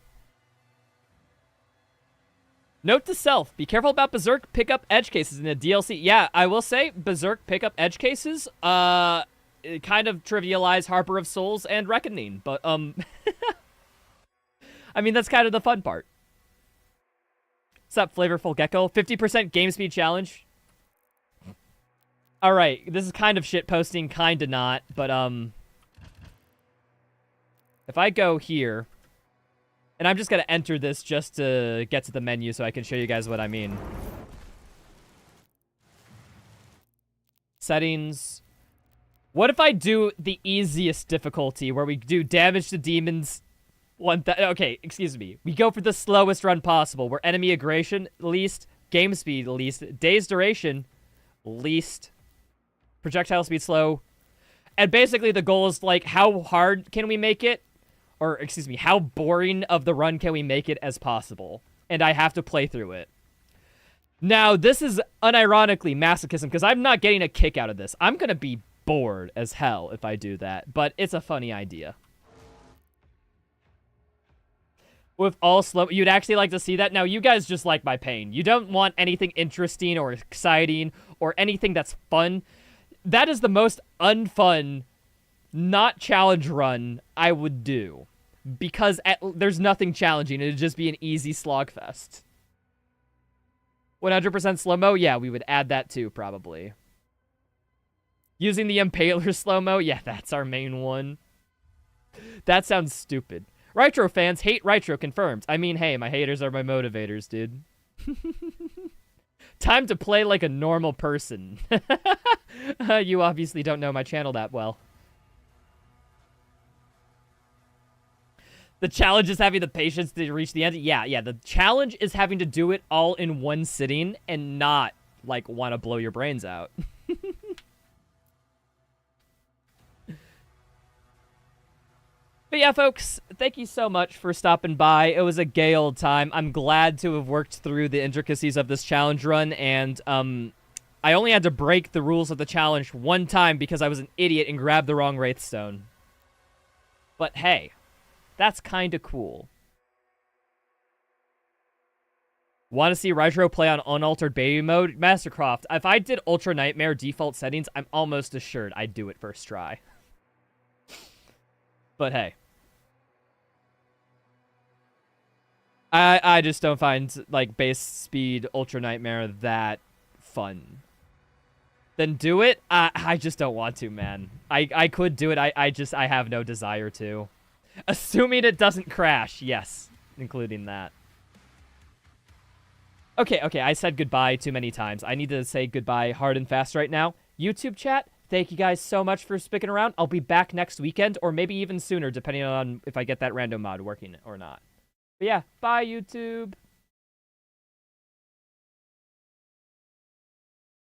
Note to self, be careful about Berserk pickup edge cases in the DLC. Yeah, I will say, Berserk pickup edge cases, it kind of trivialize Harper of Souls and Reckoning, but, I mean, that's kind of the fun part. What's up, Flavorful Gecko? 50% game speed challenge. Alright, this is kind of shitposting, kinda not, but, if I go here... And I'm just going to enter this just to get to the menu so I can show you guys what I mean. Settings. What if I do the easiest difficulty where we do damage to demons? Okay, excuse me. We go for the slowest run possible where enemy aggression least, game speed least, days duration least, projectile speed slow. And basically the goal is like how hard can we make it? Or, excuse me, how boring of the run can we make it as possible? And I have to play through it. Now, this is unironically masochism, because I'm not getting a kick out of this. I'm going to be bored as hell if I do that, but it's a funny idea. With all slow, you'd actually like to see that? Now, you guys just like my pain. You don't want anything interesting or exciting or anything that's fun. That is the most unfun, not challenge run I would do. Because there's nothing challenging. It'd just be an easy slogfest. 100% slow-mo? Yeah, we would add that too, probably. Using the Impaler slow-mo? Yeah, that's our main one. That sounds stupid. Rytro fans hate Rytro, confirmed. I mean, hey, my haters are my motivators, dude. Time to play like a normal person. You obviously don't know my channel that well. The challenge is having the patience to reach the end. Yeah, the challenge is having to do it all in one sitting and not, like, want to blow your brains out. But yeah, folks, thank you so much for stopping by. It was a gay old time. I'm glad to have worked through the intricacies of this challenge run, and I only had to break the rules of the challenge one time because I was an idiot and grabbed the wrong Wraithstone. But hey, that's kind of cool. Want to see Rytro play on unaltered baby mode? Mastercroft, if I did Ultra Nightmare default settings, I'm almost assured I'd do it first try. But hey. I just don't find, like, base speed Ultra Nightmare that fun. Then do it? I just don't want to, man. I could do it. I have no desire to. Assuming it doesn't crash. Yes. Including that. Okay, I said goodbye too many times. I need to say goodbye hard and fast right now. YouTube chat, thank you guys so much for sticking around. I'll be back next weekend, or maybe even sooner, depending on if I get that random mod working or not. But yeah, bye, YouTube.